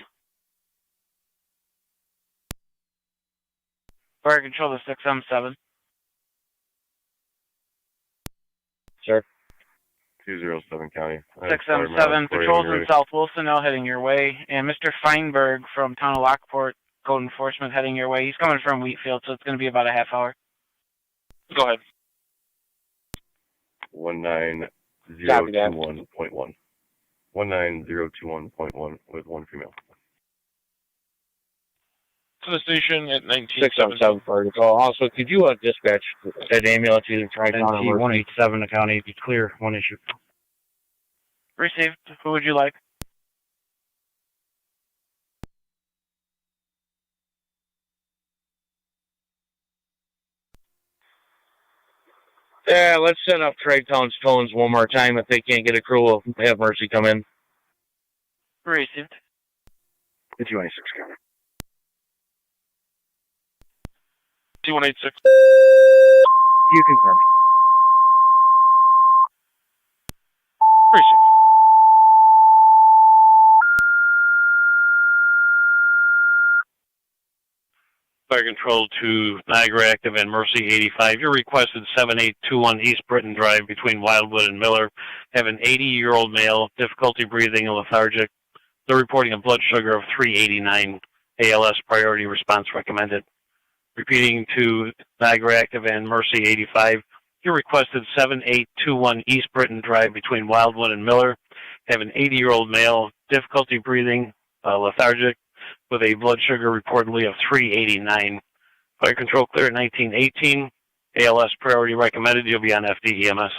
S14: Fire control to 6M7.
S11: Sir.
S12: 207 County.
S14: 6M7, patrols in South Wilson now heading your way. And Mr. Feinberg from town of Lockport, code enforcement heading your way. He's coming from Wheatfield, so it's going to be about a half hour.
S5: Go ahead.
S12: 19021.1. 19021.1 with one female.
S5: To the station at
S11: 607 fire control. Also, could you dispatch that ambulance either Tri-Town or 187 the county? Be clear, one issue.
S14: Received. Who would you like?
S11: Yeah, let's set up Tri-Town's phones one more time. If they can't get a crew, we'll have Mercy come in.
S14: Received.
S11: It's 26 county.
S5: 2186.
S11: You confirm.
S5: Received.
S20: Fire control to Niagara active and Mercy 85. You're requested 7821 East Britain Drive between Wildwood and Miller. Have an 80-year-old male, difficulty breathing and lethargic. They're reporting a blood sugar of 389. ALS priority response recommended. Repeating to Niagara Active and Mercy 85, you're requested 7821 East Britain Drive between Wildwood and Miller. Have an 80-year-old male, difficulty breathing, lethargic, with a blood sugar reportedly of 389. Fire control clear at 1918. ALS priority recommended. You'll be on FDEMS.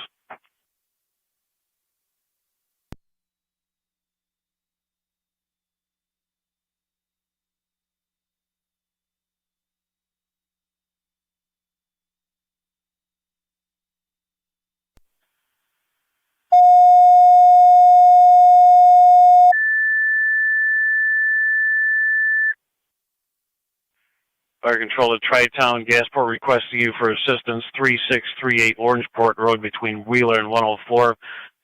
S20: Fire control at Tri-Town Gasport requesting you for assistance 3638 Orangeport Road between Wheeler and 104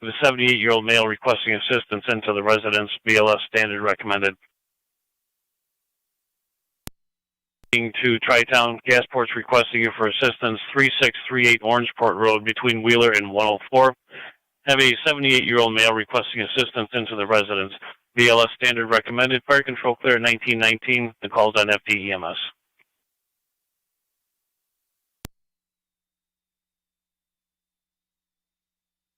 S20: with a 78-year-old male requesting assistance into the residence. BLS standard recommended. To Tri-Town Gasport's requesting you for assistance 3638 Orangeport Road between Wheeler and 104. Have a 78-year-old male requesting assistance into the residence. BLS standard recommended. Fire control clear at 1919. The call's on FDEMS.